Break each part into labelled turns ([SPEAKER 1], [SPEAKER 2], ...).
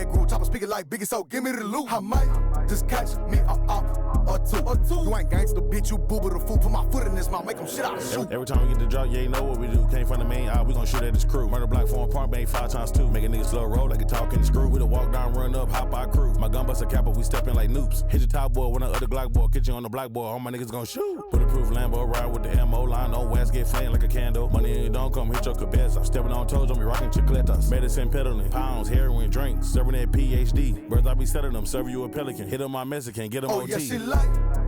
[SPEAKER 1] that groove, chopper speaking like Biggie, so give me the loot. I might just catch me or two. You ain't gangsta, bitch, you boo the fool. Put my foot in this mouth, make them shit out of shoot.
[SPEAKER 2] Every time we get the drop, you ain't know what we do. Came from the main eye, we gon' shoot at this crew. Murder block, foreign park, bang 5 times 2. Making niggas slow roll like a talking screw. We the walk down, run up, hop our crew. My gun bust a cap, we steppin' like noobs. Hit your top boy when the other Glock boy. Catch you on the black boy, all my niggas gon' shoot. Bulletproof Lambo, ride with the ammo. Line on west, get flame like a candle. Money in your don't come, hit your cabeza. Stepping on toes, on me rockin' chicletas. Medicine peddling, pounds, heroin, drinks. Serving that PhD. Birds I be selling them, serving you a pelican. Hit on my Mexican, get them OT.
[SPEAKER 1] Yeah, she like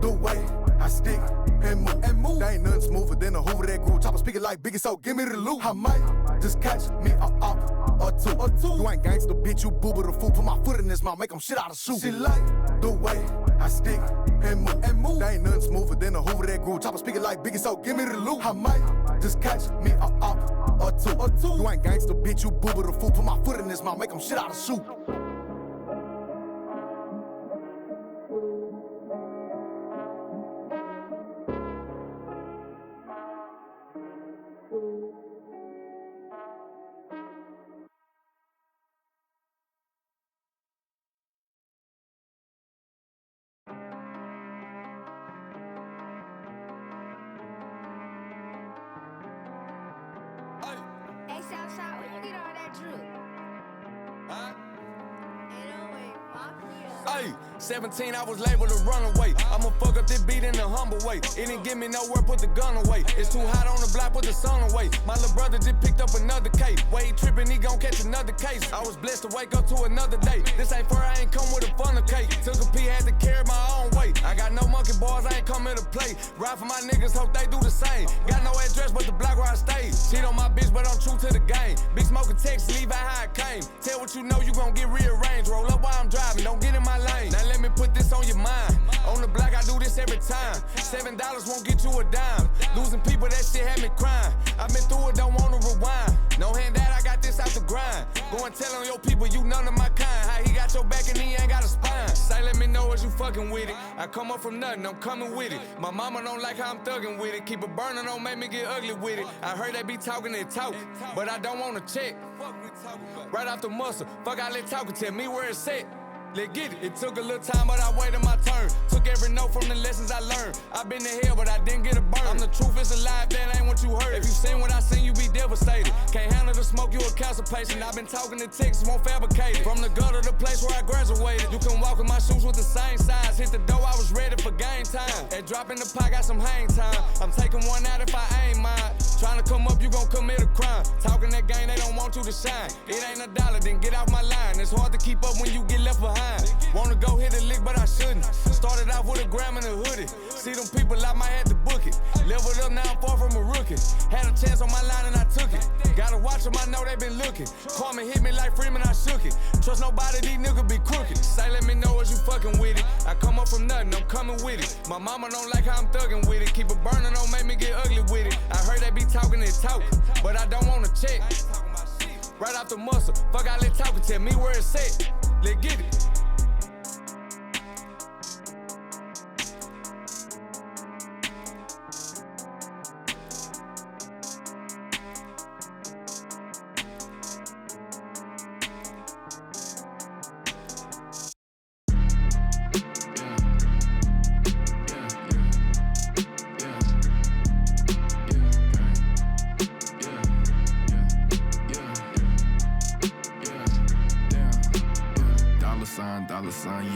[SPEAKER 1] the way I stick and move. There ain't nothing smoother than the Hoover that groove. Chopper speaking like Biggie, so give me the loot. I might just catch me or two. You ain't gangsta, bitch, you boo the fool. Put my foot in this mouth, make them shit out of shoot. She like the way I stick and move. There ain't nothing smoother than the Hoover that groove. Chopper speaking like Biggie, so give me the loot. I might just catch me or two. You ain't gangsta, bitch, you boo the fool. Put my foot in this mouth, make them shit out of shoot.
[SPEAKER 3] Hey, 17, I was labeled a runaway. I'ma fuck up this beat in a humble way. It didn't get me nowhere, put the gun away. It's too hot on the block, put the sun away. My little brother just picked up another case. Way he tripping, he gon' catch another case. I was blessed to wake up to another day. This ain't fur, I ain't come with a funnel cake. Took a pee, had to carry my own weight. I got no monkey bars, I ain't come here to play. Ride for my niggas, hope they do the same. Got no address but the block where I stay. Cheat on my bitch, but I'm true to the game. Big smoking text, leave out how I came. Tell what you know, you gon' get rearranged. Roll up while I'm driving, don't get in my lane. Now let me put this on your mind. On the block, I do this every time. $7 won't get you a dime. Losing people, that shit had me crying. I've been through it, don't wanna rewind. No hand that, I got this out the grind. Go and tell on your people, you none of my kind. How he got your back and he ain't got a spine. Say, let me know as you fucking with it. I come up from nothing, I'm coming with it. My mama don't like how I'm thugging with it. Keep it burning, don't make me get ugly with it. I heard they be talking and talk, but I don't wanna check. Right off the muscle, fuck I let talking, tell me where it's at. Let's get it. It took a little time, but I waited my turn. Took every note from the lessons I learned. I've been to hell, but I didn't get a burn. I'm the truth, it's alive, that ain't what you heard. If you seen what I seen, you be devastated. Can't handle the smoke, you a cancer patient. I've been talking to Texas, won't fabricate it. From the gutter, the place where I graduated. You can walk in my shoes with the same size. Hit the door, I was ready for game time. And drop in the pot, got some hang time. I'm taking one out if I ain't mine. Trying to come up, you gon' commit a crime. Talking that game, they don't want you to shine. It ain't a dollar, then get off my line. It's hard to keep up when you get left behind. Wanna go hit a lick, but I shouldn't. Started off with a gram and a hoodie. See them people, I might have to book it. Leveled up, now I'm far from a rookie. Had a chance on my line and I took it. Gotta watch them, I know they been looking. Carmen hit me like Freeman, I shook it. Trust nobody, these niggas be crooked. Say, let me know as you fucking with it. I come up from nothing, I'm coming with it. My mama don't like how I'm thugging with it. Keep it burning, don't make me get ugly with it. I heard they be talking and talking, but I don't wanna check. Right off the muscle, fuck I let talking, tell me where it's at. Let's get it.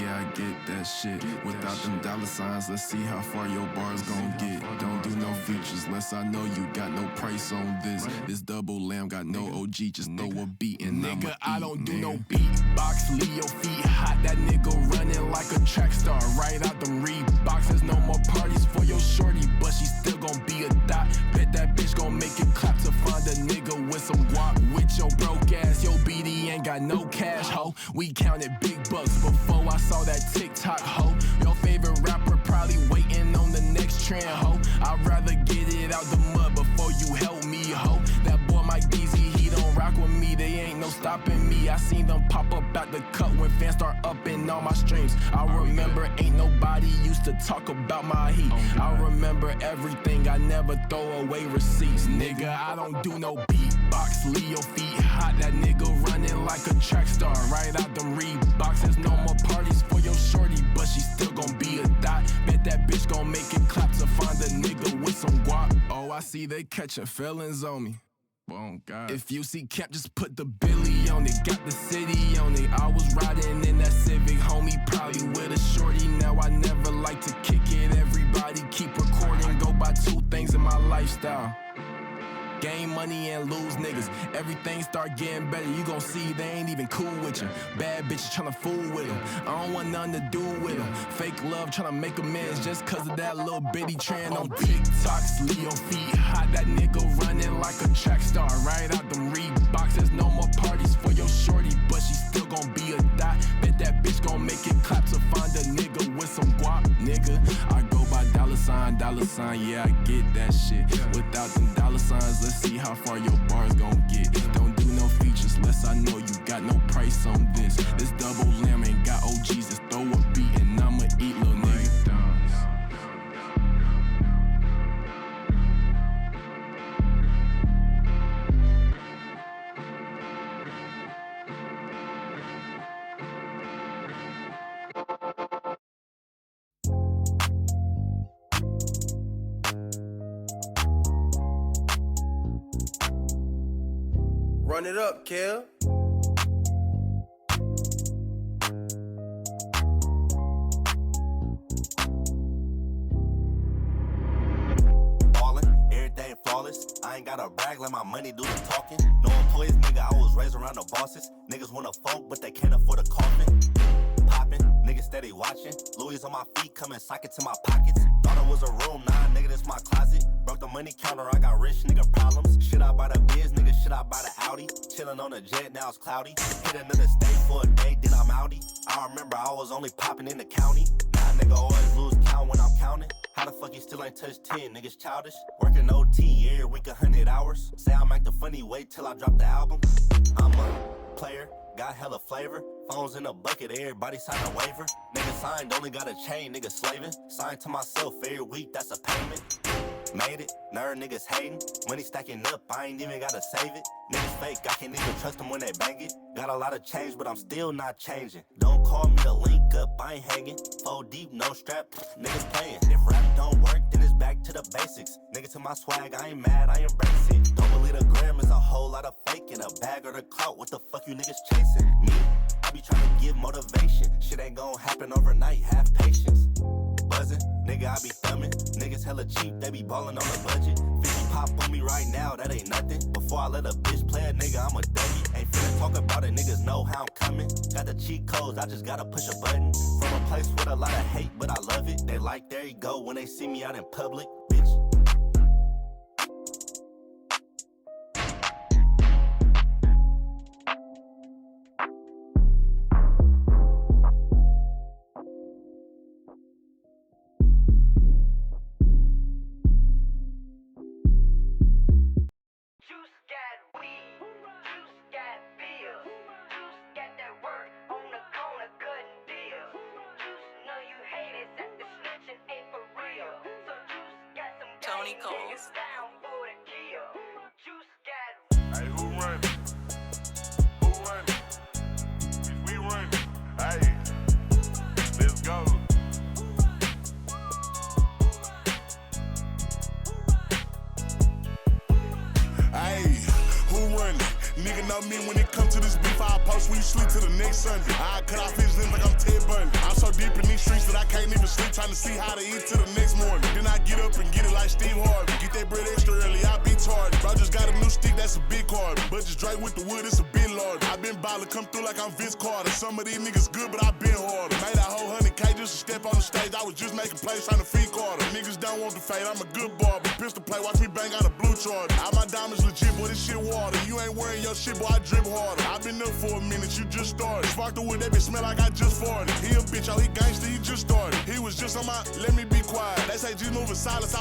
[SPEAKER 4] Yeah, I get that shit. Without them dollar signs, let's see how far your bars gon' get. Don't do no features, less I know you got no price on this. This double lamb got no OG, just throw a beat and
[SPEAKER 5] nigga, I don't do no beatbox. Leave your feet hot, that nigga running like a track star. Right out them Reeboks, there's no more parties for your shorty, but she still gon' be a dot. Bet that bitch gon' make it clap to find a nigga with some guap. With your broke ass, your BD ain't got no cash, ho. We counted big bucks before I saw that TikTok, ho. Your favorite rapper probably waiting on the next trend, ho. I'd rather get it out the mud before you help me, ho. That boy Mike DZ, he don't rock with me, they ain't no stopping me. I seen them pop up out the cut when fans start upping all my streams. I remember ain't nobody used to talk about my heat. I remember everything, I never throw away receipts. Nigga, I don't do no beat Reeboks, leave your feet hot. That nigga running like a track star. Right out them Reeboks. There's no more parties for your shorty, but she still gon' be a dot. Bet that bitch gon' make it clap to find a nigga with some guap. Oh, I see they catching felons on me.
[SPEAKER 4] Oh, God.
[SPEAKER 5] If you see Cap, just put the Billy on it. Got the city on it. I was riding in that Civic, homie, probably with a shorty. Now I never like to kick it. Everybody keep recording. Go by two things in my lifestyle: gain money and lose niggas. Everything start getting better. You gon' see they ain't even cool with you. Bad bitches tryna fool with them. I don't want nothing to do with them. Fake love tryna make amends just cause of that little bitty trend on TikTok. Leave your feet hot. That nigga running like a track star. Right out them Reeboks. There's no more parties for your shorty, but she still gon' be a dot. Bet that bitch gon' make it clap to find a nigga with some guap, nigga. I go by dollar sign, yeah, I get that shit. Without them dollar signs, let's see how far your bars gon' get. Don't do no features unless I know you got no price on this. This double lamb ain't got OGs, just throw a beat and I'ma eat, little nigga.
[SPEAKER 6] Run it up, Kel.
[SPEAKER 7] Ballin', everything flawless. I ain't gotta brag, let my money do the talking. No employees, nigga, I was raised around the bosses. Niggas wanna funk, but they can't afford a coffin. Poppin', niggas steady watching. Louis on my feet, coming socket to my pockets. Thought it was a room, nah, nigga, this my closet. Broke the money counter, I got rich nigga problems. Shit I buy the biz, nigga, shit I buy the Audi. Chillin' on the jet, now it's cloudy. Hit another state for a day, then I'm outie. I remember I was only popping in the county. Now nigga always lose count when I'm counting. How the fuck you still ain't touched 10, niggas childish? Working OT every week 100 hours. Say I'm acting funny, wait till I drop the album. I'm a player, got hella flavor. Phones in a bucket, everybody sign a waiver. Nigga signed, only got a chain, nigga slaving. Signed to myself every week, that's a payment. Made it, nerd niggas hating. Money stacking up, I ain't even gotta save it. Niggas fake, I can't even trust them when they bang it. Got a lot of change, but I'm still not changing. Don't call me to link up, I ain't hanging. 4 deep, no strap, niggas playing. If rap don't work, then it's back to the basics. Nigga to my swag, I ain't mad, I embrace it. Don't believe the gram is a whole lot of fake in a bag or the clout. What the fuck you niggas chasing? Me, I be trying to give motivation. Shit ain't gon' happen overnight, have patience. Buzzing, nigga, I be thumbing. Niggas hella cheap, they be ballin' on the budget. 50 pop on me right now, that ain't nothing. Before I let a bitch play a nigga, I'm a dummy. Ain't finna talk about it, niggas know how I'm coming. Got the cheat codes, I just gotta push a button. From a place with a lot of hate, but I love it. They like, there you go, when they see me out in public, bitch.
[SPEAKER 8] Hey, who run it? Who run it? Bitch, we run it. Hey, let's go.
[SPEAKER 9] Hey, who run it? Nigga know me when it come to this beef. I'll post when you sleep to the next Sunday. I cut off his limbs like I'm Ted Bundy. I'm so deep in these streets that I can't even sleep, trying to see how to eat till the next morning. Then I get up and get it like Steve Harvey. Get that bread extra early, I be tardy. Bro just got a new stick, that's a big card. But just Drake with the wood, it's a bit large. I been ballin', come through like I'm Vince Carter. Some of these niggas good, but I been harder. Made a whole 100K just to step on the stage. I was just making plays trying to feed Carter. Niggas don't want the fade, I'm a good barber. Pistol play, watch me bang out a blue charter. All my diamonds legit, boy, this shit water. You ain't wearing your shit, boy, I drip harder. I been up for a minute, you just started. Spark the wood, that bitch smell like I just farted. He a bitch, oh, he gangsta, he just started. He was just on my, let me be quiet. They say just moving silence.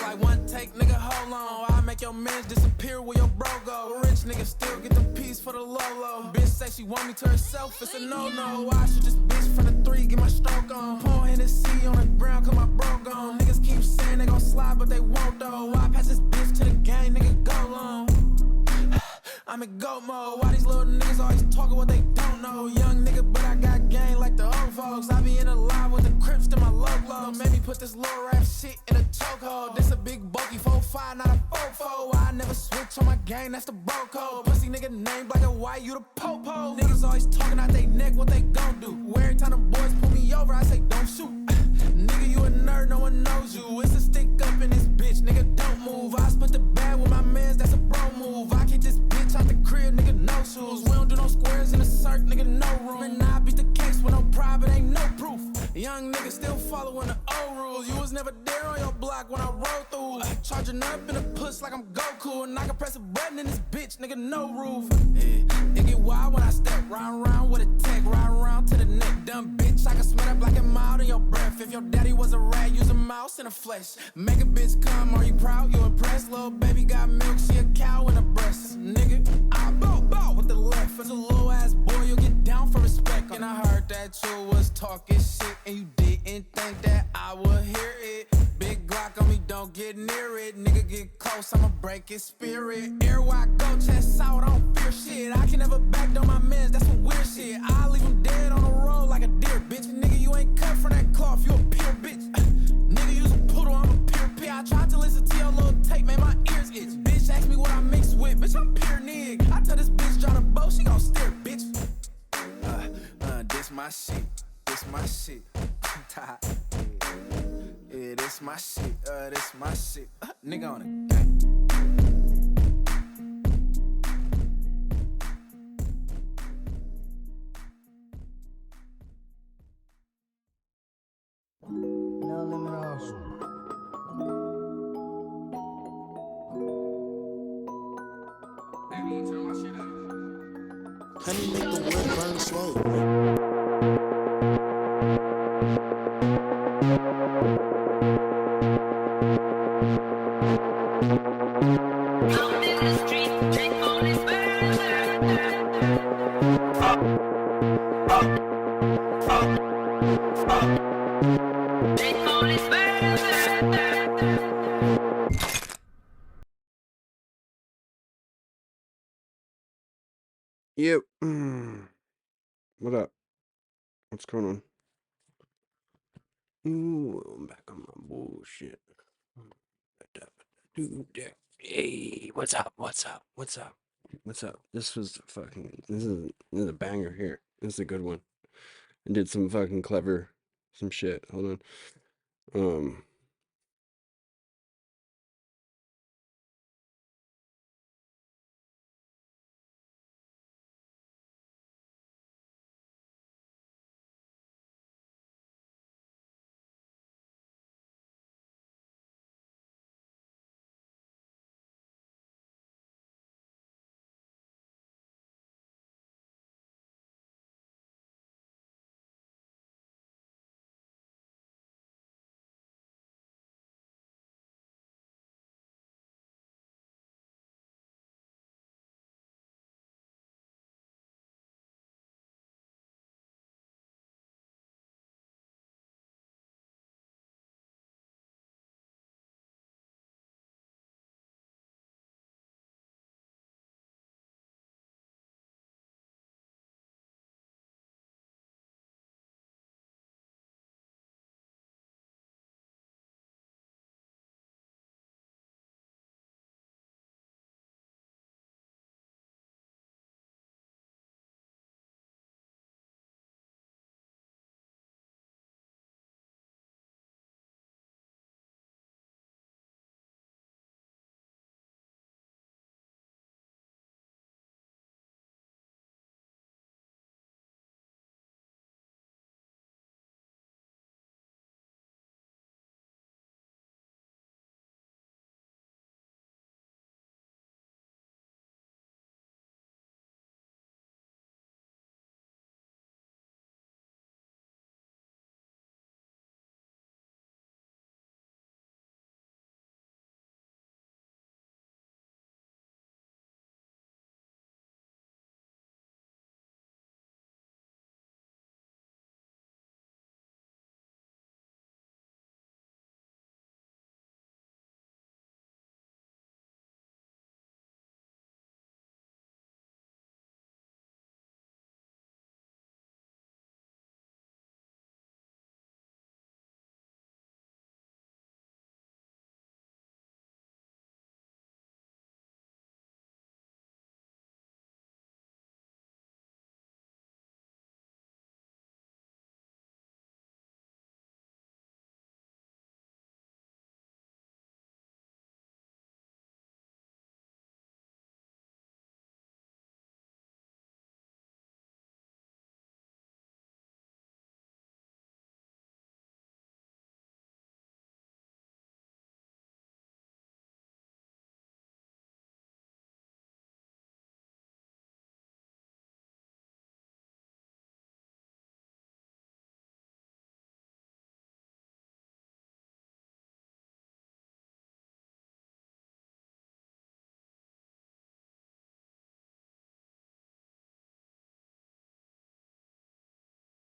[SPEAKER 3] like one take, nigga, hold on. I make your man disappear where your bro go. Rich nigga still get the piece for the low. Bitch say she want me to herself, it's a no-no. I shoot this bitch from the 3, get my stroke on. Pour Hennessy on the ground, cause my bro gone. Niggas keep saying they gon' slide, but they won't though. I pass this bitch to the gang, nigga, go long. I'm in GOAT mode. Why these little niggas always talking what they don't know? Young nigga, but I got gang like the old folks. I be in a live with the Crips to my logo. Made me put this little rap shit in a chokehold. This a big bulky 4-5, not a 4-4. I never switch on my gang, that's the bro code. Pussy nigga name black and white, you the po-po. Niggas always talking out they neck, what they gon' do? Every time the boys pull me over, I say don't shoot. Nigga, you a nerd, no one knows you. It's a stick up in this bitch, nigga, don't move. I split the bag with my mans, that's a bro move. I kick this bitch out the crib, nigga, no shoes. We don't do no squares in the circ, nigga, no room. And I beat the case with no pride, but ain't no proof. Young nigga still following the old rules. You was never there on your block when I rolled through. Charging up in a puss like I'm Goku. And I can press a button in this bitch, nigga, no roof. Yeah, it get wild when I step round with a tech, round to the neck. Dumb bitch, I can smell that black and mild in your breath. If your daddy was a rat, use a mouse in the flesh. Make a bitch come, are you proud? You impressed? Little baby got milk, she a cow in a breast. Nigga, I bow with the left. As a little ass boy, you'll get down for respect. And I heard that you was talking shit, and you didn't think that I would hear it. Big Glock on me, don't get near it. Nigga get close, I'ma break his spirit. Everywhere I go, chest out, I don't fear shit. I can never back down my mans, that's some weird shit. I leave him dead on the road like a deer, bitch. Nigga, you ain't cut from that cloth, you a pure bitch. Nigga, you's a poodle, I'm a pure pig. I tried to listen to your little tape, made my ears itch. Bitch, ask me what I mix with, bitch, I'm pure nig. I tell this bitch, draw the bow, she gon' steer, bitch. This my shit, this my shit. Yeah, this my shit, this my shit. Nigga on it, gang.
[SPEAKER 10] No limit house.
[SPEAKER 9] Honey make the wood burn slow.
[SPEAKER 11] Yep. What up? What's going on? Ooh, I'm back on my bullshit. Hey, what's up? What's up? What's up? What's up? This is a banger here. This is a good one. I did some fucking clever some shit. Hold on.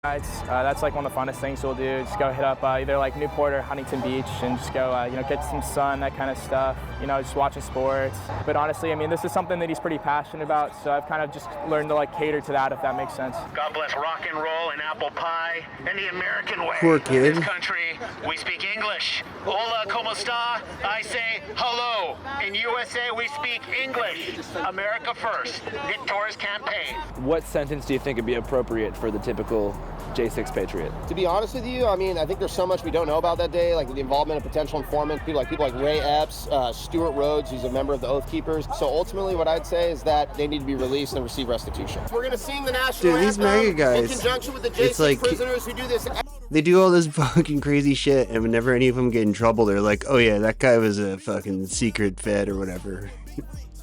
[SPEAKER 12] That's like one of the funnest things we'll do. Just go hit up either like Newport or Huntington Beach and just go, get some sun, that kind of stuff. Just watching sports. But honestly, I mean, this is something that he's pretty passionate about, so I've kind of just learned to like cater to that, if that makes sense.
[SPEAKER 13] God bless rock and roll and apple pie and the American way.
[SPEAKER 11] Poor kid.
[SPEAKER 13] In this country, we speak English. Hola, como esta? I say hello. In USA, we speak English. America first. Nick Torres campaign.
[SPEAKER 14] What sentence do you think would be appropriate for the typical J6 Patriot?
[SPEAKER 15] To be honest with you, I mean, I think there's so much we don't know about that day, like the involvement of potential informants, people like Ray Epps, Stuart Rhodes, who's a member of the Oath Keepers. So ultimately what I'd say is that they need to be released and receive restitution. We're going to sing the national
[SPEAKER 11] Dude, these
[SPEAKER 15] anthem
[SPEAKER 11] MAGA guys,
[SPEAKER 15] in conjunction with the J6 prisoners who do this.
[SPEAKER 11] They do all this fucking crazy shit, and whenever any of them get in trouble, they're like, oh yeah, that guy was a fucking secret fed or whatever.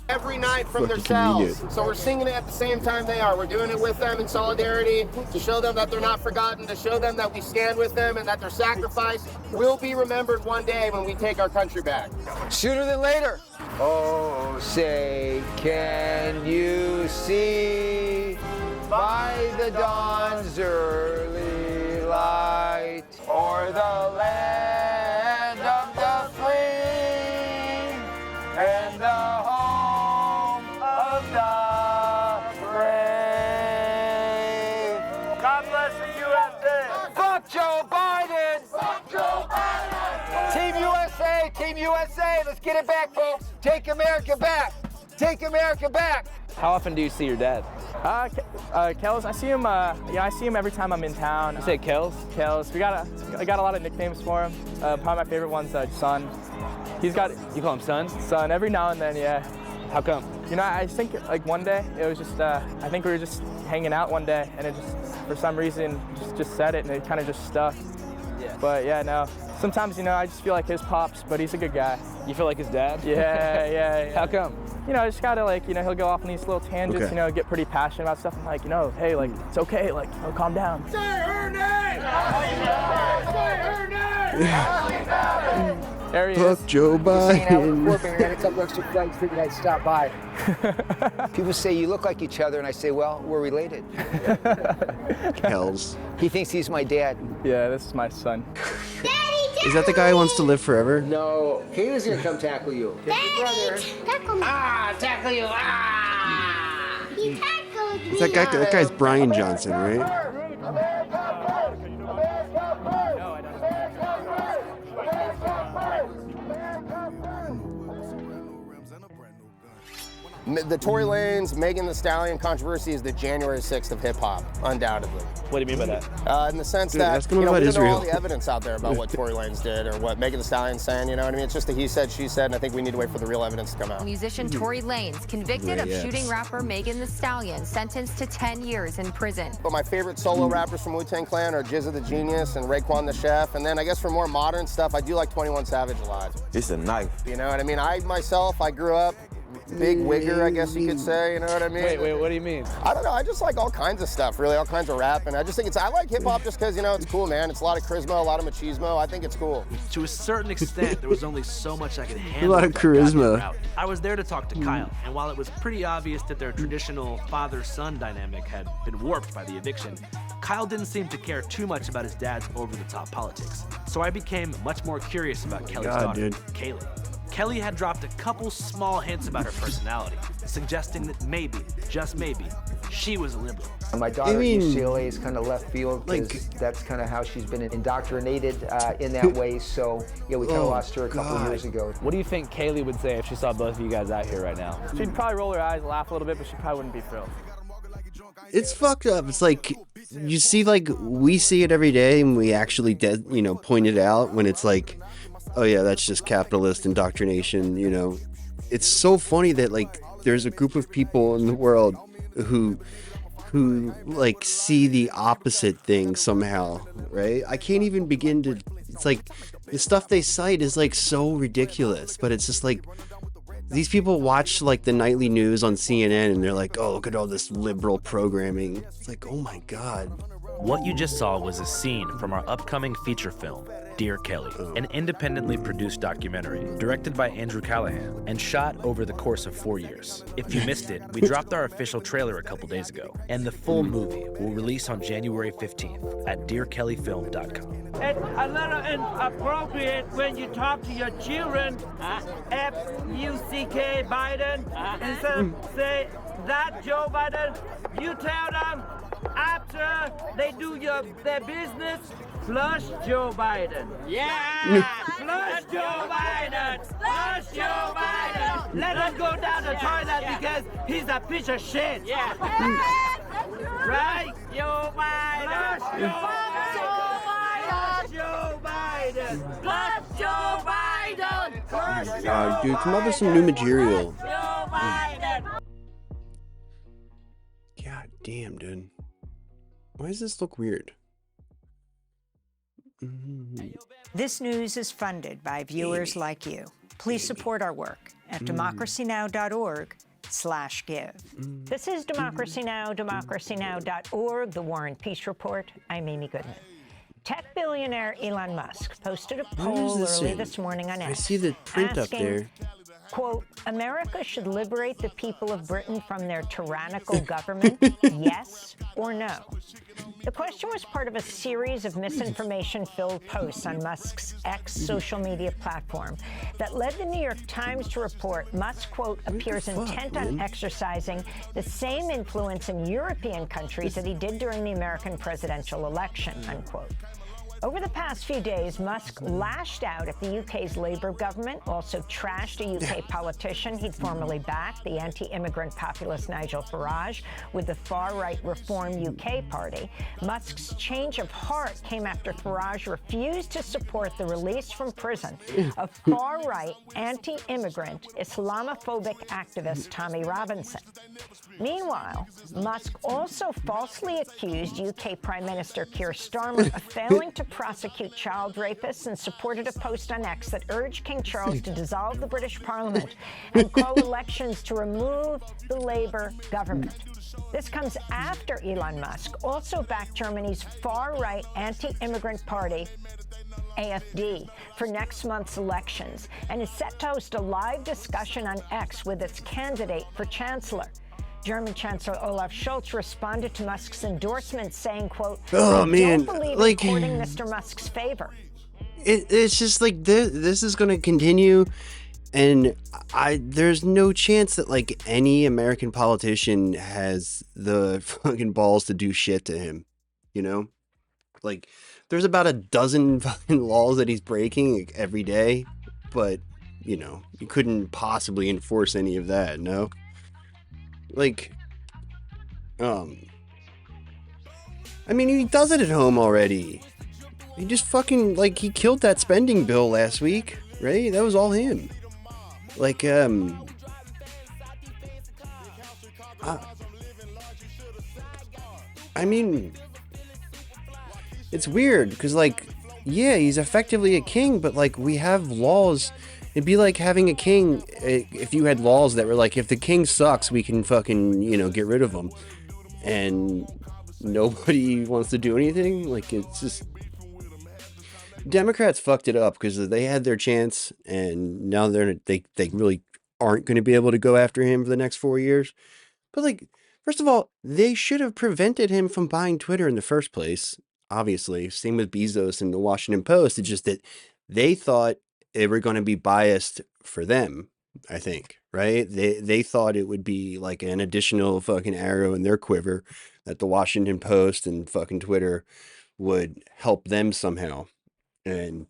[SPEAKER 15] Every night from their
[SPEAKER 11] Fucking
[SPEAKER 15] cells. So we're singing it at the same time they are. We're doing it with them in solidarity to show them that they're not forgotten, to show them that we stand with them and that their sacrifice will be remembered one day when we take our country back.
[SPEAKER 16] Sooner than later. Oh, say, can you see by the dawn's early light or the land of the free and the home of the brave. God bless the USA. Fuck Joe Biden. Fuck Joe Biden. Team USA, Team USA. Let's get it back, folks. Take America back. Take America back.
[SPEAKER 14] How often do you see your dad?
[SPEAKER 12] Kells, I see him. I see him every time I'm in town.
[SPEAKER 14] You say Kells?
[SPEAKER 12] Kells. I got a lot of nicknames for him. Probably my favorite one's Son.
[SPEAKER 14] You call him Son?
[SPEAKER 12] Son. Every now and then, yeah.
[SPEAKER 14] How come?
[SPEAKER 12] I think like one day it was just. I think we were just hanging out one day, and it just, for some reason, just said it, and it kind of just stuck.
[SPEAKER 14] Yeah.
[SPEAKER 12] But yeah, no. Sometimes, I just feel like his pops, but he's a good guy.
[SPEAKER 14] You feel like his dad?
[SPEAKER 12] Yeah.
[SPEAKER 14] How come?
[SPEAKER 12] I just gotta he'll go off on these little tangents, get pretty passionate about stuff. I'm like, hey, it's okay, calm down.
[SPEAKER 16] Say her name! Say her name!
[SPEAKER 12] There he
[SPEAKER 11] Fuck
[SPEAKER 12] is.
[SPEAKER 11] Joe Biden.
[SPEAKER 16] I had a couple extra flights, figured I'd stop by. People say you look like each other, and I say, well, we're related.
[SPEAKER 11] Kells.
[SPEAKER 16] He thinks he's my dad.
[SPEAKER 12] Yeah, this is my son.
[SPEAKER 11] Is that the guy who wants to live forever?
[SPEAKER 16] No, Kayla's gonna come tackle you.
[SPEAKER 17] Daddy, tackle me.
[SPEAKER 16] Tackle you.
[SPEAKER 17] He tackled me.
[SPEAKER 11] Is that guy's Brian Johnson, right?
[SPEAKER 15] The Tory Lanez, Megan Thee Stallion controversy is the January 6th of hip-hop, undoubtedly.
[SPEAKER 14] What do you mean by that?
[SPEAKER 15] In the sense
[SPEAKER 11] Dude,
[SPEAKER 15] that,
[SPEAKER 11] we
[SPEAKER 15] don't know all
[SPEAKER 11] Israel.
[SPEAKER 15] the evidence out there about what Tory Lanez did or what Megan Thee Stallion's saying, you know what I mean? It's just a he said, she said, and I think we need to wait for the real evidence to come out.
[SPEAKER 18] Musician Tory Lanez, convicted of shooting rapper Megan Thee Stallion, sentenced to 10 years in prison.
[SPEAKER 15] But my favorite solo rappers from Wu-Tang Clan are Jizza the Genius and Raekwon the Chef, and then I guess for more modern stuff, I do like 21 Savage a lot.
[SPEAKER 19] It's a knife.
[SPEAKER 15] You know what I mean? I grew up big wigger, I guess you could say, you know what I mean?
[SPEAKER 14] Wait, what do you mean?
[SPEAKER 15] I don't know, I just like all kinds of stuff, really, all kinds of rap, and I just think I like hip-hop just because, it's cool, man. It's a lot of charisma, a lot of machismo. I think it's cool.
[SPEAKER 20] To a certain extent, there was only so much I could handle.
[SPEAKER 11] A lot of charisma.
[SPEAKER 20] I was there to talk to Kyle, and while it was pretty obvious that their traditional father-son dynamic had been warped by the eviction, Kyle didn't seem to care too much about his dad's over-the-top politics. So I became much more curious about Kelly's daughter, Kaylee. Kelly had dropped a couple small hints about her personality, suggesting that maybe, just maybe, she was a liberal.
[SPEAKER 16] My daughter at UCLA is kind of left field because that's kind of how she's been indoctrinated in that way. So, yeah, we kind of lost her a couple years ago.
[SPEAKER 14] What do you think Kaylee would say if she saw both of you guys out here right now?
[SPEAKER 12] She'd probably roll her eyes, laugh a little bit, but she probably wouldn't be thrilled.
[SPEAKER 11] It's fucked up. It's like, you see, we see it every day, and we actually point it out when it's like, oh yeah, that's just capitalist indoctrination, It's so funny that there's a group of people in the world who see the opposite thing somehow, right? I can't even begin to, it's like the stuff they cite is so ridiculous, but it's just these people watch the nightly news on CNN and they're like, oh, look at all this liberal programming. It's like, oh my God.
[SPEAKER 19] What you just saw was a scene from our upcoming feature film, Dear Kelly, an independently produced documentary directed by Andrew Callahan and shot over the course of 4 years. If you missed it, we dropped our official trailer a couple days ago, and the full movie will release on January 15th at dearkellyfilm.com.
[SPEAKER 21] It's a little inappropriate when you talk to your children, F-U-C-K Biden, instead of say that Joe Biden, you tell them after they do their business, flush Joe Biden. Yeah! Flush Joe Biden! Flush Joe Biden! Let him go down the toilet because he's a piece of shit. Yeah. Right? Joe Biden! Flush Joe Biden! Joe Biden! Flush Joe Biden! Flush Joe
[SPEAKER 11] Dude, come up with some new material.
[SPEAKER 21] Joe Biden!
[SPEAKER 11] God damn, dude. Why does this look weird?
[SPEAKER 22] This news is funded by viewers like you. Please support our work at democracynow.org/give. This is Democracy Now!, democracynow.org, The War and Peace Report. I'm Amy Goodman. Tech billionaire Elon Musk posted a poll early this morning on X.
[SPEAKER 11] I see the print up there.
[SPEAKER 22] Quote, America should liberate the people of Britain from their tyrannical government, yes or no? The question was part of a series of misinformation-filled posts on Musk's X social media platform that led the New York Times to report Musk, quote, appears intent on exercising the same influence in European countries that he did during the American presidential election, unquote. Over the past few days, Musk lashed out at the UK's Labour government, also trashed a UK politician he'd formerly backed, the anti-immigrant populist Nigel Farage, with the far-right Reform UK party. Musk's change of heart came after Farage refused to support the release from prison of far-right anti-immigrant Islamophobic activist Tommy Robinson. Meanwhile, Musk also falsely accused UK Prime Minister Keir Starmer of failing to prosecute child rapists and supported a post on X that urged King Charles to dissolve the British Parliament and call elections to remove the Labour government. This comes after Elon Musk also backed Germany's far-right anti-immigrant party, AfD, for next month's elections and is set to host a live discussion on X with its candidate for chancellor. German Chancellor Olaf Scholz responded to Musk's endorsement, saying, quote,
[SPEAKER 11] oh, man,
[SPEAKER 22] don't believe
[SPEAKER 11] like,
[SPEAKER 22] in courting Mr. Musk's favor.
[SPEAKER 11] It's just like this is going to continue, and there's no chance that like any American politician has the fucking balls to do shit to him, you know? Like, there's about a dozen fucking laws that he's breaking every day, but, you know, you couldn't possibly enforce any of that, no? Like, I mean, he does it at home already. He just fucking, like, he killed that spending bill last week, right? That was all him. Like, I mean, it's weird, because, like, yeah, he's effectively a king, but, like, we have laws. It'd be like having a king if you had laws that were like, if the king sucks, we can fucking, you know, get rid of him. And nobody wants to do anything. Like, it's just... Democrats fucked it up because they had their chance, and now they really aren't going to be able to go after him for the next 4 years. But, like, first of all, they should have prevented him from buying Twitter in the first place. Obviously. Same with Bezos and the Washington Post. It's just that they thought they were going to be biased for them, I think, right? They thought it would be like an additional fucking arrow in their quiver that the Washington Post and fucking Twitter would help them somehow. And,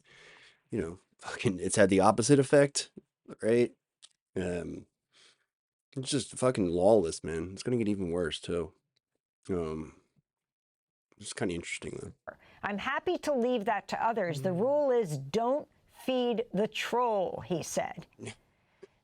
[SPEAKER 11] you know, fucking, it's had the opposite effect, right? It's just fucking lawless, man. It's going to get even worse, too. It's kind of interesting, though.
[SPEAKER 22] I'm happy to leave that to others. The rule is don't feed the troll, he said.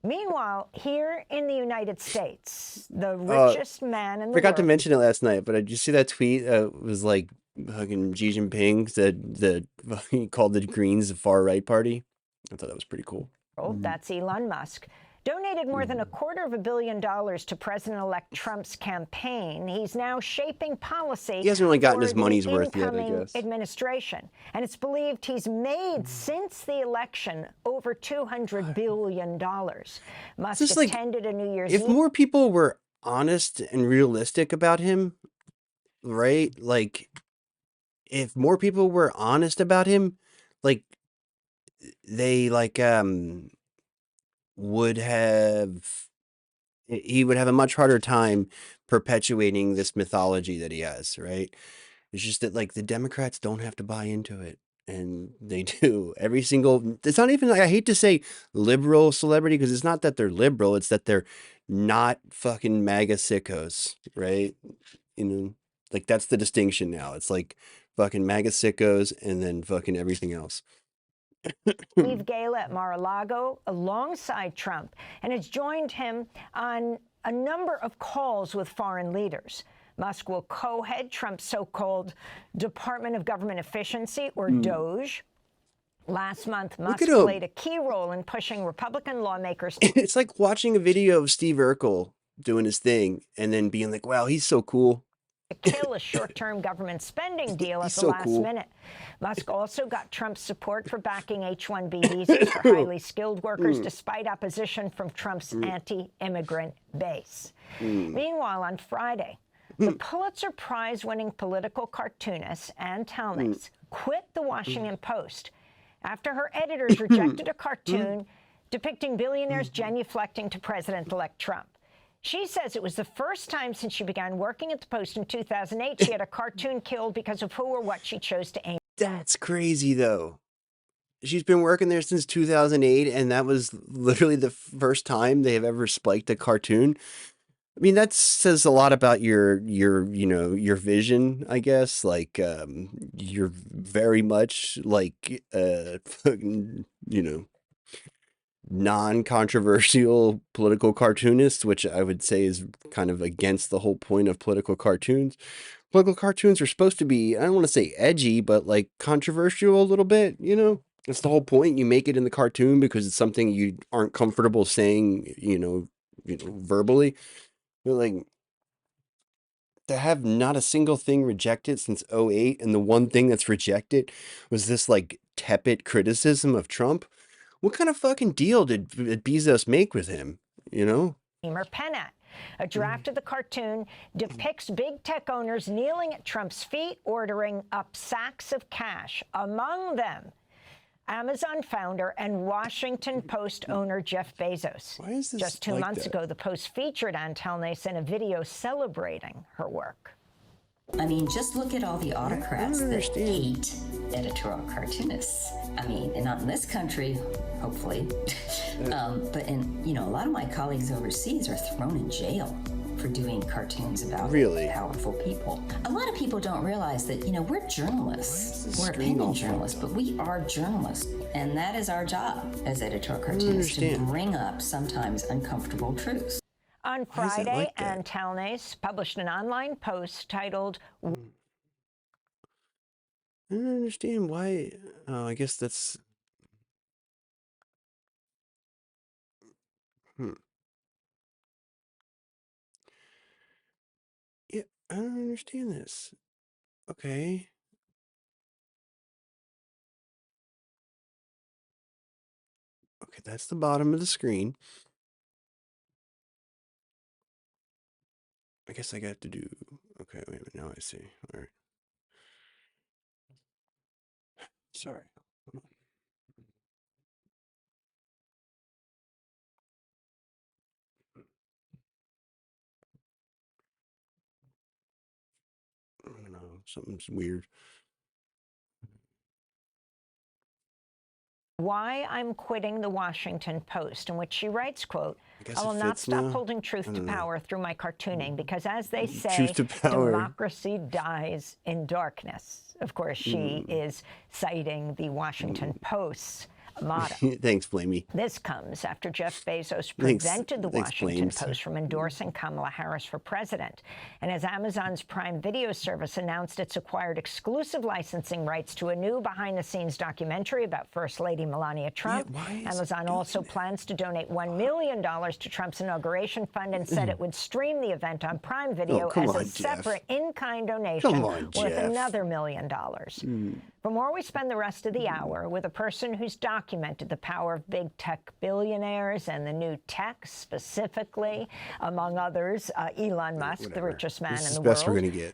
[SPEAKER 22] Meanwhile, here in the United States, the richest man in the
[SPEAKER 11] forgot
[SPEAKER 22] world...
[SPEAKER 11] to mention it last night, but did you see that tweet? It was like fucking Xi Jinping said that he called the Greens the far-right party. I thought that was pretty cool.
[SPEAKER 22] That's Elon Musk. donated more than $250 million to President-elect Trump's campaign. He's now shaping policy.
[SPEAKER 11] He hasn't really gotten his
[SPEAKER 22] for the
[SPEAKER 11] money's worth yet, I
[SPEAKER 22] incoming
[SPEAKER 11] guess.
[SPEAKER 22] administration. And it's believed he's made since the election over $200 billion. Musk
[SPEAKER 11] Just like,
[SPEAKER 22] attended a New Year's
[SPEAKER 11] if
[SPEAKER 22] Eve.
[SPEAKER 11] more people were honest and realistic about him, right? Like, if more people were honest about him, like, they like would have, he would have a much harder time perpetuating this mythology that he has, right? It's just that like the Democrats don't have to buy into it, and they do. Every single, it's not even like, I hate to say liberal celebrity, because it's not that they're liberal, it's that they're not fucking MAGA sickos, right? You know, like that's the distinction now. It's like fucking MAGA sickos and then fucking everything else.
[SPEAKER 22] Eve Gala at Mar-a-Lago alongside Trump, and has joined him on a number of calls with foreign leaders. Musk will co-head Trump's so-called Department of Government Efficiency, or DOGE. Last month, Musk played a key role in pushing Republican lawmakers.
[SPEAKER 11] It's like watching a video of Steve Urkel doing his thing and then being like, wow, he's so cool.
[SPEAKER 22] To kill a short-term government spending deal at the last minute. Musk also got Trump's support for backing H-1B visas for highly skilled workers, despite opposition from Trump's anti-immigrant base. Meanwhile, on Friday, the Pulitzer Prize-winning political cartoonist Ann Talnies quit the Washington Post after her editors rejected a cartoon depicting billionaires genuflecting to President-elect Trump. She says it was the first time since she began working at the Post in 2008 she had a cartoon killed because of who or what she chose to aim.
[SPEAKER 11] That's crazy, though. She's been working there since 2008, and that was literally the first time they have ever spiked a cartoon. I mean, that says a lot about your vision, I guess. Like, you're very much like, non-controversial political cartoonist, which I would say is kind of against the whole point of political cartoons. Political cartoons are supposed to be, I don't want to say edgy, but like controversial a little bit, you know? That's the whole point. You make it in the cartoon because it's something you aren't comfortable saying, verbally. But like, to have not a single thing rejected since 2008, and the one thing that's rejected was this like tepid criticism of Trump. What kind of fucking deal did Bezos make with him, you know?
[SPEAKER 22] Penat. A draft of the cartoon depicts big tech owners kneeling at Trump's feet, ordering up sacks of cash. Among them, Amazon founder and Washington Post owner Jeff Bezos.
[SPEAKER 11] Why is this
[SPEAKER 22] Just 2
[SPEAKER 11] like
[SPEAKER 22] months
[SPEAKER 11] that?
[SPEAKER 22] ago, the Post featured Ann Talnies in a video celebrating her work.
[SPEAKER 1] I mean, just look at all the autocrats that hate editorial cartoonists. I mean, and not in this country, hopefully, but in, a lot of my colleagues overseas are thrown in jail for doing cartoons about powerful people. A lot of people don't realize that, we're journalists. We're opinion journalists, but we are journalists. And that is our job as editorial cartoonists, to bring up sometimes uncomfortable truths.
[SPEAKER 22] On Friday, Ann Talnies published an online post titled...
[SPEAKER 11] I don't understand why. Oh, I guess that's... Yeah, I don't understand this. Okay. Okay, that's the bottom of the screen. I guess I got to do... Okay, wait a minute. Now I see. All right. Sorry. I don't know. Something's weird.
[SPEAKER 22] Why I'm quitting the Washington Post, in which she writes, quote, I will not stop holding truth to power through my cartooning, because as they say, democracy dies in darkness. Of course, she is citing the Washington Post's motto.
[SPEAKER 11] Thanks, Blamey.
[SPEAKER 22] This comes after Jeff Bezos
[SPEAKER 11] Thanks.
[SPEAKER 22] prevented the
[SPEAKER 11] Thanks,
[SPEAKER 22] Washington
[SPEAKER 11] Flames.
[SPEAKER 22] Post from endorsing Kamala Harris for president. And as Amazon's Prime Video service announced it's acquired exclusive licensing rights to a new behind-the-scenes documentary about First Lady Melania Trump. Amazon also plans to donate $1 million to Trump's inauguration fund and said it would stream the event on Prime Video as a separate in-kind donation worth another $1 million. For more, we spend the rest of the hour with a person who's documented the power of big tech billionaires and the new tech, specifically, among others, Elon Musk, the richest man in the world.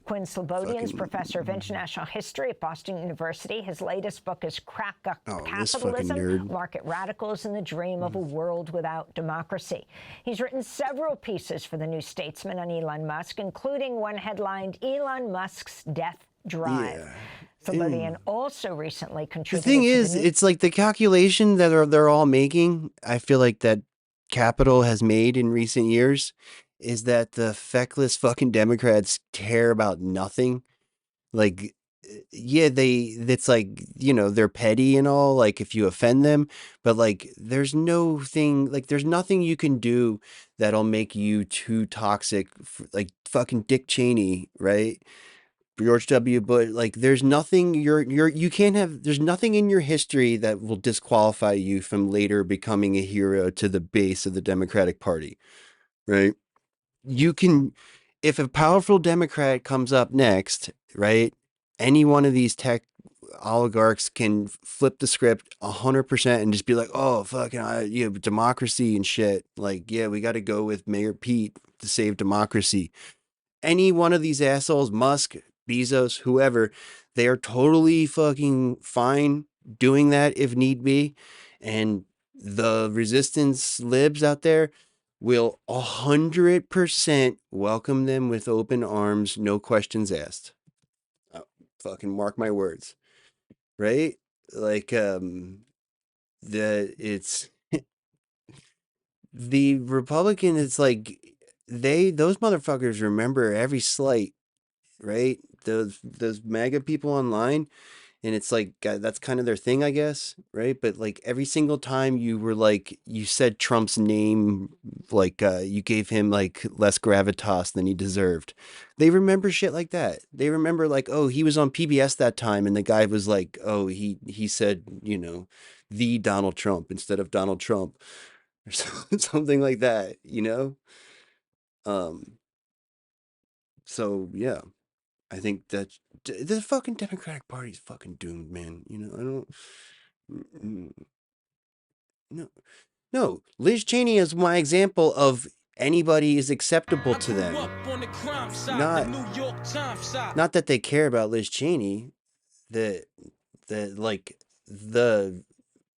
[SPEAKER 22] Quinn Slobodian's professor of international history at Boston University. His latest book is Crack Up Capitalism, Market Radicals, and the Dream of a World Without Democracy. He's written several pieces for the New Statesman on Elon Musk, including one headlined Elon Musk's Death Drive. Slobodian also recently contributed.
[SPEAKER 11] The thing is, it's like the calculation that they're all making, I feel like that Capital has made in recent years, is that the feckless fucking Democrats care about nothing. Like, yeah, it's like, you know, they're petty and all, like if you offend them, but like there's nothing you can do that'll make you too toxic, like fucking Dick Cheney, right? George W. Bush, like there's nothing there's nothing in your history that will disqualify you from later becoming a hero to the base of the Democratic Party, right? You can, if a powerful Democrat comes up next, right? Any one of these tech oligarchs can flip the script 100% and just be like, oh, fucking, democracy and shit. Like, yeah, we got to go with Mayor Pete to save democracy. Any one of these assholes, Musk, Bezos, whoever, they are totally fucking fine doing that if need be. And the resistance libs out there will 100% welcome them with open arms, no questions asked. Fucking mark my words. Right? Like, it's the Republican, it's like those motherfuckers remember every slight, right? Those MAGA people online, and it's like that's kind of their thing, I guess, right? But like every single time you said Trump's name, like you gave him like less gravitas than he deserved. They remember shit like that. They remember like, oh, he was on PBS that time, and the guy was like, oh, he said, you know, the Donald Trump instead of Donald Trump, or something like that, you know. So yeah. I think that the fucking Democratic Party is fucking doomed, man. You know, I don't. No. Liz Cheney is my example of anybody is acceptable to them. Not that they care about Liz Cheney. The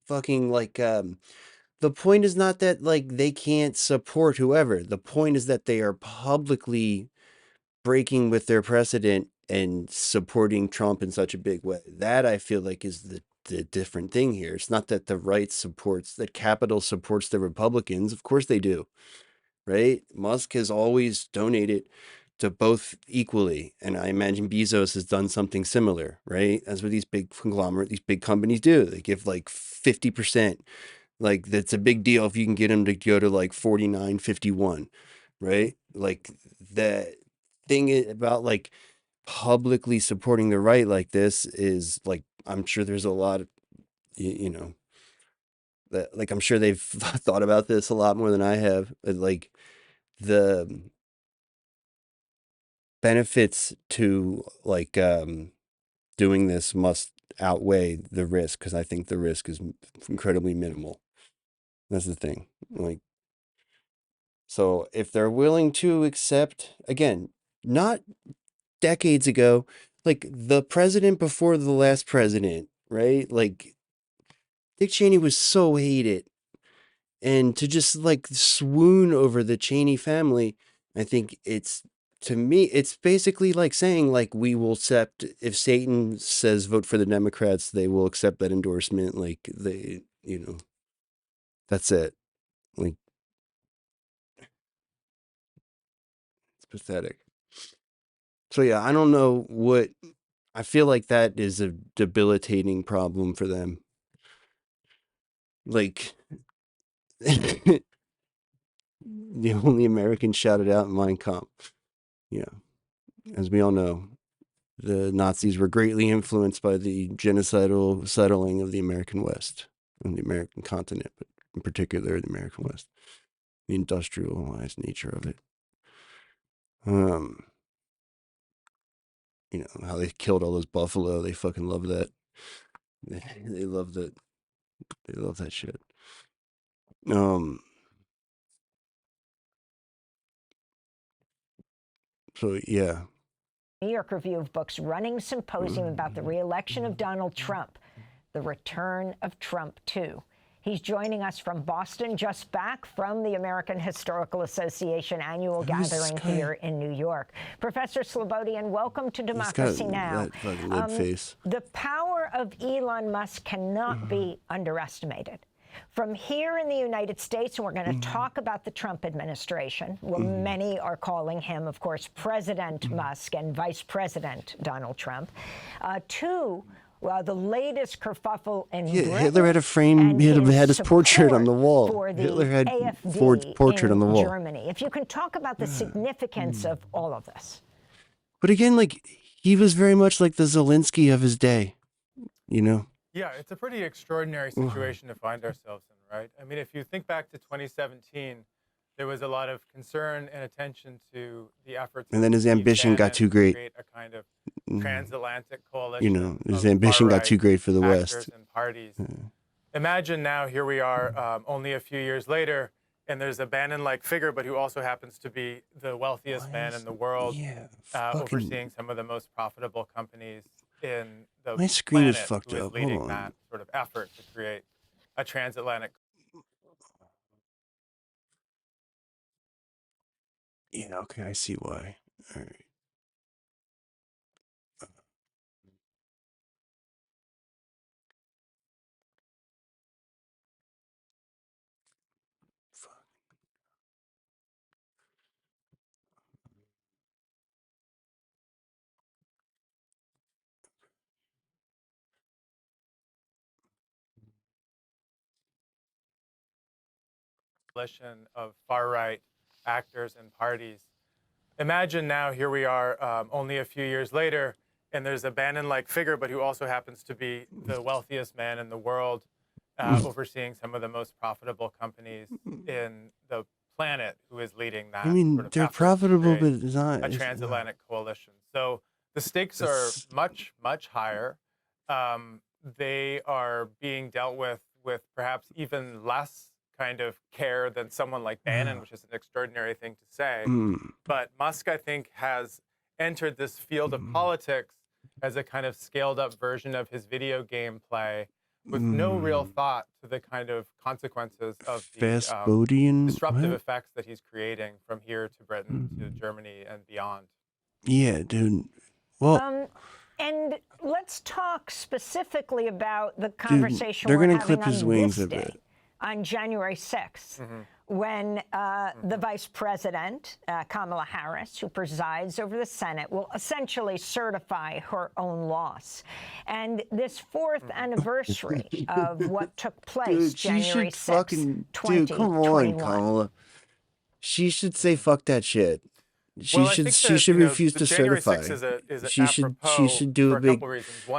[SPEAKER 11] fucking the point is not that like they can't support whoever. The point is that they are publicly breaking with their precedent and supporting Trump in such a big way. That I feel like is the different thing here. It's not that the right supports, that Capital supports the Republicans. Of course they do, right? Musk has always donated to both equally. And I imagine Bezos has done something similar, right? That's what these big these big companies do. They give like 50%. Like that's a big deal if you can get them to go to like 49, 51, right? Like that thing about like publicly supporting the right like this is like, I'm sure there's a lot of, you know, that like, I'm sure they've thought about this a lot more than I have. But like the benefits to like doing this must outweigh the risk, because I think the risk is incredibly minimal. That's the thing. Like, so if they're willing to accept, again, not decades ago, like the president before the last president, right? Like Dick Cheney was so hated, and to just like swoon over the Cheney family, I think to me, it's basically like saying like, we will accept, if Satan says vote for the Democrats, they will accept that endorsement. Like they, you know, that's it. Like, it's pathetic. So yeah, I don't know what, I feel like that is a debilitating problem for them. Like, the only American shouted out in Mein Kampf. Yeah. As we all know, the Nazis were greatly influenced by the genocidal settling of the American West and the American continent, but in particular the American West, the industrialized nature of it. You know, how they killed all those buffalo. They fucking love that. They love that. They love that shit. So yeah.
[SPEAKER 22] New York Review of Books running symposium about the re-election of Donald Trump, the return of Trump too. He's joining us from Boston, just back from the American Historical Association annual gathering here in New York. Professor Slobodian, welcome to Democracy Now!
[SPEAKER 11] That fucking lid face.
[SPEAKER 22] The power of Elon Musk cannot be underestimated. From here in the United States, and we're going to talk about the Trump administration, well, many are calling him, of course, President Musk and Vice President Donald Trump, to the latest kerfuffle in Britain.
[SPEAKER 11] Hitler had a frame, he had his portrait on the wall. Hitler had Ford's portrait on the wall.
[SPEAKER 22] Germany. If you can talk about the significance of all of this.
[SPEAKER 11] But again, like, he was very much like the Zelensky of his day, you know?
[SPEAKER 2] Yeah, it's a pretty extraordinary situation to find ourselves in, right? I mean, if you think back to 2017, there was a lot of concern and attention to the efforts.
[SPEAKER 11] And then his ambition got too great.
[SPEAKER 2] Create a kind of transatlantic coalition.
[SPEAKER 11] You know, his ambition got too great for the West.
[SPEAKER 2] And parties. Imagine now, here we are, only a few years later, and there's a Bannon-like figure, but who also happens to be the wealthiest man in the world, overseeing some of the most profitable companies in the
[SPEAKER 11] my screen is
[SPEAKER 2] planet,
[SPEAKER 11] fucked
[SPEAKER 2] who is
[SPEAKER 11] up.
[SPEAKER 2] leading
[SPEAKER 11] Hold on.
[SPEAKER 2] that sort of effort to create a transatlantic.
[SPEAKER 11] Yeah, okay, I see why. All right.
[SPEAKER 2] Coalition of far-right actors and parties. Imagine now, here we are, only a few years later, and there's a Bannon-like figure, but who also happens to be the wealthiest man in the world, overseeing some of the most profitable companies in the planet, who is leading that.
[SPEAKER 11] I mean,
[SPEAKER 2] sort of
[SPEAKER 11] they're
[SPEAKER 2] effort to
[SPEAKER 11] profitable,
[SPEAKER 2] create
[SPEAKER 11] but it's not
[SPEAKER 2] a transatlantic coalition. So the stakes are much, much higher. They are being dealt with perhaps even less kind of care than someone like Bannon, which is an extraordinary thing to say. But Musk, I think, has entered this field of politics as a kind of scaled up version of his video game play, with no real thought to the kind of consequences of the disruptive effects that he's creating from here to Britain to Germany and beyond.
[SPEAKER 11] Yeah, dude. Well,
[SPEAKER 22] and let's talk specifically about the conversation
[SPEAKER 11] they're
[SPEAKER 22] we're
[SPEAKER 11] gonna
[SPEAKER 22] having
[SPEAKER 11] clip his
[SPEAKER 22] on
[SPEAKER 11] wings
[SPEAKER 22] this
[SPEAKER 11] a
[SPEAKER 22] day,
[SPEAKER 11] bit.
[SPEAKER 22] on January 6th, when the Vice President, Kamala Harris, who presides over the Senate, will essentially certify her own loss. And this fourth anniversary of what took place,
[SPEAKER 11] Dude,
[SPEAKER 22] January 6th, 2021.
[SPEAKER 11] Dude, come on, Kamala. She should say fuck that shit. She should refuse to certify. She should do a big.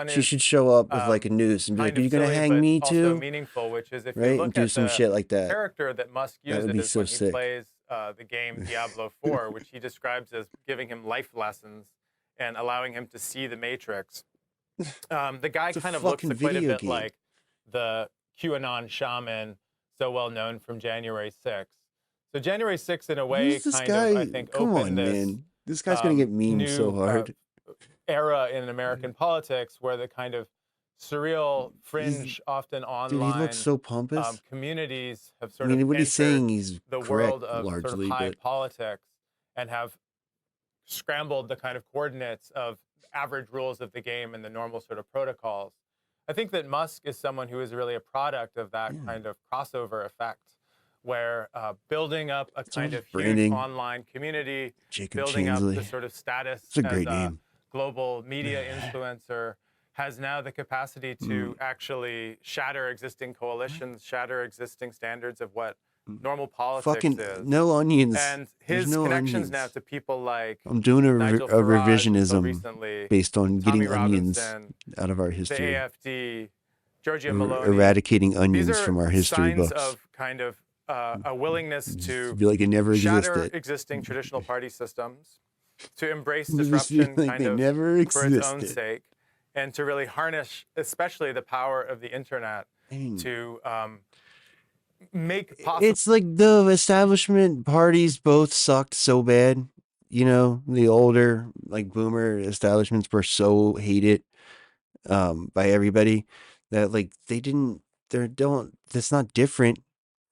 [SPEAKER 11] She should show up with like a noose and be like, "Are you gonna hang me too?"
[SPEAKER 2] Meaningful, which is if
[SPEAKER 11] right,
[SPEAKER 2] you look
[SPEAKER 11] and do
[SPEAKER 2] at
[SPEAKER 11] some
[SPEAKER 2] the
[SPEAKER 11] shit like that.
[SPEAKER 2] Character that Musk
[SPEAKER 11] That would
[SPEAKER 2] uses
[SPEAKER 11] be
[SPEAKER 2] is
[SPEAKER 11] so
[SPEAKER 2] when
[SPEAKER 11] sick.
[SPEAKER 2] he plays the game Diablo 4, which he describes as giving him life lessons and allowing him to see the Matrix. The guy kind of looks quite a bit like the QAnon shaman, so well known from January 6th. So January 6th, in a way,
[SPEAKER 11] Who's this
[SPEAKER 2] kind
[SPEAKER 11] guy?
[SPEAKER 2] of, I think,
[SPEAKER 11] Come
[SPEAKER 2] opened
[SPEAKER 11] on,
[SPEAKER 2] this
[SPEAKER 11] man. This guy's gonna get memed so hard.
[SPEAKER 2] Era in American politics where the kind of surreal, fringe, often online,
[SPEAKER 11] Dude, he looks so pompous.
[SPEAKER 2] Communities have sort
[SPEAKER 11] I mean,
[SPEAKER 2] of
[SPEAKER 11] what he's saying, he's
[SPEAKER 2] the
[SPEAKER 11] correct
[SPEAKER 2] world of
[SPEAKER 11] largely,
[SPEAKER 2] sort of high
[SPEAKER 11] but
[SPEAKER 2] politics and have scrambled the kind of coordinates of average rules of the game and the normal sort of protocols. I think that Musk is someone who is really a product of that kind of crossover effect, where building up a kind of huge online community, building up the sort of status as a global media influencer, has now the capacity to actually shatter existing coalitions, shatter existing standards of what normal politics
[SPEAKER 11] Fucking
[SPEAKER 2] is.
[SPEAKER 11] no onions.
[SPEAKER 2] And
[SPEAKER 11] There's
[SPEAKER 2] his
[SPEAKER 11] no
[SPEAKER 2] connections
[SPEAKER 11] onions.
[SPEAKER 2] now to people like
[SPEAKER 11] I'm doing
[SPEAKER 2] Nigel
[SPEAKER 11] a
[SPEAKER 2] Farage until
[SPEAKER 11] revisionism
[SPEAKER 2] recently,
[SPEAKER 11] based on getting
[SPEAKER 2] Tommy
[SPEAKER 11] onions
[SPEAKER 2] Robinson,
[SPEAKER 11] out of our
[SPEAKER 2] the
[SPEAKER 11] history.
[SPEAKER 2] AFD, Giorgia Meloni.
[SPEAKER 11] Eradicating onions
[SPEAKER 2] These are
[SPEAKER 11] from our history
[SPEAKER 2] signs
[SPEAKER 11] books.
[SPEAKER 2] of kind of a willingness to
[SPEAKER 11] Feel like it never
[SPEAKER 2] shatter
[SPEAKER 11] existed.
[SPEAKER 2] existing traditional party systems, to embrace
[SPEAKER 11] They just feel
[SPEAKER 2] disruption
[SPEAKER 11] like
[SPEAKER 2] kind
[SPEAKER 11] they
[SPEAKER 2] of
[SPEAKER 11] never
[SPEAKER 2] for its own
[SPEAKER 11] existed.
[SPEAKER 2] sake, and to really harness, especially the power of the internet, to make possible.
[SPEAKER 11] It's like the establishment parties both sucked so bad. You know, the older like boomer establishments were so hated by everybody that like that's not different,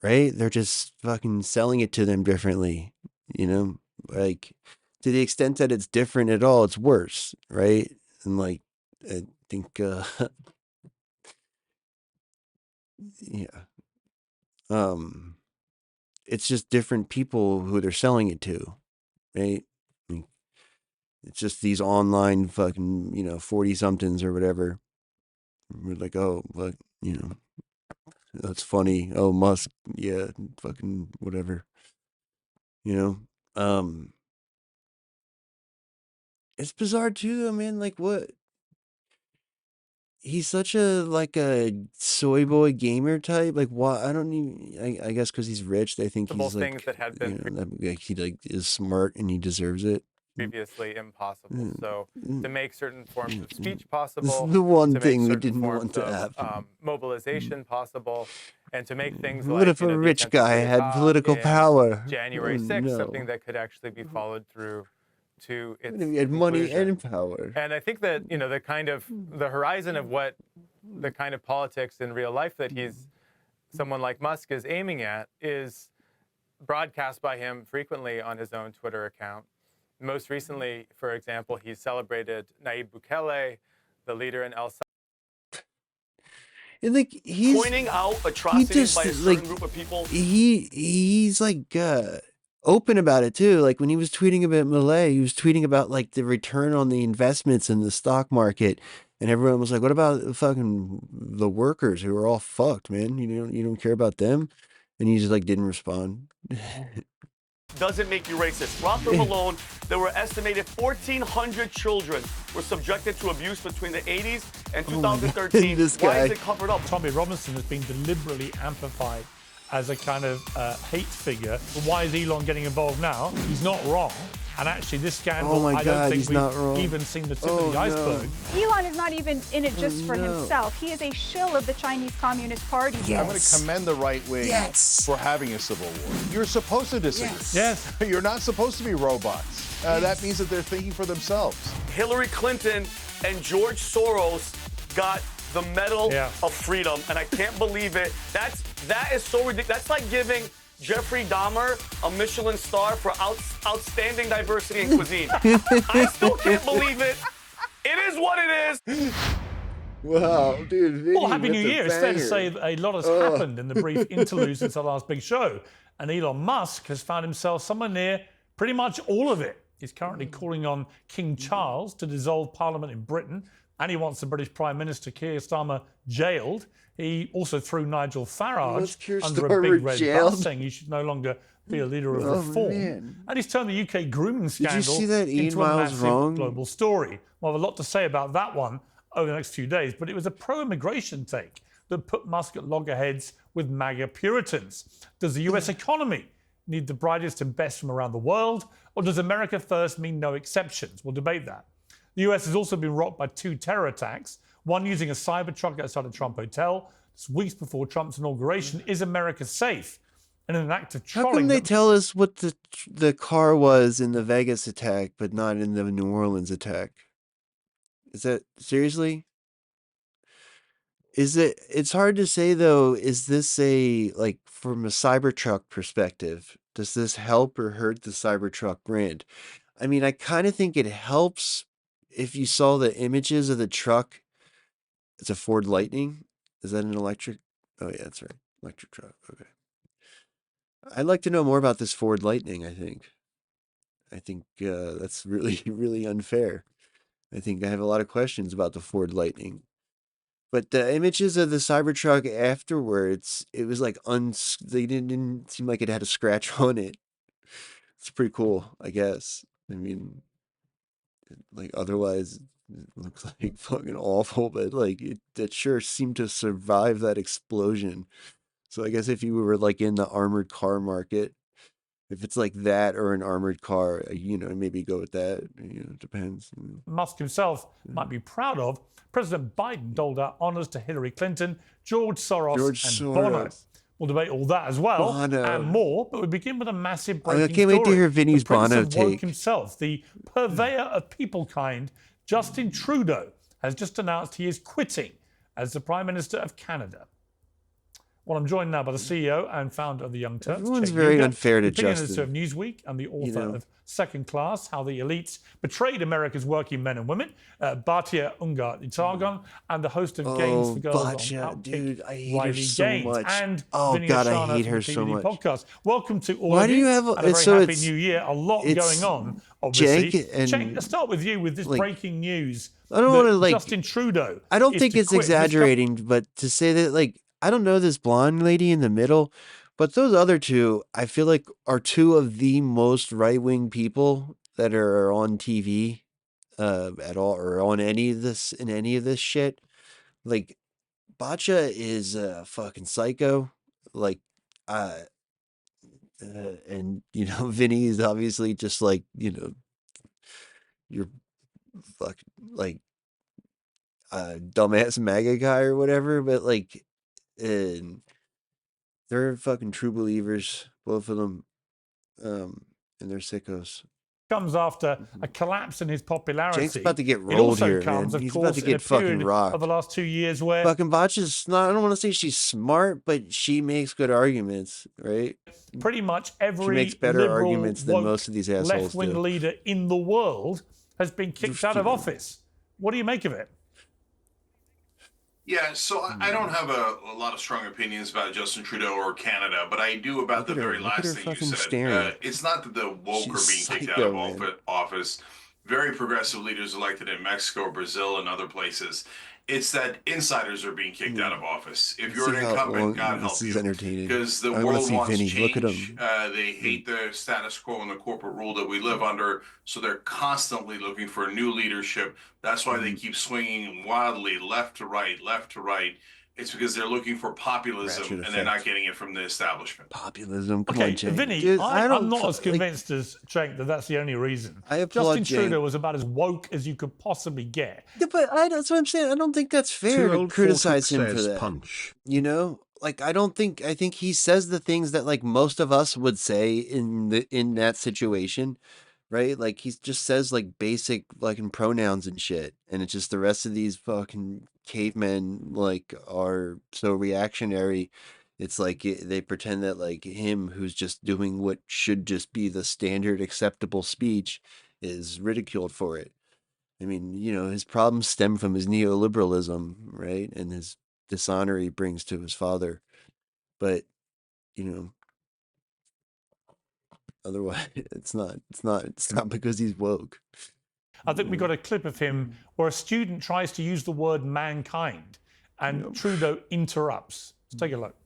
[SPEAKER 11] right? They're just fucking selling it to them differently, you know? Like to the extent that it's different at all, it's worse, right? And like I think yeah. It's just different people who they're selling it to, right? I mean, it's just these online fucking, 40 somethings or whatever. We're like, oh, but, that's funny. Oh, Musk, yeah, fucking whatever. It's bizarre too, though, man. Like, what? He's such a soy boy gamer type. Like, why? I don't even. I guess because he's rich, they think he's like,
[SPEAKER 2] things that had been
[SPEAKER 11] he like is smart and he deserves it.
[SPEAKER 2] previously impossible. So to make certain forms of speech
[SPEAKER 11] This
[SPEAKER 2] possible,
[SPEAKER 11] is the one
[SPEAKER 2] to make
[SPEAKER 11] thing we
[SPEAKER 2] certain
[SPEAKER 11] didn't
[SPEAKER 2] forms
[SPEAKER 11] want to
[SPEAKER 2] of,
[SPEAKER 11] happen.
[SPEAKER 2] mobilization possible, and to make things
[SPEAKER 11] What
[SPEAKER 2] like
[SPEAKER 11] if a
[SPEAKER 2] the
[SPEAKER 11] rich
[SPEAKER 2] attempted
[SPEAKER 11] guy
[SPEAKER 2] coup
[SPEAKER 11] had
[SPEAKER 2] d'etat
[SPEAKER 11] political
[SPEAKER 2] in
[SPEAKER 11] power?
[SPEAKER 2] January
[SPEAKER 11] Oh,
[SPEAKER 2] 6th,
[SPEAKER 11] no.
[SPEAKER 2] something that could actually be followed through to its
[SPEAKER 11] What if he had money
[SPEAKER 2] conclusion.
[SPEAKER 11] and power?
[SPEAKER 2] And I think that the kind of the horizon of what the kind of politics in real life that someone like Musk is aiming at is broadcast by him frequently on his own Twitter account. Most recently, for example, he celebrated Nayib Bukele, the leader in El Salvador.
[SPEAKER 11] And like he's
[SPEAKER 4] pointing out atrocities by a certain group of people.
[SPEAKER 11] He's like open about it too. Like when he was tweeting about Malay, he was tweeting about like the return on the investments in the stock market, and everyone was like, "What about the workers who are all fucked, man? You don't care about them?" And he just like didn't respond.
[SPEAKER 4] Doesn't make you racist. Rob from Malone, there were estimated 1,400 children were subjected to abuse between the 80s and 2013.
[SPEAKER 11] This
[SPEAKER 4] Why
[SPEAKER 11] guy.
[SPEAKER 4] is it covered up?
[SPEAKER 5] Tommy Robinson has been deliberately amplified as a kind of hate figure. Why is Elon getting involved now? He's not wrong. And actually, this scandal,
[SPEAKER 11] Oh my
[SPEAKER 5] I don't
[SPEAKER 11] God,
[SPEAKER 5] think
[SPEAKER 11] he's not
[SPEAKER 5] we've
[SPEAKER 11] wrong.
[SPEAKER 5] even seen the tip of the iceberg.
[SPEAKER 23] Elon is not even in it just for
[SPEAKER 11] no.
[SPEAKER 23] himself. He is a shill of the Chinese Communist Party.
[SPEAKER 24] I'm going to commend the right wing for having a civil war. You're supposed to disagree.
[SPEAKER 5] Yes.
[SPEAKER 24] You're not supposed to be robots. That means that they're thinking for themselves.
[SPEAKER 4] Hillary Clinton and George Soros got the Medal of Freedom, and I can't believe it. That is so ridiculous. That's like giving Jeffrey Dahmer a Michelin star for outstanding diversity in cuisine. I still can't believe it. It is what it is.
[SPEAKER 11] Wow, dude.
[SPEAKER 5] Well, Happy New Year. It's fair to say that a lot has happened in the brief interlude since our last big show. And Elon Musk has found himself somewhere near pretty much all of it. He's currently calling on King Charles to dissolve Parliament in Britain, and he wants the British Prime Minister Keir Starmer jailed. He also threw Nigel Farage under a big red bus, saying he should no longer be a leader of reform.
[SPEAKER 11] Man.
[SPEAKER 5] And he's turned the UK grooming
[SPEAKER 11] Did you
[SPEAKER 5] scandal
[SPEAKER 11] see that Ian
[SPEAKER 5] into a
[SPEAKER 11] Miles
[SPEAKER 5] massive
[SPEAKER 11] wrong?
[SPEAKER 5] global story. We'll have a lot to say about that one over the next few days, but it was a pro-immigration take that put Musk at loggerheads with MAGA Puritans. Does the US economy need the brightest and best from around the world, or does America first mean no exceptions? We'll debate that. The US has also been rocked by 2 terror attacks, one using a Cybertruck outside a Trump hotel. It's weeks before Trump's inauguration. Is America safe? And in an act of
[SPEAKER 11] How
[SPEAKER 5] trolling...
[SPEAKER 11] come they tell us what the car was in the Vegas attack, but not in the New Orleans attack? Is that seriously? It's hard to say though, is this like from a Cybertruck perspective, does this help or hurt the Cybertruck brand? I mean, I kind of think it helps if you saw the images of the truck. It's a Ford Lightning. Is that an electric? Oh yeah, that's right. Electric truck. Okay. I'd like to know more about this Ford Lightning, I think. That's really, really unfair. I think I have a lot of questions about the Ford Lightning. But the images of the Cybertruck afterwards, it was like they didn't seem like it had a scratch on it. It's pretty cool, I guess. I mean, like otherwise it looks like fucking awful, but like it sure seemed to survive that explosion. So I guess if you were like in the armored car market, if it's like that or an armored car, maybe go with that. It depends.
[SPEAKER 5] Musk himself might be proud of, President Biden doled out honors to Hillary Clinton, George Soros, and Bono. We'll debate all that as well and more, but we begin with a massive breaking story.
[SPEAKER 11] I can't wait to hear Vinny's
[SPEAKER 5] the Prince
[SPEAKER 11] Bono
[SPEAKER 5] of Woke
[SPEAKER 11] take.
[SPEAKER 5] himself, the purveyor of people kind, Justin Trudeau, has just announced he is quitting as the Prime Minister of Canada. Well, I'm joined now by the CEO and founder of the Young Turks.
[SPEAKER 11] Everyone's very unfair to
[SPEAKER 5] Justin.
[SPEAKER 11] Justin.
[SPEAKER 5] Editor of Newsweek and the author of Second Class, How the Elites Betrayed America's Working Men and Women, Batya Ungar-Itagon, and the host of Games for Girls on Outkick,
[SPEAKER 11] dude, I hate
[SPEAKER 5] Riley
[SPEAKER 11] her so
[SPEAKER 5] Gaines,
[SPEAKER 11] much.
[SPEAKER 5] and
[SPEAKER 11] Oh
[SPEAKER 5] Vinny
[SPEAKER 11] God, I
[SPEAKER 5] Oshana
[SPEAKER 11] hate
[SPEAKER 5] from
[SPEAKER 11] her
[SPEAKER 5] the
[SPEAKER 11] so
[SPEAKER 5] TBD
[SPEAKER 11] much.
[SPEAKER 5] Podcast. Welcome to all
[SPEAKER 11] Why
[SPEAKER 5] of
[SPEAKER 11] do you have
[SPEAKER 5] and a very
[SPEAKER 11] so
[SPEAKER 5] happy
[SPEAKER 11] it's-
[SPEAKER 5] New Year. A lot
[SPEAKER 11] it's
[SPEAKER 5] going on, obviously.
[SPEAKER 11] Jake and
[SPEAKER 5] Cenk, let's start with you with this
[SPEAKER 11] like,
[SPEAKER 5] breaking news.
[SPEAKER 11] I don't want to like
[SPEAKER 5] Justin Trudeau.
[SPEAKER 11] I don't
[SPEAKER 5] is
[SPEAKER 11] think
[SPEAKER 5] to
[SPEAKER 11] it's
[SPEAKER 5] quit.
[SPEAKER 11] exaggerating, but to say that like I don't know this blonde lady in the middle, but those other two I feel like are two of the most right-wing people that are on TV at all or on any of this shit. Like Bacha is a fucking psycho. Like and Vinny is obviously just like, your fuck like dumbass MAGA guy or whatever, but like and they're fucking true believers, both of them. And they're sickos.
[SPEAKER 5] Comes after a collapse in his popularity.
[SPEAKER 11] Jake's about to get
[SPEAKER 5] It
[SPEAKER 11] rolled
[SPEAKER 5] also
[SPEAKER 11] here,
[SPEAKER 5] comes,
[SPEAKER 11] man.
[SPEAKER 5] of
[SPEAKER 11] He's
[SPEAKER 5] course,
[SPEAKER 11] about to
[SPEAKER 5] in a
[SPEAKER 11] get fucking
[SPEAKER 5] period
[SPEAKER 11] rocked.
[SPEAKER 5] of the last 2 years where
[SPEAKER 11] Fucking Botch's not, I don't want to say she's smart, but she makes good arguments, right?
[SPEAKER 5] pretty much every
[SPEAKER 11] She makes better
[SPEAKER 5] liberal,
[SPEAKER 11] arguments than
[SPEAKER 5] woke,
[SPEAKER 11] most of these assholes
[SPEAKER 5] left-wing
[SPEAKER 11] do.
[SPEAKER 5] leader in the world has been kicked out of office. What do you make of it?
[SPEAKER 3] Yeah, so I don't have a lot of strong opinions about Justin Trudeau or Canada, but I do about the very last thing you said. It's not that the woke are being kicked out of office. Very progressive leaders elected in Mexico, Brazil, and other places. It's that insiders are being kicked out of office. If you're an incumbent, God help you.
[SPEAKER 11] This is entertaining.
[SPEAKER 3] Because the
[SPEAKER 11] I want to
[SPEAKER 3] world
[SPEAKER 11] see
[SPEAKER 3] wants
[SPEAKER 11] Vinny.
[SPEAKER 3] change.
[SPEAKER 11] Look at him.
[SPEAKER 3] They hate the status quo and the corporate rule that we live under, so they're constantly looking for new leadership. That's why they keep swinging wildly left to right, left to right. It's because they're looking for populism and they're not getting it from the establishment.
[SPEAKER 11] Populism. Come
[SPEAKER 5] Okay,
[SPEAKER 11] on, Jake.
[SPEAKER 5] Vinny,
[SPEAKER 11] Dude,
[SPEAKER 5] I'm not as convinced as Cenk that that's the only reason.
[SPEAKER 11] I applaud
[SPEAKER 5] Justin
[SPEAKER 11] Jake.
[SPEAKER 5] Trudeau was about as woke as you could possibly get.
[SPEAKER 11] Yeah, but that's what I'm saying. I don't think that's fair to criticize him for that.
[SPEAKER 6] Punch.
[SPEAKER 11] Like I think he says the things that like most of us would say in that situation, right? Like he just says like basic fucking pronouns and shit, and it's just the rest of these fucking cavemen like are so reactionary. It's like they pretend that like him, who's just doing what should just be the standard acceptable speech, is ridiculed for it. I mean, his problems stem from his neoliberalism, right? And his dishonor he brings to his father. But, otherwise it's not because he's woke.
[SPEAKER 5] I think we got a clip of him where a student tries to use the word mankind and Trudeau interrupts. Let's take a look.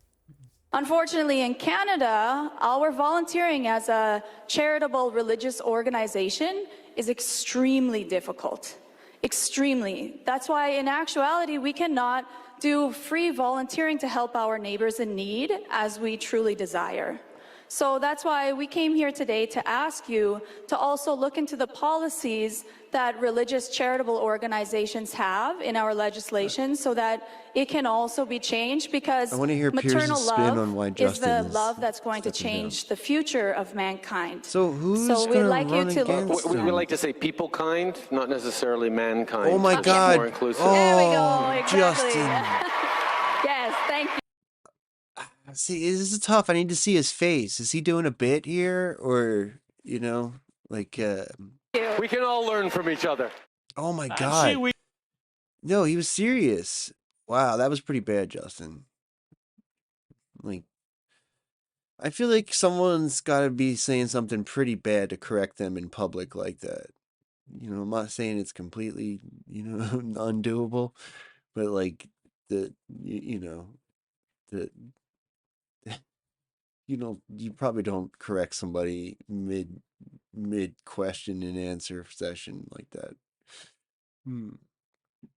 [SPEAKER 7] Unfortunately, in Canada, our volunteering as a charitable religious organization is extremely difficult. Extremely. That's why, in actuality, we cannot do free volunteering to help our neighbors in need as we truly desire. So that's why we came here today to ask you to also look into the policies that religious charitable organizations have in our legislation so that it can also be changed, because
[SPEAKER 11] I want to hear
[SPEAKER 7] maternal
[SPEAKER 11] Pierce's spin
[SPEAKER 7] love
[SPEAKER 11] on why
[SPEAKER 7] is
[SPEAKER 11] Justin
[SPEAKER 7] the love that's going to change the future of mankind.
[SPEAKER 11] So who's
[SPEAKER 7] So we'd
[SPEAKER 11] gonna
[SPEAKER 7] like you
[SPEAKER 11] run
[SPEAKER 7] to look.
[SPEAKER 11] against
[SPEAKER 14] We
[SPEAKER 11] him?
[SPEAKER 14] would like to say people kind, not necessarily mankind.
[SPEAKER 11] Oh my
[SPEAKER 14] It's
[SPEAKER 11] God.
[SPEAKER 14] More inclusive.
[SPEAKER 7] There we go, exactly.
[SPEAKER 11] Justin.
[SPEAKER 7] Yes, thank you.
[SPEAKER 11] See, this is tough. I need to see his face. Is he doing a bit here, or like?
[SPEAKER 14] We can all learn from each other.
[SPEAKER 11] Oh my God! No, he was serious. Wow, that was pretty bad, Justin. Like, I feel like someone's got to be saying something pretty bad to correct them in public like that. you know, I'm not saying it's completely, you know, undoable, but like you know, the you know, you probably don't correct somebody mid question and answer session like that.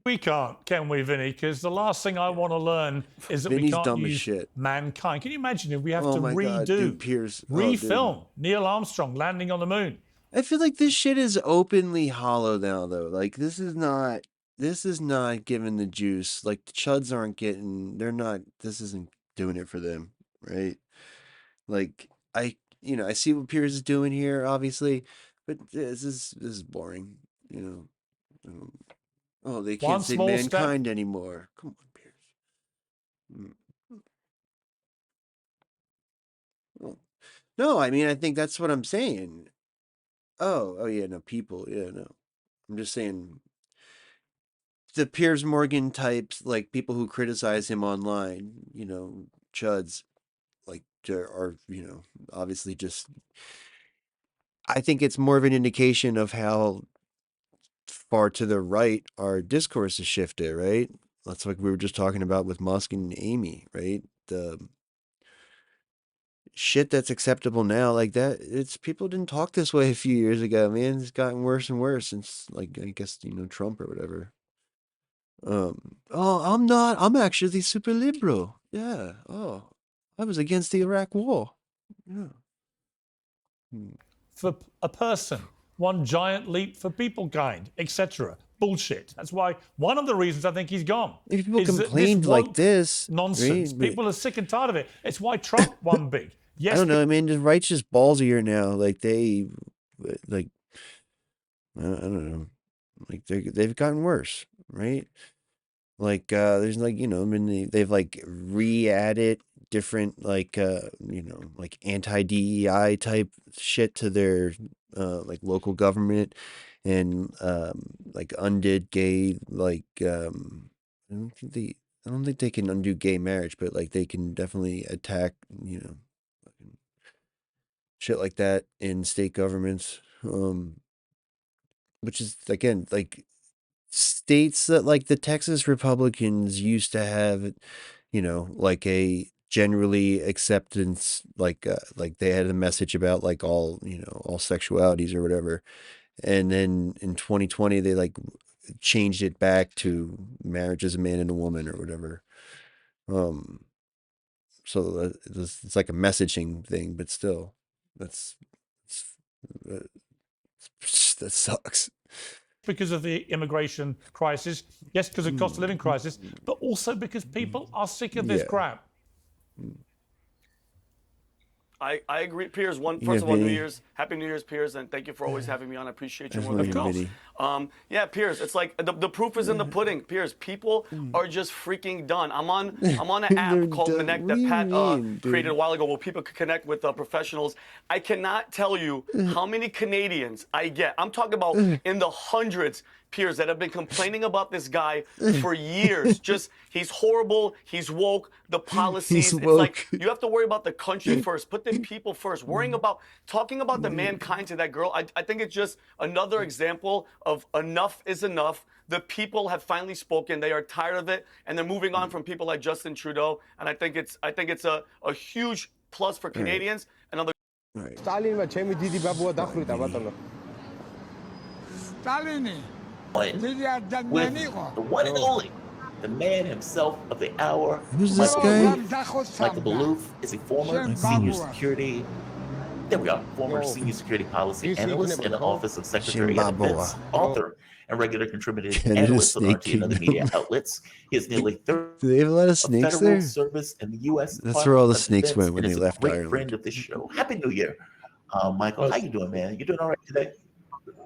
[SPEAKER 5] We can't, can we, Vinny? Because the last thing I want to learn is that
[SPEAKER 11] Vinny's
[SPEAKER 5] we can't
[SPEAKER 11] dumb as
[SPEAKER 5] use
[SPEAKER 11] shit.
[SPEAKER 5] mankind. Can you imagine if we have
[SPEAKER 11] Oh
[SPEAKER 5] to
[SPEAKER 11] my God, dude, Piers. Oh, dude.
[SPEAKER 5] refilm Neil Armstrong landing on the moon?
[SPEAKER 11] I feel like this shit is openly hollow now, though. Like this is not giving the juice. Like the chuds aren't getting. They're not. This isn't doing it for them, right? Like I see what Piers is doing here, obviously, but this is boring. You know. Oh, they can't say mankind anymore. Come on, Piers. Oh. No, I mean I think that's what I'm saying. Oh yeah, no, people, yeah, no. I'm just saying the Piers Morgan types, like people who criticize him online, you know, chuds, like are, you know, obviously just. I think it's more of an indication of how far to the right our discourse has shifted, right? That's like we were just talking about with Musk and Amy, right? The shit that's acceptable now, like that, it's people didn't talk this way a few years ago, man. It's gotten worse and worse since, like, I guess, you know, Trump or whatever. Oh, I'm actually super liberal. Yeah. Oh, I was against the Iraq war. Yeah.
[SPEAKER 5] For a person, one giant leap for people kind, etc. Bullshit. That's why one of the reasons I think he's gone.
[SPEAKER 11] If people complained like this,
[SPEAKER 5] nonsense.
[SPEAKER 11] right?
[SPEAKER 5] People are sick and tired of it. It's why Trump won big. Yes,
[SPEAKER 11] I don't know. I mean, the right's just ballsier now. Like they, like, I don't know. Like they've gotten worse, right? Like there's like, you know, I mean they've like re-added different like you know, like anti-DEI type shit to their like local government, and like undid gay, like I don't think they can undo gay marriage, but like they can definitely attack, you know, shit like that in state governments, which is again like states that like the Texas Republicans used to have, you know, like a generally acceptance, like they had a message about like all, you know, all sexualities or whatever, and then in 2020 they like changed it back to marriage as a man and a woman or whatever. So it's like a messaging thing, but still, that sucks.
[SPEAKER 5] Because of the immigration crisis, yes, because of cost of living crisis, but also because people are sick of this crap.
[SPEAKER 4] I agree, Piers. First of all, New Year's, Happy New Year's, Piers, and thank you for always having me on. I appreciate you more than else. Yeah, Piers, it's like the proof is in the pudding. Piers, people are just freaking done. I'm on an app called Connect that Pat created a while ago where people could connect with professionals. I cannot tell you how many Canadians I get. I'm talking about in the hundreds, Piers, that have been complaining about this guy for years. Just, he's horrible, he's woke, the policies. It's like, you have to worry about the country first, put the people first. Talking about the mankind to that girl, I think it's just another example of enough is enough. The people have finally spoken. They are tired of it, and they're moving on from people like Justin Trudeau. And I think it's a huge plus for Canadians. Another.
[SPEAKER 6] Stalin
[SPEAKER 8] with the one and only, the man himself of the hour.
[SPEAKER 11] Who's this guy?
[SPEAKER 8] Michael Balouf is a former senior security. There we are, former senior security policy analyst in the Office of Secretary of Defense, author, and regular contributing analyst on RT and other media outlets. He has nearly 30
[SPEAKER 11] Do they have a lot of snakes
[SPEAKER 8] federal
[SPEAKER 11] there?
[SPEAKER 8] service in the U.S.
[SPEAKER 11] That's where all the
[SPEAKER 8] Department of
[SPEAKER 11] snakes
[SPEAKER 8] Defense,
[SPEAKER 11] went when
[SPEAKER 8] and
[SPEAKER 11] they
[SPEAKER 8] is
[SPEAKER 11] left
[SPEAKER 8] a great
[SPEAKER 11] Ireland.
[SPEAKER 8] friend of this show. Happy New Year, Michael. How you doing, man? You doing all right today?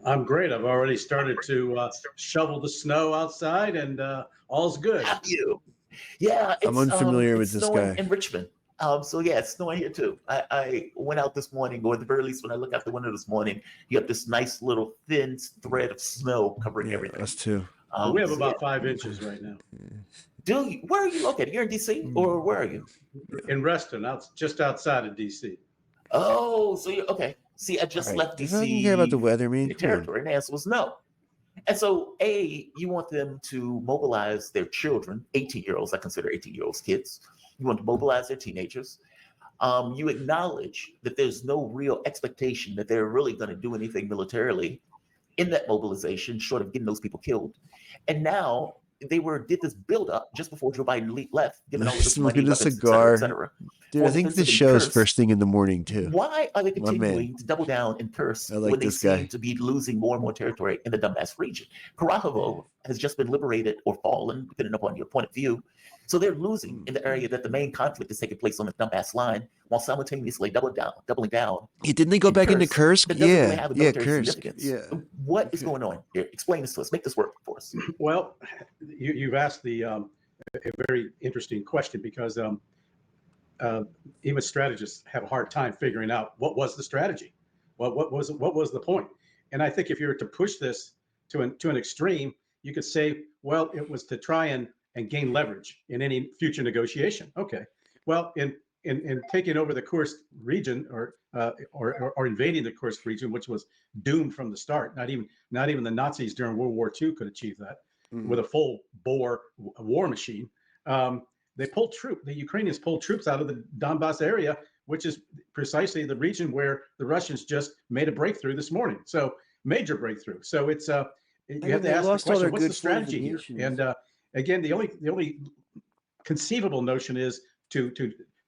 [SPEAKER 9] I'm great. I've already started to shovel the snow outside, and all's good.
[SPEAKER 8] Have you? Yeah,
[SPEAKER 11] I'm unfamiliar with
[SPEAKER 8] it's
[SPEAKER 11] this
[SPEAKER 8] snowing
[SPEAKER 11] guy.
[SPEAKER 8] in Richmond. So yeah, it's snowing here too. I went out this morning, or at the very least, when I look out the window this morning, you have this nice little thin thread of snow covering everything.
[SPEAKER 11] Us too.
[SPEAKER 9] We have about 5 inches right now.
[SPEAKER 8] Do you? Where are you located? Here in DC, or where are you?
[SPEAKER 9] In Reston, just outside of DC.
[SPEAKER 8] Oh, so you okay? See, I just left
[SPEAKER 6] Does anyone care about the weather, man? Come on.
[SPEAKER 8] territory, and the answer was no. And so, you want them to mobilize their children, 18-year-olds, I consider 18-year-olds kids. You want to mobilize their teenagers. You acknowledge that there's no real expectation that they're really going to do anything militarily in that mobilization, short of getting those people killed. And now they did this build-up just before Joe Biden left, giving all this money,
[SPEAKER 6] Smoking a
[SPEAKER 8] weapons,
[SPEAKER 6] cigar.
[SPEAKER 8] et cetera.
[SPEAKER 6] Dude, I think the show's first thing in the morning, too.
[SPEAKER 8] Why are they
[SPEAKER 6] My man.
[SPEAKER 8] continuing to double down and curse
[SPEAKER 6] I like
[SPEAKER 8] when they
[SPEAKER 6] this
[SPEAKER 8] seem
[SPEAKER 6] guy.
[SPEAKER 8] to be losing more and more territory in the Donbass region? Carajevo has just been liberated or fallen, depending upon your point of view. So they're losing in the area that the main conflict is taking place on the Donbass line, while simultaneously doubling down.
[SPEAKER 6] Yeah, didn't they go back into Kursk?
[SPEAKER 8] That doesn't really
[SPEAKER 6] Yeah,
[SPEAKER 8] have a
[SPEAKER 6] yeah,
[SPEAKER 8] military
[SPEAKER 6] Kursk.
[SPEAKER 8] significance.
[SPEAKER 6] Yeah.
[SPEAKER 8] What is going on here? Explain this to us. Make this work for us.
[SPEAKER 9] Well, you've asked a very interesting question, because even strategists have a hard time figuring out what was the strategy, what was the point. And I think if you were to push this to an extreme, you could say, well, it was to try and gain leverage in any future negotiation. Okay, well, in taking over the Kursk region, or invading the Kursk region, which was doomed from the start. Not even the Nazis during World War II could achieve that with a full bore war machine. The Ukrainians pulled troops out of the Donbass area, which is precisely the region where the Russians just made a breakthrough this morning. So major breakthrough. So it's you have to ask the question, what's the strategy here? And again, the only conceivable notion is to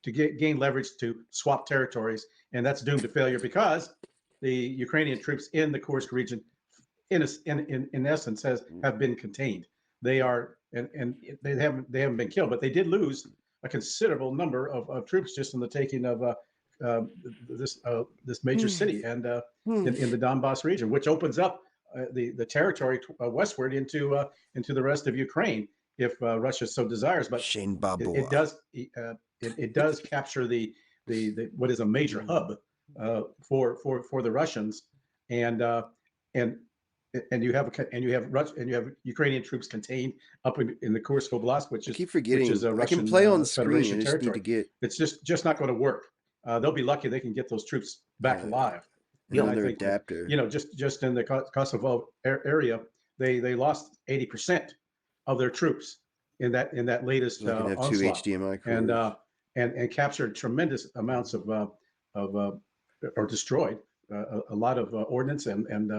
[SPEAKER 9] gain leverage to swap territories, and that's doomed to failure because the Ukrainian troops in the Kursk region, in essence, have been contained. They are, and they haven't been killed, but they did lose a considerable number of troops just in the taking of this major city and in the Donbass region, which opens up the territory westward into the rest of Ukraine if Russia so desires. But it does capture the what is a major hub for the Russians, and you have Ukrainian troops contained up in the Kursk Oblast, which is a Russian
[SPEAKER 6] I can play on the
[SPEAKER 9] Federation
[SPEAKER 6] screen. I just
[SPEAKER 9] territory.
[SPEAKER 6] need to get.
[SPEAKER 9] It's just not going to work. They'll be lucky they can get those troops back alive.
[SPEAKER 6] Another adapter.
[SPEAKER 9] Just in the Kosovo area, they lost 80% of their troops in that latest
[SPEAKER 6] So I can have two
[SPEAKER 9] onslaught,
[SPEAKER 6] HDMI cords.
[SPEAKER 9] and captured tremendous amounts of or destroyed a lot of ordnance and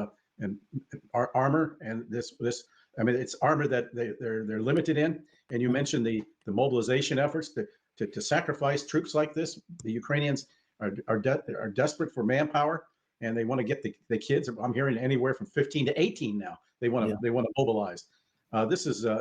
[SPEAKER 9] armor, and this I mean, it's armor that they're limited in. And you mentioned the mobilization efforts to sacrifice troops like this. The Ukrainians are desperate for manpower, and they want to get the kids. I'm hearing anywhere from 15 to 18 now. They want to mobilize. This is I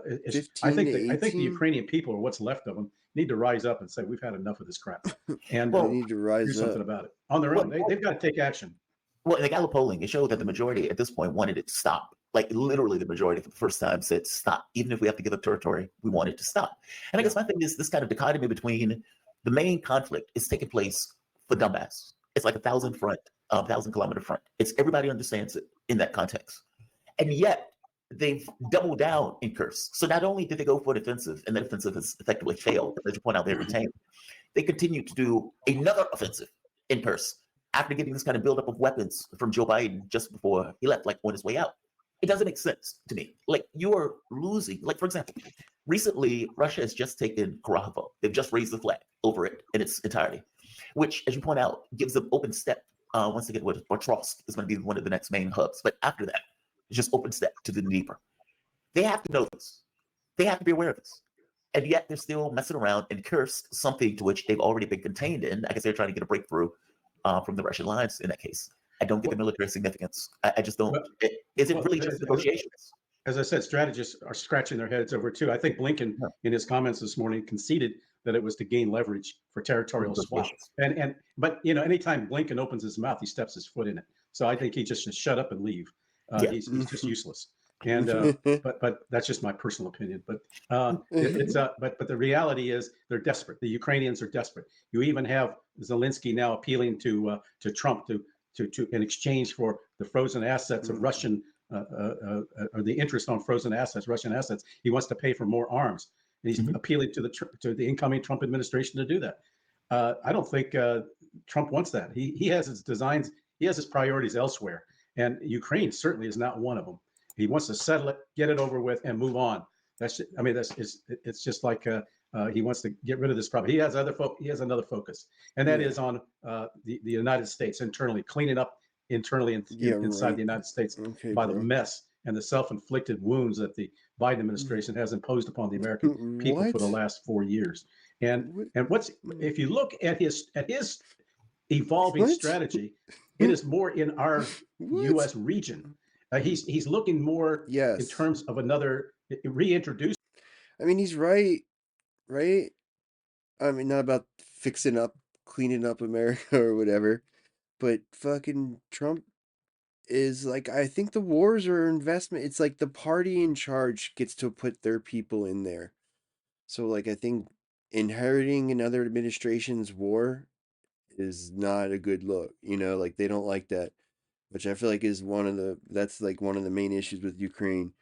[SPEAKER 9] think the Ukrainian people, or what's left of them, need to rise up and say, we've had enough of this crap, and
[SPEAKER 6] they need to rise
[SPEAKER 9] do something
[SPEAKER 6] up
[SPEAKER 9] about it on their own. They've got to take action.
[SPEAKER 8] Well, in the Gallup polling, it showed that the majority at this point wanted it to stop. Like literally the majority for the first time said stop. Even if we have to give up territory, we want it to stop. And I guess my thing is this kind of dichotomy between the main conflict is taking place for Donbass. It's like 1,000-kilometer front. It's everybody understands it in that context. And yet they've doubled down in Kursk. So not only did they go for an offensive, and that offensive has effectively failed, as you point out, they retained, they continue to do another offensive in Kursk after getting this kind of buildup of weapons from Joe Biden just before he left, like on his way out. It doesn't make sense to me. Like, you are losing. Like, for example, recently, Russia has just taken Karakovo. They've just raised the flag over it in its entirety, which, as you point out, gives them open step. Once they get what Trosk is going to be one of the next main hubs. But after that, it's just open step to the Dnieper. They have to know this. They have to be aware of this. And yet they're still messing around and Kursk, something to which they've already been contained in. I guess they're trying to get a breakthrough from the Russian lines in that case. I don't get the military significance. I just don't. Is it really just negotiations?
[SPEAKER 9] As I said, strategists are scratching their heads over it too. I think Blinken, in his comments this morning, conceded that it was to gain leverage for territorial swap. But anytime Blinken opens his mouth, he steps his foot in it. So I think he just should shut up and leave. He's just useless. And but that's just my personal opinion. But but the reality is they're desperate. The Ukrainians are desperate. You even have Zelensky now appealing to Trump to in exchange for the frozen assets of Russian or the interest on frozen assets, Russian assets. He wants to pay for more arms, and he's appealing to the incoming Trump administration to do that. I don't think Trump wants that. He has his designs he has his priorities elsewhere. And Ukraine certainly is not one of them. He wants to settle it, get it over with, and move on. It's just like he wants to get rid of this problem. He has another focus, and that is on the United States internally, cleaning up internally inside the United States by the mess and the self-inflicted wounds that the Biden administration has imposed upon the American people for the last 4 years. And if you look at his evolving strategy, it is more in our U.S. region. He's looking more in terms of another reintroduce.
[SPEAKER 11] I mean, he's right. I mean, not about fixing up, cleaning up America or whatever, but fucking Trump is like, I think the wars are investment. It's like the party in charge gets to put their people in there. So, like, I think inheriting another administration's war is not a good look. Like, they don't like that, which I feel like is that's like one of the main issues with Ukraine,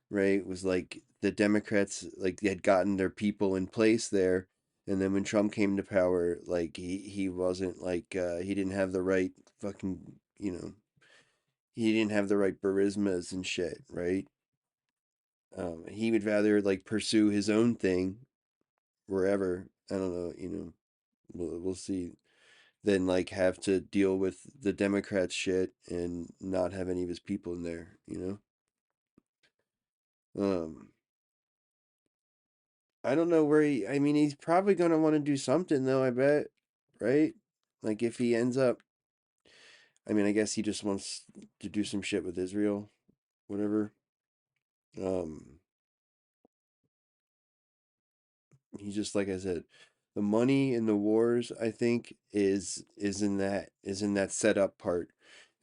[SPEAKER 11] right? Was like the Democrats, like, they had gotten their people in place there. And then when Trump came to power, like, he wasn't like, he didn't have the right fucking, he didn't have the right charismas and shit, right? He would rather, like, pursue his own thing wherever, I don't know, we'll see, than, like, have to deal with the Democrats shit and not have any of his people in there, I don't know where I mean, he's probably going to want to do something, though, I bet, right? Like, if he ends up, I mean, I guess he just wants to do some shit with Israel, whatever. He's just, like I said, the money in the wars, I think, is in that setup part.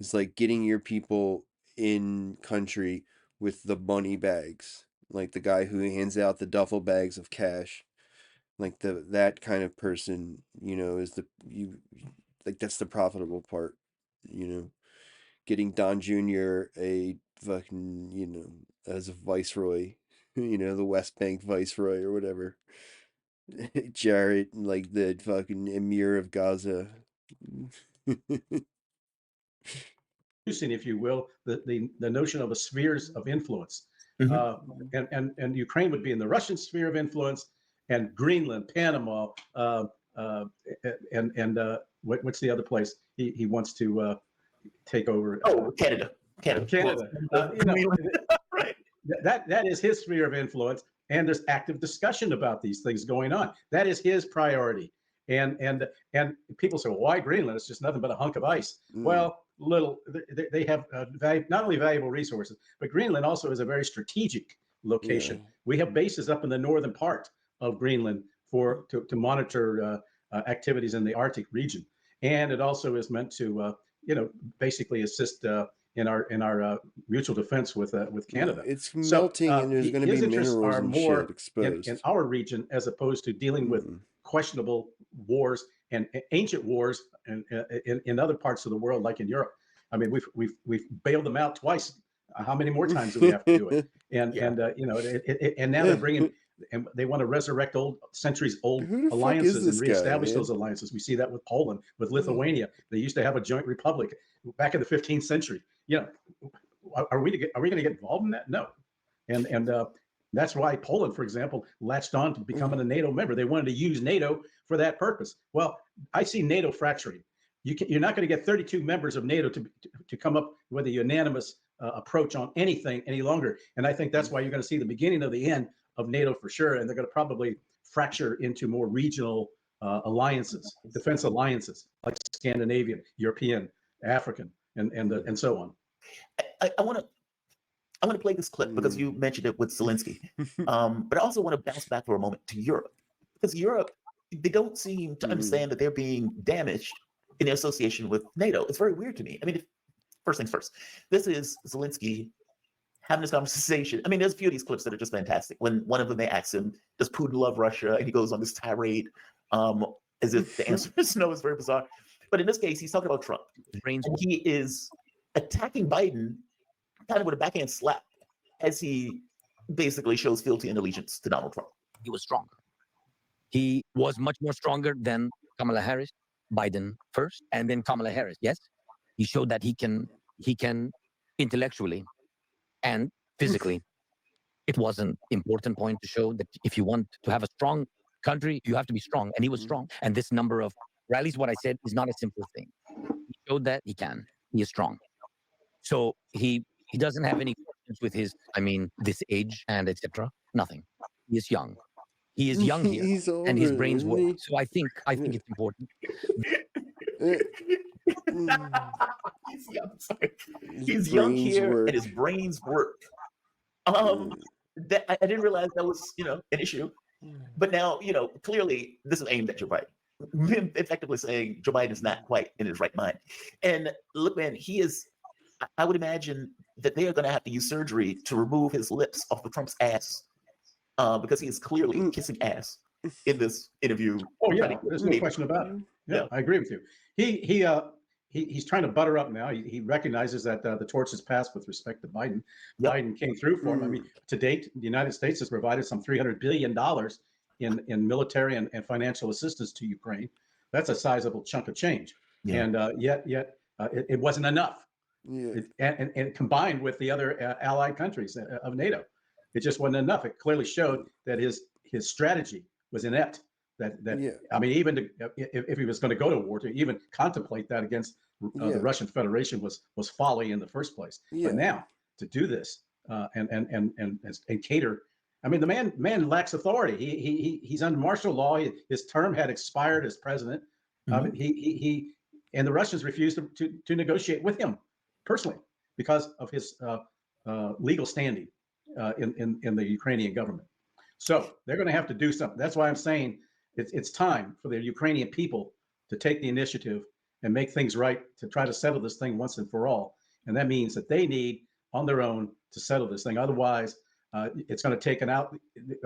[SPEAKER 11] It's like getting your people in country with the money bags, like the guy who hands out the duffel bags of cash, like that kind of person, is like, that's the profitable part, getting Don Jr. a fucking, as a viceroy, the West Bank viceroy or whatever. Jarrett, like the fucking emir of Gaza.
[SPEAKER 9] If you will, the notion of a spheres of influence. And Ukraine would be in the Russian sphere of influence, and Greenland, Panama, and what's the other place he wants to take over?
[SPEAKER 8] Canada.
[SPEAKER 9] Right. That is his sphere of influence, and there's active discussion about these things going on. That is his priority. And people say, well, why Greenland? It's just nothing but a hunk of ice. Well, they have not only valuable resources, but Greenland also is a very strategic location. We have bases up in the northern part of Greenland to monitor activities in the Arctic region, and it also is meant to basically assist in our mutual defense with Canada.
[SPEAKER 11] It's melting, and there's going to be minerals and shit exposed
[SPEAKER 9] in our region, as opposed to dealing with questionable wars and ancient wars in other parts of the world, like in Europe. I mean, we've bailed them out twice. How many more times do we have to do it? And now they're bringing, and they want to resurrect centuries-old alliances and reestablish those alliances. We see that with Poland, with Lithuania. They used to have a joint republic back in the 15th century. Are we going to get involved in that? No. And that's why Poland, for example, latched on to becoming a NATO member. They wanted to use NATO for that purpose. Well, I see NATO fracturing. You're not going to get 32 members of NATO to come up with a unanimous approach on anything any longer. And I think that's why you're going to see the beginning of the end of NATO for sure. And they're going to probably fracture into more regional alliances, defense alliances, like Scandinavian, European, African, and so on.
[SPEAKER 8] I want to play this clip because you mentioned it with Zelensky, but I also want to bounce back for a moment to Europe, because Europe, they don't seem to understand that they're being damaged in their association with NATO. It's very weird to me. I mean, first things first, this is Zelensky having this conversation. I mean, there's a few of these clips that are just fantastic. When one of them, they ask him, does Putin love Russia? And he goes on this tirade as if the answer is no. It's very bizarre. But in this case, he's talking about Trump. And he is attacking Biden kind of with a backhand slap as he basically shows fealty and allegiance to Donald Trump.
[SPEAKER 10] He was stronger. He was much more stronger than Kamala Harris, Biden first, and then Kamala Harris, yes? He showed that he can intellectually and physically. It was an important point to show that if you want to have a strong country, you have to be strong. And he was strong. And this number of rallies, what I said, is not a simple thing. He showed that he can. He is strong. So he doesn't have any questions with his, this age and etc. Nothing. He is young. He is young here, and his brains work. So I think it's important.
[SPEAKER 8] He's young. Sorry. He's young here, and his brains work. That I didn't realize that was an issue, but now clearly this is aimed at Joe Biden, effectively saying Joe Biden is not quite in his right mind. And look, man, he is. I would imagine that they are going to have to use surgery to remove his lips off of Trump's ass, because he is clearly kissing ass in this interview.
[SPEAKER 9] Oh yeah, there's no question about it. Yeah, I agree with you. He's trying to butter up now. He recognizes that the torch has passed with respect to Biden. Yep. Biden came through for him. To date, the United States has provided some $300 billion in military and financial assistance to Ukraine. That's a sizable chunk of change. Yeah. And yet it wasn't enough. Yeah. And combined with the other allied countries of NATO, it just wasn't enough. It clearly showed that his strategy was inept. Even if he was going to go to war, to even contemplate that against the Russian Federation was folly in the first place. Yeah. But now to do this and cater, the man lacks authority. He's under martial law. His term had expired as president. Mm-hmm. He and the Russians refused to negotiate with him personally because of his legal standing in the Ukrainian government. So they're going to have to do something. That's why I'm saying it's time for the Ukrainian people to take the initiative and make things right, to try to settle this thing once and for all. And that means that they need on their own to settle this thing. Otherwise, it's going to take an out.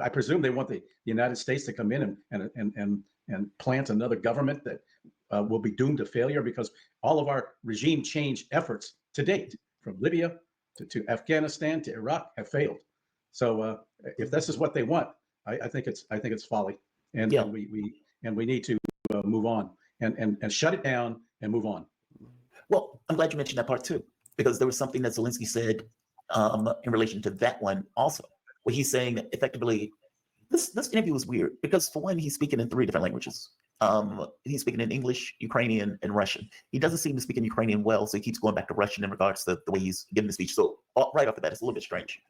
[SPEAKER 9] I presume they want the United States to come in and plant another government that will be doomed to failure, because all of our regime change efforts to date, from Libya to Afghanistan to Iraq, have failed. So if this is what they want, I think it's folly, and we need to move on and shut it down and move on.
[SPEAKER 8] Well, I'm glad you mentioned that part too, because there was something that Zelensky said in relation to that one also, where he's saying that effectively this interview was weird because, for one, he's speaking in 3 different languages. He's speaking in English, Ukrainian, and Russian. He doesn't seem to speak in Ukrainian well, so he keeps going back to Russian in regards to the way he's giving the speech. So right off the bat, it's a little bit strange.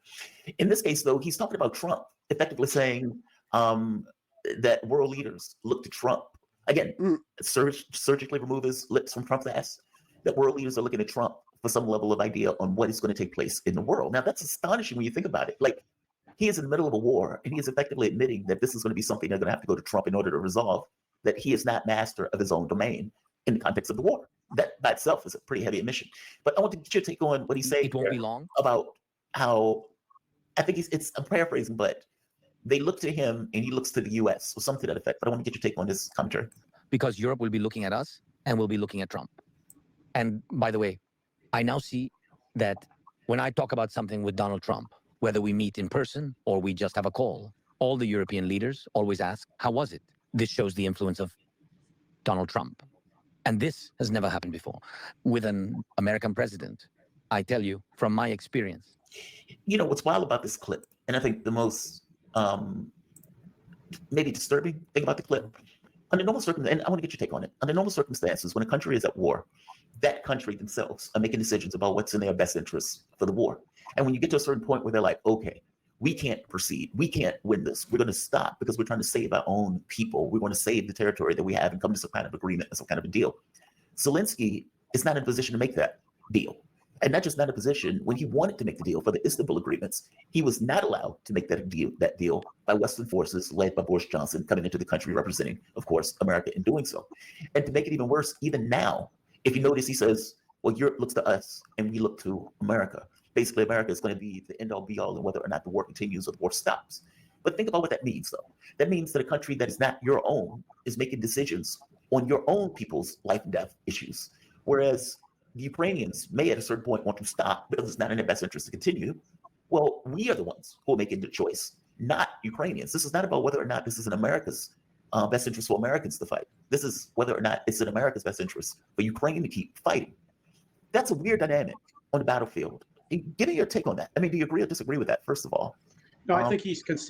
[SPEAKER 8] In this case, though, he's talking about Trump, effectively saying that world leaders look to Trump. Again, surgically remove his lips from Trump's ass. That world leaders are looking at Trump for some level of idea on what is going to take place in the world. Now, that's astonishing when you think about it. Like, he is in the middle of a war, and he is effectively admitting that this is going to be something they're going to have to go to Trump in order to resolve, that he is not master of his own domain in the context of the war. That by itself is a pretty heavy admission. But I want to get your take on what he's saying.
[SPEAKER 10] It won't be long.
[SPEAKER 8] About how, I think I'm paraphrasing, but they look to him and he looks to the U.S. or something to that effect. But I want to get your take on this commentary.
[SPEAKER 10] Because Europe will be looking at us and we'll be looking at Trump. And by the way, I now see that when I talk about something with Donald Trump, whether we meet in person or we just have a call, all the European leaders always ask, how was it? This shows the influence of Donald Trump. And this has never happened before with an American president. I tell you, from my experience.
[SPEAKER 8] You know, what's wild about this clip, and I think the most maybe disturbing thing about the clip, under normal circumstances, and I want to get your take on it, under normal circumstances, when a country is at war, that country themselves are making decisions about what's in their best interest for the war. And when you get to a certain point where they're like, okay, we can't proceed, we can't win this, we're going to stop because we're trying to save our own people, we want to save the territory that we have and come to some kind of agreement and some kind of a deal. Zelensky is not in a position to make that deal. And not just not in a position, when he wanted to make the deal for the Istanbul agreements, he was not allowed to make that deal by Western forces led by Boris Johnson coming into the country representing, of course, America in doing so. And to make it even worse, even now, if you notice, he says, well, Europe looks to us and we look to America. Basically, America is going to be the end-all be-all in whether or not the war continues or the war stops. But think about what that means, though. That means that a country that is not your own is making decisions on your own people's life and death issues. Whereas the Ukrainians may at a certain point want to stop because it's not in their best interest to continue. Well, we are the ones who are making the choice, not Ukrainians. This is not about whether or not this is in America's best interest for Americans to fight. This is whether or not it's in America's best interest for Ukraine to keep fighting. That's a weird dynamic on the battlefield. Give me your take on that. I mean, do you agree or disagree with that, first of all?
[SPEAKER 9] No, I think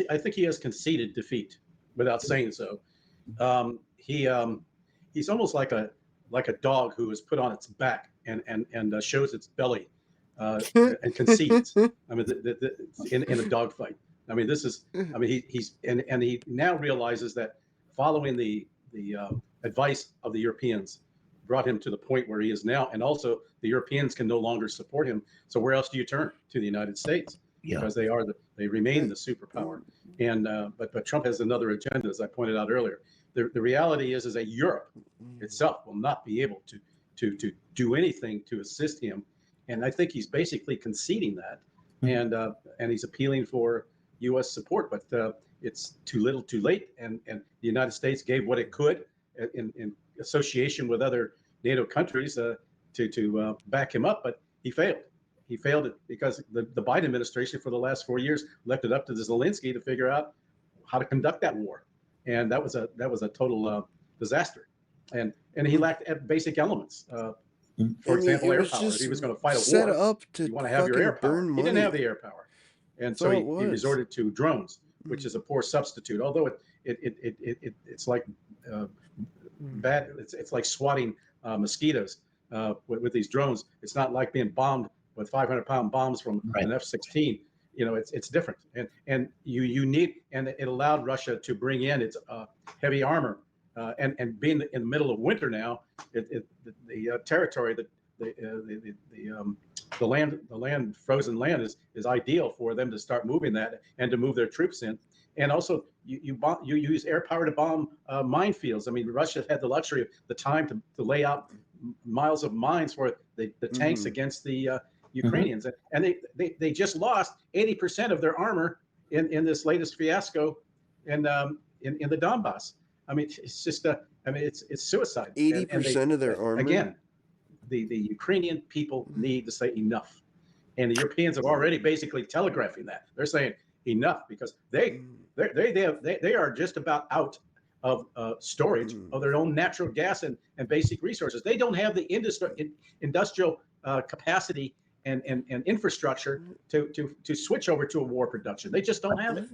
[SPEAKER 9] I think he has conceded defeat without saying so. He's almost like a dog who is put on its back and shows its belly and concedes. I mean, in a dogfight. I mean, this is. I mean, he now realizes that following the advice of the Europeans brought him to the point where he is now, and also the Europeans can no longer support him. So where else do you turn? To the United States, because they remain the superpower. And but Trump has another agenda, as I pointed out earlier. The reality is that Europe itself will not be able to do anything to assist him, and I think he's basically conceding that, and he's appealing for U.S. support, but it's too little, too late, and the United States gave what it could in association with other NATO countries to back him up, but he failed. He failed it because the Biden administration for the last 4 years left it up to Zelensky to figure out how to conduct that war, and that was a total disaster, and he lacked basic elements. For example, air power. If he was going to fight a war,
[SPEAKER 11] set up to
[SPEAKER 9] you want to have your air power. He didn't have the air power, and so he resorted to drones, which is a poor substitute. Although it's like bad. It's like swatting mosquitoes with these drones. It's not like being bombed with 500-pound bombs from an F-16. You know, it's different, and you need, and it allowed Russia to bring in its heavy armor, and being in the middle of winter now, the territory, the land, frozen land is ideal for them to start moving that and to move their troops in, and also you use air power to bomb minefields. I mean, Russia had the luxury of the time to lay out miles of mines for the tanks against the Ukrainians, and they just lost 80% of their armor in this latest fiasco in the Donbass. I mean, it's just it's suicide.
[SPEAKER 11] 80% of their armor.
[SPEAKER 9] Again, the Ukrainian people need to say enough, and the Europeans have already basically telegraphing that. They're saying enough because they are just about out of storage of their own natural gas and basic resources. They don't have the industrial capacity and infrastructure to switch over to a war production. They just don't have it.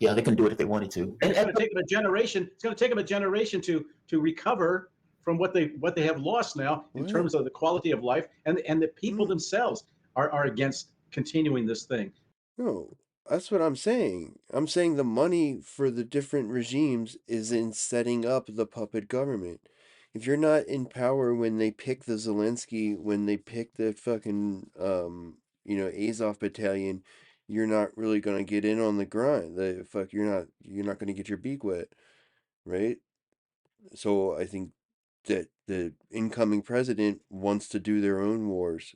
[SPEAKER 8] Yeah, they can do it if they wanted to.
[SPEAKER 9] It's going to take them a generation. It's going to take them a generation to recover from what they have lost now in terms of the quality of life, and the people themselves are against continuing this thing.
[SPEAKER 11] No, that's what I'm saying. I'm saying the money for the different regimes is in setting up the puppet government. If you're not in power when they pick the Zelensky, when they pick the fucking Azov battalion, you're not really gonna get in on the grind. You're not gonna get your beak wet, right? So I think that the incoming president wants to do their own wars.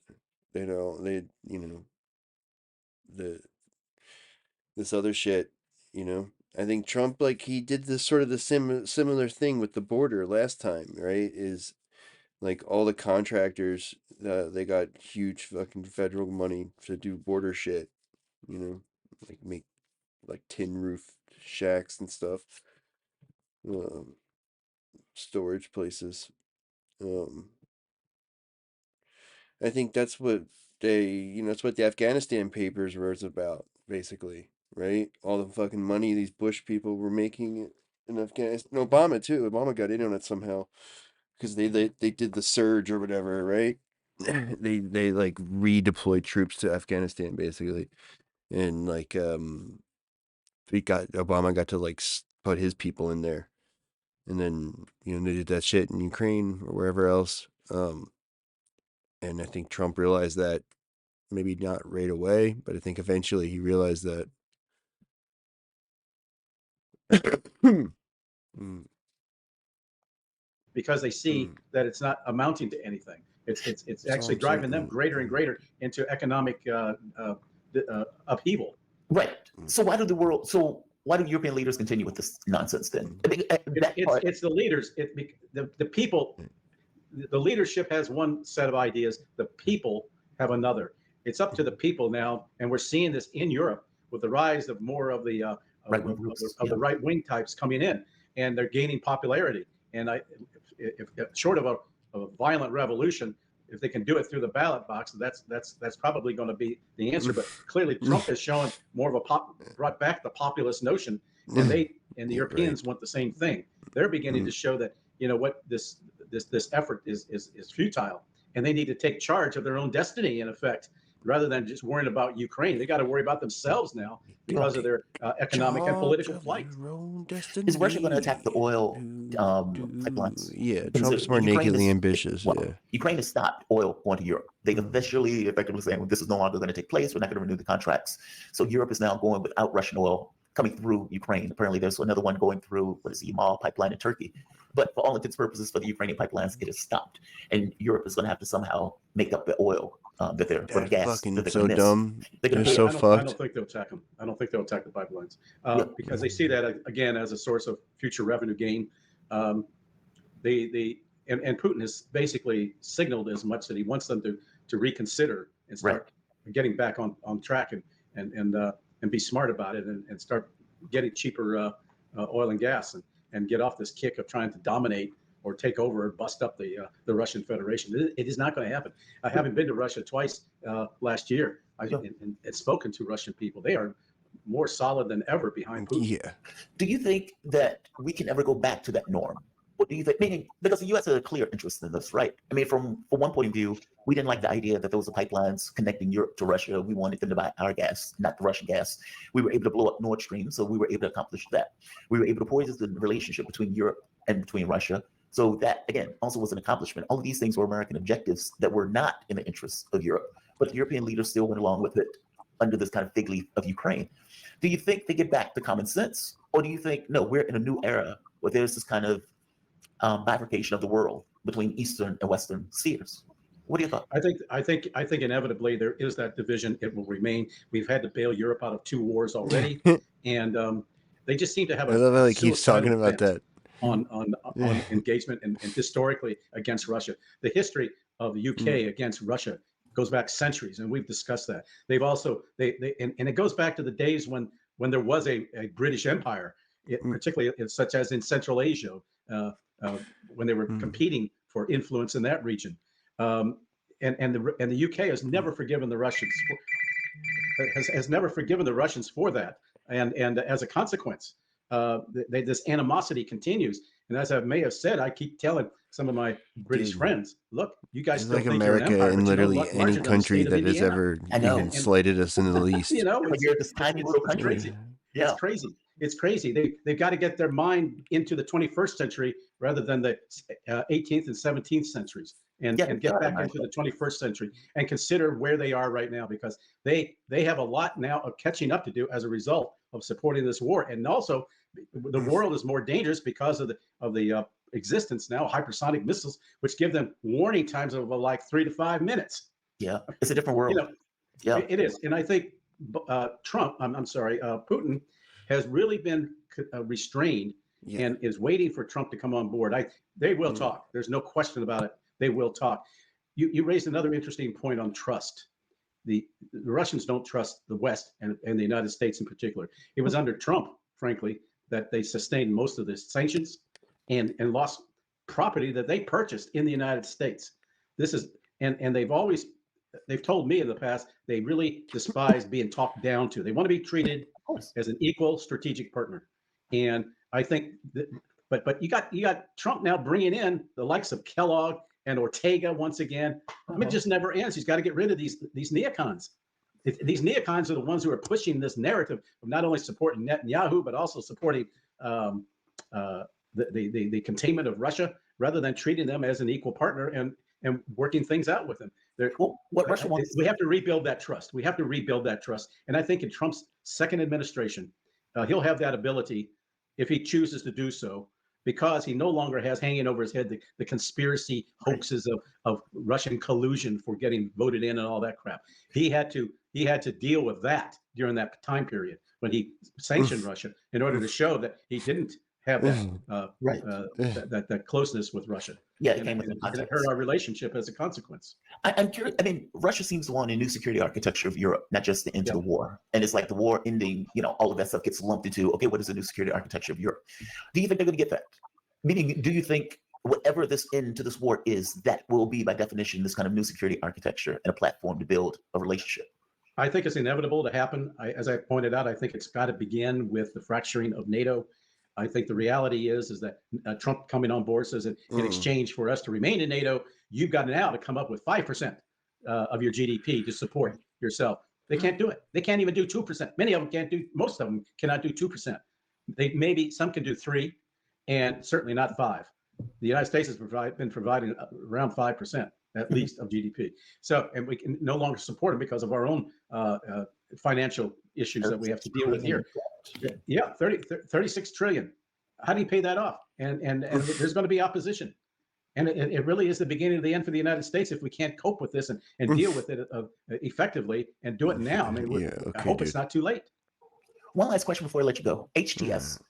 [SPEAKER 11] This other shit, I think Trump, like, he did this sort of the similar thing with the border last time, right? Is like all the contractors, they got huge fucking federal money to do border shit, like make like tin roof shacks and stuff, storage places. I think that's what that's what the Afghanistan papers was about, basically, right? All the fucking money these Bush people were making in Afghanistan. Obama too. Obama got in on it somehow because they did the surge or whatever, right? they like redeployed troops to Afghanistan basically, and like Obama got to like put his people in there, and then they did that shit in Ukraine or wherever else. And I think Trump realized that, maybe not right away, but I think eventually he realized that.
[SPEAKER 9] Because they see that it's not amounting to anything. It's actually driving them greater and greater into economic upheaval.
[SPEAKER 8] Right. So why do European leaders continue with this nonsense then?
[SPEAKER 9] It's the leaders. The people. The leadership has one set of ideas. The people have another. It's up to the people now, and we're seeing this in Europe with the rise of more of the the right wing types coming in, and they're gaining popularity. And if short of a violent revolution, if they can do it through the ballot box, that's probably going to be the answer. But clearly, Trump has shown more of a brought back the populist notion, and the Europeans want the same thing. They're beginning to show that what this effort is futile, and they need to take charge of their own destiny in effect, rather than just worrying about Ukraine. They got to worry about themselves now because of their economic and political plight.
[SPEAKER 8] Is Russia going to attack the oil pipelines?
[SPEAKER 6] Yeah, Trump's more nakedly ambitious.
[SPEAKER 8] Ukraine has stopped oil going to Europe. They've officially, effectively saying, well, this is no longer going to take place. We're not going to renew the contracts. So Europe is now going without Russian oil coming through Ukraine. Apparently, there's another one going through, what is the Yamal pipeline in Turkey. But for all intents and purposes, for the Ukrainian pipelines, it has stopped. And Europe is going to have to somehow make up the oil that they're, for the gas.
[SPEAKER 6] Fucking
[SPEAKER 8] that they're
[SPEAKER 6] so dumb. They're so fucked.
[SPEAKER 9] I don't think they'll attack them. I don't think they'll attack the pipelines because they see that again as a source of future revenue gain. And Putin has basically signaled as much that he wants them to reconsider and start getting back on track and be smart about it and start getting cheaper oil and gas and get off this kick of trying to dominate or take over or bust up the Russian Federation. It is not going to happen. I haven't been to Russia twice last year and spoken to Russian people. They are more solid than ever behind Putin.
[SPEAKER 6] Yeah.
[SPEAKER 8] Do you think that we can ever go back to that norm? What do you think? Meaning, because the U.S. has a clear interest in this, right? I mean, from one point of view, we didn't like the idea that those were pipelines connecting Europe to Russia. We wanted them to buy our gas, not the Russian gas. We were able to blow up Nord Stream, so we were able to accomplish that. We were able to poison the relationship between Europe and between Russia. So that, again, also was an accomplishment. All of these things were American objectives that were not in the interests of Europe. But the European leaders still went along with it under this kind of fig leaf of Ukraine. Do you think they get back to common sense? Or do you think, no, we're in a new era where there's this kind of bifurcation of the world between Eastern and Western spheres? What do you thought?
[SPEAKER 9] I think inevitably there is that division. It will remain. We've had to bail Europe out of 2 wars already, and they just seem to have.
[SPEAKER 6] I love how he keeps talking about that.
[SPEAKER 9] On engagement and historically against Russia. The history of the UK against Russia goes back centuries, and we've discussed that. They've also and it goes back to the days when there was a British Empire, particularly such as in Central Asia, when they were competing for influence in that region. And the UK has never forgiven the Russians. Has never forgiven the Russians for that, and as a consequence. This animosity continues, and as I may have said, I keep telling some of my British friends, "Look, you guys
[SPEAKER 6] It's
[SPEAKER 9] still
[SPEAKER 6] like
[SPEAKER 9] think you're an
[SPEAKER 6] America
[SPEAKER 9] empire,
[SPEAKER 6] and
[SPEAKER 9] but
[SPEAKER 6] literally
[SPEAKER 9] larger
[SPEAKER 6] any
[SPEAKER 9] than the
[SPEAKER 6] country
[SPEAKER 9] state of
[SPEAKER 6] that has
[SPEAKER 9] Indiana."
[SPEAKER 6] ever
[SPEAKER 8] I know.
[SPEAKER 6] even slighted us in the least.
[SPEAKER 8] But you're this tiny little country.
[SPEAKER 9] Crazy.
[SPEAKER 8] Yeah.
[SPEAKER 9] It's crazy. It's crazy. They've got to get their mind into the 21st century rather than the 18th and 17th centuries, and get back into the 21st century and consider where they are right now, because they have a lot now of catching up to do as a result of supporting this war. And also, the world is more dangerous because of the existence now of hypersonic missiles, which give them warning times of like 3 to 5 minutes.
[SPEAKER 8] Yeah, it's a different world. Yeah,
[SPEAKER 9] it is. And I think Putin has really been restrained and is waiting for Trump to come on board. They will talk. There's no question about it. They will talk. You raised another interesting point on trust. The Russians don't trust the West and the United States in particular. It was under Trump, frankly, that they sustained most of the sanctions and lost property that they purchased in the United States. This is and they've told me in the past they really despise being talked down to. They want to be treated as an equal strategic partner. And I think but you got Trump now bringing in the likes of Kellogg and Ortega once again. I mean, it just never ends. He's got to get rid of these neocons. These neocons are the ones who are pushing this narrative of not only supporting Netanyahu, but also supporting the containment of Russia, rather than treating them as an equal partner and working things out with them.
[SPEAKER 8] What Russia wants,
[SPEAKER 9] we have to rebuild that trust. We have to rebuild that trust. And I think in Trump's second administration, he'll have that ability if he chooses to do so, because he no longer has hanging over his head the conspiracy hoaxes of Russian collusion for getting voted in and all that crap. He had to deal with that during that time period when he sanctioned Russia in order to show that he didn't have that closeness with Russia.
[SPEAKER 8] Yeah,
[SPEAKER 9] and it hurt our relationship as a consequence.
[SPEAKER 8] I'm curious. I mean, Russia seems to want a new security architecture of Europe, not just the end of the war. And it's like the war ending, all of that stuff gets lumped into, okay, what is the new security architecture of Europe? Do you think they're going to get that? Meaning, do you think whatever this end to this war is, that will be by definition this kind of new security architecture and a platform to build a relationship.
[SPEAKER 9] I think it's inevitable to happen. As I pointed out, I think it's got to begin with the fracturing of NATO. I think the reality is that Trump coming on board says that in exchange for us to remain in NATO, you've got now to come up with 5% of your GDP to support yourself. They can't do it. They can't even do 2%. Many of them can't do. Most of them cannot do 2%. Maybe some can do 3%, and certainly not 5%. The United States has been providing around 5% at least of GDP. So, and we can no longer support them because of our own financial issues that we have to deal with here. Yeah, 36 trillion. How do you pay that off? And there's going to be opposition. And it really is the beginning of the end for the United States if we can't cope with this and deal with it effectively and do it now. I mean, I hope it's not too late.
[SPEAKER 8] One last question before I let you go. HTS.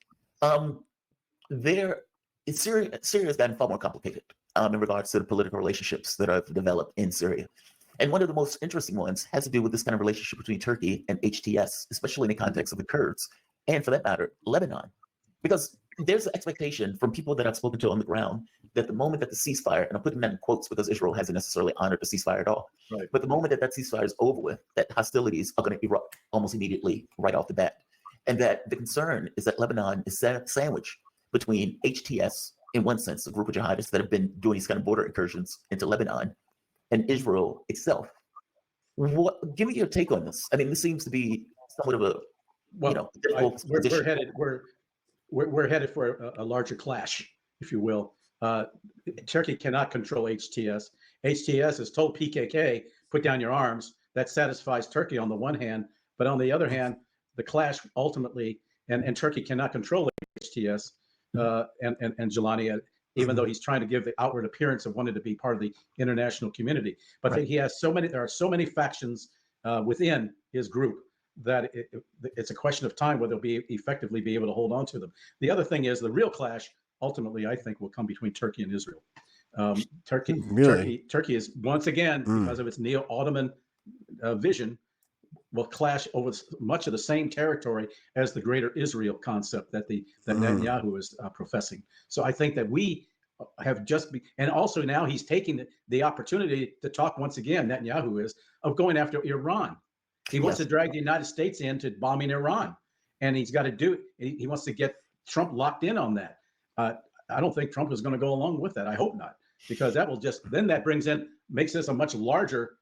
[SPEAKER 8] Syria has gotten far more complicated in regards to the political relationships that have developed in Syria. And one of the most interesting ones has to do with this kind of relationship between Turkey and HTS, especially in the context of the Kurds, and for that matter, Lebanon. Because there's an expectation from people that I've spoken to on the ground that the moment that the ceasefire, and I'm putting that in quotes because Israel hasn't necessarily honored the ceasefire at all, right. But the moment that ceasefire is over with, that hostilities are going to erupt almost immediately right off the bat. And that the concern is that Lebanon is sandwiched between HTS, in one sense, a group of jihadists that have been doing these kind of border incursions into Lebanon, and Israel itself. Give me your take on this. I mean, this seems to be somewhat of a,
[SPEAKER 9] we're headed for a larger clash, if you will. Turkey cannot control HTS. HTS has told PKK, put down your arms. That satisfies Turkey on the one hand, but on the other hand, the clash ultimately, and Turkey cannot control HTS and Jelani, even though he's trying to give the outward appearance of wanting to be part of the international community. But right. There are so many factions within his group that it's a question of time whether they'll effectively be able to hold on to them. The other thing is the real clash ultimately, I think, will come between Turkey and Israel. Turkey is once again, because of its neo-Ottoman vision, will clash over much of the same territory as the greater Israel concept that Netanyahu is professing. So I think that we have and also now he's taking the opportunity to talk once again, Netanyahu is, of going after Iran. He wants to drag the United States into bombing Iran, and he's got to do it. He wants to get Trump locked in on that. I don't think Trump is going to go along with that. I hope not, because that will makes this a much larger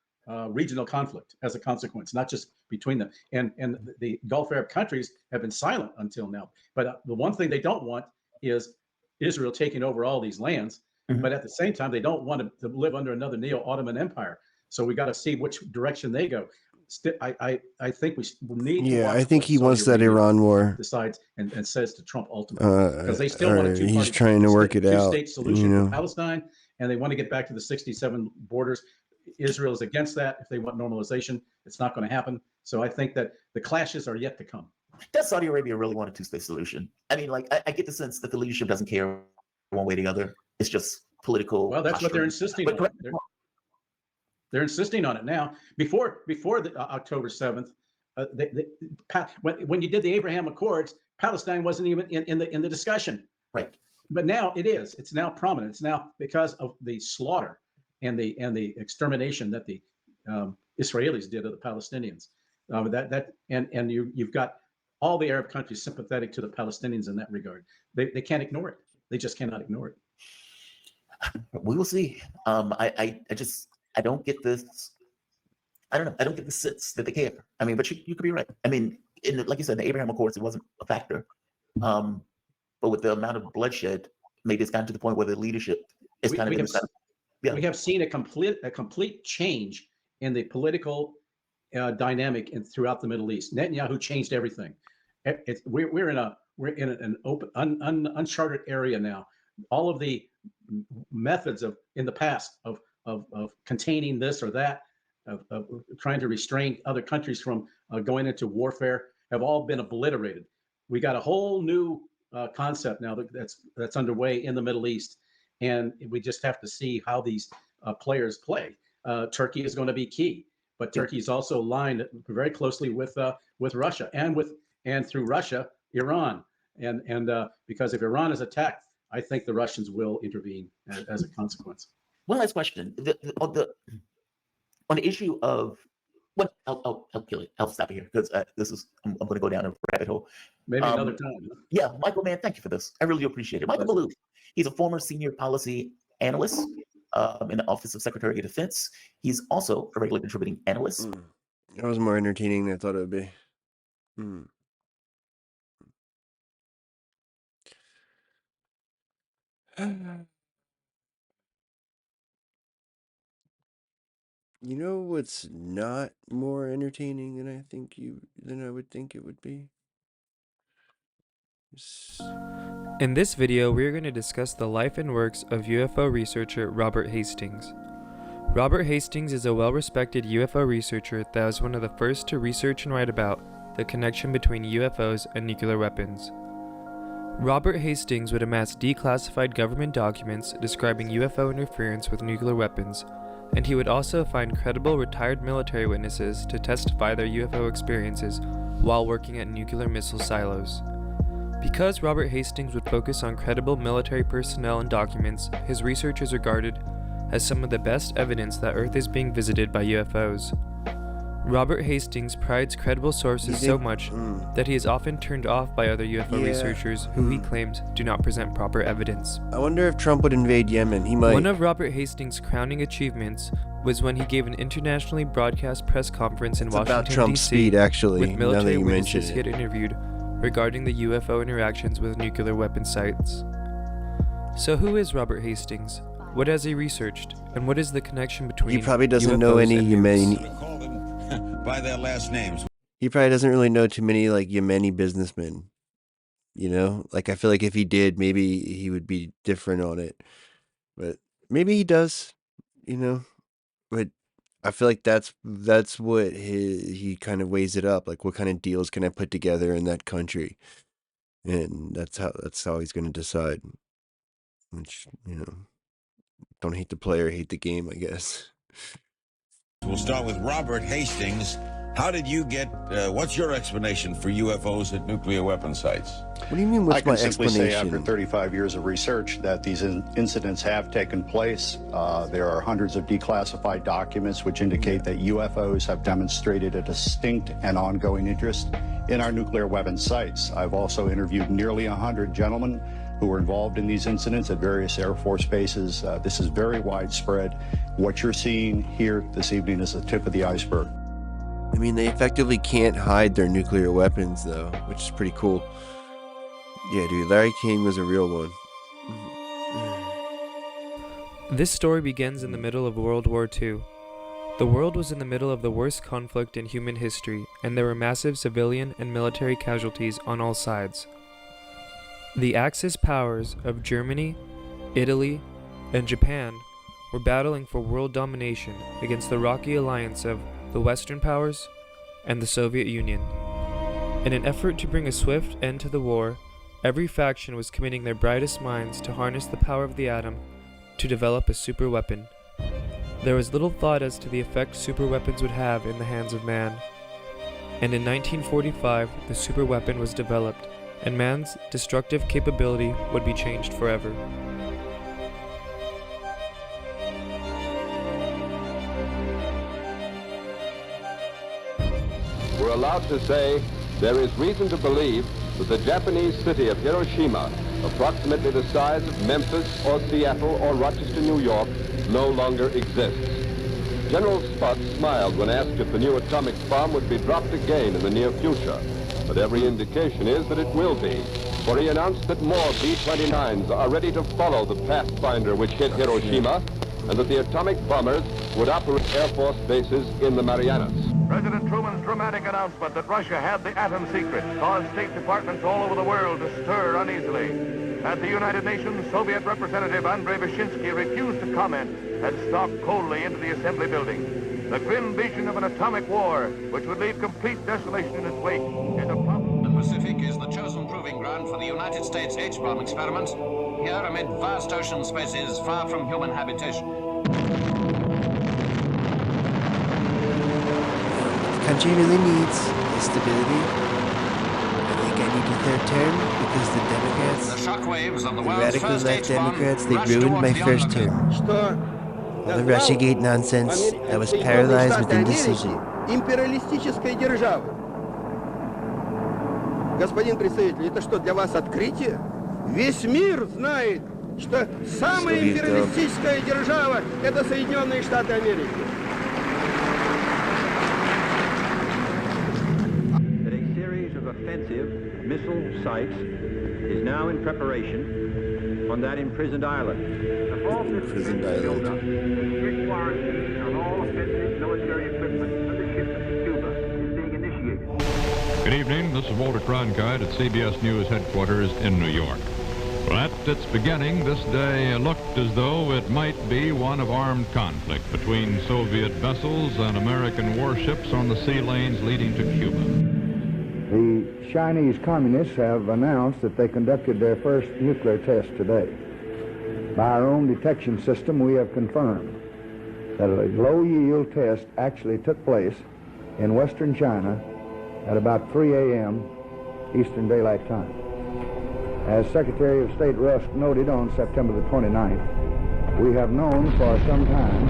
[SPEAKER 9] regional conflict as a consequence, not just between them. And the Gulf Arab countries have been silent until now. But the one thing they don't want is Israel taking over all these lands. But at the same time, they don't want to live under another neo-Ottoman empire. So we got to see which direction they go. I think we need to watch.
[SPEAKER 6] I think he wants that Iran war.
[SPEAKER 9] Decides and says to Trump ultimately, because they still want a
[SPEAKER 6] he's trying to work it out.
[SPEAKER 9] Two-state solution for Palestine, and they want to get back to the 67 borders. Israel is against that. If they want normalization, it's not going to happen. So I think that the clashes are yet to come.
[SPEAKER 8] Does Saudi Arabia really want a two-state solution? I mean, I get the sense that the leadership doesn't care one way or the other. It's just political.
[SPEAKER 9] Well, that's what they're insisting on. They're insisting on it now. Before the October 7th, when you did the Abraham Accords, Palestine wasn't even in the discussion.
[SPEAKER 8] Right.
[SPEAKER 9] But now it is. It's now prominent. It's now because of the slaughter and the extermination that the Israelis did of the Palestinians. You've got all the Arab countries sympathetic to the Palestinians in that regard. They can't ignore it. They just cannot ignore it.
[SPEAKER 8] We will see. I don't get this. I don't know. I don't get the sense that they care. I mean, but you could be right. I mean, like you said, the Abraham Accords, it wasn't a factor. But with the amount of bloodshed, maybe it's gotten to the point where the leadership is
[SPEAKER 9] we have seen a complete change in the political dynamic throughout the Middle East. Netanyahu changed everything. We're in an open, uncharted area now. All of the methods in the past of containing this or that, of trying to restrain other countries from going into warfare, have all been obliterated. We got a whole new concept now that's underway in the Middle East, and we just have to see how these players play. Turkey is going to be key, but Turkey is also aligned very closely with Russia and through Russia, Iran, and because if Iran is attacked, I think the Russians will intervene as a consequence.
[SPEAKER 8] One last question. On the issue of what I'll kill it. I'll stop it here because this is I'm going to go down a rabbit hole.
[SPEAKER 9] Maybe another time.
[SPEAKER 8] Yeah, Michael, man, thank you for this. I really appreciate it. Michael Maloof, he's a former senior policy analyst in the Office of Secretary of Defense. He's also a regular contributing analyst.
[SPEAKER 6] That was more entertaining than I thought it would be. You know what's not more entertaining than I would think it would be?
[SPEAKER 13] In this video, we are going to discuss the life and works of UFO researcher Robert Hastings. Robert Hastings is a well-respected UFO researcher that was one of the first to research and write about the connection between UFOs and nuclear weapons. Robert Hastings would amass declassified government documents describing UFO interference with nuclear weapons, and he would also find credible retired military witnesses to testify their UFO experiences while working at nuclear missile silos. Because Robert Hastings would focus on credible military personnel and documents, his research is regarded as some of the best evidence that Earth is being visited by UFOs. Robert Hastings prides credible sources so much that he is often turned off by other UFO researchers who he claims do not present proper evidence.
[SPEAKER 6] I wonder if Trump would invade Yemen. He might.
[SPEAKER 13] One of Robert Hastings' crowning achievements was when he gave an internationally broadcast press conference in Washington,
[SPEAKER 6] about Trump's
[SPEAKER 13] D.C.
[SPEAKER 6] speed, actually,
[SPEAKER 13] with
[SPEAKER 6] now that
[SPEAKER 13] military
[SPEAKER 6] you
[SPEAKER 13] witnesses
[SPEAKER 6] mention
[SPEAKER 13] he had interviewed regarding the UFO interactions with nuclear weapon sites. So who is Robert Hastings? What has he researched? And what is the connection between
[SPEAKER 6] He probably doesn't
[SPEAKER 13] UFOs
[SPEAKER 6] know any
[SPEAKER 13] and
[SPEAKER 6] Yemeni.
[SPEAKER 15] By their last names.
[SPEAKER 6] He probably doesn't really know too many like Yemeni businessmen. You know, like I feel like if he did, maybe he would be different on it. But maybe he does. You know, but I feel like that's what he kind of weighs it up. Like, what kind of deals can I put together in that country, and that's how he's going to decide. Which, you know, don't hate the player, hate the game, I guess.
[SPEAKER 15] We'll start with Robert Hastings. How did you get, what's your explanation for UFOs at nuclear weapon sites?
[SPEAKER 6] What do you mean, what's my
[SPEAKER 17] I can simply say
[SPEAKER 6] explanation?
[SPEAKER 17] after 35 years of research that these incidents have taken place. There are hundreds of declassified documents which indicate that UFOs have demonstrated a distinct and ongoing interest in our nuclear weapon sites. I've also interviewed nearly 100 gentlemen who were involved in these incidents at various Air Force bases. This is very widespread. What you're seeing here this evening is the tip of the iceberg.
[SPEAKER 6] I mean, they effectively can't hide their nuclear weapons, though, which is pretty cool. Yeah, dude, Larry King was a real one.
[SPEAKER 13] This story begins in the middle of World War II. The world was in the middle of the worst conflict in human history, and there were massive civilian and military casualties on all sides. The Axis powers of Germany, Italy, and Japan were battling for world domination against the rocky alliance of the Western powers and the Soviet Union. In an effort to bring a swift end to the war, every faction was committing their brightest minds to harness the power of the atom to develop a super weapon. There was little thought as to the effect super weapons would have in the hands of man. And in 1945, the super weapon was developed, and man's destructive capability would be changed forever.
[SPEAKER 18] We're allowed to say there is reason to believe that the Japanese city of Hiroshima, approximately the size of Memphis or Seattle or Rochester, New York, no longer exists. General Sputz smiled when asked if the new atomic bomb would be dropped again in the near future, but every indication is that it will be, for he announced that more B-29s are ready to follow the Pathfinder which hit Hiroshima, and that the atomic bombers would operate Air Force bases in the Marianas.
[SPEAKER 25] President Truman's dramatic announcement that Russia had the atom secret caused state departments all over the world to stir uneasily. At the United Nations, Soviet Representative Andrei Vyshinsky refused to comment and stalked coldly into the assembly building. The grim vision of an atomic war, which would leave complete desolation in its wake, is a problem.
[SPEAKER 26] The Pacific is the chosen proving ground for the United States H-bomb experiment, here amid vast ocean spaces far from human habitation.
[SPEAKER 6] Country really needs is stability. I think I need a third left turn because the Democrats,
[SPEAKER 26] The shockwaves of the
[SPEAKER 6] the
[SPEAKER 26] world's
[SPEAKER 6] radical
[SPEAKER 26] first
[SPEAKER 6] left
[SPEAKER 26] H-bomb
[SPEAKER 6] Democrats, they
[SPEAKER 26] rushed
[SPEAKER 6] ruined my
[SPEAKER 26] towards the
[SPEAKER 6] first
[SPEAKER 26] onlooker.
[SPEAKER 6] term. All the Russiagate nonsense, I was paralyzed with indecision.
[SPEAKER 1] Империалистической державы. Господин представитель, это что, для вас открытие? Весь мир знает, что самая империалистическая держава – это Соединенные Штаты Америки.
[SPEAKER 12] A series of offensive missile sites is now in preparation on that imprisoned island. The false
[SPEAKER 6] Imprisoned island.
[SPEAKER 12] strict quarantine on all offensive military equipment for the ships to Cuba is being initiated.
[SPEAKER 16] Good evening. This is Walter Cronkite at CBS News headquarters in New York. Well, at its beginning, this day looked as though it might be one of armed conflict between Soviet vessels and American warships on the sea lanes leading to Cuba.
[SPEAKER 19] The Chinese communists have announced that they conducted their first nuclear test today. By our own detection system, we have confirmed that a low-yield test actually took place in western China at about 3 a.m. Eastern Daylight Time. As Secretary of State Rusk noted on September the 29th, we have known for some time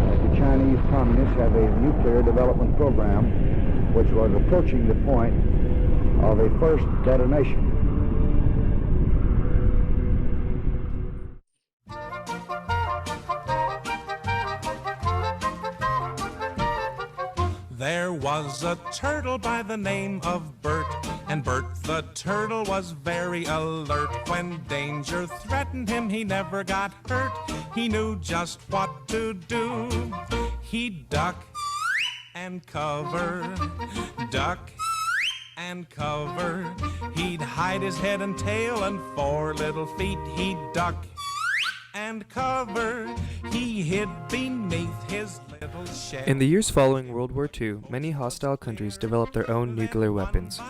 [SPEAKER 19] that the Chinese communists have a nuclear development program which was approaching the point of a first detonation.
[SPEAKER 20] There was a turtle by the name of Bert, and Bert the turtle was very alert. When danger threatened him, he never got hurt. He knew just what to do. He'd duck and cover, duck and cover. He'd hide his head and tail and 4 little feet. He'd duck and cover. He hid beneath his little shed.
[SPEAKER 13] In the years following World War II, many hostile countries developed their own nuclear weapons,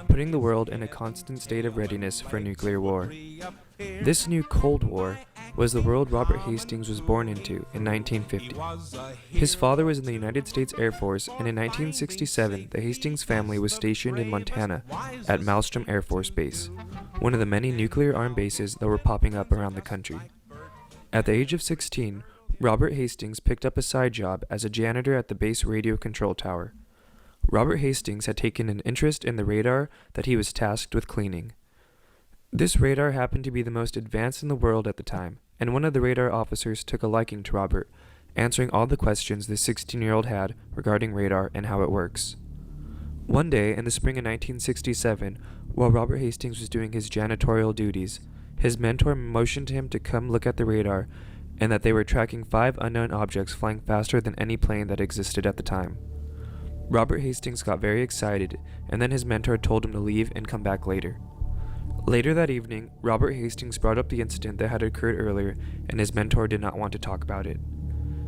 [SPEAKER 13] putting the world in a constant state of readiness for nuclear war. This new Cold War was the world Robert Hastings was born into in 1950. His father was in the United States Air Force, and in 1967, the Hastings family was stationed in Montana at Malmstrom Air Force Base, one of the many nuclear-armed bases that were popping up around the country. At the age of 16, Robert Hastings picked up a side job as a janitor at the base radio control tower. Robert Hastings had taken an interest in the radar that he was tasked with cleaning. This radar happened to be the most advanced in the world at the time, and one of the radar officers took a liking to Robert, answering all the questions the 16-year-old had regarding radar and how it works. One day in the spring of 1967, while Robert Hastings was doing his janitorial duties, his mentor motioned to him to come look at the radar and that they were tracking 5 unknown objects flying faster than any plane that existed at the time. Robert Hastings got very excited, and then his mentor told him to leave and come back later. Later that evening, Robert Hastings brought up the incident that had occurred earlier, and his mentor did not want to talk about it.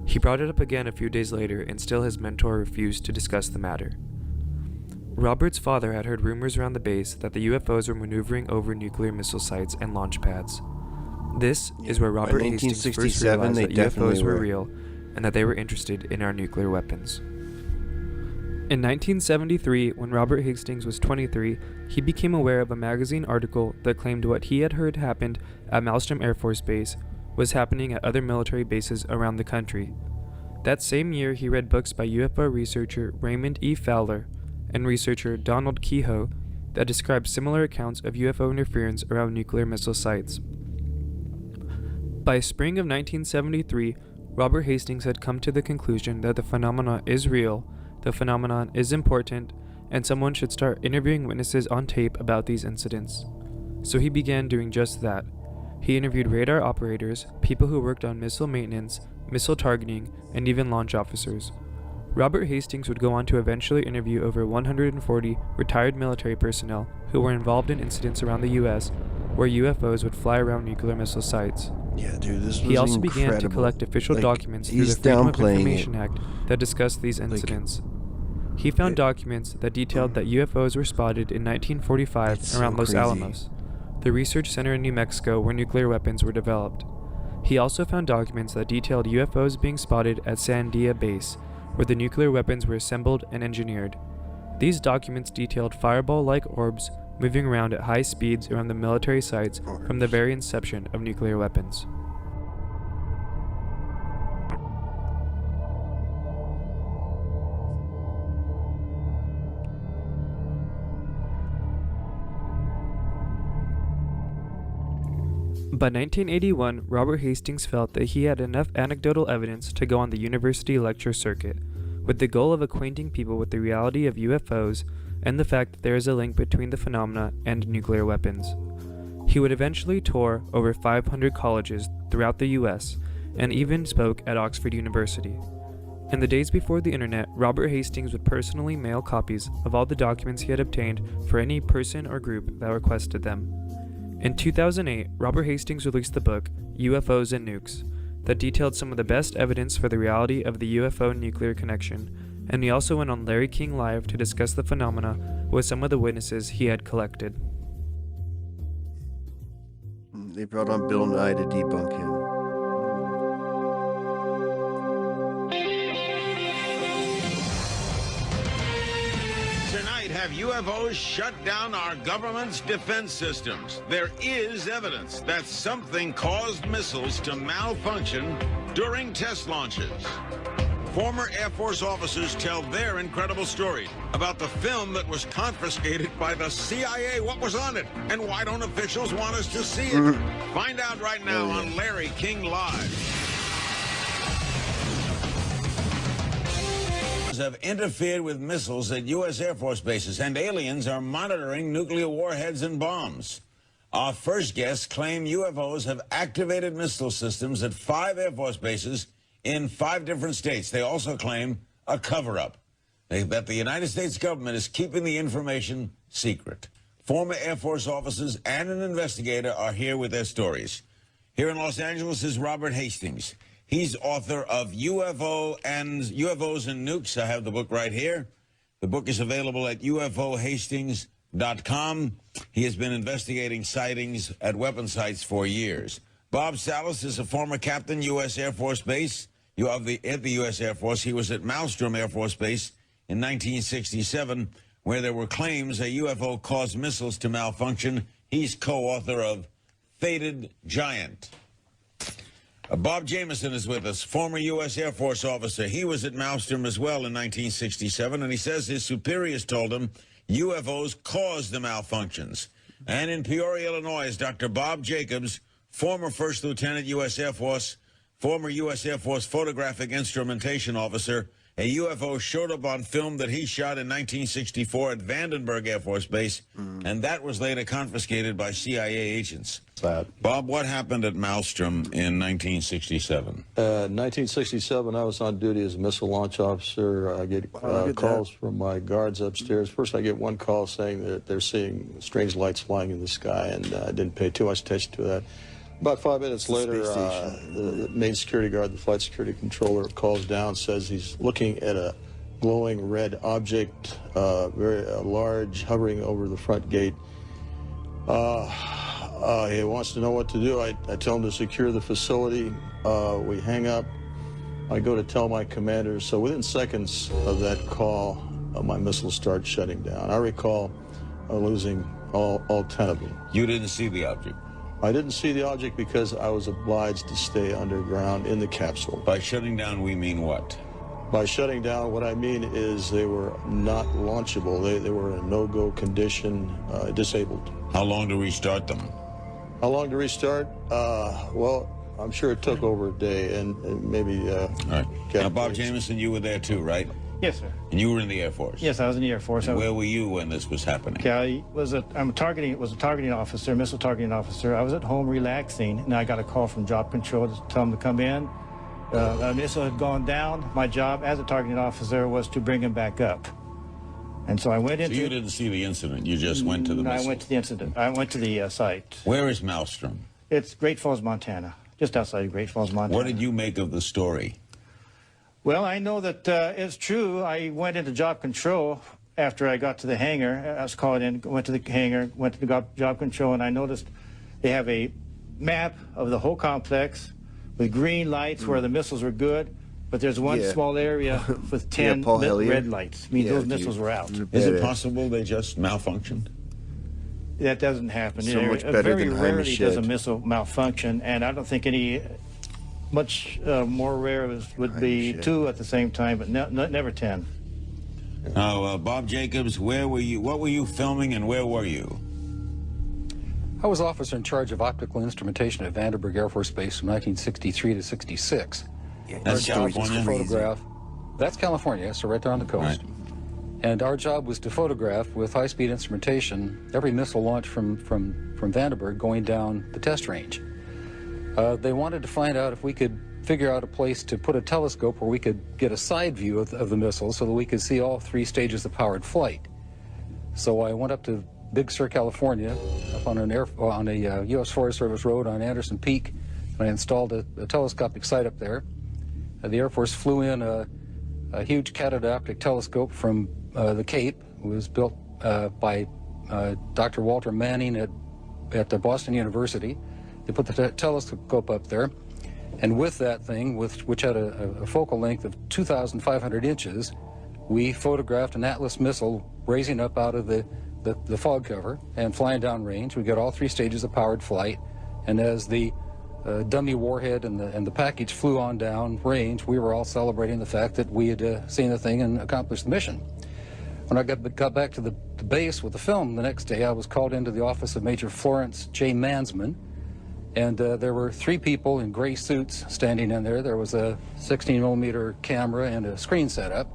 [SPEAKER 13] He brought it up again a few days later, and still his mentor refused to discuss the matter. Robert's father had heard rumors around the base that the UFOs were maneuvering over nuclear missile sites and launch pads. This is where Robert Hastings first realized that UFOs were real and that they were interested in our nuclear weapons. In 1973, when Robert Hastings was 23, he became aware of a magazine article that claimed what he had heard happened at Malmstrom Air Force Base was happening at other military bases around the country. That same year, he read books by UFO researcher Raymond E. Fowler and researcher Donald Kehoe that described similar accounts of UFO interference around nuclear missile sites. By spring of 1973, Robert Hastings had come to the conclusion that the phenomenon is real, the phenomenon is important, and someone should start interviewing witnesses on tape about these incidents. So he began doing just that. He interviewed radar operators, people who worked on missile maintenance, missile targeting, and even launch officers. Robert Hastings would go on to eventually interview over 140 retired military personnel who were involved in incidents around the U.S. where UFOs would fly around nuclear missile sites.
[SPEAKER 6] Yeah, dude, this was
[SPEAKER 13] He also
[SPEAKER 6] incredible.
[SPEAKER 13] began to collect official documents through the
[SPEAKER 6] he's
[SPEAKER 13] Freedom of
[SPEAKER 6] downplaying
[SPEAKER 13] Information
[SPEAKER 6] it.
[SPEAKER 13] Act that discussed these incidents. He found documents that detailed that UFOs were spotted in 1945 around Los Alamos, the research center in New Mexico where nuclear weapons were developed. He also found documents that detailed UFOs being spotted at Sandia Base, where the nuclear weapons were assembled and engineered. These documents detailed fireball-like orbs moving around at high speeds around the military sites from the very inception of nuclear weapons. By 1981, Robert Hastings felt that he had enough anecdotal evidence to go on the university lecture circuit, with the goal of acquainting people with the reality of UFOs and the fact that there is a link between the phenomena and nuclear weapons. He would eventually tour over 500 colleges throughout the US and even spoke at Oxford University. In the days before the internet, Robert Hastings would personally mail copies of all the documents he had obtained for any person or group that requested them. In 2008, Robert Hastings released the book UFOs and Nukes that detailed some of the best evidence for the reality of the UFO nuclear connection, and he also went on Larry King Live to discuss the phenomena with some of the witnesses he had collected.
[SPEAKER 6] They brought on Bill Nye to debunk him.
[SPEAKER 15] Tonight, have UFOs shut down our government's defense systems? There is evidence that something caused missiles to malfunction during test launches. Former Air Force officers tell their incredible story about the film that was confiscated by the CIA. What was on it? And why don't officials want us to see it? Find out right now on Larry King Live. Have interfered with missiles at U.S. Air Force bases, and aliens are monitoring nuclear warheads and bombs. Our first guests claim UFOs have activated missile systems at 5 Air Force bases in 5 different states. They also claim a cover-up. That the United States government is keeping the information secret. Former Air Force officers and an investigator are here with their stories. Here in Los Angeles is Robert Hastings. He's author of UFOs and Nukes. I have the book right here. The book is available at ufohastings.com. He has been investigating sightings at weapon sites for years. Bob Salas is a former captain, U.S. Air Force Base. At the U.S. Air Force. He was at Malmstrom Air Force Base in 1967, where there were claims a UFO caused missiles to malfunction. He's co-author of Fated Giant. Bob Jamieson is with us, former U.S. Air Force officer. He was at Malmstrom as well in 1967, and he says his superiors told him UFOs caused the malfunctions. And in Peoria, Illinois, is Dr. Bob Jacobs, former First Lieutenant U.S. Air Force, former U.S. Air Force photographic instrumentation officer. A UFO showed up on film that he shot in 1964 at Vandenberg Air Force Base, and that was later confiscated by CIA agents. Bob, what happened at Malmstrom in 1967?
[SPEAKER 2] 1967, I was on duty as a missile launch officer. I get calls from my guards upstairs. First, I get one call saying that they're seeing strange lights flying in the sky, and I didn't pay too much attention to that. About 5 minutes later, the main security guard, the flight security controller, calls down, says he's looking at a glowing red object, very large, hovering over the front gate. He wants to know what to do. I tell him to secure the facility. We hang up. I go to tell my commander. So within seconds of that call, my missiles start shutting down. I recall losing all 10 of them.
[SPEAKER 15] You didn't see the object?
[SPEAKER 2] I didn't see the object because I was obliged to stay underground in the capsule.
[SPEAKER 15] By shutting down, we mean what?
[SPEAKER 2] By shutting down, what I mean is they were not launchable. They were in a no-go condition, disabled.
[SPEAKER 15] How long to restart them?
[SPEAKER 2] How long to restart? Well, I'm sure it took over a day, and maybe...
[SPEAKER 15] All right. Now, Bob Jamieson, you were there too, right?
[SPEAKER 3] Yes, sir.
[SPEAKER 15] And you were in the Air Force?
[SPEAKER 3] Yes, I was in the Air Force.
[SPEAKER 15] And where were you when this was happening?
[SPEAKER 3] Okay, I was a targeting officer, missile targeting officer. I was at home relaxing, and I got a call from Job Control to tell them to come in. A missile had gone down. My job as a targeting officer was to bring him back up. And so I went into...
[SPEAKER 15] So you didn't see the incident, you just went to the missile?
[SPEAKER 3] I went to the incident. I went to the site.
[SPEAKER 15] Where is Malmstrom?
[SPEAKER 3] It's Great Falls, Montana, just outside of Great Falls, Montana.
[SPEAKER 15] What did you make of the story?
[SPEAKER 3] Well, I know that it's true. I went into Job Control after I got to the hangar. I was called in, went to the hangar, went to the Job Control, and I noticed they have a map of the whole complex with green lights where the missiles were good, but there's one small area with 10 red lights. I mean, those missiles were out.
[SPEAKER 15] Is it possible they just malfunctioned?
[SPEAKER 3] That doesn't happen.
[SPEAKER 6] So much better
[SPEAKER 3] very
[SPEAKER 6] than
[SPEAKER 3] rarely
[SPEAKER 6] Hamish
[SPEAKER 3] does a
[SPEAKER 6] Shedd.
[SPEAKER 3] missile malfunction, and I don't think any much more rare would be 2 at the same time, but never 10.
[SPEAKER 15] Now, Bob Jacobs, where were you? What were you filming, and where were you?
[SPEAKER 7] I was officer in charge of optical instrumentation at Vandenberg Air Force Base from 1963 to 66.
[SPEAKER 15] That's California?
[SPEAKER 7] Photograph. That's California, so right there on the coast.
[SPEAKER 15] Right.
[SPEAKER 7] And our job was to photograph with high-speed instrumentation every missile launch from Vandenberg going down the test range. They wanted to find out if we could figure out a place to put a telescope where we could get a side view of the missile so that we could see all 3 stages of powered flight. So I went up to Big Sur, California, up on a U.S. Forest Service road on Anderson Peak, and I installed a telescopic sight up there. The Air Force flew in a huge catadioptric telescope from the Cape. It was built by Dr. Walter Manning at the Boston University. They put the telescope up there, and with that thing, which had a focal length of 2,500 inches, we photographed an Atlas missile raising up out of the fog cover and flying downrange. We got all 3 stages of powered flight, and as the dummy warhead and the package flew on down range, we were all celebrating the fact that we had seen the thing and accomplished the mission. When I got back to the base with the film the next day, I was called into the office of Major Florence J. Mansman, and there were 3 people in gray suits standing in there. There was a 16mm camera and a screen set up.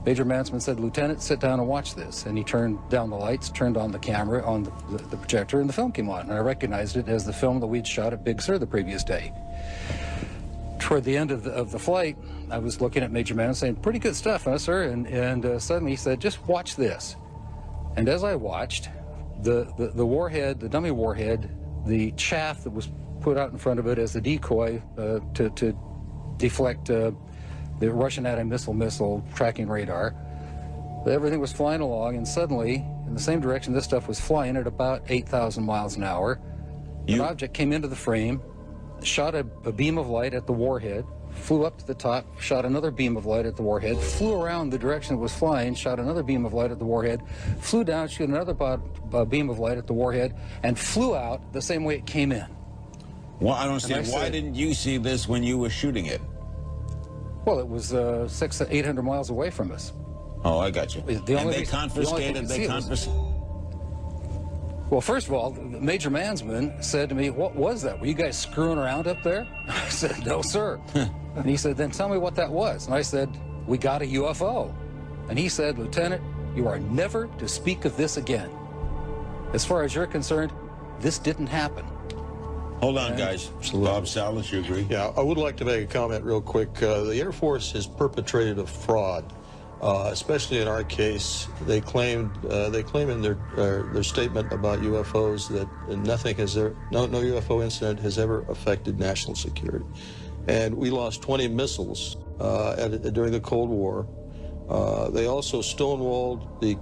[SPEAKER 7] Major Mansman said, "Lieutenant, sit down and watch this." And he turned down the lights, turned on the camera on the projector, and the film came on. And I recognized it as the film that we'd shot at Big Sur the previous day. Toward the end of the flight, I was looking at Major Mansman saying, "Pretty good stuff, huh, sir?" And suddenly he said, "Just watch this." And as I watched, the warhead, the dummy warhead, the chaff that was put out in front of it as the decoy to deflect the Russian anti-missile tracking radar. Everything was flying along, and suddenly, in the same direction this stuff was flying at about 8,000 miles an hour, an object came into the frame, shot a beam of light at the warhead, flew up to the top, shot another beam of light at the warhead, flew around the direction it was flying, shot another beam of light at the warhead, flew down, shot another beam of light at the warhead, and flew out the same way it came in.
[SPEAKER 15] Well, I don't understand. Why didn't you see this when you were shooting it?
[SPEAKER 7] Well, it was 600 to 800 miles away from us.
[SPEAKER 15] Oh, I got you. And they confiscated.
[SPEAKER 7] Well, first of all, Major Mansman said to me, "What was that? Were you guys screwing around up there?" I said, "No, sir." And he said, "Then tell me what that was." And I said, "We got a UFO." And he said, "Lieutenant, you are never to speak of this again. As far as you're concerned, this didn't happen."
[SPEAKER 15] Hold on, guys. Bob Salas, you agree?
[SPEAKER 2] Yeah, I would like to make a comment real quick. The Air Force has perpetrated a fraud, especially in our case. They claim in their statement about UFOs that no UFO incident has ever affected national security, and we lost 20 missiles during the Cold War. They also stonewalled the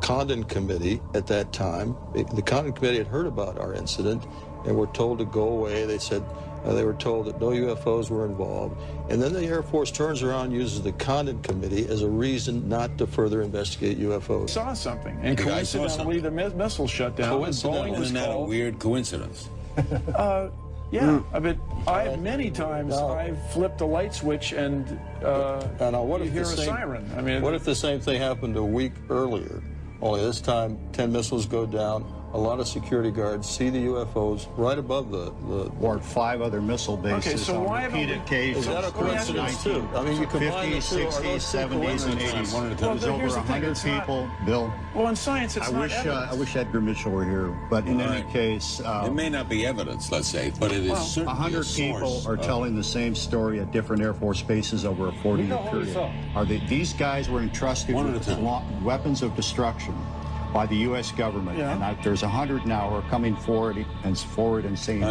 [SPEAKER 2] Condon Committee at that time. The Condon Committee had heard about our incident and were told to go away. They said they were told that no UFOs were involved. And then the Air Force turns around and uses the Condon Committee as a reason not to further investigate UFOs.
[SPEAKER 14] Saw something, and coincidentally, the missile shut down.
[SPEAKER 15] Isn't that a weird coincidence?
[SPEAKER 14] Yeah, but many times I've flipped a light switch and
[SPEAKER 2] what
[SPEAKER 14] you
[SPEAKER 2] if
[SPEAKER 14] hear
[SPEAKER 2] the
[SPEAKER 14] a
[SPEAKER 2] same,
[SPEAKER 14] siren. I mean,
[SPEAKER 2] what if the same thing happened a week earlier? Only this time, 10 missiles go down. A lot of security guards see the UFOs right above the
[SPEAKER 17] or 5 other missile bases.
[SPEAKER 14] Okay, so why
[SPEAKER 17] repeated occasions.
[SPEAKER 2] Is that a coincidence too? I mean, you combine the
[SPEAKER 17] 50s,
[SPEAKER 2] two.
[SPEAKER 17] 60s, 70s, and 80s. There's over 100 people. Bill.
[SPEAKER 14] Well, in science, it's not evidence.
[SPEAKER 17] I wish Edgar Mitchell were here, but in any case,
[SPEAKER 15] it may not be evidence, let's say, but it is certainly
[SPEAKER 17] 100 people are telling the same story at different Air Force bases over a 40-year period. These guys were entrusted with weapons of destruction by the U.S. government, and there's 100 now who are coming forward and saying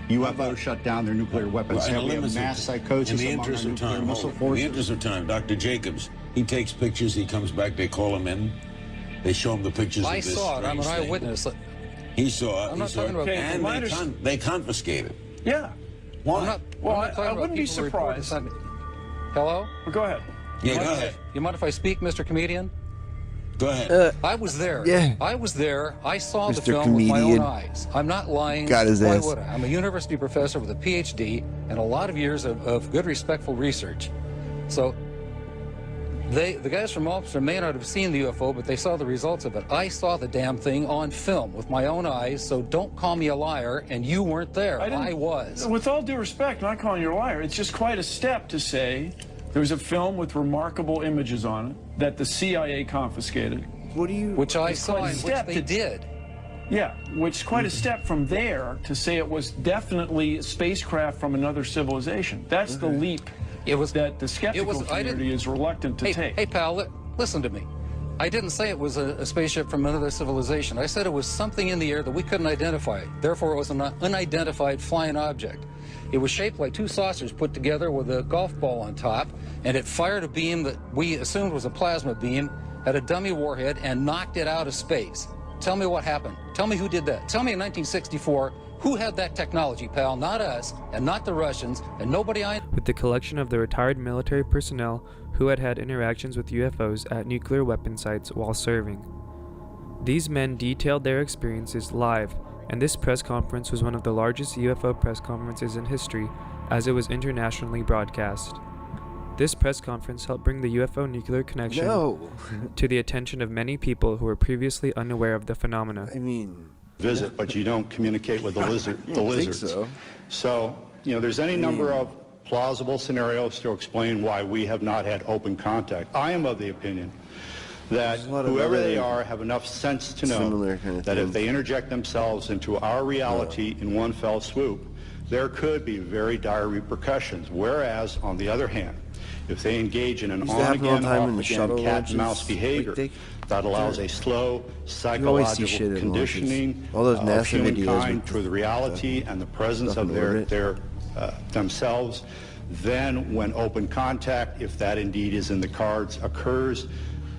[SPEAKER 17] UFOs shut down their nuclear weapons.
[SPEAKER 15] Right,
[SPEAKER 17] we have mass psychosis
[SPEAKER 15] in the
[SPEAKER 17] among
[SPEAKER 15] interest
[SPEAKER 17] our
[SPEAKER 15] of
[SPEAKER 17] nuclear
[SPEAKER 15] time,
[SPEAKER 17] missile forces.
[SPEAKER 15] In the interest of time, Dr. Jacobs, he takes pictures, he comes back, they call him in, they show him the pictures of this.
[SPEAKER 7] I saw it. I'm an eyewitness.
[SPEAKER 15] He saw it.
[SPEAKER 7] I'm not talking about.
[SPEAKER 15] And they confiscate it.
[SPEAKER 14] Yeah.
[SPEAKER 15] Why?
[SPEAKER 14] I wouldn't be surprised.
[SPEAKER 7] Hello?
[SPEAKER 14] Well, go ahead.
[SPEAKER 15] Yeah, go ahead.
[SPEAKER 7] You mind if I speak, Mr. Comedian?
[SPEAKER 15] Go ahead.
[SPEAKER 7] I was there.
[SPEAKER 6] Yeah.
[SPEAKER 7] I was there. I saw the
[SPEAKER 6] Mr.
[SPEAKER 7] film with my own
[SPEAKER 6] Comedian.
[SPEAKER 7] eyes. I'm not lying.
[SPEAKER 6] Got his
[SPEAKER 7] Why
[SPEAKER 6] ass.
[SPEAKER 7] would I? I'm a university professor with a PhD and a lot of years of good, respectful research. So the guys from Ulster may not have seen the UFO, but they saw the results of it. I saw the damn thing on film with my own eyes, so don't call me a liar, and you weren't there. I was.
[SPEAKER 14] With all due respect, not calling you a liar, it's just quite a step to say there was a film with remarkable images on it that the CIA confiscated.
[SPEAKER 6] What do you...
[SPEAKER 7] Which I saw and which they did.
[SPEAKER 14] Yeah, which is quite a step from there to say it was definitely a spacecraft from another civilization. That's the leap that the skeptical community is reluctant to take.
[SPEAKER 7] Hey, pal, listen to me. I didn't say it was a spaceship from another civilization. I said it was something in the air that we couldn't identify. Therefore, it was an unidentified flying object. It was shaped like two saucers put together with a golf ball on top, and it fired a beam that we assumed was a plasma beam at a dummy warhead and knocked it out of space. Tell me what happened. Tell me who did that. Tell me in 1964, who had that technology, pal? Not us, and not the Russians, and nobody I...
[SPEAKER 13] With the collection of the retired military personnel who had had interactions with UFOs at nuclear weapon sites while serving. These men detailed their experiences live, and this press conference was one of the largest UFO press conferences in history, as it was internationally broadcast. This press conference helped bring the UFO nuclear connection to the attention of many people who were previously unaware of the phenomena.
[SPEAKER 6] I mean...
[SPEAKER 17] Visit, but you don't communicate with the lizards. So, you know, there's any number of plausible scenarios to explain why we have not had open contact. I am of the opinion that whoever they are have enough sense to know that if they interject themselves into our reality in one fell swoop, there could be very dire repercussions. Whereas, on the other hand, if they engage in an on-again, off-again cat-and-mouse behavior that allows a slow psychological conditioning of humankind to the reality and the presence of their themselves, then when open contact, if that indeed is in the cards, occurs,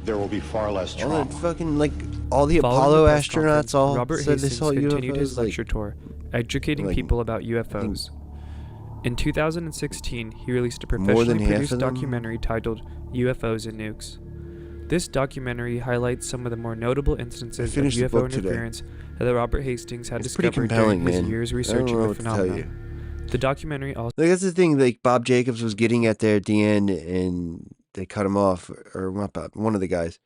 [SPEAKER 17] there will be far less trauma.
[SPEAKER 6] All the fucking, like, all the
[SPEAKER 13] Following
[SPEAKER 6] Apollo
[SPEAKER 13] the press
[SPEAKER 6] astronauts
[SPEAKER 13] conference,
[SPEAKER 6] all
[SPEAKER 13] Robert
[SPEAKER 6] said they
[SPEAKER 13] Hastings
[SPEAKER 6] saw
[SPEAKER 13] continued
[SPEAKER 6] UFOs,
[SPEAKER 13] his lecture tour, educating people about UFOs. In 2016, he released a professionally produced documentary titled UFOs and Nukes. This documentary highlights some of the more notable instances of UFO interference that Robert Hastings had discovered during his years researching the phenomenon. The documentary also...
[SPEAKER 6] Like, that's the thing, like, Bob Jacobs was getting at there at the end, and they cut him off, or not Bob, one of the guys.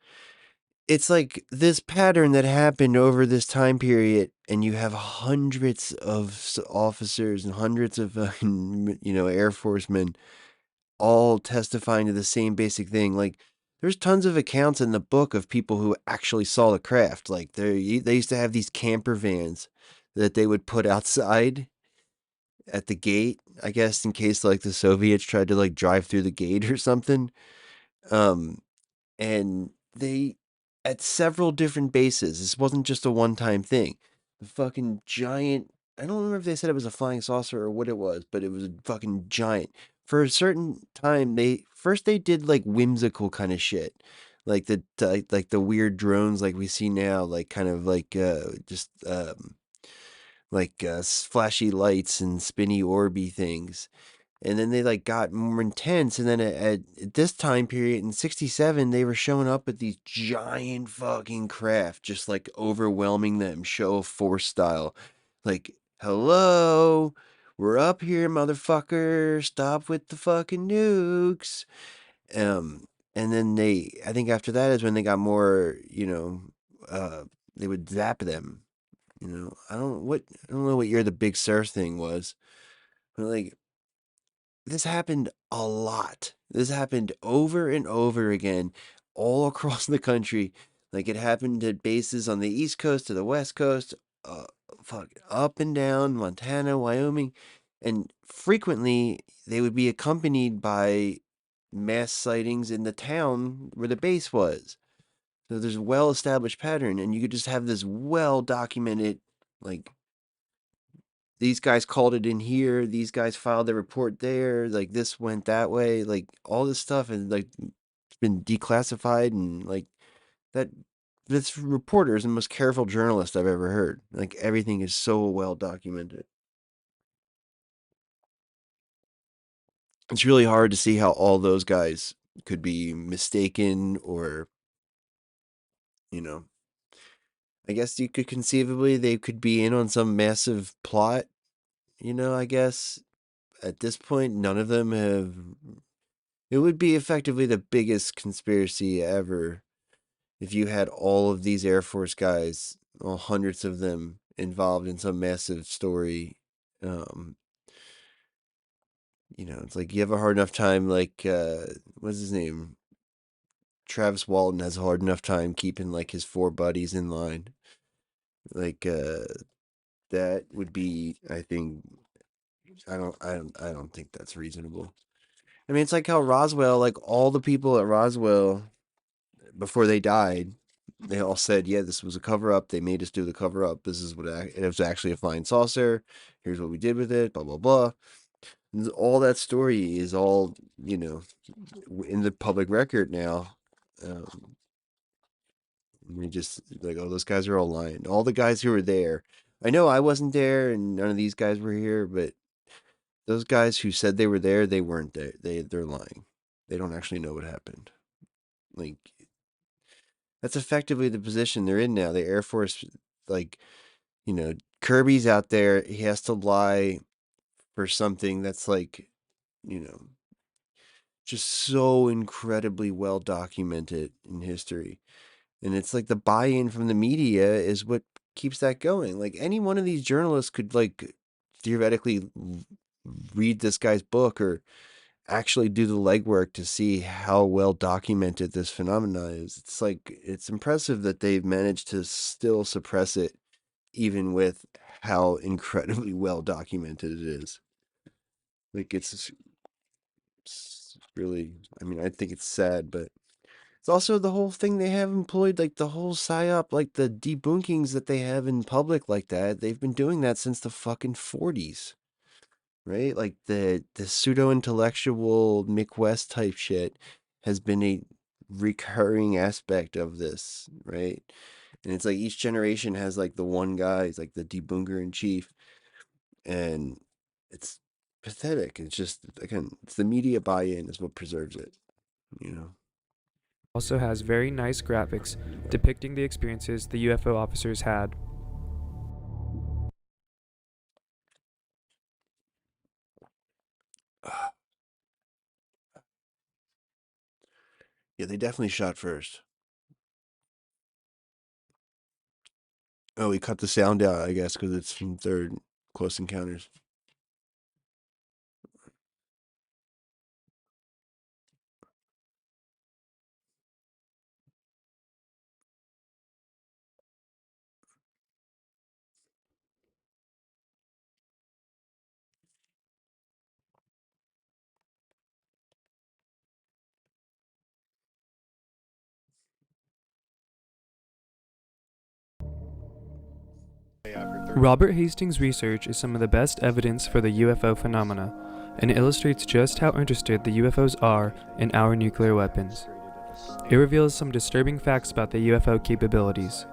[SPEAKER 6] It's like this pattern that happened over this time period, and you have hundreds of officers and hundreds of, Air Force men all testifying to the same basic thing. Like, there's tons of accounts in the book of people who actually saw the craft. Like, they used to have these camper vans that they would put outside at the gate, I guess, in case, like, the Soviets tried to, like, drive through the gate or something. And they, at several different bases, this wasn't just a one-time thing. The fucking giant, I don't remember if they said it was a flying saucer or what it was, but it was a fucking giant. For a certain time, they did, like, whimsical kind of shit. Like the weird drones like we see now, like, kind of like, flashy lights and spinny orby things. And then they, like, got more intense. And then at this time period in 67, they were showing up with these giant fucking craft, just, like, overwhelming them, show of force style. Like, hello, we're up here, motherfucker. Stop with the fucking nukes. And then I think after that is when they got more, they would zap them. I don't know what year the Big Sur thing was, but, like, this happened a lot. This happened over and over again all across the country. Like, it happened at bases on the East Coast to the West Coast, up and down, Montana, Wyoming. And frequently, they would be accompanied by mass sightings in the town where the base was. So there's a well-established pattern, and you could just have this well-documented, like, these guys called it in here, these guys filed their report there, like, this went that way, like, all this stuff, and, like, it's been declassified, and, like, this reporter is the most careful journalist I've ever heard. Like, everything is so well documented. It's really hard to see how all those guys could be mistaken or you know, I guess you could conceivably, they could be in on some massive plot, you know, I guess. At this point, none of them have... It would be effectively the biggest conspiracy ever if you had all of these Air Force guys, all hundreds of them, involved in some massive story. You know, it's like you have a hard enough time, like, what's his name? Travis Walton has a hard enough time keeping, like, his 4 buddies in line. Like, that would be, I think, I don't think that's reasonable. I mean, it's like how Roswell, like, all the people at Roswell, before they died, they all said, yeah, this was a cover-up. They made us do the cover-up. This is what it was actually a flying saucer. Here's what we did with it, blah, blah, blah. And all that story is all, you know, in the public record now. We just, like, oh, those guys are all lying. All the guys who were there. I know I wasn't there, and none of these guys were here, but those guys who said they were there, they weren't there. They're lying. They don't actually know what happened. Like, that's effectively the position they're in now. The Air Force, like, you know, Kirby's out there. He has to lie for something that's, like, you know, just so incredibly well documented in history. And it's like the buy-in from the media is what keeps that going. Like, any one of these journalists could, like, theoretically read this guy's book or actually do the legwork to see how well documented this phenomenon is. It's like, it's impressive that they've managed to still suppress it, even with how incredibly well documented it is. Like, it's really, I mean, I think it's sad, but it's also the whole thing they have employed, like the whole psyop, like the debunkings that they have in public like that. They've been doing that since the fucking 40s. Right? Like the pseudo-intellectual Mick West type shit has been a recurring aspect of this, right? And it's like each generation has like the one guy, he's like the debunker in chief, and it's pathetic. It's just, again, it's the media buy-in is what preserves it, you know?
[SPEAKER 13] Also has very nice graphics depicting the experiences the UFO officers had.
[SPEAKER 6] Yeah, they definitely shot first. Oh, we cut the sound out, I guess, because it's from third Close Encounters.
[SPEAKER 13] Robert Hastings' research is some of the best evidence for the UFO phenomena, and illustrates just how interested the UFOs are in our nuclear weapons. It reveals some disturbing facts about the UFO capabilities.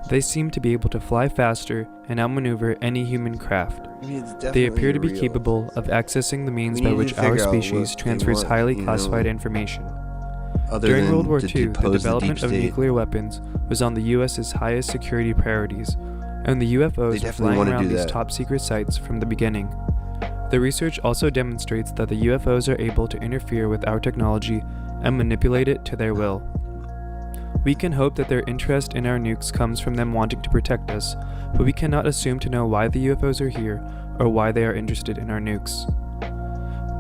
[SPEAKER 13] They seem to be able to fly faster and outmaneuver any human craft. They appear to be capable of accessing the means by which our species transfers highly classified information. During World War II, the development of nuclear weapons was on the US's highest security priorities, and the UFOs were flying around these top-secret sites from the beginning. The research also demonstrates that the UFOs are able to interfere with our technology and manipulate it to their will. We can hope that their interest in our nukes comes from them wanting to protect us, but we cannot assume to know why the UFOs are here or why they are interested in our nukes.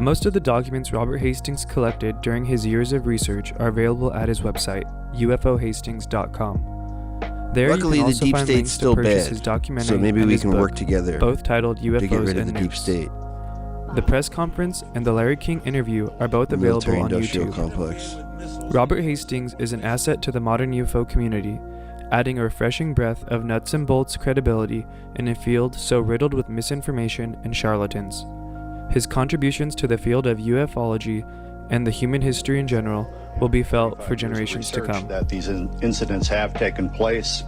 [SPEAKER 13] Most of the documents Robert Hastings collected during his years of research are available at his website, ufohastings.com. There
[SPEAKER 6] Luckily,
[SPEAKER 13] you can
[SPEAKER 6] the
[SPEAKER 13] also
[SPEAKER 6] deep
[SPEAKER 13] find
[SPEAKER 6] state's
[SPEAKER 13] links
[SPEAKER 6] still
[SPEAKER 13] to purchase
[SPEAKER 6] bad,
[SPEAKER 13] his documentary
[SPEAKER 6] so maybe
[SPEAKER 13] and
[SPEAKER 6] we
[SPEAKER 13] his
[SPEAKER 6] can
[SPEAKER 13] book,
[SPEAKER 6] work together
[SPEAKER 13] both titled UFOs
[SPEAKER 6] to get rid of
[SPEAKER 13] and
[SPEAKER 6] the deep
[SPEAKER 13] Nukes.
[SPEAKER 6] state.
[SPEAKER 13] The press conference and the Larry King interview are both available on YouTube.
[SPEAKER 6] Complex.
[SPEAKER 13] Robert Hastings is an asset to the modern UFO community, adding a refreshing breath of nuts and bolts credibility in a field so riddled with misinformation and charlatans. His contributions to the field of ufology and the human history in general will be felt for generations to come.
[SPEAKER 17] That these incidents have taken place.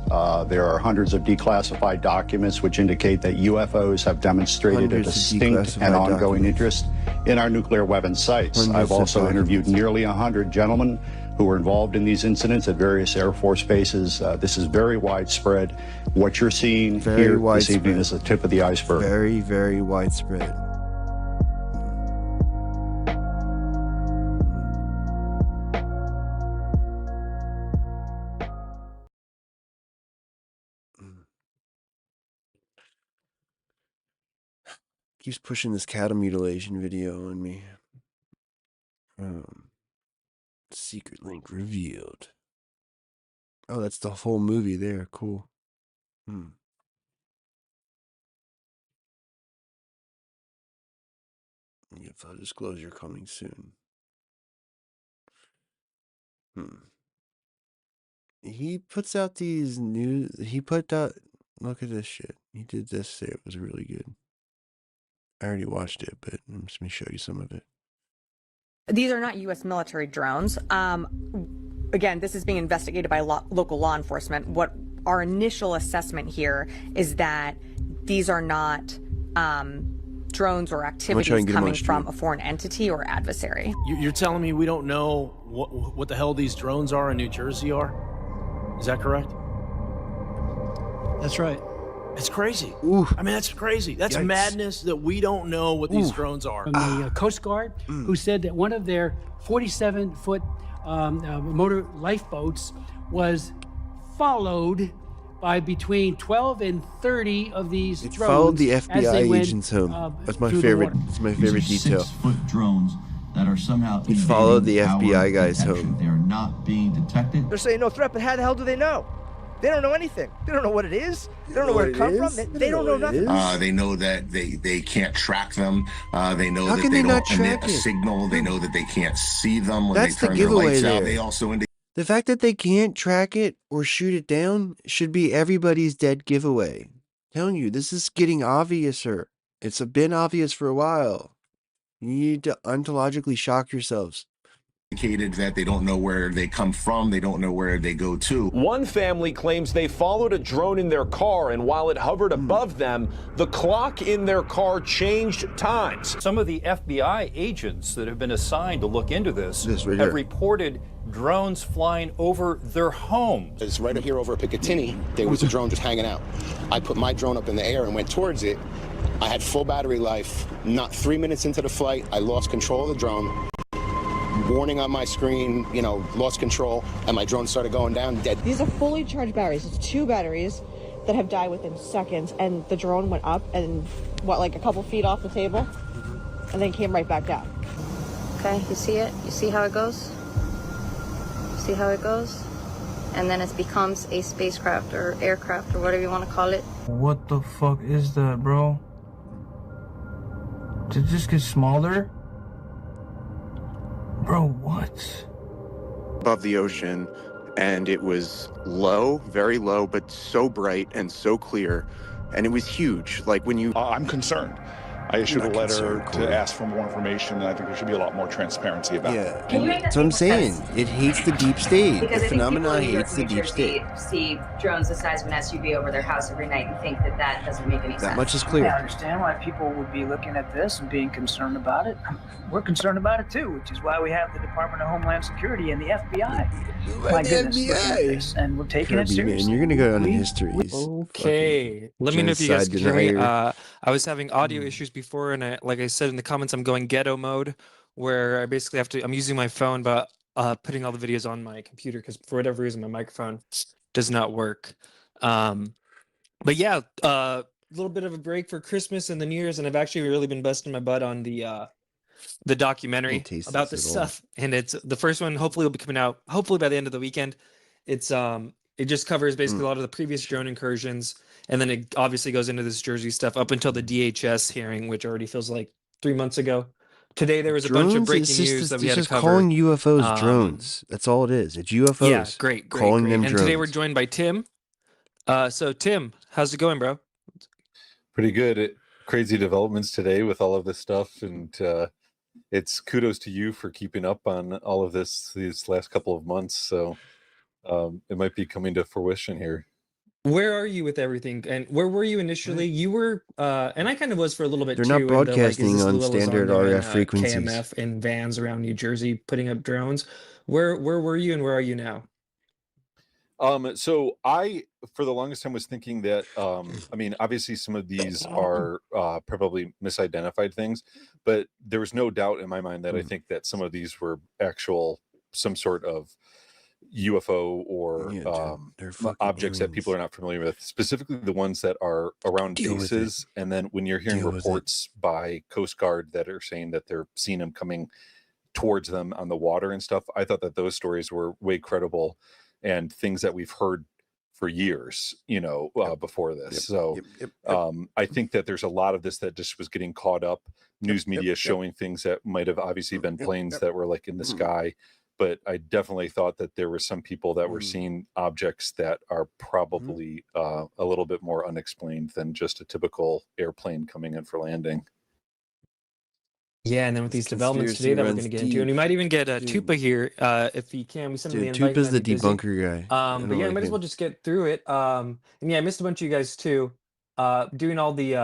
[SPEAKER 17] There are hundreds of declassified documents which indicate that UFOs have demonstrated a distinct and ongoing interest in our nuclear weapon sites. I've also interviewed nearly 100 gentlemen who were involved in these incidents at various Air Force bases. This is very widespread. What you're seeing here this evening is the tip of the iceberg.
[SPEAKER 6] Very, very widespread. Keeps pushing this cattle mutilation video on me. Secret link revealed. Oh, that's the whole movie there. Cool. UFO disclosure coming soon. He puts out these news. He put out. Look at this shit. He did this. Say it was really good. I already watched it, but I'm just gonna show you some of it.
[SPEAKER 4] These are not U.S. military drones. Again, this is being investigated by local law enforcement. What our initial assessment here is that these are not drones or activities coming from a foreign entity or adversary.
[SPEAKER 5] You're telling me we don't know what the hell these drones are in New Jersey are? Is that correct? That's right. It's crazy. I mean, that's crazy. That's madness that we don't know what these drones are.
[SPEAKER 21] From the Coast Guard, who said that one of their 47-foot motor lifeboats was followed by between 12 and 30 of these drones.
[SPEAKER 6] It followed the FBI agents
[SPEAKER 21] went,
[SPEAKER 6] home. That's my favorite. It's my favorite detail.
[SPEAKER 22] 6-foot drones that are somehow
[SPEAKER 6] It followed the FBI guys home.
[SPEAKER 22] They are not being detected.
[SPEAKER 23] They're saying no threat, but how the hell do they know? They don't know anything. They don't know what it is. They don't know where it comes from. They don't know nothing.
[SPEAKER 24] They know that they can't track them. They know that they don't emit a signal. They know that they can't see them when they turn their lights out. They also indicate
[SPEAKER 6] The fact that they can't track it or shoot it down should be everybody's dead giveaway. I'm telling you, this is getting obviouser. It's been obvious for a while. You need to ontologically shock yourselves.
[SPEAKER 24] that they don't know where they come from. They don't know where they go to.
[SPEAKER 27] One family claims they followed a drone in their car, and while it hovered above them, the clock in their car changed times.
[SPEAKER 28] Some of the FBI agents that have been assigned to look into this
[SPEAKER 6] right
[SPEAKER 28] have
[SPEAKER 6] here.
[SPEAKER 28] reported drones flying over their homes.
[SPEAKER 29] It's right here over Picatinny. There was a drone just hanging out. I put my drone up in the air and went towards it. I had full battery life. Not 3 minutes into the flight, I lost control of the drone. Warning on my screen, lost control, and my drone started going down dead.
[SPEAKER 30] These are fully charged batteries. It's 2 batteries that have died within seconds, and the drone went up and, like a couple feet off the table, and then came right back down.
[SPEAKER 31] Okay, you see it? You see how it goes? See how it goes? And then it becomes a spacecraft or aircraft or whatever you want to call it.
[SPEAKER 32] What the fuck is that, bro? Did it just get smaller? Bro, what?
[SPEAKER 33] Above the ocean, and it was low, very low, but so bright and so clear, and it was huge. Like when you...
[SPEAKER 34] I'm concerned. I issued a letter to ask for more information, and I think there should be a lot more transparency about it.
[SPEAKER 6] That's what I'm saying. It hates the deep state.
[SPEAKER 35] Because
[SPEAKER 6] The
[SPEAKER 35] I think
[SPEAKER 6] phenomenon
[SPEAKER 35] people
[SPEAKER 6] hates the
[SPEAKER 35] in New
[SPEAKER 6] deep
[SPEAKER 35] Jersey
[SPEAKER 6] state.
[SPEAKER 35] see drones the size of an SUV over their house every night and think that that doesn't make any sense.
[SPEAKER 6] That much is clear.
[SPEAKER 36] I understand why people would be looking at this and being concerned about it. We're concerned about it too, which is why we have the Department of Homeland Security and the FBI. My goodness, look at this, and we're taking it
[SPEAKER 6] Kirby, man,
[SPEAKER 36] seriously.
[SPEAKER 6] you're gonna go down in history.
[SPEAKER 13] Okay, let me know if you guys can hear me.
[SPEAKER 6] Denier.
[SPEAKER 13] I was having audio issues before, and like I said in the comments, I'm going ghetto mode, where I basically I'm using my phone, but putting all the videos on my computer because for whatever reason my microphone does not work. But yeah, a little bit of a break for Christmas and the New Year's, and I've actually really been busting my butt on the documentary about this stuff, and it's the first one. Hopefully, will be coming out hopefully by the end of the weekend. It's it just covers basically a lot of the previous drone incursions, and then it obviously goes into this Jersey stuff up until the DHS hearing, which already feels like 3 months ago. Today there was a bunch of breaking news that we had to cover.
[SPEAKER 6] Calling UFOs drones. That's all it is. It's UFOs.
[SPEAKER 13] Yeah, great.
[SPEAKER 6] Calling them
[SPEAKER 13] and
[SPEAKER 6] drones.
[SPEAKER 13] today we're joined by Tim. So Tim, how's it going, bro?
[SPEAKER 37] Pretty good. Crazy developments today with all of this stuff, and it's kudos to you for keeping up on all of these last couple of months. So it might be coming to fruition here.
[SPEAKER 13] Where are you with everything? And where were you initially? You were, and I kind of was for a little bit
[SPEAKER 6] They're
[SPEAKER 13] too.
[SPEAKER 6] not
[SPEAKER 13] in
[SPEAKER 6] broadcasting
[SPEAKER 13] the,
[SPEAKER 6] on
[SPEAKER 13] Lil was
[SPEAKER 6] standard
[SPEAKER 13] there
[SPEAKER 6] RF
[SPEAKER 13] in,
[SPEAKER 6] frequencies.
[SPEAKER 13] KMF in vans around New Jersey putting up drones. Where were you and where are you now?
[SPEAKER 37] So I, for the longest time, was thinking that, I mean, obviously some of these are probably misidentified things, but there was no doubt in my mind that I think that some of these were some sort of UFO or objects that people are not familiar with, specifically the ones that are around bases. And then when you're hearing reports by Coast Guard that are saying that they're seeing them coming towards them on the water and stuff, I thought that those stories were way credible and things that we've heard for years, before this. I think that there's a lot of this that just was getting caught up. News media showing things that might have obviously been planes that were like in the sky. But I definitely thought that there were some people that were seeing objects that are probably a little bit more unexplained than just a typical airplane coming in for landing.
[SPEAKER 13] Yeah, and then with these developments today that we're going to get into, and we might even get Tupa here if he can. We sent him the invite.
[SPEAKER 6] Tupa's the debunker guy.
[SPEAKER 13] But yeah, we might as well just get through it. And yeah, I missed a bunch of you guys too. Doing all the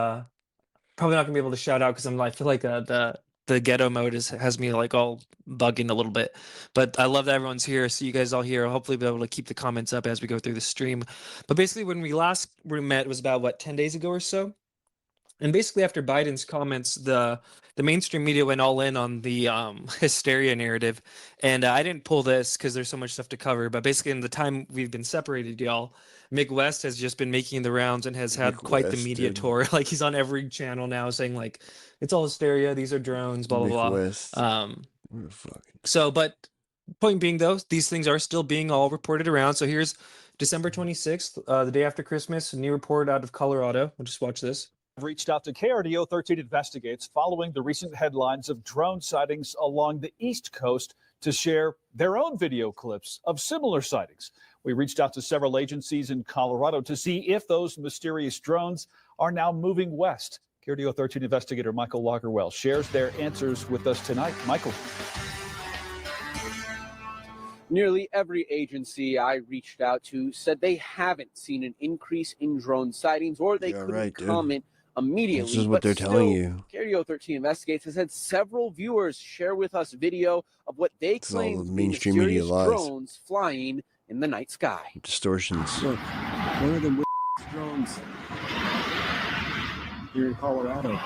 [SPEAKER 13] probably not gonna be able to shout out because I feel like the ghetto mode has me like all bugging a little bit. But I love that everyone's here. See you guys all here. I'll hopefully be able to keep the comments up as we go through the stream. But basically, when we last met, it was about 10 days ago or so. And basically, after Biden's comments, the mainstream media went all in on the hysteria narrative. And I didn't pull this because there's so much stuff to cover. But basically, in the time we've been separated, y'all, Mick West has just been making the rounds and has had quite the media tour. Like, he's on every channel now saying, like, it's all hysteria. These are drones, blah, blah, blah. So, but point being, though, these things are still being all reported around. So here's December 26th, the day after Christmas, a new report out of Colorado. We'll just watch this.
[SPEAKER 1] Reached out to KRDO 13 Investigates following the recent headlines of drone sightings along the East Coast to share their own video clips of similar sightings. We reached out to several agencies in Colorado to see if those mysterious drones are now moving west. KRDO 13 investigator Michael Lagerwell shares their answers with us tonight. Michael.
[SPEAKER 2] Nearly every agency I reached out to said they haven't seen an increase in drone sightings, or they couldn't comment immediately.
[SPEAKER 6] This is what they're telling you.
[SPEAKER 2] KRDO 13 Investigates has had several viewers share with us video of what they claim to be
[SPEAKER 6] mainstream media
[SPEAKER 2] mysterious
[SPEAKER 6] lies.
[SPEAKER 2] drones flying in the night sky.
[SPEAKER 6] Distortions.
[SPEAKER 2] Look, one of the drones here in Colorado.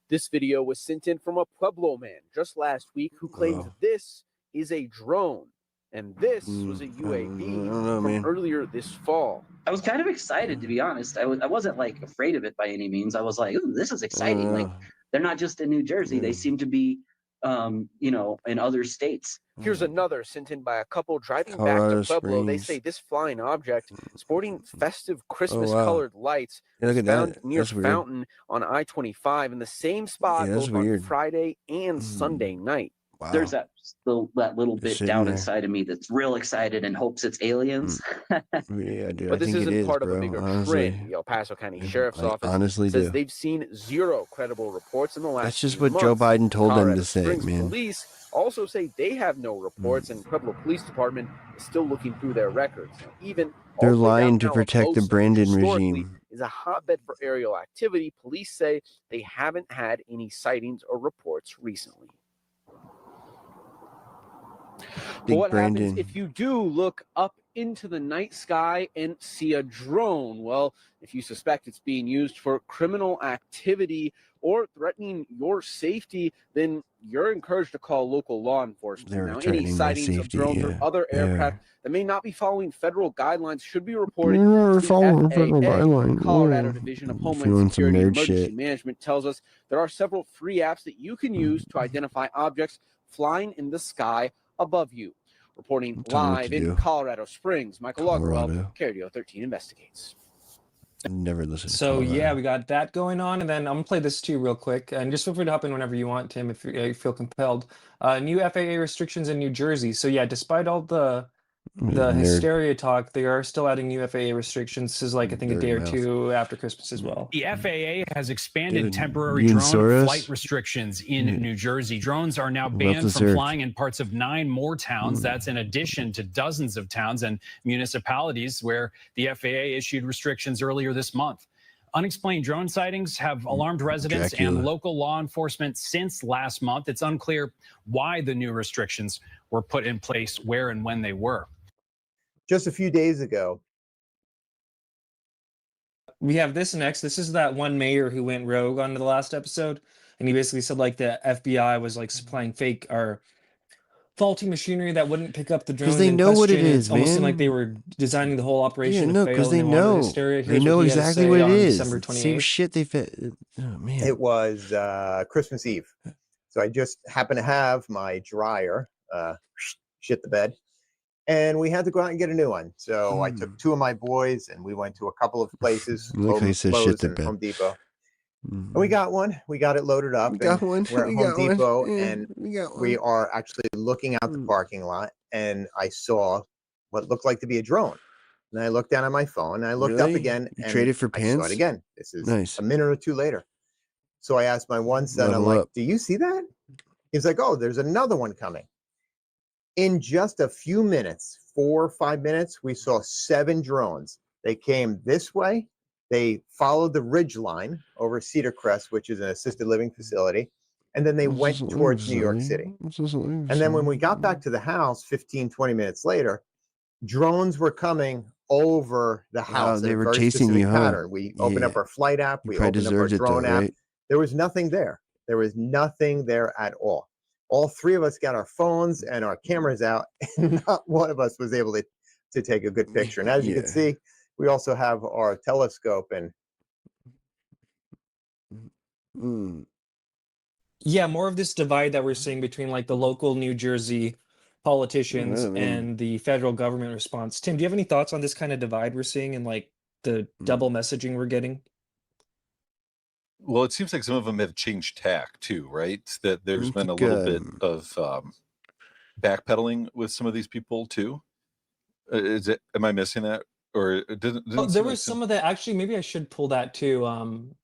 [SPEAKER 2] This video was sent in from a Pueblo man just last week who claims this is a drone, and this was a UAV from earlier this fall.
[SPEAKER 3] I was kind of excited, to be honest. I wasn't like afraid of it by any means. I was like, ooh, this is exciting. Like, they're not just in New Jersey. They seem to be, in other states.
[SPEAKER 2] Here's another sent in by a couple driving back to Pueblo. They say this flying object, sporting festive Christmas-colored lights, was found near Fountain on I-25 in the same spot both on Friday and Sunday night.
[SPEAKER 3] Wow. There's that little bit down inside of me that's real excited and hopes it's aliens.
[SPEAKER 6] Yeah, dude.
[SPEAKER 2] But this isn't part of a bigger
[SPEAKER 6] honestly.
[SPEAKER 2] trend. The El Paso County Sheriff's Office
[SPEAKER 6] honestly
[SPEAKER 2] says
[SPEAKER 6] do.
[SPEAKER 2] they've seen zero credible reports in the last
[SPEAKER 6] That's just
[SPEAKER 2] few
[SPEAKER 6] what
[SPEAKER 2] months.
[SPEAKER 6] Joe Biden told them
[SPEAKER 2] Colorado
[SPEAKER 6] to say,
[SPEAKER 2] Springs
[SPEAKER 6] man.
[SPEAKER 2] Police also say they have no reports, and Pueblo Police Department is still looking through their records. Even
[SPEAKER 6] They're
[SPEAKER 2] all the way
[SPEAKER 6] lying to
[SPEAKER 2] down
[SPEAKER 6] protect the
[SPEAKER 2] Alamosa,
[SPEAKER 6] Brandon
[SPEAKER 2] historically,
[SPEAKER 6] regime.
[SPEAKER 2] is a hotbed for aerial activity. Police say they haven't had any sightings or reports recently. But what happens if you do look up into the night sky and see a drone? Well, if you suspect it's being used for criminal activity or threatening your safety, then you're encouraged to call local law enforcement. Now, any sightings of drones or other aircraft that may not be following federal guidelines should be reported to the Colorado Division of Homeland Security and Emergency Management tells us there are several free apps that you can use to identify objects flying in the sky above you. Reporting live in Colorado Springs, Michael Lagerwell, KRDO 13 Investigates.
[SPEAKER 6] Never listened to
[SPEAKER 13] So
[SPEAKER 6] Colorado.
[SPEAKER 13] yeah, we got that going on, and then I'm gonna play this too real quick, and just feel free to hop in whenever you want, Tim, if you feel compelled. New FAA restrictions in New Jersey. So yeah, despite all the hysteria talk, they are still adding new FAA restrictions. This is like I think a day or two after Christmas as well.
[SPEAKER 7] The FAA has expanded temporary drone flight restrictions in New Jersey. Drones are now banned from flying in parts of 9 more towns. That's in addition to dozens of towns and municipalities where the FAA issued restrictions earlier this month. Unexplained drone sightings have alarmed residents and local law enforcement since last month. It's unclear why the new restrictions were put in place, where and when they were.
[SPEAKER 4] Just a few days ago.
[SPEAKER 5] We have this next. This is that one mayor who went rogue on the last episode. And he basically said like the FBI was like supplying fake or faulty machinery that wouldn't pick up the drones.
[SPEAKER 6] They know what it is,
[SPEAKER 5] It almost seemed
[SPEAKER 6] man.
[SPEAKER 5] like they were designing the whole operation to fail.
[SPEAKER 6] Because they know. They know exactly what it is. Same shit they fit. Oh, man.
[SPEAKER 4] It was Christmas Eve. So I just happened to have my dryer shit the bed. And we had to go out and get a new one. So I took 2 of my boys and we went to a couple of places, Lowe's and Home Depot. And we got one. We got it loaded up. We're at Home Depot, and we are actually looking out the parking lot. And I saw what looked like to be a drone. And I looked down at my phone, and I looked up again.
[SPEAKER 6] You traded for pins?
[SPEAKER 4] I saw it again. This is a minute or 2 later. So I asked my one son, I'm like, do you see that? He's like, oh, there's another one coming. In just a few minutes, 4 or 5 minutes, we saw 7 drones. They came this way. They followed the ridge line over Cedar Crest, which is an assisted living facility. And then they went towards New York City. And then when we got back to the house 15, 20 minutes later, drones were coming over the house.
[SPEAKER 6] They were chasing you,
[SPEAKER 4] pattern. We opened up our flight app. We opened up our drone app. There was nothing there. There was nothing there at all. All 3 of us got our phones and our cameras out, and not one of us was able to take a good picture. And as you can see, we also have our telescope and.
[SPEAKER 5] Yeah, more of this divide that we're seeing between like the local New Jersey politicians and the federal government response. Tim, do you have any thoughts on this kind of divide we're seeing and like the double messaging we're getting?
[SPEAKER 37] Well, it seems like some of them have changed tack too, right? That there's been a little bit of backpedaling with some of these people too. Am I missing that? Or it didn't
[SPEAKER 5] there was some of that. Actually, maybe I should pull that too.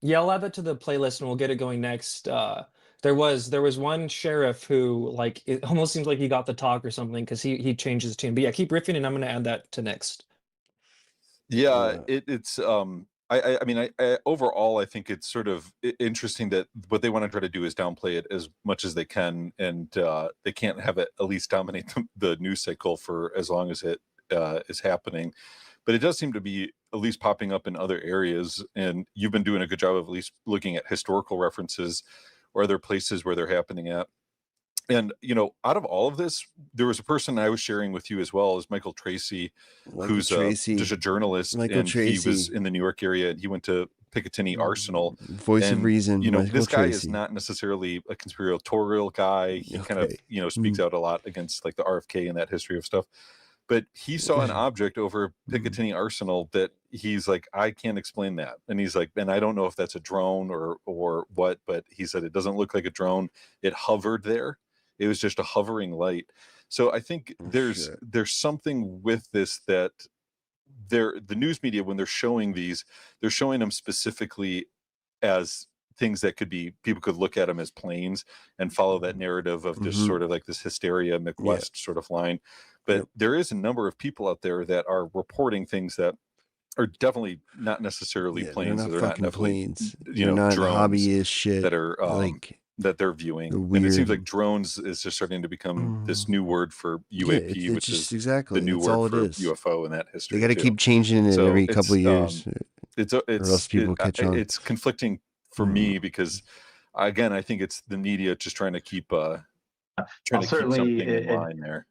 [SPEAKER 5] Yeah, I'll add that to the playlist and we'll get it going next. There was one sheriff who like it almost seems like he got the talk or something because he changed his tune. But yeah, keep riffing and I'm going to add that to next.
[SPEAKER 37] Yeah, it's I mean, overall, I think it's sort of interesting that what they want to try to do is downplay it as much as they can, and they can't have it at least dominate the news cycle for as long as it is happening. But it does seem to be at least popping up in other areas, and you've been doing a good job of at least looking at historical references or other places where they're happening at. And, you know, out of all of this, there was a person I was sharing with you as well as Michael Tracy, who's just a journalist. He was in the New York area, and he went to Picatinny Arsenal.
[SPEAKER 6] Voice of reason.
[SPEAKER 37] You know, this guy is not necessarily a conspiratorial guy. He kind of, you know, speaks out a lot against like the RFK and that history of stuff. But he saw an object over Picatinny Arsenal that he's like, I can't explain that. And he's like, and I don't know if that's a drone or what, but he said it doesn't look like a drone. It hovered there. It was just a hovering light. So I think there's something with this that the news media, when they're showing these, they're showing them specifically as things that could be, people could look at them as planes and follow that narrative of just sort of like this hysteria McWest sort of line. But there is a number of people out there that are reporting things that are definitely not necessarily planes.
[SPEAKER 6] They're not fucking planes.
[SPEAKER 37] You know,
[SPEAKER 6] not
[SPEAKER 37] drones
[SPEAKER 6] hobbyist shit
[SPEAKER 37] that are
[SPEAKER 6] like
[SPEAKER 37] that they're viewing. And it seems like drones is just starting to become this new word for UAP, which is
[SPEAKER 6] exactly
[SPEAKER 37] the new word for UFO in that history.
[SPEAKER 6] They got to keep changing it every couple of years. Or else people catch on.
[SPEAKER 37] It's conflicting for me because, again, I think it's the media just trying to keep keep something in line there.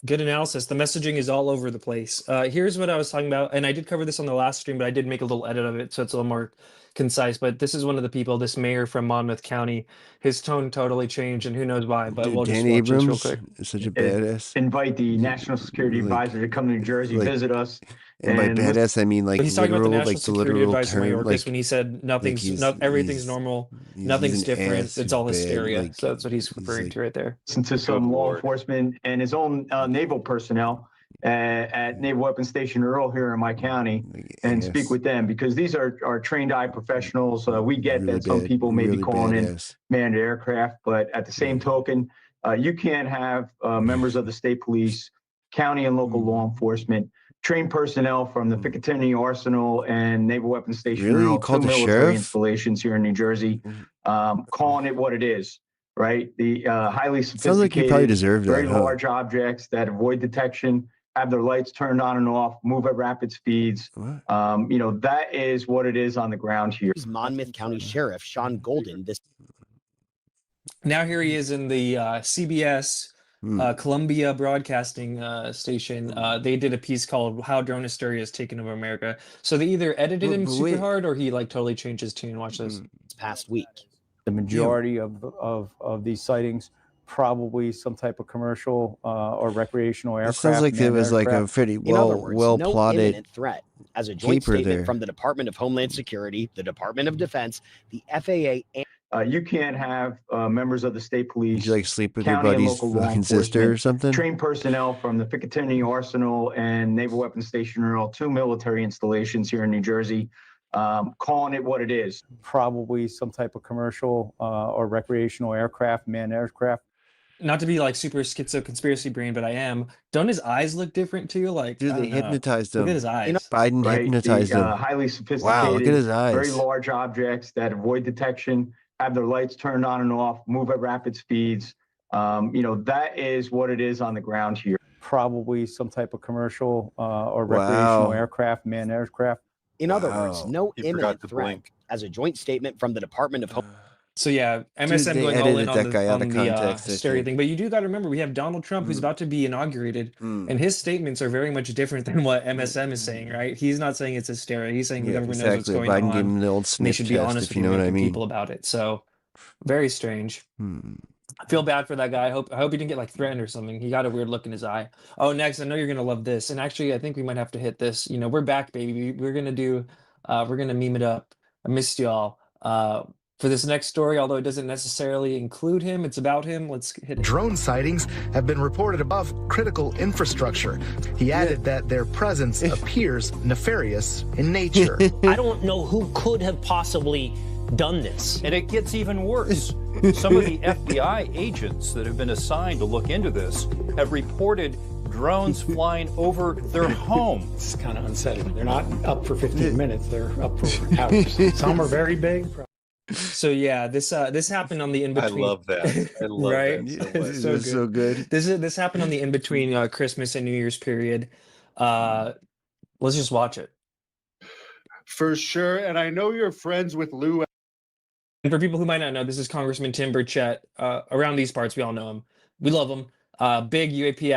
[SPEAKER 5] Good analysis. The messaging is all over the place. Here's what I was talking about, and I did cover this on the last stream, but I did make a little edit of it, so it's a little more concise. But this is one of the people, this mayor from Monmouth County. His tone totally changed, and who knows why. But we'll just watch this real quick.
[SPEAKER 6] Is such a badass.
[SPEAKER 8] Invite the National Security Advisor to come to New Jersey, visit us.
[SPEAKER 6] And by badass, I mean like
[SPEAKER 5] he's talking about the
[SPEAKER 6] literal,
[SPEAKER 5] National
[SPEAKER 6] like the
[SPEAKER 5] Security
[SPEAKER 6] literal
[SPEAKER 5] Advisor
[SPEAKER 6] term.
[SPEAKER 5] Mayorkas when he said everything's normal, nothing's different. It's all hysteria. So that's what he's referring to right there.
[SPEAKER 8] Listen to some law enforcement and his own naval personnel at Naval Weapons Station Earl here in my county and speak with them, because these are trained eye professionals. We get that some people may be calling in manned aircraft, but at the same token, you can't have members of the state police, county and local law enforcement trained personnel from the Picatinny Arsenal and Naval Weapons Station,
[SPEAKER 6] Really? You
[SPEAKER 8] two
[SPEAKER 6] called the
[SPEAKER 8] military
[SPEAKER 6] sheriff?
[SPEAKER 8] installations here in New Jersey, calling it what it is, right? The highly
[SPEAKER 6] Sounds like you probably
[SPEAKER 8] sophisticated,
[SPEAKER 6] deserve that,
[SPEAKER 8] very
[SPEAKER 6] huh?
[SPEAKER 8] large objects that avoid detection, have their lights turned on and off, move at rapid speeds. That is what it is on the ground here.
[SPEAKER 9] Monmouth County Sheriff Sean Golden.
[SPEAKER 5] Now here he is in the CBS Columbia Broadcasting station. They did a piece called "How Drone Hysteria Has Taken Over America." So they either edited him super hard or he like totally changed his tune. Watch this.
[SPEAKER 9] Past week,
[SPEAKER 10] the majority of these sightings probably some type of commercial or recreational aircraft.
[SPEAKER 6] It sounds like it was like a pretty well plotted
[SPEAKER 9] imminent threat. As a joint
[SPEAKER 6] caper
[SPEAKER 9] statement
[SPEAKER 6] there.
[SPEAKER 9] from the Department of Homeland Security, the Department of Defense, the FAA, and
[SPEAKER 8] you can't have members of the state police,
[SPEAKER 6] Did you like sleep with your
[SPEAKER 8] county and
[SPEAKER 6] buddy's
[SPEAKER 8] local law
[SPEAKER 6] fucking sister or
[SPEAKER 8] enforcement,
[SPEAKER 6] something?
[SPEAKER 8] trained personnel from the Picatinny Arsenal and Naval Weapons Station, are all two military installations here in New Jersey, calling it what it is.
[SPEAKER 10] Probably some type of commercial or recreational aircraft, manned aircraft.
[SPEAKER 5] Not to be like super schizo conspiracy brain, but I am. Don't his eyes look different to you? Like,
[SPEAKER 6] Dude,
[SPEAKER 5] I
[SPEAKER 6] they
[SPEAKER 5] don't know.
[SPEAKER 6] hypnotized him.
[SPEAKER 5] Look at his eyes.
[SPEAKER 6] Biden hypnotized him.
[SPEAKER 8] Highly sophisticated,
[SPEAKER 6] Wow, look at his eyes.
[SPEAKER 8] very large objects that avoid detection, have their lights turned on and off, move at rapid speeds. That is what it is on the ground here.
[SPEAKER 10] Probably some type of commercial or recreational aircraft, manned aircraft.
[SPEAKER 9] in other words, no imminent threat. As a joint statement from the Department of Home.
[SPEAKER 5] So yeah, MSM going all in on the hysteria thing. But you do got to remember, we have Donald Trump who's about to be inaugurated, and his statements are very much different than what MSM is saying, right? He's not saying it's hysteria. He's saying the government knows what's going
[SPEAKER 6] Biden
[SPEAKER 5] on.
[SPEAKER 6] gave him the old
[SPEAKER 5] And they
[SPEAKER 6] sniff
[SPEAKER 5] should be
[SPEAKER 6] test,
[SPEAKER 5] honest
[SPEAKER 6] if
[SPEAKER 5] with
[SPEAKER 6] you know what I mean.
[SPEAKER 5] people about it. So very strange. I feel bad for that guy. I hope he didn't get like threatened or something. He got a weird look in his eye. Oh, next, I know you're gonna love this. And actually, I think we might have to hit this. You know, we're back, baby. We're gonna meme it up. I missed y'all. For this next story, although it doesn't necessarily include him, it's about him. Let's hit it.
[SPEAKER 11] Drone sightings have been reported above critical infrastructure. He added that their presence appears nefarious in nature.
[SPEAKER 12] I don't know who could have possibly done this.
[SPEAKER 28] And it gets even worse. Some of the FBI agents that have been assigned to look into this have reported drones flying over their home.
[SPEAKER 14] It's kind of unsettling. They're not up for 15 minutes. They're up for hours. Some are very big.
[SPEAKER 5] So yeah, this happened on the in between.
[SPEAKER 37] I love that. I love
[SPEAKER 5] right?
[SPEAKER 37] that so much.
[SPEAKER 6] So good.
[SPEAKER 5] This happened on the in between Christmas and New Year's period. Let's just watch it.
[SPEAKER 15] For sure, and I know you're friends with Lou.
[SPEAKER 5] And for people who might not know, this is Congressman Tim Burchett. Around these parts, we all know him. We love him. Big UAP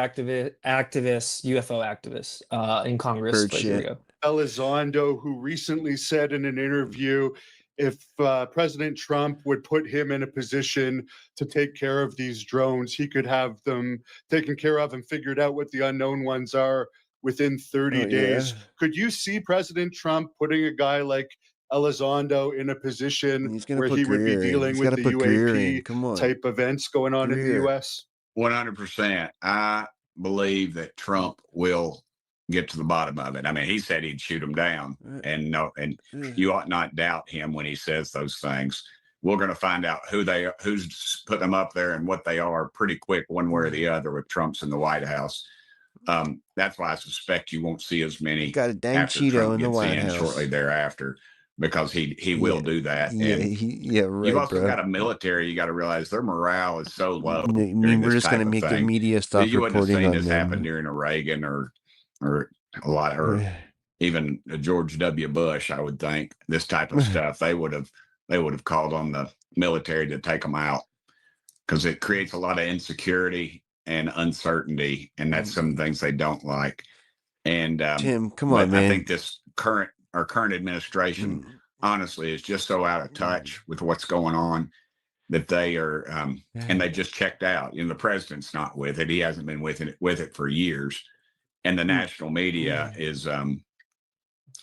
[SPEAKER 5] activist, UFO activist in Congress. But here we go.
[SPEAKER 15] Elizondo, who recently said in an interview, if President Trump would put him in a position to take care of these drones, he could have them taken care of and figured out what the unknown ones are within 30 days.
[SPEAKER 6] Yeah.
[SPEAKER 15] Could you see President Trump putting a guy like Elizondo in a position where he would be dealing with the UAP type events going on in the U.S.?
[SPEAKER 16] 100%. I believe that Trump will get to the bottom of it. I mean, he said he'd shoot them down, and you ought not doubt him when he says those things. We're going to find out who's put them up there and what they are pretty quick, one way or the other, with Trump's in the White House. That's why I suspect you won't see as many.
[SPEAKER 6] Got a dang
[SPEAKER 16] after
[SPEAKER 6] Cheeto
[SPEAKER 16] Trump
[SPEAKER 6] in the
[SPEAKER 16] gets
[SPEAKER 6] White House
[SPEAKER 16] shortly thereafter, because he will do that.
[SPEAKER 6] Yeah, right.
[SPEAKER 16] You've also
[SPEAKER 6] bro.
[SPEAKER 16] got a military. You got to realize their morale is so low.
[SPEAKER 6] I mean, we're just going to make the media stop
[SPEAKER 16] You wouldn't have
[SPEAKER 6] reporting
[SPEAKER 16] seen
[SPEAKER 6] on
[SPEAKER 16] this happen
[SPEAKER 6] them.
[SPEAKER 16] during a Reagan or even a George W. Bush. I would think this type of stuff they would have called on the military to take them out, because it creates a lot of insecurity and uncertainty, and that's some things they don't like. And
[SPEAKER 6] Tim, come on, man.
[SPEAKER 16] I think this current administration honestly is just so out of touch with what's going on that they are and they just checked out. The president's not with it. He hasn't been with it for years. And the national media is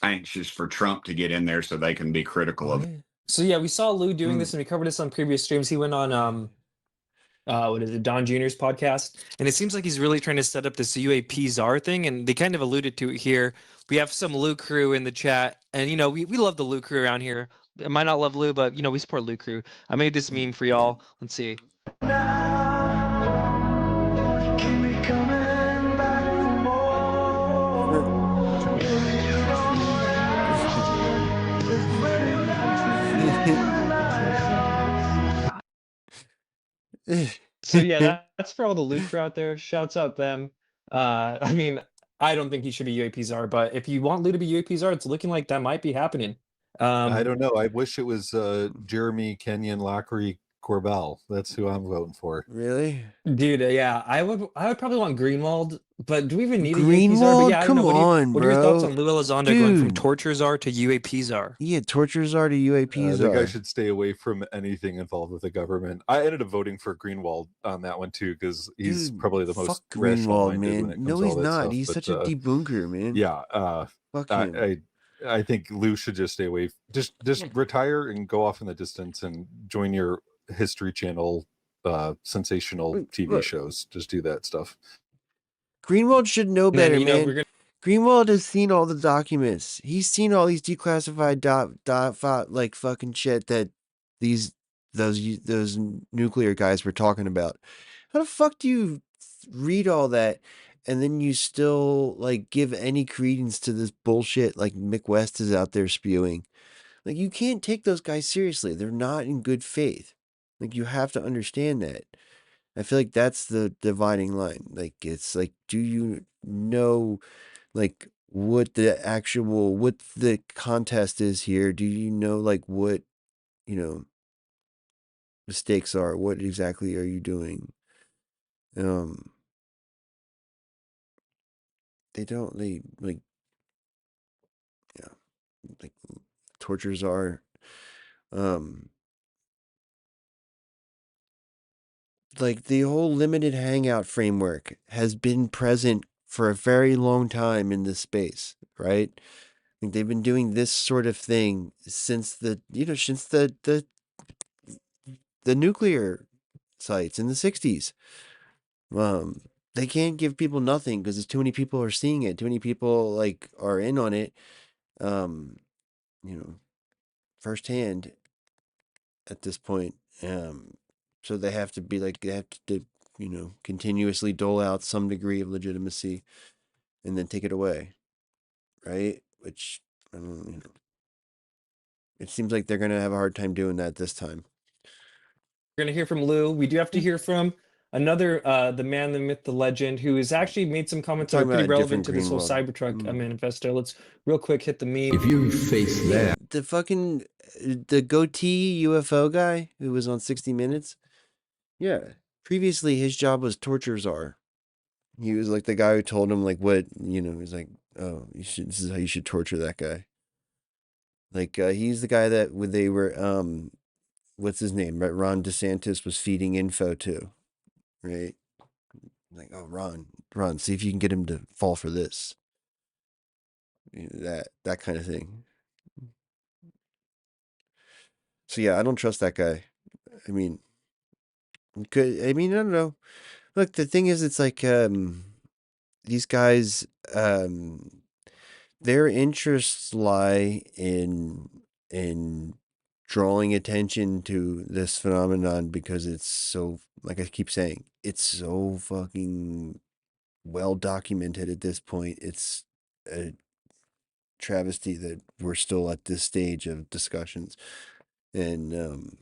[SPEAKER 16] anxious for Trump to get in there so they can be critical of it.
[SPEAKER 5] So yeah, we saw Lou doing this, and we covered this on previous streams. He went on Don Jr.'s podcast, and it seems like he's really trying to set up this UAP czar thing, and they kind of alluded to it here. We have some Lou crew in the chat, and we love the Lou crew around here. I might not love Lou, but we support Lou crew. I made this meme for y'all. Let's see. So yeah, that's for all the loot crew out there. Shouts out them. I mean, I don't think he should be UAP czar, but if you want Lou to be UAP czar, it's looking like that might be happening.
[SPEAKER 37] I don't know. I wish it was Jeremy Kenyon Lockery Corbell. That's who I'm voting for.
[SPEAKER 6] Really?
[SPEAKER 5] Dude, yeah, I would probably want Greenwald, but do we even need a UAP czar? But yeah, I don't know. What are your thoughts on Lou Elizondo going from torture czar to UAP czar?
[SPEAKER 6] Yeah, torture czar to UAP czar.
[SPEAKER 37] The guy should stay away from anything involved with the government. I ended up voting for Greenwald on that one too, because he's probably the most rational minded when it comes
[SPEAKER 6] no,
[SPEAKER 37] to
[SPEAKER 6] he's
[SPEAKER 37] all that
[SPEAKER 6] not.
[SPEAKER 37] stuff.
[SPEAKER 6] He's such a debunker, man.
[SPEAKER 37] Yeah,
[SPEAKER 6] fuck him.
[SPEAKER 37] I think Lou should just stay away. Just retire and go off in the distance and join your History Channel sensational TV shows. Just do that stuff.
[SPEAKER 6] Greenwald should know better, man. Greenwald has seen all the documents. He's seen all these declassified like fucking shit that those nuclear guys were talking about. How the fuck do you read all that and then you still like give any credence to this bullshit like Mick West is out there spewing? Like, you can't take those guys seriously. They're not in good faith. Like, you have to understand that. I feel like that's the dividing line. Like, it's like, do you know, like, what the contest is here? Do you know, like, what, the stakes are? What exactly are you doing? Like, tortures are, like, the whole limited hangout framework has been present for a very long time in this space, right? Like, they've been doing this sort of thing since the nuclear sites in the 60s. They can't give people nothing because there's too many people are seeing it. Too many people like are in on it, firsthand at this point. So they have to be like, they have to, continuously dole out some degree of legitimacy and then take it away. Right? Which, I don't know, it seems like they're going to have a hard time doing that this time.
[SPEAKER 5] We're going to hear from Lou. We do have to hear from another, the man, the myth, the legend, who has actually made some comments that are pretty relevant to this whole Cybertruck manifesto. Let's real quick hit the meme.
[SPEAKER 6] If you face that. The goatee UFO guy who was on 60 Minutes. Yeah. Previously, his job was torture czar. He was like the guy who told him like what, he's like, oh, this is how you should torture that guy. Like, he's the guy that when they were, what's his name? Right? Ron DeSantis was feeding info to, right? Like, oh, Ron, see if you can get him to fall for this. That kind of thing. So yeah, I don't trust that guy. I mean, I don't know. Look, the thing is, it's like, these guys, their interests lie in drawing attention to this phenomenon because it's so, like I keep saying, it's so fucking well documented at this point. It's a travesty that we're still at this stage of discussions. And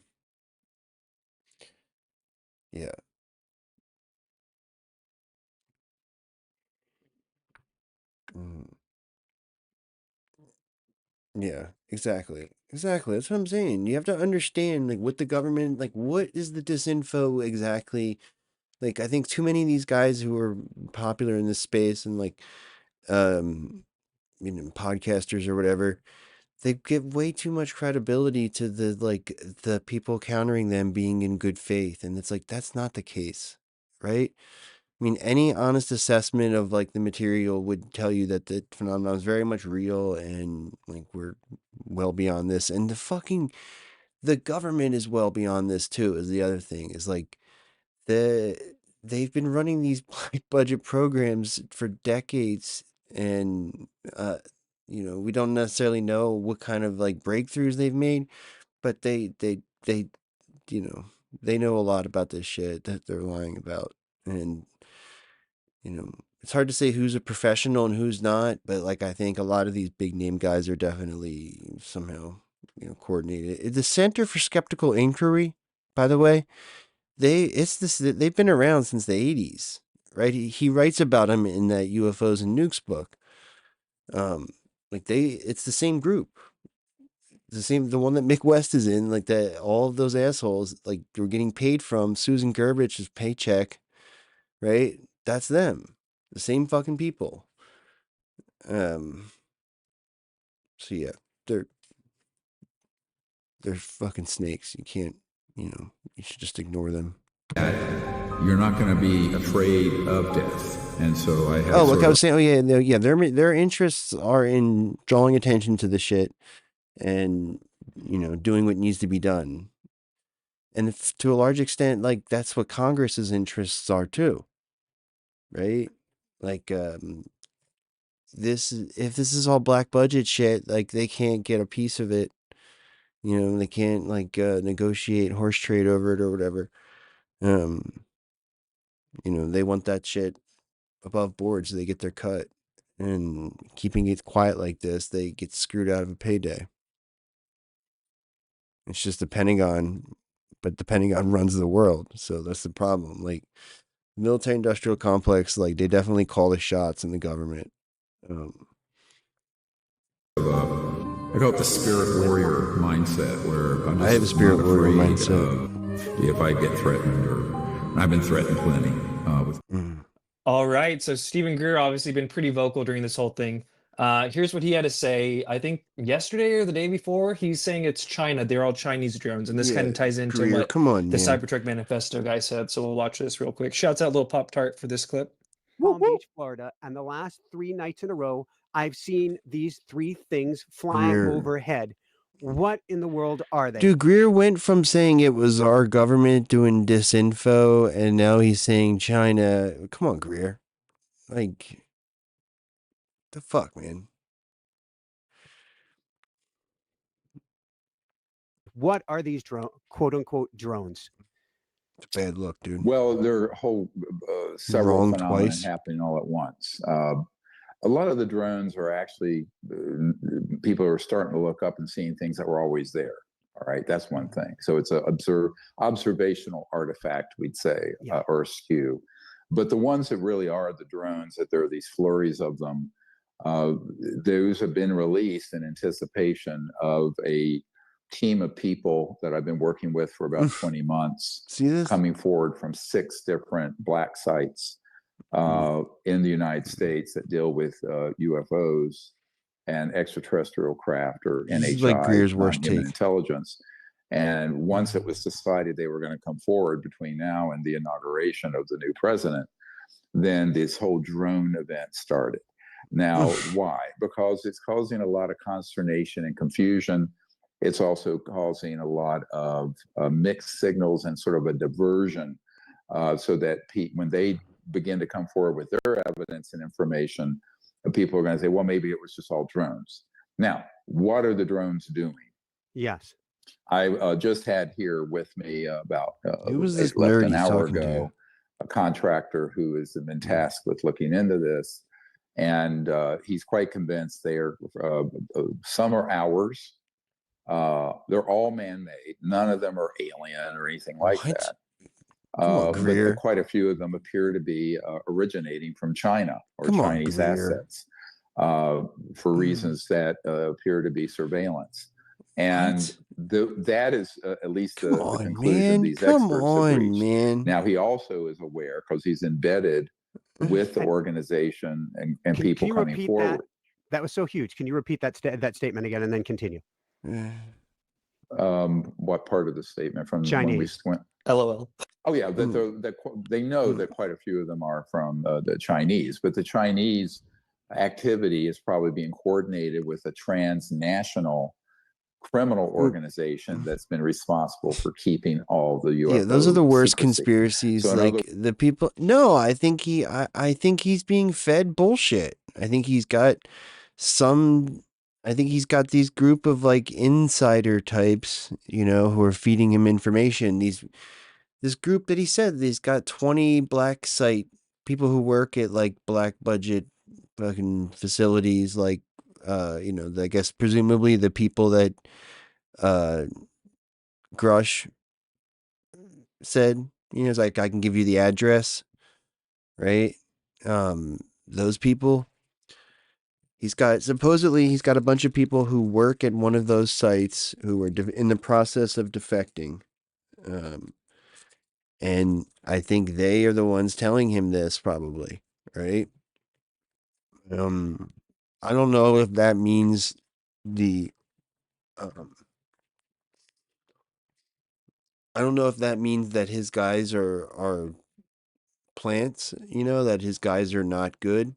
[SPEAKER 6] yeah. Yeah, exactly. Exactly. That's what I'm saying. You have to understand, like, what the government, like, what is the disinfo exactly? Like, I think too many of these guys who are popular in this space and, like, podcasters or whatever, they give way too much credibility to the people countering them being in good faith. And it's like, that's not the case, right? I mean, any honest assessment of like the material would tell you that the phenomenon is very much real and like we're well beyond this. And the government is well beyond this too, is the other thing. Is like they've been running these budget programs for decades and we don't necessarily know what kind of like breakthroughs they've made, but they know a lot about this shit that they're lying about. And it's hard to say who's a professional and who's not, but like I think a lot of these big name guys are definitely somehow coordinated. The Center for Skeptical Inquiry, by the way, they've been around since the 80s, right? He writes about them in that UFOs and Nukes book. It's the same group. The one that Mick West is in, like that, all of those assholes, like they were getting paid from Susan Gerbich's paycheck, right? That's them, the same fucking people. So yeah, they're fucking snakes. You can't, you should just ignore them.
[SPEAKER 17] You're not going to be afraid of death, and so I have.
[SPEAKER 6] Oh, like I was saying, their interests are in drawing attention to the shit, and doing what needs to be done. And to a large extent, like that's what Congress's interests are too, right? Like, if this is all black budget shit, like they can't get a piece of it. They can't negotiate horse trade over it or whatever. They want that shit above board so they get their cut. And keeping it quiet like this, they get screwed out of a payday. It's just the Pentagon, but the Pentagon runs the world, so that's the problem. Like, military-industrial complex, like they definitely call the shots in the government.
[SPEAKER 17] I call it the spirit warrior mindset, where I'm just
[SPEAKER 6] I have a spirit warrior mindset.
[SPEAKER 17] If I get threatened, or I've been threatened plenty.
[SPEAKER 5] All right, so Stephen Greer obviously been pretty vocal during this whole thing. Here's what he had to say. I think yesterday or the day before, he's saying it's China. They're all Chinese drones, and this kind of ties into
[SPEAKER 6] Greer,
[SPEAKER 5] what
[SPEAKER 6] come on,
[SPEAKER 5] the
[SPEAKER 6] man.
[SPEAKER 5] Cybertruck Manifesto guy said. So we'll watch this real quick. Shouts out Little Pop Tart for this clip.
[SPEAKER 18] Palm Beach, Florida, and the last 3 nights in a row, I've seen these 3 things flying overhead. What in the world are they?
[SPEAKER 6] Dude, Greer went from saying it was our government doing disinfo, and now he's saying China. Come on, Greer. Like, the fuck, man.
[SPEAKER 18] What are these quote unquote drones?
[SPEAKER 6] It's a bad look, dude.
[SPEAKER 19] Well, there are whole several
[SPEAKER 6] Wrong
[SPEAKER 19] phenomena
[SPEAKER 6] twice.
[SPEAKER 19] happening all at once. A lot of the drones are actually people are starting to look up and seeing things that were always there. All right, that's one thing. So it's a observational artifact, we'd say, or a skew. But the ones that really are the drones, that there are these flurries of them, those have been released in anticipation of a team of people that I've been working with for about 20 months, coming forward from 6 different black sites in the United States that deal with UFOs and extraterrestrial craft, or NHI,
[SPEAKER 6] like Greer's worst
[SPEAKER 19] non-human
[SPEAKER 6] take.
[SPEAKER 19] intelligence. And once it was decided they were going to come forward between now and the inauguration of the new president, then this whole drone event started. Now, why? Because it's causing a lot of consternation and confusion. It's also causing a lot of mixed signals and sort of a diversion, so that when they begin to come forward with their evidence and information, people are going to say, well, maybe it was just all drones. Now, what are the drones doing?
[SPEAKER 18] Yes.
[SPEAKER 19] I just had here with me about
[SPEAKER 6] Who was this
[SPEAKER 19] less
[SPEAKER 6] nerd
[SPEAKER 19] than an
[SPEAKER 6] he's
[SPEAKER 19] hour
[SPEAKER 6] talking to?
[SPEAKER 19] ago, a contractor who has been tasked with looking into this. And he's quite convinced some are ours. They're all man-made. None of them are alien or anything like that. But quite a few of them appear to be originating from China or Chinese assets for reasons that appear to be surveillance. And that is at least the conclusion these experts have reached. Now, he also is aware, because he's embedded with the organization and people coming forward.
[SPEAKER 18] That was so huge. Can you repeat that statement again and then continue?
[SPEAKER 19] What part of the statement from
[SPEAKER 18] Chinese?
[SPEAKER 19] When we went?
[SPEAKER 5] LOL.
[SPEAKER 19] Oh yeah, that they know that quite a few of them are from the Chinese, but the Chinese activity is probably being coordinated with a transnational criminal organization that's been responsible for keeping all the UFO.
[SPEAKER 6] Yeah, those are the worst
[SPEAKER 19] secrecy.
[SPEAKER 6] conspiracies.
[SPEAKER 19] So
[SPEAKER 6] like the people. No, I think he's being fed bullshit. I think he's got these group of like insider types, who are feeding him information. This group that he said he's got 20 black site people who work at like black budget fucking facilities, like I guess presumably the people that Grush said You know, it's like, I can give you the address, right? Those people. Supposedly he's got a bunch of people who work at one of those sites who are in the process of defecting. And I think they are the ones telling him this, probably, right? I don't know if that means the, I don't know if that means that his guys are plants, you know, that his guys are not good,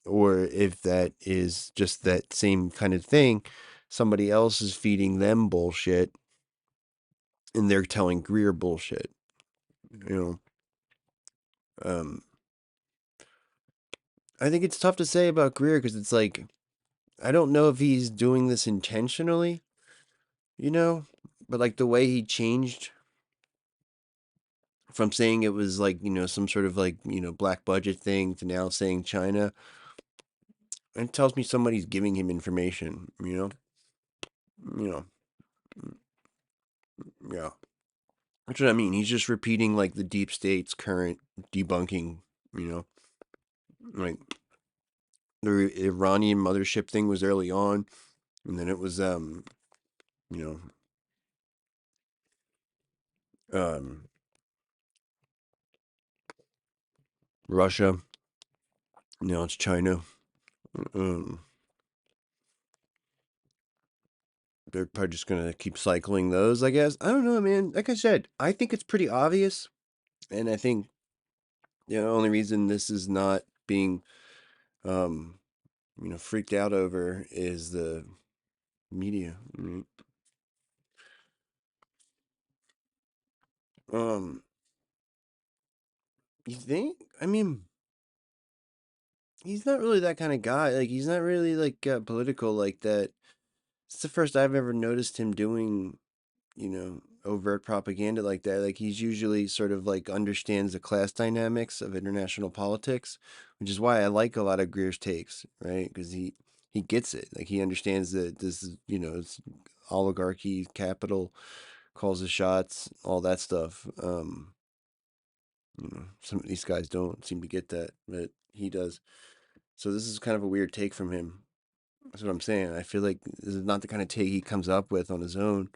[SPEAKER 6] or if that is just that same kind of thing. Somebody else is feeding them bullshit, and they're telling Greer bullshit, you know. I think it's tough to say about Greer because it's like, I don't know if he's doing this intentionally, you know, but like the way he changed from saying it was like, you know, some sort of like, you know, black budget thing to now saying China, it tells me somebody's giving him information, you know. Yeah. That's what I mean. He's just repeating like the deep state's current debunking, you know. Like the Iranian mothership thing was early on, and then it was you know, Russia. Now it's China. They're probably just gonna keep cycling those, I guess. I don't know, man. Like I said, I think it's pretty obvious, and I think the only reason this is not being, you know, freaked out over is the media. Right? You think? I mean, he's not really that kind of guy. Like, he's not really like political like that. It's the first I've ever noticed him doing, you know, overt propaganda like that. Like, he's usually sort of like understands the class dynamics of international politics, which is why I like a lot of Greer's takes, right? Because he gets it. Like, he understands that this is, you know, it's oligarchy, capital calls the shots, all that stuff. You know, some of these guys don't seem to get that, but he does. So this is kind of a weird take from him. That's what I'm saying. I feel like this is not the kind of take he comes up with on his own.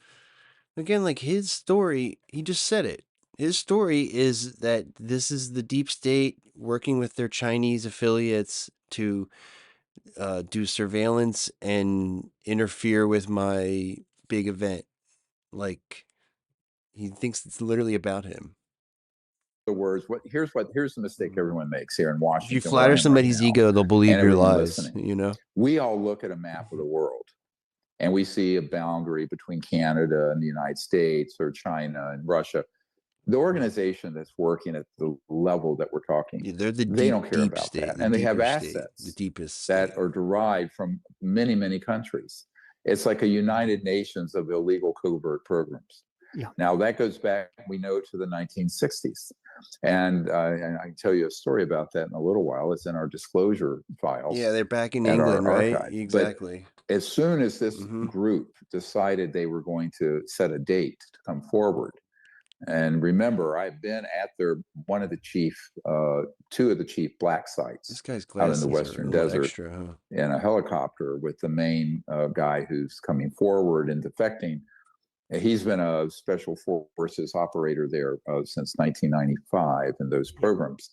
[SPEAKER 6] Again, like his story, he just said it. His story is that this is the deep state working with their Chinese affiliates to do surveillance and interfere with my big event. Like, he thinks it's literally about him.
[SPEAKER 19] The words, here's the mistake everyone makes here in Washington.
[SPEAKER 6] If you flatter somebody's ego, they'll believe your lies.
[SPEAKER 19] Listening.
[SPEAKER 6] You know,
[SPEAKER 19] we all look at a map of the world and we see a boundary between Canada and the United States, or China and Russia. The organization that's working at the level that we're talking, they don't care about that, and they have assets,
[SPEAKER 6] the deepest
[SPEAKER 19] that are derived from many, many countries. It's like a United Nations of illegal covert programs.
[SPEAKER 18] Yeah.
[SPEAKER 19] Now that goes back, we know, to the 1960s. And I can tell you a story about that in a little while. It's in our disclosure files.
[SPEAKER 6] Yeah, they're back in England, right?
[SPEAKER 19] Archive.
[SPEAKER 6] Exactly.
[SPEAKER 19] But as soon as this group decided they were going to set a date to come forward, and remember, I've been at one of the chief, two of the chief black sites
[SPEAKER 6] this guy's
[SPEAKER 19] out in the Western Desert
[SPEAKER 6] extra, huh?
[SPEAKER 19] in a helicopter with the main guy who's coming forward and defecting. He's been a special forces operator there since 1995 in those programs.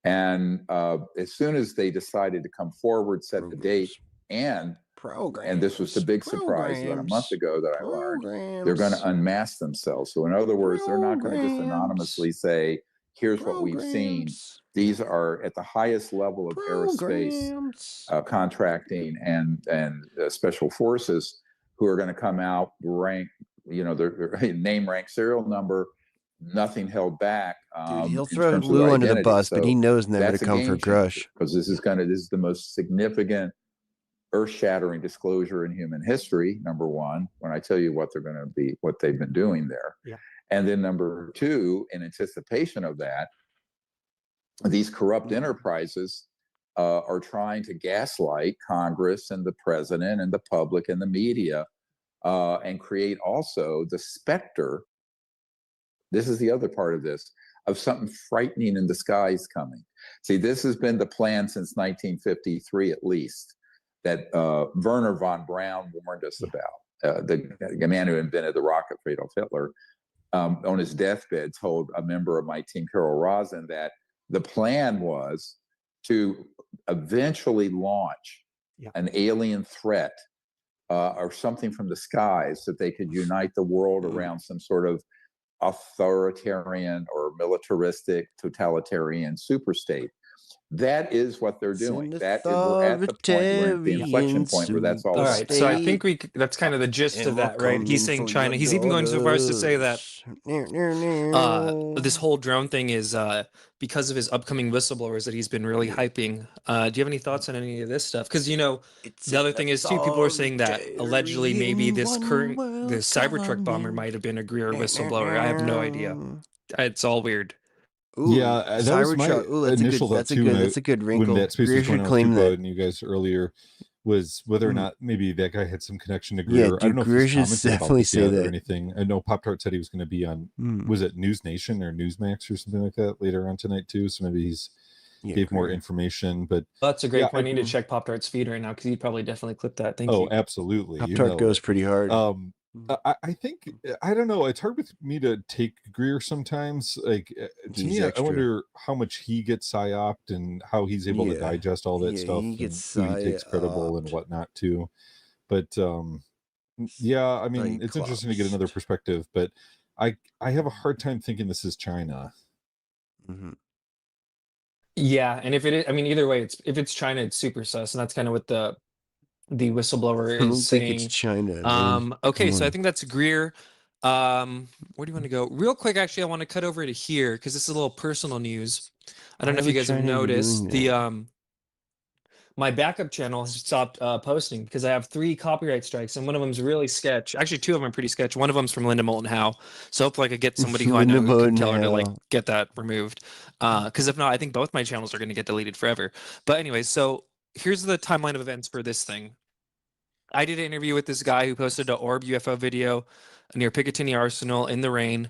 [SPEAKER 19] And as soon as they decided to come forward, set the date, and this was the big surprise about a month ago that I learned, they're going to unmask themselves. So in other words, they're not going to just anonymously say, here's what we've seen. These are at the highest level of aerospace contracting and special forces, who are going to come out, rank, you know, their name, rank, serial number, nothing held back.
[SPEAKER 6] Dude, he'll throw Lou under the bus, but he knows never to come for Grush.
[SPEAKER 19] Because this is the most significant, earth-shattering disclosure in human history. Number one, when I tell you what they're going to be, what they've been doing there.
[SPEAKER 18] Yeah.
[SPEAKER 19] And then number two, in anticipation of that, these corrupt enterprises are trying to gaslight Congress and the president and the public and the media, and create also the specter This is the other part of this, of something frightening in the skies coming. See, this has been the plan since 1953 at least, that Werner von Braun warned us about. The man who invented the rocket for Adolf Hitler, on his deathbed, told a member of my team, Carol Rosin, that the plan was to eventually launch an alien threat or something from the skies that they could unite the world around some sort of authoritarian or militaristic totalitarian superstate. That is what they're doing. That is, we're at the point, we're at the inflection point where that's all.
[SPEAKER 5] All right, so I think that's kind of the gist of that, right? He's saying China. He's even going so far as to say that this whole drone thing is because of his upcoming whistleblowers that he's been really hyping. Do you have any thoughts on any of this stuff? Because the other thing is too, people are saying that allegedly maybe this Cybertruck bomber might have been a Greer whistleblower. I have no idea. It's all weird.
[SPEAKER 6] Ooh,
[SPEAKER 11] yeah, that was my initial thought too.
[SPEAKER 6] That's a good wrinkle.
[SPEAKER 11] When that space
[SPEAKER 6] Greer
[SPEAKER 11] was going
[SPEAKER 6] should
[SPEAKER 11] on
[SPEAKER 6] claim
[SPEAKER 11] with
[SPEAKER 6] that.
[SPEAKER 11] and you guys earlier, was whether or not maybe that guy had some connection to
[SPEAKER 6] Yeah,
[SPEAKER 11] Greer. I don't know
[SPEAKER 6] Greer
[SPEAKER 11] if he's
[SPEAKER 6] should
[SPEAKER 11] commented about
[SPEAKER 6] definitely
[SPEAKER 11] this
[SPEAKER 6] say
[SPEAKER 11] yet
[SPEAKER 6] that.
[SPEAKER 11] or anything. I know Pop-Tart said he was going to be on, was it News Nation or Newsmax or something like that later on tonight too. So maybe he's gave more information. But
[SPEAKER 5] That's a great point. I need to check Pop-Tart's feed right now because he'd probably definitely clip that. Thank you.
[SPEAKER 11] Oh, absolutely.
[SPEAKER 6] Pop-Tart goes pretty hard.
[SPEAKER 11] I think, I don't know, it's hard with me to take Greer sometimes. Like, to me, I wonder how much he gets psyoped and how he's able to digest all that stuff,
[SPEAKER 6] he gets
[SPEAKER 11] and who he takes credible and whatnot too. But yeah, I mean, it's interesting to get another perspective, but I have a hard time thinking this is China.
[SPEAKER 5] Yeah, and if it is, I mean, either way, if it's China, it's super sus, and that's kind of what the whistleblower
[SPEAKER 6] I don't
[SPEAKER 5] is
[SPEAKER 6] think
[SPEAKER 5] saying.
[SPEAKER 6] it's China.
[SPEAKER 5] Okay, so I think that's Greer. Where do you want to go? Real quick, actually, I want to cut over to here because this is a little personal news. I don't know if you guys have noticed my backup channel has stopped posting because I have 3 copyright strikes, and one of them's really sketch. Actually, 2 of them are pretty sketch. One of them's from Linda Moulton Howe. So hopefully I could get somebody who I know who can tell her to like get that removed. Because if not, I think both my channels are going to get deleted forever. But anyways, so here's the timeline of events for this thing. I did an interview with this guy who posted an orb UFO video near Picatinny Arsenal in the rain.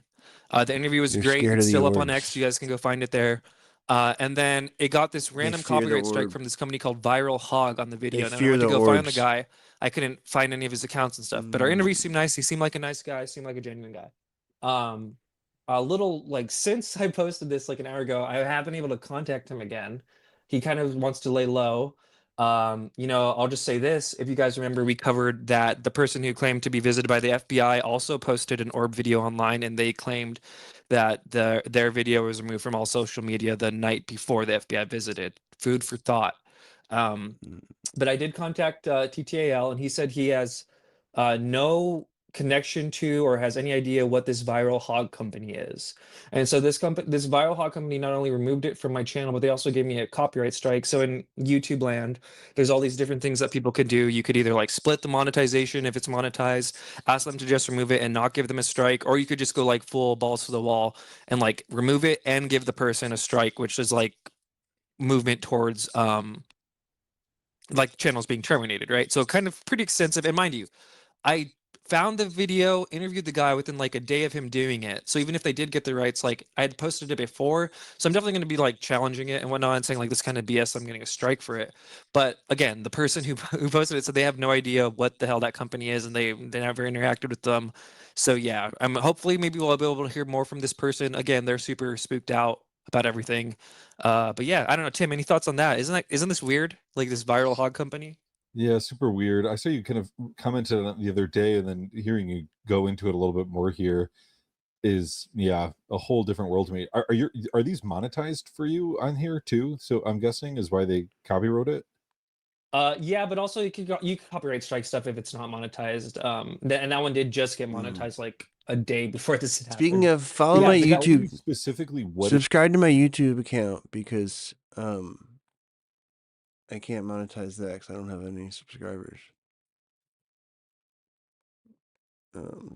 [SPEAKER 5] The interview was great. It's still up on X. You guys can go find it there. And then it got this random copyright strike from this company called Viral Hog on the video. And then I went to go find the guy. I couldn't find any of his accounts and stuff. But our interview seemed nice. He seemed like a nice guy. Seemed like a genuine guy. A little like since I posted this like an hour ago, I have been able to contact him again. He kind of wants to lay low. I'll just say this. If you guys remember, we covered that the person who claimed to be visited by the FBI also posted an orb video online, and they claimed that their video was removed from all social media the night before the FBI visited. Food for thought. But I did contact TTAL, and he said he has no connection to or has any idea what this Viral Hog company is. And so this Viral Hog company not only removed it from my channel, but they also gave me a copyright strike. So in YouTube land, there's all these different things that people could do. You could either like split the monetization if it's monetized, ask them to just remove it and not give them a strike, or you could just go like full balls to the wall and like remove it and give the person a strike, which is like movement towards like channels being terminated, right? So kind of pretty extensive. And mind you, I found the video, interviewed the guy within like a day of him doing it. So even if they did get the rights, like I had posted it before, so I'm definitely going to be like challenging it and whatnot and saying like this kind of BS, I'm getting a strike for it. But again, the person who posted it said they have no idea what the hell that company is and they never interacted with them. So yeah, hopefully maybe we'll be able to hear more from this person. Again, they're super spooked out about everything. But yeah, I don't know, Tim, any thoughts on that? Isn't this weird? Like this Viral Hog company?
[SPEAKER 11] Yeah, super weird. I saw you kind of commented on it the other day, and then hearing you go into it a little bit more here is, yeah, a whole different world to me. Are these monetized for you on here too? So I'm guessing is why they copywrote it.
[SPEAKER 5] Yeah, but also you can copyright strike stuff if it's not monetized. And that one did just get monetized like a day before this happened.
[SPEAKER 6] Speaking of, follow my YouTube.
[SPEAKER 11] Specifically,
[SPEAKER 6] subscribe to my YouTube account because I can't monetize that because I don't have any subscribers.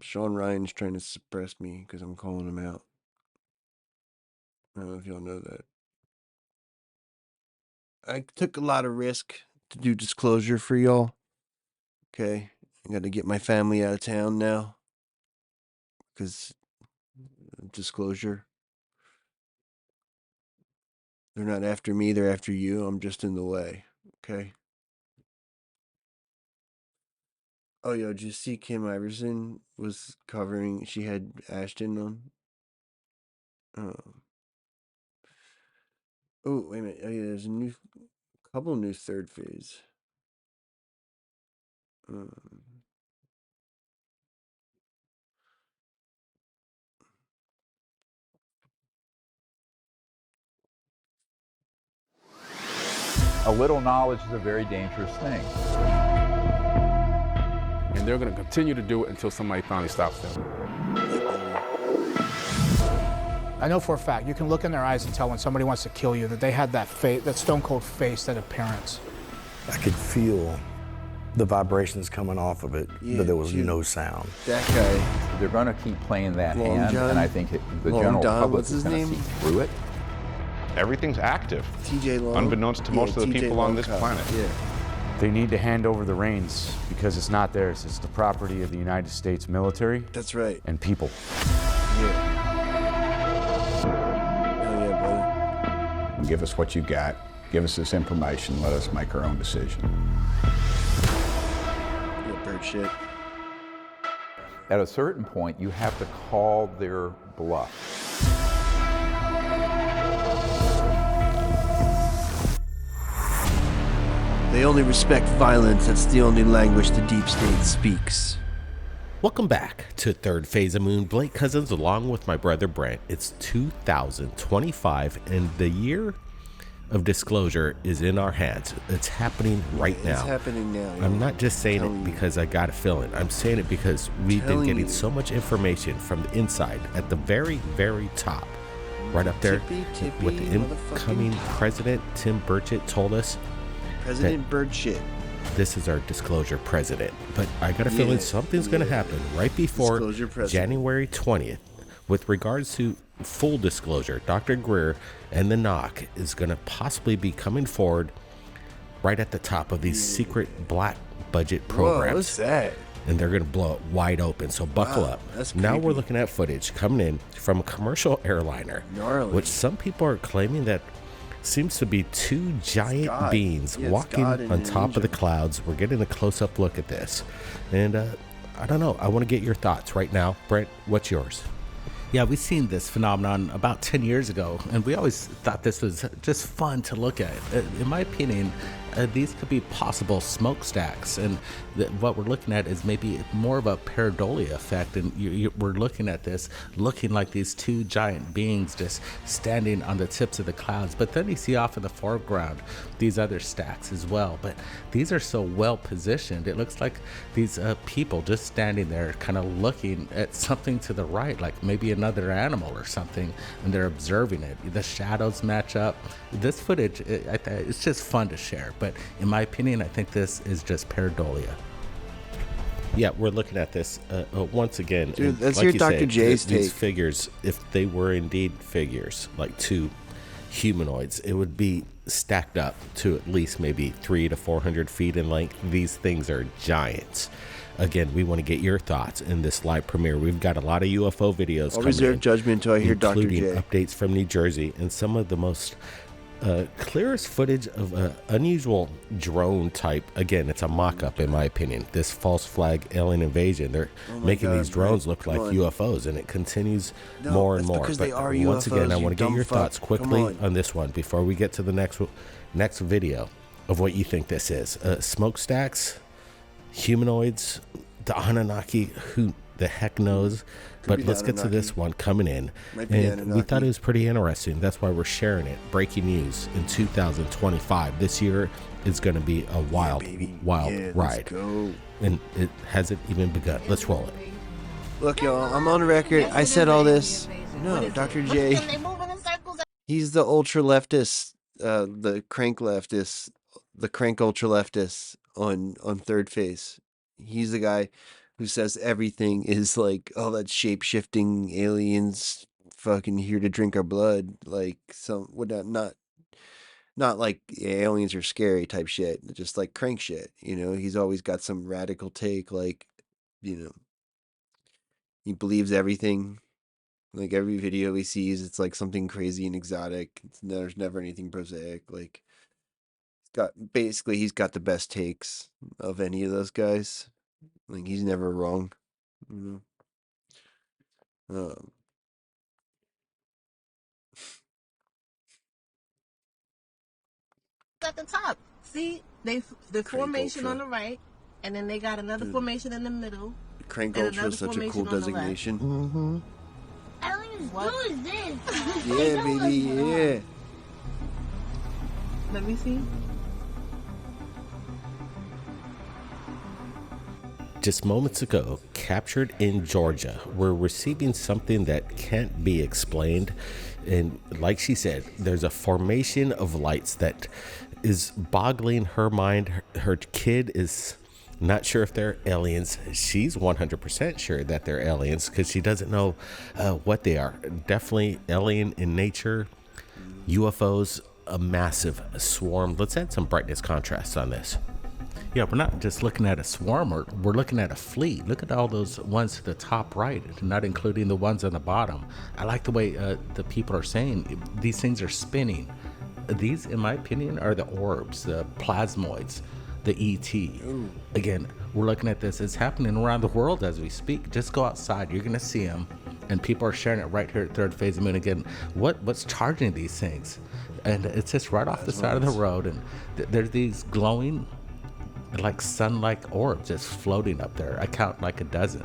[SPEAKER 6] Sean Ryan's trying to suppress me because I'm calling him out. I don't know if y'all know that. I took a lot of risk to do disclosure for y'all. Okay, I got to get my family out of town now because disclosure. They're not after me, they're after you. I'm just in the way. Okay. Oh, yo, did you see Kim Iverson was covering, she had Ashton on? Oh, wait a minute. Oh, yeah, there's a couple new third phase.
[SPEAKER 19] A little knowledge is a very dangerous thing.
[SPEAKER 1] And they're going to continue to do it until somebody finally stops them.
[SPEAKER 20] I know for a fact, you can look in their eyes and tell when somebody wants to kill you that they had that face, that stone cold face, that appearance.
[SPEAKER 21] I could feel the vibrations coming off of it, but there was no sound.
[SPEAKER 6] That guy.
[SPEAKER 19] They're going to keep playing that
[SPEAKER 21] Long
[SPEAKER 19] hand,
[SPEAKER 21] John?
[SPEAKER 19] and I think the
[SPEAKER 21] Long
[SPEAKER 19] general
[SPEAKER 21] Don,
[SPEAKER 19] public
[SPEAKER 21] what's
[SPEAKER 19] is
[SPEAKER 21] his
[SPEAKER 19] going to
[SPEAKER 21] name?
[SPEAKER 19] see through it.
[SPEAKER 22] Everything's active,
[SPEAKER 6] TJ Long,
[SPEAKER 22] unbeknownst to most of the
[SPEAKER 6] TJ
[SPEAKER 22] people
[SPEAKER 6] Long
[SPEAKER 22] on this
[SPEAKER 6] Cop.
[SPEAKER 22] planet.
[SPEAKER 6] Yeah.
[SPEAKER 23] They need to hand over the reins because it's not theirs. It's the property of the United States military.
[SPEAKER 6] That's right.
[SPEAKER 23] And people.
[SPEAKER 6] Yeah. Oh, yeah, brother.
[SPEAKER 16] Give us what you got. Give us this information. Let us make our own decision.
[SPEAKER 6] Yeah, bird shit.
[SPEAKER 19] At a certain point, you have to call their bluff.
[SPEAKER 6] They only respect violence. That's the only language the deep state speaks.
[SPEAKER 1] Welcome back to Third Phase of Moon. Blake Cousins along with my brother Brent. It's 2025 and the year of disclosure is in our hands. It's happening right now.
[SPEAKER 6] It's happening now.
[SPEAKER 1] I'm not just saying it because I got a feeling. I'm saying it because we've been getting so much information from the inside at the very, very top. Right up there with the incoming president, Tim Burchett, told us
[SPEAKER 6] President Birdshit.
[SPEAKER 1] this is our disclosure president. But I got a feeling something's going to happen right before January 20th. With regards to full disclosure, Dr. Greer and the NOC is going to possibly be coming forward right at the top of these secret black budget programs.
[SPEAKER 6] Whoa, what's that?
[SPEAKER 1] And they're going to blow it wide open. So buckle up. Now we're looking at footage coming in from a commercial airliner, which some people are claiming that seems to be two giant beings walking on top of the clouds. We're getting a close-up look at this. And I don't know. I want to get your thoughts right now. Brent, what's yours?
[SPEAKER 24] Yeah, we've seen this phenomenon about 10 years ago, and we always thought this was just fun to look at. In my opinion, these could be possible smokestacks, and what we're looking at is maybe more of a pareidolia effect, and we're looking at this looking like these two giant beings just standing on the tips of the clouds, but then you see off in the foreground these other stacks as well. But these are so well positioned, it looks like these people just standing there kind of looking at something to the right, like maybe another animal or something, and they're observing it. The shadows match up. This footage, it's just fun to share, but in my opinion, I think this is just pareidolia.
[SPEAKER 1] Yeah, we're looking at this once again.
[SPEAKER 6] Dude, let's
[SPEAKER 1] like
[SPEAKER 6] hear
[SPEAKER 1] you
[SPEAKER 6] Dr.
[SPEAKER 1] said,
[SPEAKER 6] J's
[SPEAKER 1] these
[SPEAKER 6] take.
[SPEAKER 1] figures, if they were indeed figures, like two humanoids, it would be stacked up to at least maybe 300 to 400 feet in length. These things are giants. Again, we want to get your thoughts in this live premiere. We've got a lot of UFO videos
[SPEAKER 6] I'll
[SPEAKER 1] coming
[SPEAKER 6] reserve
[SPEAKER 1] in,
[SPEAKER 6] judgment until I hear Dr.
[SPEAKER 1] including
[SPEAKER 6] J.
[SPEAKER 1] updates from New Jersey and some of the most clearest footage of unusual drone type. Again, it's a mock-up in my opinion. This false flag alien invasion, they're making these drones look like UFOs, and it continues more and more.
[SPEAKER 6] because
[SPEAKER 1] But
[SPEAKER 6] they are
[SPEAKER 1] once again,
[SPEAKER 6] UFOs,
[SPEAKER 1] I
[SPEAKER 6] you
[SPEAKER 1] want to get
[SPEAKER 6] dumb
[SPEAKER 1] your
[SPEAKER 6] fuck.
[SPEAKER 1] thoughts
[SPEAKER 6] Come
[SPEAKER 1] quickly
[SPEAKER 6] on.
[SPEAKER 1] on this one before we get to the next video of what you think this is. Smokestacks, humanoids, the Anunnaki, who the heck knows?
[SPEAKER 6] Could be
[SPEAKER 1] But
[SPEAKER 6] the
[SPEAKER 1] let's get to this one coming in.
[SPEAKER 6] Might be the
[SPEAKER 1] And we thought
[SPEAKER 6] Anunnaki.
[SPEAKER 1] it was pretty interesting. That's why we're sharing it. Breaking news in 2025. This year is going to be a wild
[SPEAKER 6] Yeah, let's
[SPEAKER 1] ride.
[SPEAKER 6] go.
[SPEAKER 1] And it hasn't even begun. Let's roll it.
[SPEAKER 6] Look, y'all, I'm on record. I said all this. No, Dr. J. He's the ultra leftist, the crank leftist, the crank ultra leftist on Third Phase. He's the guy who says everything is like, oh, that's shape shifting aliens fucking here to drink our blood. Like some would not like aliens are scary type shit, just like crank shit. You know, he's always got some radical take, like, you know, he believes everything. Like every video he sees, it's like something crazy and exotic. There's never anything prosaic. Like he's got the best takes of any of those guys. Like he's never wrong. You know?
[SPEAKER 2] At the top, see the formation on the right, and then they got another formation in the middle.
[SPEAKER 6] Crank Ultra is such a cool designation.
[SPEAKER 2] Mm-hmm. What is this?
[SPEAKER 6] Yeah, baby, yeah.
[SPEAKER 2] Let me see.
[SPEAKER 1] Just moments ago, captured in Georgia, we're receiving something that can't be explained. And like she said, there's a formation of lights that is boggling her mind. Her kid is not sure if they're aliens. She's 100% sure that they're aliens because she doesn't know what they are. Definitely alien in nature. UFOs, a massive swarm. Let's add some brightness contrast on this. Yeah, we're not just looking at a swarm, we're looking at a fleet. Look at all those ones to the top right, not including the ones on the bottom. I like the way the people are saying these things are spinning. These, in my opinion, are the orbs, the plasmoids, the ET. Ooh. Again, we're looking at this. It's happening around the world as we speak. Just go outside. You're going to see them. And people are sharing it right here at Third Phase of Moon. Again, what's charging these things? And it's just right off the side of the road. And there's these glowing, like sun-like orbs just floating up there. I count like a dozen.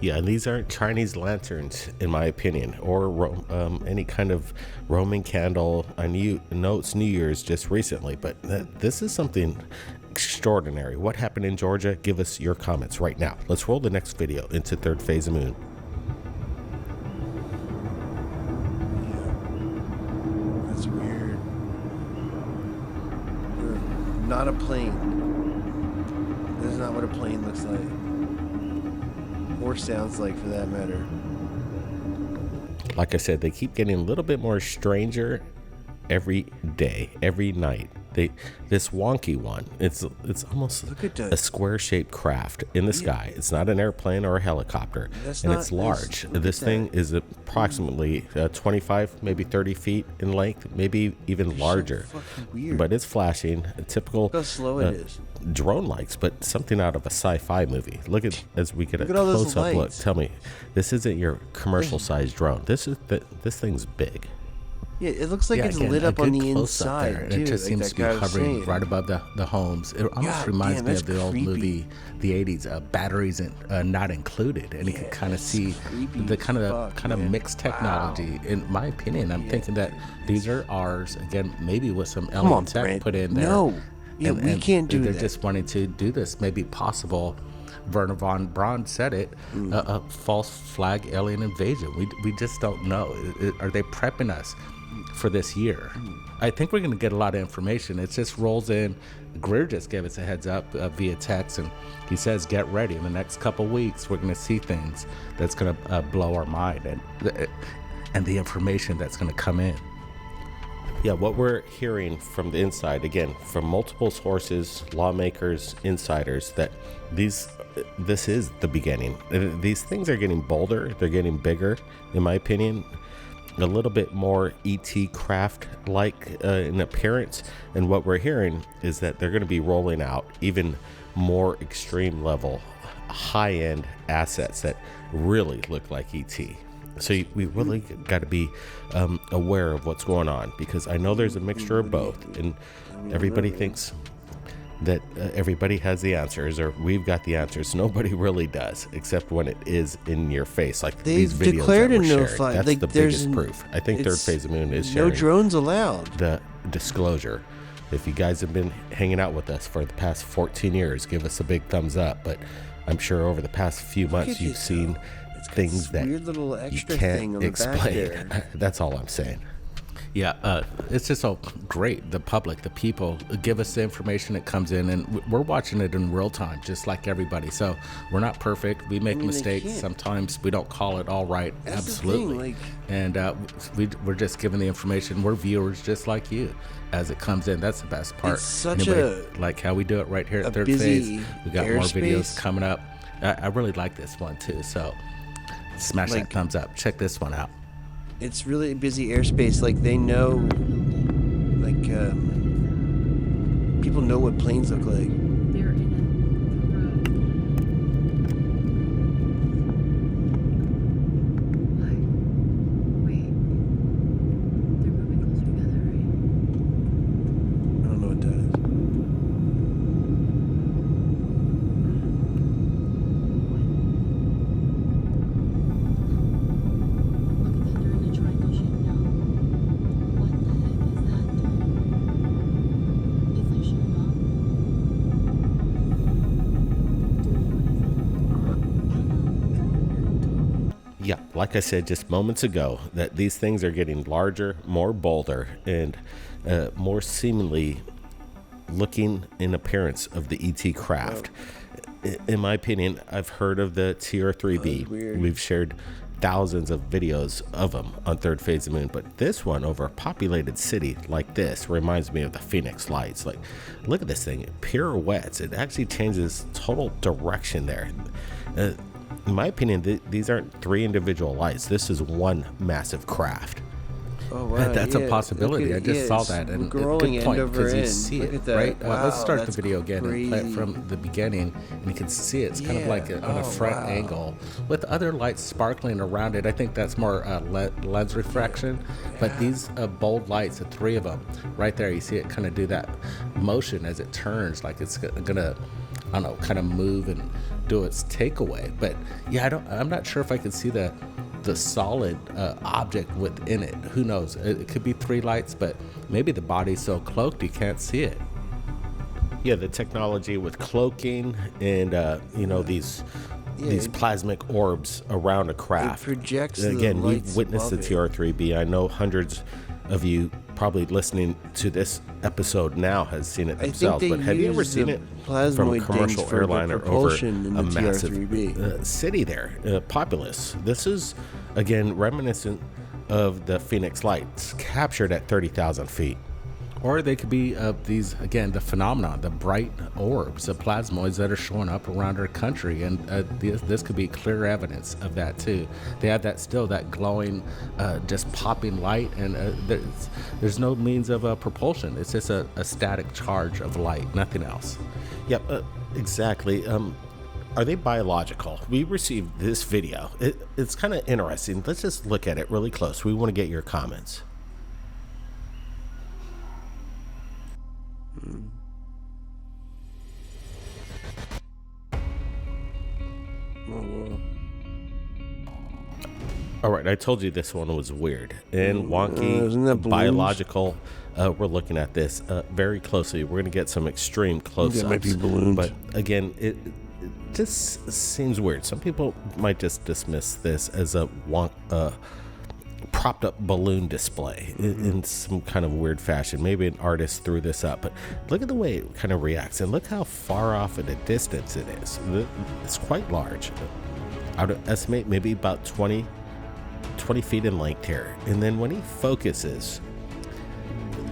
[SPEAKER 1] Yeah, and these aren't Chinese lanterns, in my opinion, or any kind of Roman candle. I know it's New Year's just recently, but this is something extraordinary. What happened in Georgia? Give us your comments right now. Let's roll the next video into Third Phase of Moon.
[SPEAKER 6] Yeah, that's weird. Not a plane. This is not what a plane looks like. Or sounds like, for that matter.
[SPEAKER 1] Like I said, they keep getting a little bit more stranger every day, every night. This wonky one, it's almost a square-shaped craft in the sky. It's not an airplane or a helicopter, and it's large. This thing is approximately 25, maybe 30 feet in length, maybe even larger.
[SPEAKER 6] So fucking weird.
[SPEAKER 1] But it's flashing. A typical
[SPEAKER 6] Look how slow it is.
[SPEAKER 1] Drone-likes, but something out of a sci-fi movie. Look at as we get a
[SPEAKER 6] all those
[SPEAKER 1] close-up look.
[SPEAKER 6] lights.
[SPEAKER 1] Tell me, this isn't your commercial-sized drone. This thing's big.
[SPEAKER 6] Yeah, it looks like it's lit up on the inside, too.
[SPEAKER 1] It just seems to be hovering right above the homes. It almost reminds me of the old movie, the 80s, Batteries Not Included. And you can kind of see the kind of mixed technology. In my opinion, I'm thinking that these are ours, again, maybe with some alien tech put in there.
[SPEAKER 6] No, we can't do that.
[SPEAKER 1] They're just wanting to do this, maybe possible. Werner von Braun said it, a false flag alien invasion. We just don't know. Are they prepping us for this year? I think we're going to get a lot of information. It just rolls in. Greer just gave us a heads up via text, and he says, get ready. In the next couple weeks, we're going to see things that's going to blow our mind, and the information that's going to come in. Yeah, what we're hearing from the inside, again, from multiple sources, lawmakers, insiders, that this is the beginning. These things are getting bolder. They're getting bigger, in my opinion. A little bit more ET craft-like in appearance. And what we're hearing is that they're going to be rolling out even more extreme level, high-end assets that really look like ET. So we really got to be aware of what's going on, because I know there's a mixture of both, and everybody thinks that everybody has the answers, or we've got the answers. Nobody really does, except when it is in your face, like these videos
[SPEAKER 6] declared
[SPEAKER 1] that we're
[SPEAKER 6] a
[SPEAKER 1] sharing. That's
[SPEAKER 6] like,
[SPEAKER 1] the biggest proof. I think Third Phase of Moon is sharing
[SPEAKER 6] no drones allowed.
[SPEAKER 1] The disclosure. If you guys have been hanging out with us for the past 14 years, give us a big thumbs up. But I'm sure over the past few months you've seen things that
[SPEAKER 6] weird little extra
[SPEAKER 1] you
[SPEAKER 6] thing
[SPEAKER 1] can't
[SPEAKER 6] on the
[SPEAKER 1] explain.
[SPEAKER 6] back there.
[SPEAKER 1] That's all I'm saying. Yeah, it's just so great. The public, the people give us the information that comes in, and we're watching it in real time, just like everybody. So we're not perfect. We make mistakes. Sometimes we don't call it all right.
[SPEAKER 6] That's
[SPEAKER 1] absolutely. And we're just giving the information. We're viewers just like you as it comes in. That's the best part.
[SPEAKER 6] It's such
[SPEAKER 1] like how we do it right here at Third
[SPEAKER 6] busy
[SPEAKER 1] Phase. We got more videos coming up. I really like this one too. So
[SPEAKER 24] smash
[SPEAKER 6] Like-
[SPEAKER 24] that thumbs up. Check this one out.
[SPEAKER 6] It's really busy airspace. Like they know, like people know what planes look like. I don't know what that is.
[SPEAKER 1] Yeah, like I said just moments ago, that these things are getting larger, more bolder, and more seemingly looking in appearance of the ET craft. In my opinion, I've heard of the TR-3B.
[SPEAKER 6] weird.
[SPEAKER 1] We've shared thousands of videos of them on Third Phase of the Moon, but this one over a populated city like this reminds me of the Phoenix Lights. Like, look at this thing. It pirouettes. It actually changes total direction there. In my opinion, these aren't three individual lights. This is one massive craft.
[SPEAKER 6] Oh wow,
[SPEAKER 24] That's a possibility. I just saw
[SPEAKER 6] it's
[SPEAKER 24] that, and
[SPEAKER 6] rolling
[SPEAKER 24] good
[SPEAKER 6] end
[SPEAKER 24] point
[SPEAKER 6] over
[SPEAKER 24] because you
[SPEAKER 6] end.
[SPEAKER 24] see
[SPEAKER 6] Look
[SPEAKER 24] it,
[SPEAKER 6] at that.
[SPEAKER 24] right? Let's
[SPEAKER 6] Wow,
[SPEAKER 24] start the
[SPEAKER 6] that's
[SPEAKER 24] video again and play it
[SPEAKER 6] crazy.
[SPEAKER 24] from the beginning, and you can see it's kind of like on a front
[SPEAKER 6] wow.
[SPEAKER 24] angle with other lights sparkling around it. I think that's more lens refraction, but these bold lights, the three of them, right there, you see it kind of do that motion as it turns, like it's gonna, I don't know, kind of move and do its takeaway. But yeah, I'm not sure if I can see the solid object within it. Who knows? It could be three lights, but maybe the body's so cloaked you can't see it. Yeah, the technology with cloaking and these plasmic orbs around a craft.
[SPEAKER 6] It projects the
[SPEAKER 1] Again, we've
[SPEAKER 6] lights
[SPEAKER 1] witnessed the
[SPEAKER 6] above it.
[SPEAKER 1] TR-3B. I know hundreds of you probably listening to this episode now has seen it
[SPEAKER 6] I think
[SPEAKER 1] themselves,
[SPEAKER 6] they
[SPEAKER 1] but have you ever
[SPEAKER 6] use
[SPEAKER 1] seen
[SPEAKER 6] the
[SPEAKER 1] it from a
[SPEAKER 6] plasmoid
[SPEAKER 1] commercial
[SPEAKER 6] things for the
[SPEAKER 1] airliner over
[SPEAKER 6] propulsion in
[SPEAKER 1] a
[SPEAKER 6] the
[SPEAKER 1] massive
[SPEAKER 6] TR-3B.
[SPEAKER 1] city there, populace? This is, again, reminiscent of the Phoenix Lights, captured at 30,000 feet.
[SPEAKER 24] Or they could be these, again, the phenomenon, the bright orbs, the plasmoids that are showing up around our country. And this could be clear evidence of that, too. They have that glowing, just popping light, and there's no means of propulsion. It's just a static charge of light, nothing else.
[SPEAKER 1] Yep, exactly. Are they biological? We received this video. It's kind of interesting. Let's just look at it really close. We want to get your comments. All right, I told you this one was weird and wonky,
[SPEAKER 6] isn't that balloons?
[SPEAKER 1] biological. We're looking at this very closely. We're going to get some extreme close-ups.
[SPEAKER 6] It might be balloons.
[SPEAKER 1] But again, it just seems weird. Some people might just dismiss this as a propped up balloon display in some kind of weird fashion. Maybe an artist threw this up, but look at the way it kind of reacts, and look how far off at a distance it is. It's quite large. I would estimate maybe about 20 feet in length here. And then when he focuses,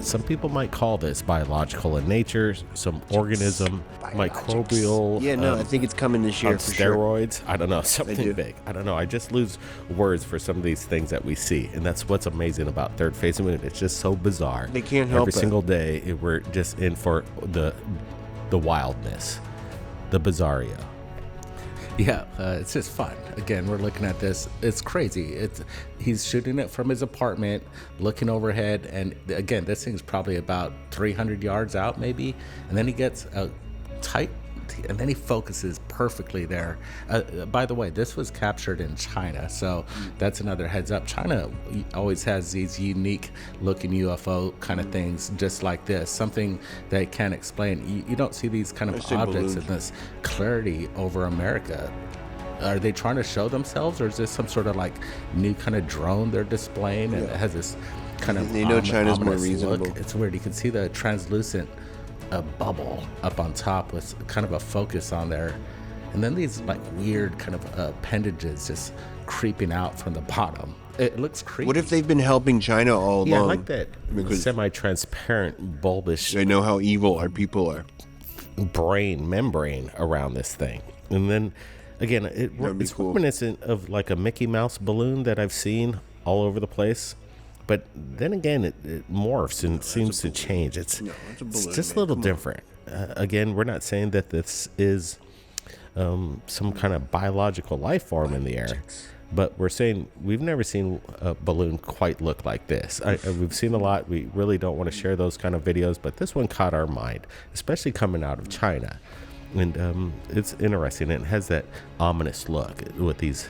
[SPEAKER 1] some people might call this biological in nature, some organism, microbial.
[SPEAKER 6] Yeah, no, I think it's coming this year
[SPEAKER 1] on
[SPEAKER 6] for sure.
[SPEAKER 1] steroids. I don't know, something big. I don't know. I just lose words for some of these things that we see, and that's what's amazing about Third Phase of the Moon. It's just so bizarre.
[SPEAKER 6] They can't help
[SPEAKER 1] Every
[SPEAKER 6] it.
[SPEAKER 1] single day, we're just in for the wildness, the bizarro.
[SPEAKER 24] Yeah, it's just fun. Again, we're looking at this. It's crazy. He's shooting it from his apartment, looking overhead, and again, this thing's probably about 300 yards out, maybe. And then he gets a tight, and then he focuses perfectly there. By the way, this was captured in China, so that's another heads up. China always has these unique looking UFO kind of things just like this, something they can't explain. You don't see these kind of objects in this clarity over America. Are they trying to show themselves, or is this some sort of like new kind of drone they're displaying, and it has this kind of
[SPEAKER 6] They know China's more
[SPEAKER 24] ominous
[SPEAKER 6] reasonable.
[SPEAKER 24] look? It's weird. You can see the translucent bubble up on top with kind of a focus on there, and then these like weird kind of appendages just creeping out from the bottom. It looks creepy.
[SPEAKER 6] What if they've been helping China all
[SPEAKER 1] Yeah, I
[SPEAKER 6] along?
[SPEAKER 1] like that
[SPEAKER 6] Because
[SPEAKER 1] semi-transparent, bulbish.
[SPEAKER 6] they know how evil our people are.
[SPEAKER 1] Brain membrane around this thing, and then Again, it's reminiscent of like a Mickey Mouse balloon that I've seen all over the place. But then again, it morphs and seems to change. It's just a little different. Again, we're not saying that this is some kind of biological life form in the air, but we're saying we've never seen a balloon quite look like this. We've seen a lot. We really don't want to share those kind of videos, but this one caught our mind, especially coming out of China. And it's interesting. It has that ominous look with these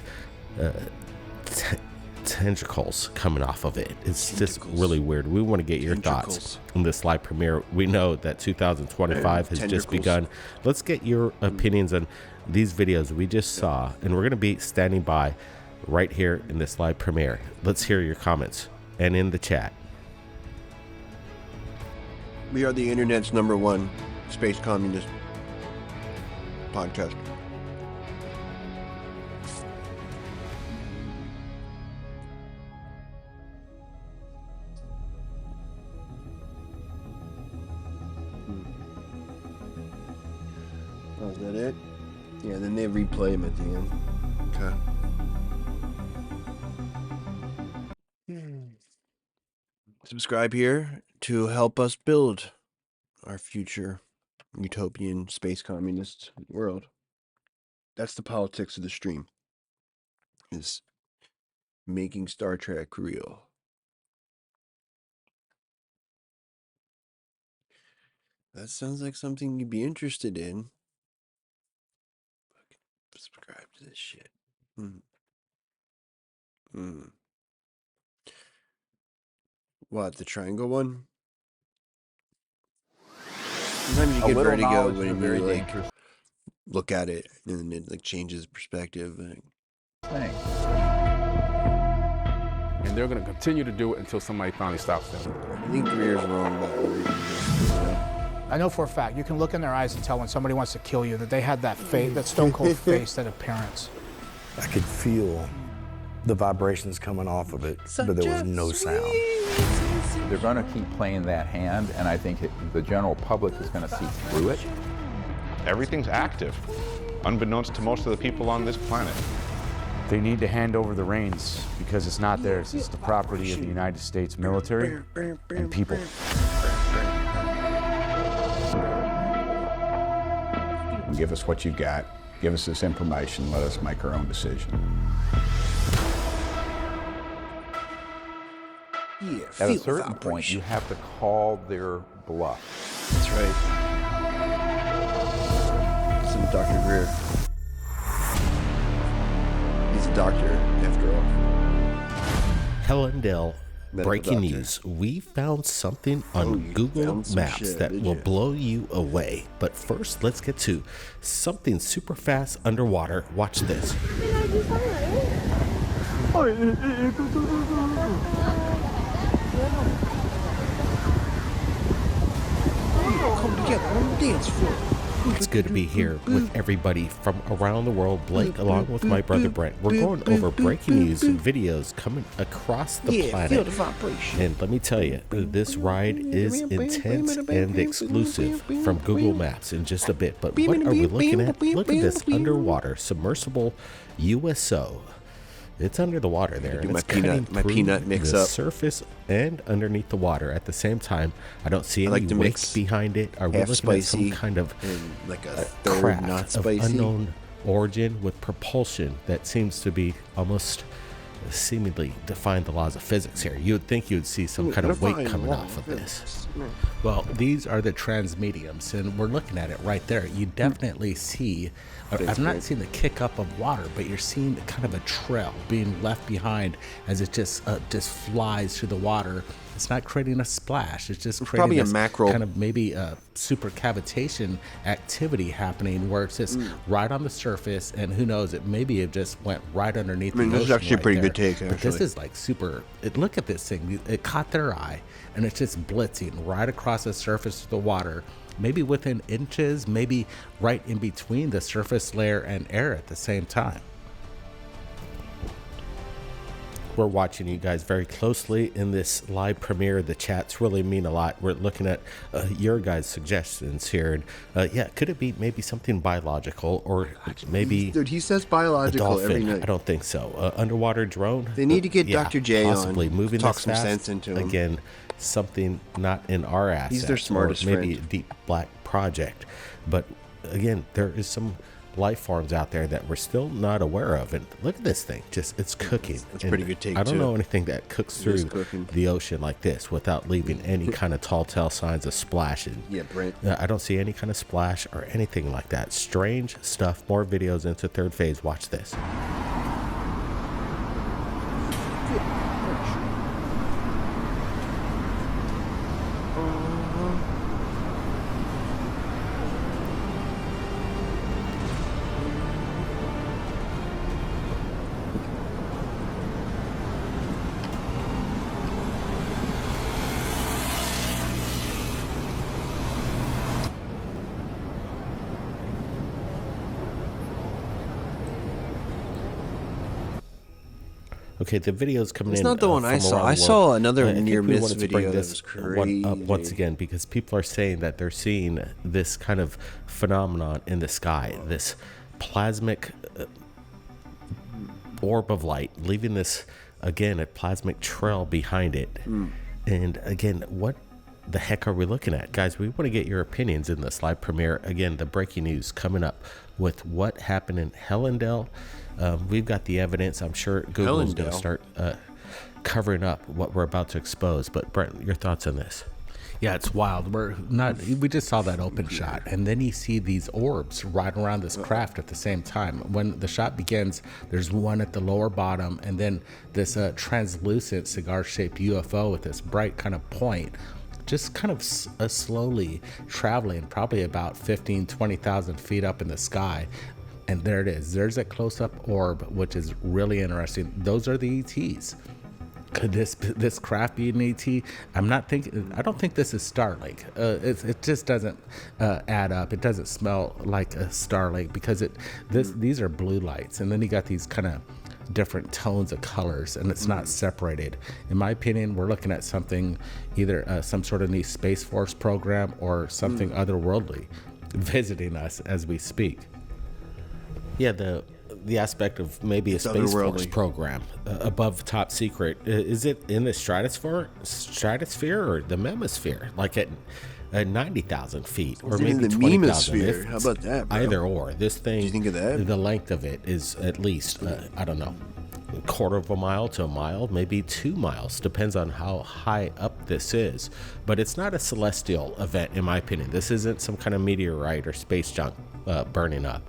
[SPEAKER 1] tentacles coming off of it. It's just really weird. We want to get your thoughts on this live premiere. We know that 2025 has just begun. Let's get your opinions on these videos we just saw, and we're going to be standing by right here in this live premiere. Let's hear your comments and in the chat.
[SPEAKER 6] We are the internet's #1 space communist podcast. Oh, is that it? Yeah, then they replay them at the end. Okay. Subscribe here to help us build our future utopian space communist world. That's the politics of the stream, is making Star Trek real. That sounds like something you'd be interested in. Subscribe to this shit. What, the triangle one? Sometimes you get vertigo when you like look at it and it like changes perspective.
[SPEAKER 3] And they're going to continue to do it until somebody finally stops them.
[SPEAKER 6] I think Greer's wrong about everything.
[SPEAKER 20] I know for a fact, you can look in their eyes and tell when somebody wants to kill you that they had that face, that stone cold face, that appearance.
[SPEAKER 21] I could feel the vibrations coming off of it, but there was no sound.
[SPEAKER 3] They're going to keep playing that hand, and I think the general public is going to see through it.
[SPEAKER 22] Everything's active, unbeknownst to most of the people on this planet.
[SPEAKER 23] They need to hand over the reins because it's not theirs. It's the property of the United States military and people.
[SPEAKER 4] Give us what you got. Give us this information. Let us make our own decision.
[SPEAKER 6] Yeah,
[SPEAKER 3] at a certain point, you have to call their bluff.
[SPEAKER 6] That's right. Listen to Dr. Greer. He's a doctor, after all.
[SPEAKER 1] Hellendale, breaking news. We found something on Google Maps that will blow you away. But first, let's get to something super fast underwater. Watch this.
[SPEAKER 6] Come together on the dance floor.
[SPEAKER 1] It's good to be here with everybody from around the world. Blake, along with my brother Brent. We're going over breaking news and videos coming across the planet.
[SPEAKER 6] Feel the vibration.
[SPEAKER 1] And let me tell you, this ride is intense and exclusive from Google Maps in just a bit. But what are we looking at? Look at this underwater submersible USO. It's under the water there.
[SPEAKER 6] Do
[SPEAKER 1] And
[SPEAKER 6] my
[SPEAKER 1] it's cutting
[SPEAKER 6] peanut mix
[SPEAKER 1] the
[SPEAKER 6] up.
[SPEAKER 1] surface and underneath the water at the same time. I don't see any
[SPEAKER 6] like to
[SPEAKER 1] weight
[SPEAKER 6] mix
[SPEAKER 1] behind it. Are we
[SPEAKER 6] half
[SPEAKER 1] looking at some
[SPEAKER 6] spicy
[SPEAKER 1] kind of
[SPEAKER 6] and like a third
[SPEAKER 1] craft
[SPEAKER 6] not
[SPEAKER 1] of
[SPEAKER 6] spicy?
[SPEAKER 1] unknown origin with propulsion that seems to be almost seemingly defying the laws of physics here? You would think you would see some kind of weight coming off of this. Well, these are the transmediums, and we're looking at it right there. You definitely see, I'm not seeing the kick up of water, but you're seeing kind of a trail being left behind as it just flies through the water. It's not creating a splash. It's just creating
[SPEAKER 6] probably a
[SPEAKER 1] this
[SPEAKER 6] mackerel.
[SPEAKER 1] kind of maybe a supercavitation activity happening where it's just right on the surface, and who knows, it just went right underneath.
[SPEAKER 6] I mean,
[SPEAKER 1] the
[SPEAKER 6] this is
[SPEAKER 1] ocean
[SPEAKER 6] actually a
[SPEAKER 1] right
[SPEAKER 6] pretty
[SPEAKER 1] there.
[SPEAKER 6] good take,
[SPEAKER 1] But this
[SPEAKER 6] actually.
[SPEAKER 1] is like super. Look at this thing. It caught their eye, and it's just blitzing right across the surface of the water, maybe within inches, maybe right in between the surface layer and air at the same time. We're watching you guys very closely in this live premiere. The chats really mean a lot. We're looking at your guys' suggestions here. And yeah, could it be maybe something biological, or maybe
[SPEAKER 6] Dude, he says biological every night.
[SPEAKER 1] I don't think so. Underwater drone.
[SPEAKER 6] They need to get
[SPEAKER 1] Yeah,
[SPEAKER 6] Dr. J
[SPEAKER 1] possibly
[SPEAKER 6] on.
[SPEAKER 1] moving
[SPEAKER 6] Talk
[SPEAKER 1] this
[SPEAKER 6] some
[SPEAKER 1] fast.
[SPEAKER 6] sense into him.
[SPEAKER 1] Again, something not in our assets.
[SPEAKER 6] He's their smartest
[SPEAKER 1] or maybe
[SPEAKER 6] friend.
[SPEAKER 1] a deep black project. But again, there is some life forms out there that we're still not aware of. And look at this thing, just it's cooking.
[SPEAKER 6] That's a pretty good take,
[SPEAKER 1] I don't
[SPEAKER 6] too.
[SPEAKER 1] know anything that cooks
[SPEAKER 6] It is
[SPEAKER 1] through
[SPEAKER 6] cooking.
[SPEAKER 1] the ocean like this without leaving any kind of tall tale signs of splashing.
[SPEAKER 6] Yeah, Brent.
[SPEAKER 1] I don't see any kind of splash or anything like that. Strange stuff. More videos into third phase. Watch this. Okay, the video's coming
[SPEAKER 6] It's
[SPEAKER 1] in.
[SPEAKER 6] not the one I
[SPEAKER 1] from
[SPEAKER 6] saw.
[SPEAKER 1] around
[SPEAKER 6] I
[SPEAKER 1] the
[SPEAKER 6] saw
[SPEAKER 1] world.
[SPEAKER 6] another
[SPEAKER 1] I think
[SPEAKER 6] near
[SPEAKER 1] we
[SPEAKER 6] miss
[SPEAKER 1] wanted to bring
[SPEAKER 6] video that
[SPEAKER 1] this
[SPEAKER 6] was
[SPEAKER 1] one up once
[SPEAKER 6] crazy.
[SPEAKER 1] again because people are saying that they're seeing this kind of phenomenon in the sky, this plasmic orb of light, leaving this, again, a plasmic trail behind it. And again, what the heck are we looking at? Guys, we want to get your opinions in this live premiere. Again, the breaking news coming up with what happened in Hellendale. We've got the evidence. I'm sure Google's going to
[SPEAKER 6] Hellendale?
[SPEAKER 1] start covering up what we're about to expose. But Brent, your thoughts on this?
[SPEAKER 24] Yeah, it's wild. We just saw that open shot, and then you see these orbs right around this craft at the same time. When the shot begins, there's one at the lower bottom, and then this translucent cigar-shaped UFO with this bright kind of point, just kind of slowly traveling, probably about 15, 20,000 feet up in the sky. And there it is. There's a close-up orb, which is really interesting. Those are the ETs. Could this craft be an ET? I don't think this is Starlink. It just doesn't add up. It doesn't smell like a Starlink because these are blue lights, and then you got these kind of different tones of colors, and it's not separated. In my opinion, we're looking at something, either some sort of new Space Force program or something otherworldly visiting us as we speak.
[SPEAKER 1] Yeah, the aspect of maybe a Space Force program above top secret. Is it in the stratosphere or the memosphere, like at 90,000 feet, or
[SPEAKER 6] Is it
[SPEAKER 1] maybe
[SPEAKER 6] in the
[SPEAKER 1] 20,000?
[SPEAKER 6] memosphere? How about that, bro?
[SPEAKER 1] Either or. This thing,
[SPEAKER 6] Do you think of that?
[SPEAKER 1] The length of it is at least, I don't know, a quarter of a mile to a mile, maybe 2 miles, depends on how high up this is. But it's not a celestial event, in my opinion. This isn't some kind of meteorite or space junk burning up.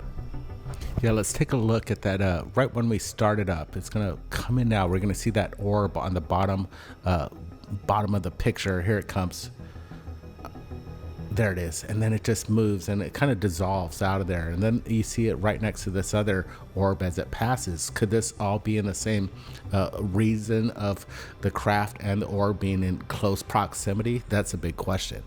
[SPEAKER 24] Yeah, let's take a look at that. Right when we started up, it's gonna come in now. We're gonna see that orb on the bottom of the picture. Here it comes. There it is, and then it just moves and it kind of dissolves out of there, and then you see it right next to this other orb as it passes. Could this all be in the same reason of the craft and the orb being in close proximity? That's a big question.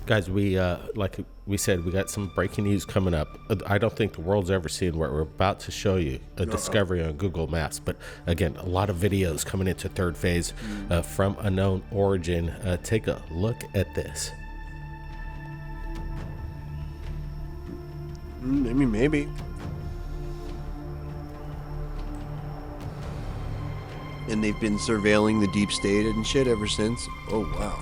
[SPEAKER 1] Guys, we like we said, we got some breaking news coming up. I don't think the world's ever seen what we're about to show you, a discovery on Google Maps. But again, a lot of videos coming into third phase from unknown origin. Take a look at this.
[SPEAKER 6] Maybe. And they've been surveilling the deep state and shit ever since. Oh, wow.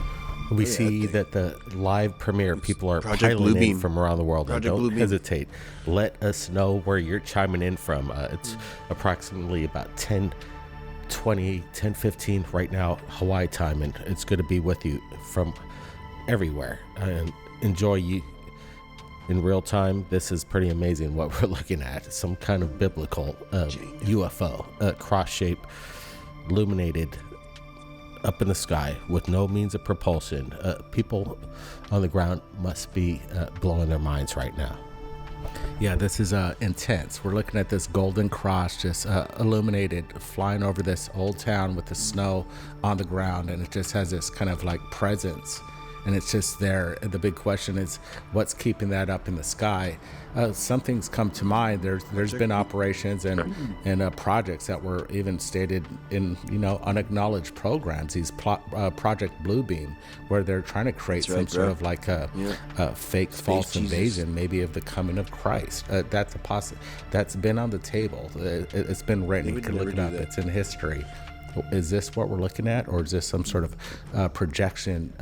[SPEAKER 1] We see that the live premiere, people are
[SPEAKER 6] Project
[SPEAKER 1] piling in
[SPEAKER 6] Bluebeam.
[SPEAKER 1] from around the world. And
[SPEAKER 6] Project
[SPEAKER 1] don't
[SPEAKER 6] Bluebeam.
[SPEAKER 1] hesitate. Let us know where you're chiming in from. It's approximately about 10:15 right now, Hawaii time, and it's good to be with you from everywhere. And enjoy you in real time. This is pretty amazing what we're looking at. Some kind of biblical UFO, cross-shaped, illuminated, up in the sky with no means of propulsion. People on the ground must be blowing their minds right now.
[SPEAKER 24] Yeah, this is intense. We're looking at this golden cross just illuminated, flying over this old town with the snow on the ground, and it just has this kind of like presence and it's just there. The big question is, what's keeping that up in the sky? Something's come to mind. There's been operations and projects that were even stated in unacknowledged programs. These Project Bluebeam, where they're trying to create some sort of like a fake false invasion, maybe of the coming of Christ. That's that's been on the table. It's been written. You can look it up. It's in history. Is this what we're looking at, or is this some sort of projection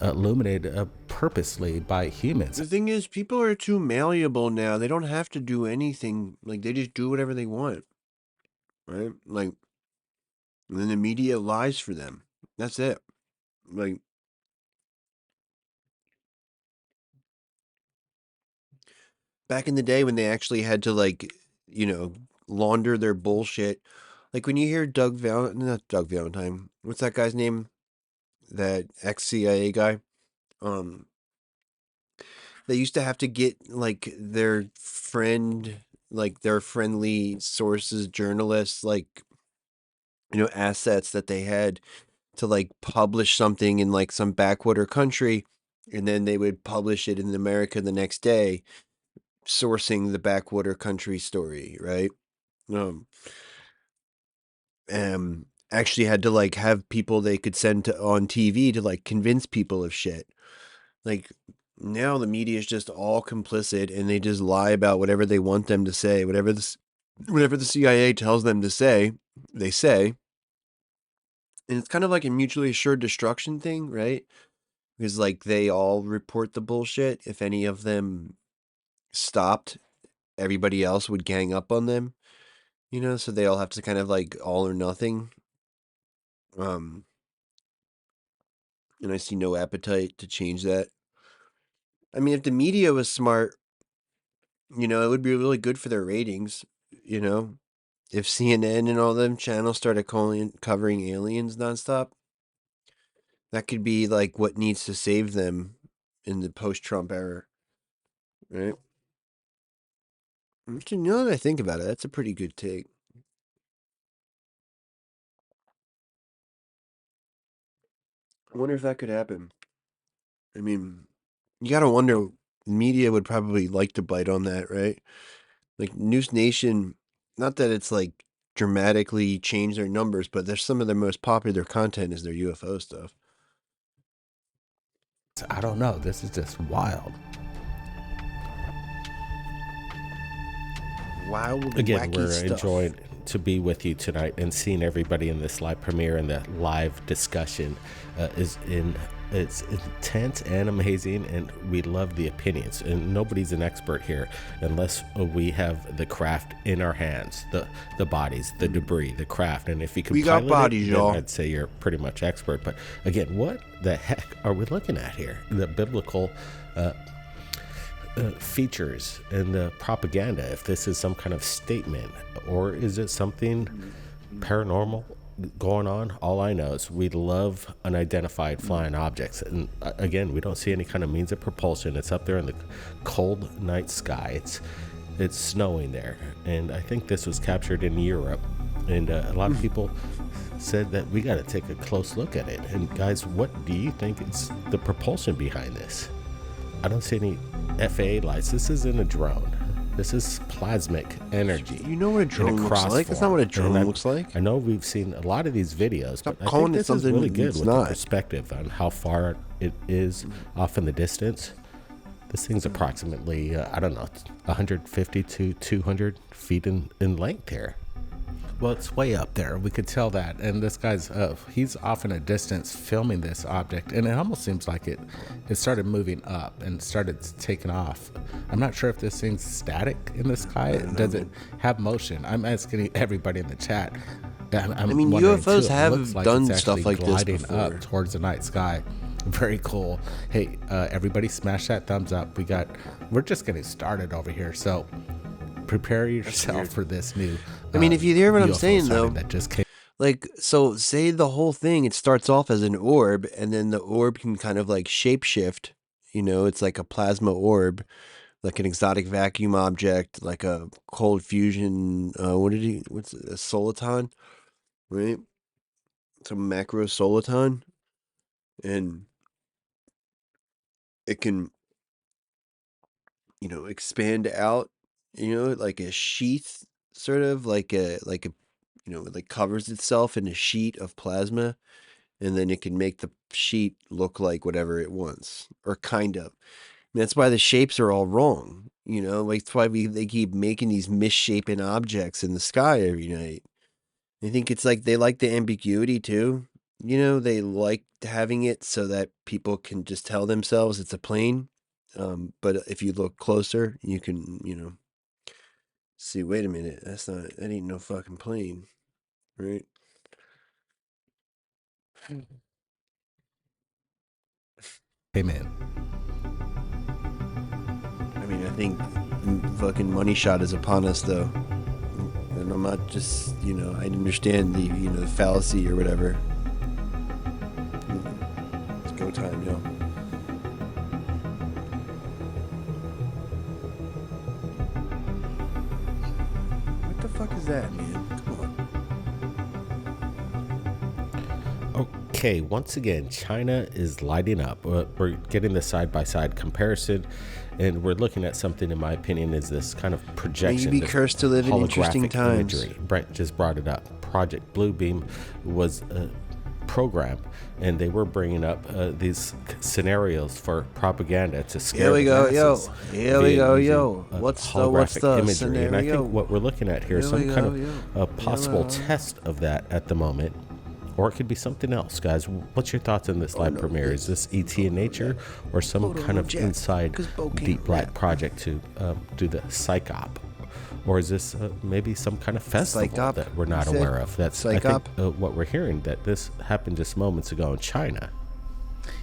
[SPEAKER 24] illuminated purposely by humans?
[SPEAKER 6] The thing is, people are too malleable now. They don't have to do anything. Like, they just do whatever they want, right? Like, and then the media lies for them. That's it. Like, back in the day when they actually had to, like, launder their bullshit. Like, when you hear not Doug Valentine, what's that guy's name? That ex-CIA guy? They used to have to get, like, their friendly sources, journalists, like, assets that they had to, like, publish something in, like, some backwater country, and then they would publish it in America the next day, sourcing the backwater country story, right? Actually had to, like, have people they could send on TV to, like, convince people of shit. Like, now the media is just all complicit, and they just lie about whatever they want them to say. Whatever the CIA tells them to say, they say. And it's kind of like a mutually assured destruction thing, right? Because, like, they all report the bullshit. If any of them stopped, everybody else would gang up on them. So they all have to kind of, like, all or nothing. And I see no appetite to change that. I mean, if the media was smart, it would be really good for their ratings, If CNN and all them channels started covering aliens nonstop, that could be, like, what needs to save them in the post-Trump era, right? Actually, now that I think about it, that's a pretty good take. I wonder if that could happen. I mean, you gotta wonder, media would probably like to bite on that, right? Like, News Nation, not that it's, like, dramatically changed their numbers, but there's some of their most popular content is their UFO stuff.
[SPEAKER 24] I don't know. This is just wild.
[SPEAKER 6] Wild,
[SPEAKER 24] again,
[SPEAKER 6] wacky
[SPEAKER 24] we're
[SPEAKER 6] stuff.
[SPEAKER 24] enjoying to be with you tonight and seeing everybody in this live premiere, and the live discussion it's intense and amazing, and we love the opinions. And nobody's an expert here unless we have the craft in our hands, the bodies, the debris, the craft. And if you can,
[SPEAKER 6] we got bodies, y'all.
[SPEAKER 24] I'd say you're pretty much expert. But again, what the heck are we looking at here? The biblical features and the propaganda, if this is some kind of statement, or is it something paranormal going on? All I know is we love unidentified flying objects, and again, we don't see any kind of means of propulsion. It's up there in the cold night sky. It's snowing there, and I think this was captured in Europe, and a lot of people said that we got to take a close look at it. And guys, what do you think is the propulsion behind this? I don't see any FAA lights. This isn't a drone. This is plasmic energy.
[SPEAKER 6] You know what a drone looks like? That's not what a drone looks like.
[SPEAKER 24] I know we've seen a lot of these videos,
[SPEAKER 6] Stop
[SPEAKER 24] but I
[SPEAKER 6] calling
[SPEAKER 24] think
[SPEAKER 6] it
[SPEAKER 24] this is
[SPEAKER 6] something
[SPEAKER 24] really good
[SPEAKER 6] it's
[SPEAKER 24] with
[SPEAKER 6] not.
[SPEAKER 24] the perspective on how far it is off in the distance. This thing's approximately, 150 to 200 feet in length here. Well, it's way up there. We could tell that. And this guy's, he's off in a distance filming this object. And it almost seems like it started moving up and started taking off. I'm not sure if this thing's static in the sky. Does it have motion? I'm asking everybody in the chat. I mean,
[SPEAKER 6] UFOs
[SPEAKER 24] too,
[SPEAKER 6] have done stuff like this
[SPEAKER 24] gliding
[SPEAKER 6] before.
[SPEAKER 24] up towards the night sky. Very cool. Hey, everybody smash that thumbs up. We're just getting started over here. So prepare yourself for this new.
[SPEAKER 6] I mean, if you hear what I'm
[SPEAKER 24] UFO
[SPEAKER 6] saying, though,
[SPEAKER 24] that just came.
[SPEAKER 6] like, so say the whole thing, it starts off as an orb, and then the orb can kind of like shapeshift. It's like a plasma orb, like an exotic vacuum object, like a cold fusion. What's it, a soliton, right? Some macro soliton, and it can, expand out, like a sheath, sort of like a, like covers itself in a sheet of plasma, and then it can make the sheet look like whatever it wants, or kind of. And that's why the shapes are all wrong, like that's why they keep making these misshapen objects in the sky every night. I think it's like they like the ambiguity too. They like having it so that people can just tell themselves it's a plane. But if you look closer, you can, see, wait a minute, that ain't no fucking plane, right?
[SPEAKER 24] Amen.
[SPEAKER 6] I mean, I think fucking money shot is upon us, though. And I'm not just, I understand the fallacy or whatever. It's go time, yo. What the fuck is that, man? Come on.
[SPEAKER 1] Okay, once again, China is lighting up. We're getting the side-by-side comparison, and we're looking at something, in my opinion, is this kind of projection.
[SPEAKER 6] May you be cursed to live in interesting times.
[SPEAKER 1] Imagery. Brent just brought it up. Project Bluebeam was a program, and they were bringing up these scenarios for propaganda to scare
[SPEAKER 6] Here we
[SPEAKER 1] the
[SPEAKER 6] go,
[SPEAKER 1] masses.
[SPEAKER 6] Here we go, yo.
[SPEAKER 1] What's
[SPEAKER 6] the
[SPEAKER 1] imagery.
[SPEAKER 6] scenario?
[SPEAKER 1] And I think what we're looking at here is some kind of possible test of that at the moment. Or it could be something else, guys. What's your thoughts on this live premiere? Is this ET in nature, or some kind of inside deep black project to do the psych op? Or is this maybe some kind of festival that we're not aware of? That's I think what we're hearing, that this happened just moments ago in China.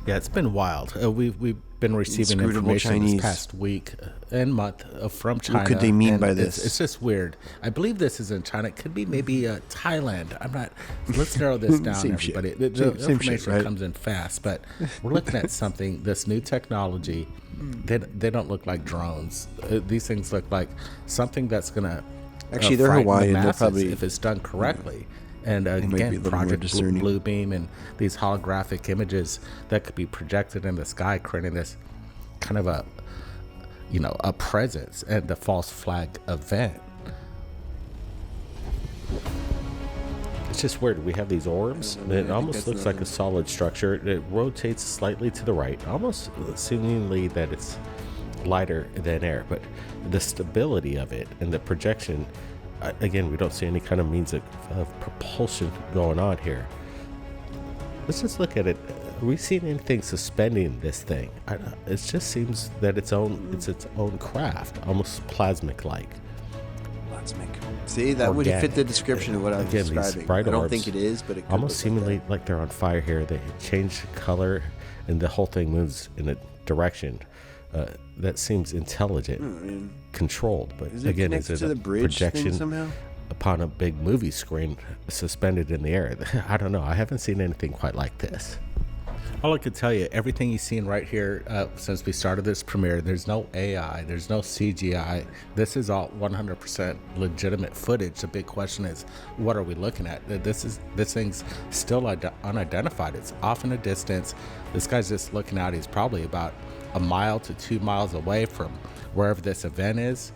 [SPEAKER 24] Yeah, it's been wild. We've been receiving information this past week and month from China.
[SPEAKER 6] What could they mean by this?
[SPEAKER 24] It's just weird. I believe this is in China. It could be maybe Thailand. I'm not. Let's narrow this down, everybody. The information comes in fast, but we're looking at something. This new technology. They don't look like drones. These things look like something that's gonna.
[SPEAKER 6] Actually, they're Hawaiian. They're probably,
[SPEAKER 24] if it's done correctly. And again, Project Bluebeam and these holographic images that could be projected in the sky, creating this kind of a presence and the false flag event.
[SPEAKER 1] It's just weird. We have these orbs, and it almost looks like a solid structure. It rotates slightly to the right, almost seemingly that it's lighter than air, but the stability of it and the projection, again, we don't see any kind of means of propulsion going on here. Let's just look at it. Are we seeing anything suspending this thing? It just seems that it's its own craft, almost plasmic-like.
[SPEAKER 6] Plasmic. See, that would fit the description of what I was describing.
[SPEAKER 1] These bright
[SPEAKER 6] I don't
[SPEAKER 1] orbs,
[SPEAKER 6] think it is, but it could
[SPEAKER 1] almost seemingly like they're on fire here. They change color, and the whole thing moves in a direction that seems intelligent, controlled. But again, is it a projection upon a big movie screen suspended in the air? I don't know. I haven't seen anything quite like this.
[SPEAKER 24] All I could tell you, everything you've seen right here since we started this premiere, there's no AI, there's no CGI. This is all 100% legitimate footage. The big question is, what are we looking at? This thing's still unidentified. It's off in a distance. This guy's just looking out. He's probably about a mile to 2 miles away from wherever this event is,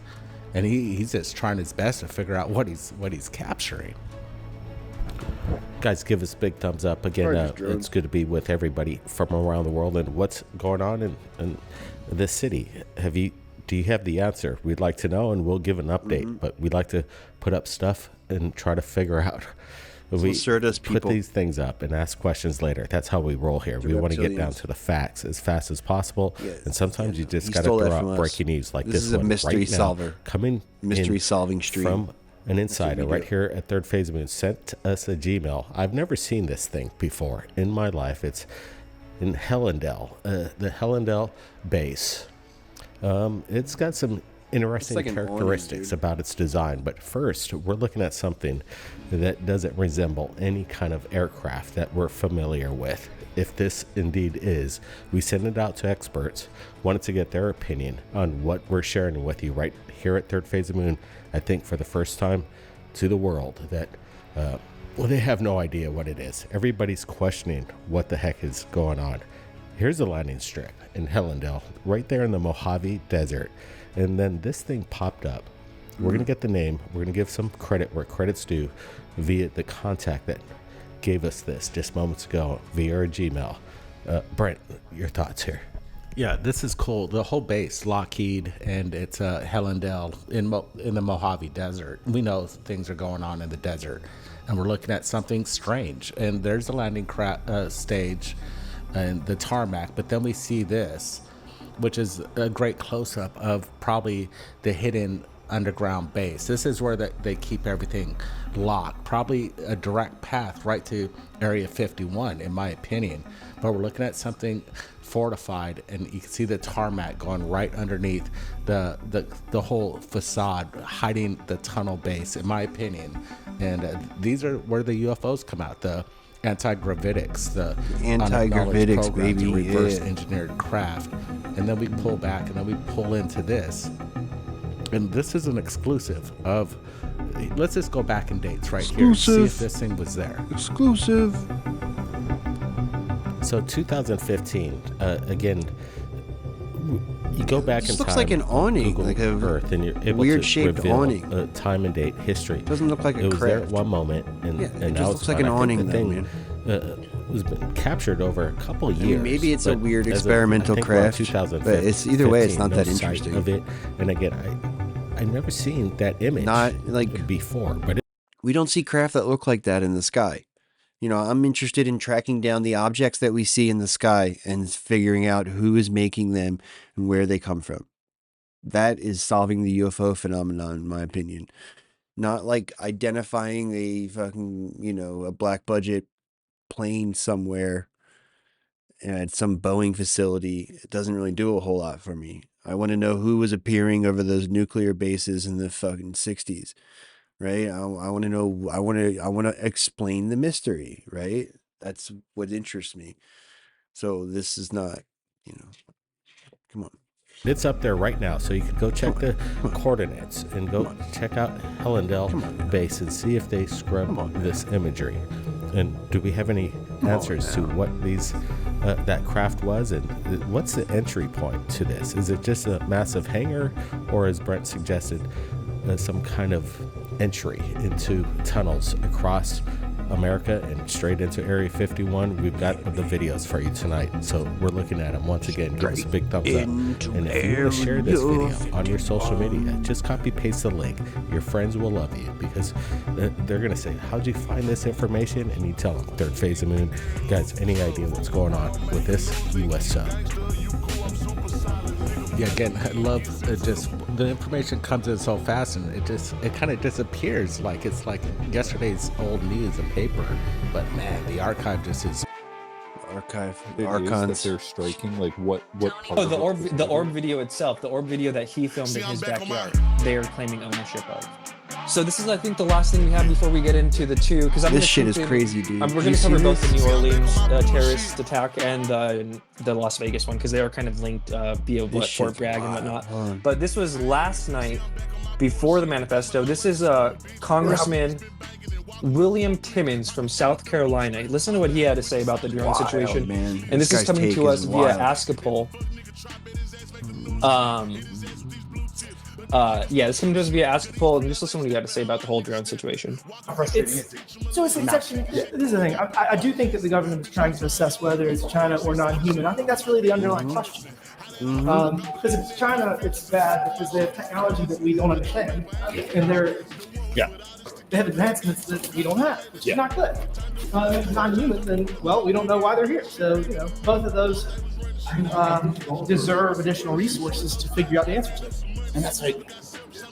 [SPEAKER 24] and he's just trying his best to figure out what he's capturing.
[SPEAKER 1] Guys, give us a big thumbs up. Again, it's good to be with everybody from around the world. And what's going on in this city? Do you have the answer? We'd like to know, and we'll give an update. But we'd like to put up stuff and try to figure out. We put these things up and ask questions later. That's how we roll here. We want to get down to the facts as fast as possible. And sometimes you just got to throw out breaking news like this one.
[SPEAKER 6] This is a mystery solver.
[SPEAKER 1] Coming
[SPEAKER 6] mystery solving stream
[SPEAKER 1] from an insider right here at Third Phase Moon sent us a Gmail. I've never seen this thing before in my life. It's in Hellendale, the Hellendale base. It's got some interesting characteristics about its design, but first we're looking at something that doesn't resemble any kind of aircraft that we're familiar with. If this indeed is, we send it out to experts, wanted to get their opinion on what we're sharing with you right here at Third Phase of Moon. I think for the first time to the world that they have no idea what it is. Everybody's questioning what the heck is going on. Here's the landing strip in Hellendale, right there in the Mojave Desert. And then this thing popped up. We're going to get the name. We're going to give some credit where credit's due via the contact that gave us this just moments ago via our Gmail. Brent, your thoughts here?
[SPEAKER 24] Yeah, this is cool. The whole base, Lockheed, and it's Hellendale in the Mojave Desert. We know things are going on in the desert, and we're looking at something strange. And there's the landing stage and the tarmac, but then we see this, which is a great close-up of probably the hidden underground base. This is where they keep everything locked, probably a direct path right to Area 51 in my opinion, but we're looking at something fortified, and you can see the tarmac going right underneath the whole facade, hiding the tunnel base in my opinion. And these are where the UFOs come out, the anti-gravitics, the
[SPEAKER 6] anti-gravitics, baby,
[SPEAKER 24] reverse engineered craft. And then we pull back, and then we pull into this. And this is an exclusive of, let's just go back in dates right here, see if this thing was there.
[SPEAKER 6] Exclusive.
[SPEAKER 1] So 2015, again, you go back in time.
[SPEAKER 6] This looks like an awning,
[SPEAKER 1] Google
[SPEAKER 6] like a
[SPEAKER 1] Earth, and you're able
[SPEAKER 6] weird
[SPEAKER 1] to
[SPEAKER 6] shaped
[SPEAKER 1] reveal
[SPEAKER 6] awning.
[SPEAKER 1] Time and date history.
[SPEAKER 6] Doesn't look like a
[SPEAKER 1] It was there at
[SPEAKER 6] craft.
[SPEAKER 1] one moment, and,
[SPEAKER 6] Yeah,
[SPEAKER 1] and
[SPEAKER 6] it
[SPEAKER 1] now
[SPEAKER 6] just
[SPEAKER 1] it's
[SPEAKER 6] looks like
[SPEAKER 1] gone.
[SPEAKER 6] an
[SPEAKER 1] I think
[SPEAKER 6] awning,
[SPEAKER 1] the
[SPEAKER 6] though,
[SPEAKER 1] thing was been captured over a couple of
[SPEAKER 6] I mean,
[SPEAKER 1] years.
[SPEAKER 6] maybe it's a
[SPEAKER 1] but
[SPEAKER 6] weird
[SPEAKER 1] as of,
[SPEAKER 6] experimental
[SPEAKER 1] I think around
[SPEAKER 6] craft,
[SPEAKER 1] 2015,
[SPEAKER 6] but it's either way, it's not that
[SPEAKER 1] no sight
[SPEAKER 6] interesting.
[SPEAKER 1] Of it, and again, I've never seen that image
[SPEAKER 6] Not like
[SPEAKER 1] before, but
[SPEAKER 6] we don't see craft that look like that in the sky. You know, I'm interested in tracking down the objects that we see in the sky and figuring out who is making them and where they come from. That is solving the UFO phenomenon, in my opinion. Not like identifying a fucking, a black budget plane somewhere at some Boeing facility. It doesn't really do a whole lot for me. I want to know who was appearing over those nuclear bases in the fucking 60s. Right? I want to know, I want to explain the mystery, right? That's what interests me. So this is not, come on.
[SPEAKER 1] it's up there right now, so you can go check the coordinates and go check out Hellendale base and see if they scrub this imagery. And do we have any answers to what these that craft was, and what's the entry point to this? Is it just a massive hangar, or as Brent suggested, some kind of entry into tunnels across America and straight into Area 51? We've got the videos for you tonight, so we're looking at them once again. Give us a big thumbs up, and if you want to share this video on your social media, just copy paste the link. Your friends will love you, because they're gonna say, how'd you find this information? And you tell them third phase of moon. Guys, any idea what's going on with this US sub?
[SPEAKER 24] Yeah, again, I love just the information comes in so fast, and it kind of disappears. Like it's like yesterday's old news and paper, but man, the archive just is.
[SPEAKER 11] Archons that they're striking. Like what?
[SPEAKER 5] Oh, the orb video itself, the orb video that he filmed in his backyard. They are claiming ownership of. So this is, I think, the last thing we have before we get into the two. Because
[SPEAKER 6] this shit is crazy, dude.
[SPEAKER 5] We're going to cover both the New Orleans terrorist attack and the Las Vegas one, because they are kind of linked via Fort Bragg and whatnot. But this was last night before the manifesto. This is Congressman William Timmons from South Carolina. Listen to what he had to say about the drone situation.
[SPEAKER 6] Man.
[SPEAKER 5] And this is coming to us via Ask a Poll. Yeah, this is coming to us via Ask a Poll, and just listen to what he had to say about the whole drone situation.
[SPEAKER 7] It's actually, this is the thing. I do think that the government is trying to assess whether it's China or non-human. I think that's really the underlying question. Because if it's China, it's bad because they have technology that we don't understand, and they have advancements that we don't have, which is not good. If it's non-human, then we don't know why they're here. So both of those deserve additional resources to figure out the answer to.
[SPEAKER 8] And that's like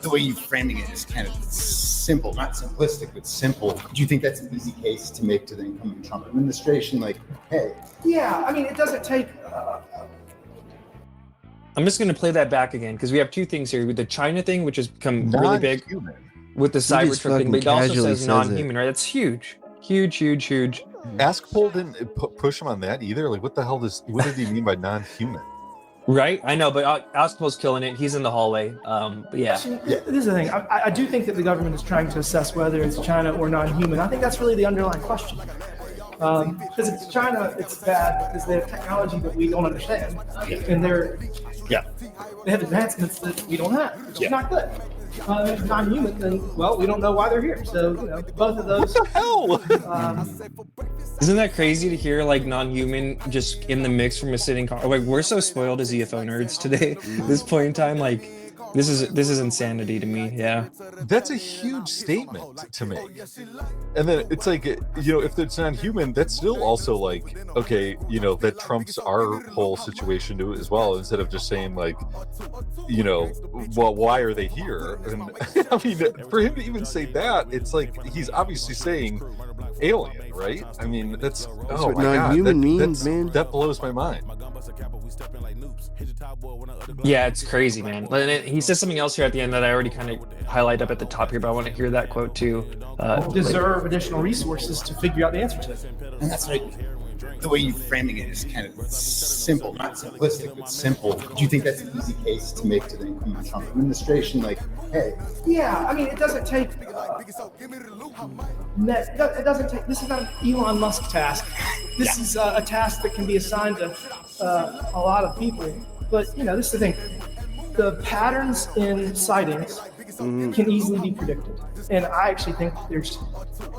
[SPEAKER 8] the way you're framing it is kind of simple, not simplistic, but simple. Do you think that's an easy case to make to the incoming Trump administration? Like, hey.
[SPEAKER 7] Yeah, I mean, it doesn't take.
[SPEAKER 5] I'm just going to play that back again, because we have two things here. With the China thing, which has become really big, with the Cybertruck thing, but it also says non-human, right? That's huge. Huge.
[SPEAKER 11] Ask Poll didn't push him on that either. Like, what did he mean by non-human?
[SPEAKER 5] Right, I know, but Ask Poll's killing it. He's in the hallway. But yeah.
[SPEAKER 7] This is the thing. I do think that the government is trying to assess whether it's China or non-human. I think that's really the underlying question. Because it's China, it's bad because they have technology that we don't understand, and they have advancements that we don't have, which is not good. If it's non-human, then we don't know why they're here. So both of those.
[SPEAKER 11] What the hell?
[SPEAKER 5] Isn't that crazy to hear like non-human just in the mix from a sitting like we're so spoiled as UFO nerds today. At this point in time, like this is insanity to me. Yeah,
[SPEAKER 11] that's a huge statement to make. And then it's like, if it's not human, that's still also like, okay, that trumps our whole situation to it as well. Instead of just saying like, well, why are they here? And I mean, for him to even say that, it's like he's obviously saying alien, right? I mean, that's oh
[SPEAKER 6] what
[SPEAKER 11] my god,
[SPEAKER 6] non-human means, man.
[SPEAKER 11] That blows my mind.
[SPEAKER 5] Yeah, it's crazy, man. He says something else here at the end that I already kind of highlight up at the top here, but I want to hear that quote too.
[SPEAKER 7] Deserve additional resources to figure out the answer to it.
[SPEAKER 8] And that's right. The way you're framing it is kind of simple, not simplistic, but simple. Do you think that's an easy case to make to the incoming Trump administration? Like, hey.
[SPEAKER 7] Yeah, I mean, it doesn't take. It doesn't take. This is not an Elon Musk task. This is a task that can be assigned to a lot of people. But this is the thing. The patterns in sightings can easily be predicted, and I actually think there's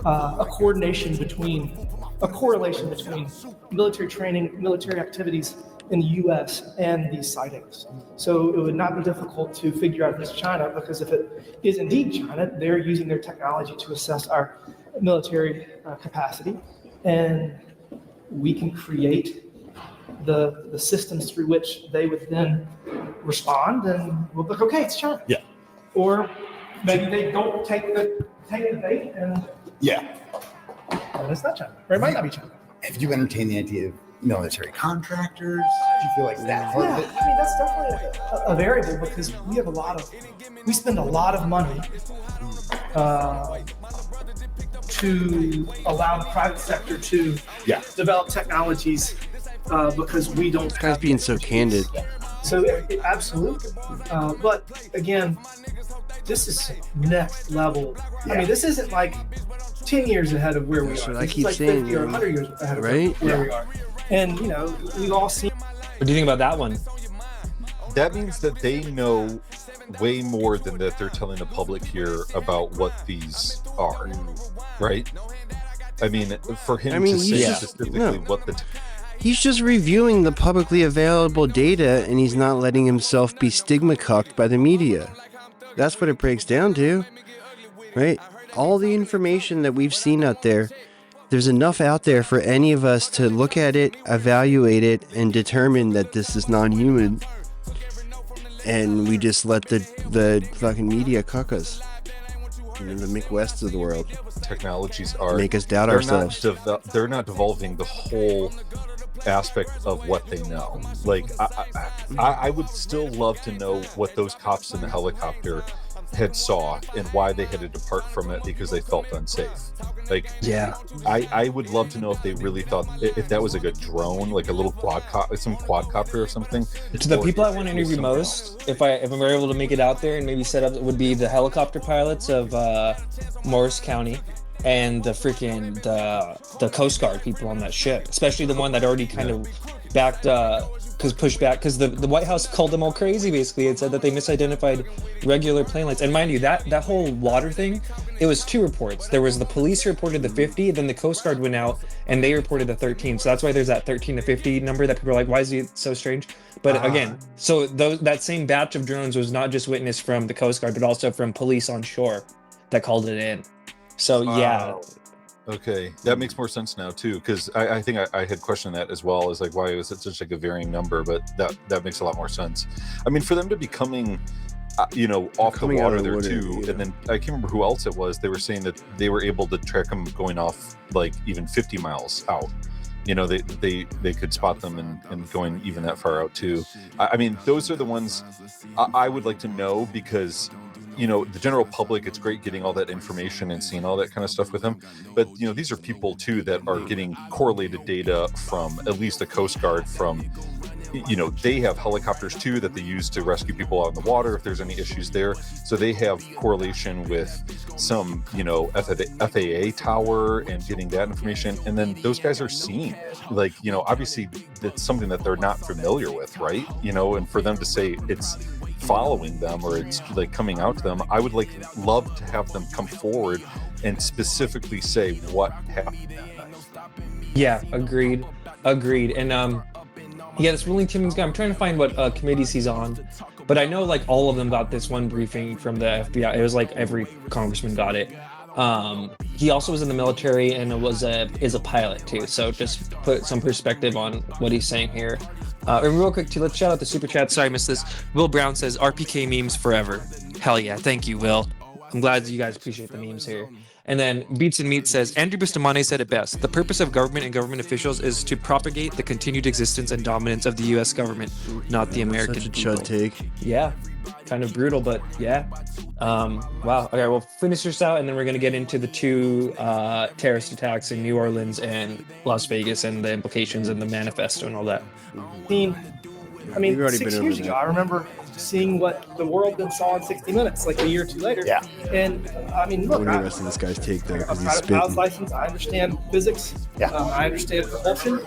[SPEAKER 7] a correlation between military training, military activities in the U.S. and these sightings. So it would not be difficult to figure out if it's China, because if it is indeed China, they're using their technology to assess our military capacity, and we can create the systems through which they would then respond, and we'll be like, okay, it's China.
[SPEAKER 11] Yeah.
[SPEAKER 7] Or maybe they don't take the bait, and it's not China, or it might not be China.
[SPEAKER 8] Have you entertained the idea of military contractors? Do you feel like that part of it?
[SPEAKER 7] I mean, that's definitely a variable, because we spend a lot of money to allow the private sector to develop technologies because we don't.
[SPEAKER 6] This guy's being so candid.
[SPEAKER 7] So absolutely, but again, this is next level. I mean, this isn't like 10 years ahead of where we are.
[SPEAKER 6] I keep
[SPEAKER 7] like
[SPEAKER 6] saying,
[SPEAKER 7] 50 or 100 years ahead of
[SPEAKER 6] right?
[SPEAKER 7] where we are. And we've all seen.
[SPEAKER 5] What do you think about that one?
[SPEAKER 11] That means that they know way more than that they're telling the public here about what these are, right? I mean, for him to say specifically what the...
[SPEAKER 6] He's just reviewing the publicly available data, and he's not letting himself be stigma-cucked by the media. That's what it breaks down to, right? All the information that we've seen out there, there's enough out there for any of us to look at it, evaluate it, and determine that this is non-human. And we just let the fucking media cuck us. The Mick Wests of the world.
[SPEAKER 11] Technologies are...
[SPEAKER 6] Make us doubt ourselves.
[SPEAKER 11] They're not devolving the whole aspect of what they know. Like, I would still love to know what those cops in the helicopter had saw and why they had to depart from it because they felt unsafe. Like, I would love to know if they really thought if that was like a drone, like a little quadcopter or something.
[SPEAKER 5] To the people I want to interview most, if I'm able to make it out there and maybe set up, would be the helicopter pilots of Morris County and the freaking the Coast Guard people on that ship, especially the one that already kind of backed pushed back because the White House called them all crazy. Basically, it said that they misidentified regular plane lights. And mind you, that whole water thing, it was two reports. There was the police reported the 50, then the Coast Guard went out and they reported the 13. So that's why there's that 13 to 50 number that people are like, why is it so strange? But again, so that same batch of drones was not just witnessed from the Coast Guard, but also from police on shore that called it in. So
[SPEAKER 11] Okay, that makes more sense now too, because I think I had questioned that as well, as like, why was it such like a varying number? But that makes a lot more sense. I mean, for them to be coming off the water there too, and then I can't remember who else it was. They were saying that they were able to track them going off like even 50 miles out. They could spot them and going even that far out too. I mean, those are the ones I would like to know, because the general public, it's great getting all that information and seeing all that kind of stuff with them. But, these are people too that are getting correlated data from at least the Coast Guard, from they have helicopters too that they use to rescue people out in the water if there's any issues there. So they have correlation with some, FAA tower and getting that information. And then those guys are seen. Like, obviously that's something that they're not familiar with, right? And for them to say it's following them or it's like coming out to them, I would love to have them come forward and specifically say what happened.
[SPEAKER 5] Yeah, agreed. And this ruling Timmons guy, I'm trying to find what committees he's on, but I know like all of them got this one briefing from the FBI. It was like every congressman got it. He also was in the military and is a pilot too. So just put some perspective on what he's saying here. And real quick too, let's shout out the super chat. Sorry, I missed this. Will Brown says RPK memes forever. Hell yeah, thank you, Will. I'm glad that you guys appreciate the memes here. And then Beats and Meat says, Andrew Bustamante said it best. The purpose of government and government officials is to propagate the continued existence and dominance of the U.S. government, not the American
[SPEAKER 6] Such a
[SPEAKER 5] people.
[SPEAKER 6] chud take.
[SPEAKER 5] Yeah, kind of brutal, but yeah. Wow. Okay, we'll finish this out, and then we're going to get into the two terrorist attacks in New Orleans and Las Vegas and the implications and the manifesto and all that.
[SPEAKER 7] I mean, 6 years ago, I remember seeing what the world then saw in 60 Minutes, like a year or two later.
[SPEAKER 6] Yeah.
[SPEAKER 7] And I mean, look,
[SPEAKER 6] I wonder the rest of this guy's take though, because
[SPEAKER 7] I've
[SPEAKER 6] he's
[SPEAKER 7] got a pilot's
[SPEAKER 6] spitting.
[SPEAKER 7] license. I understand physics. Yeah. I understand propulsion.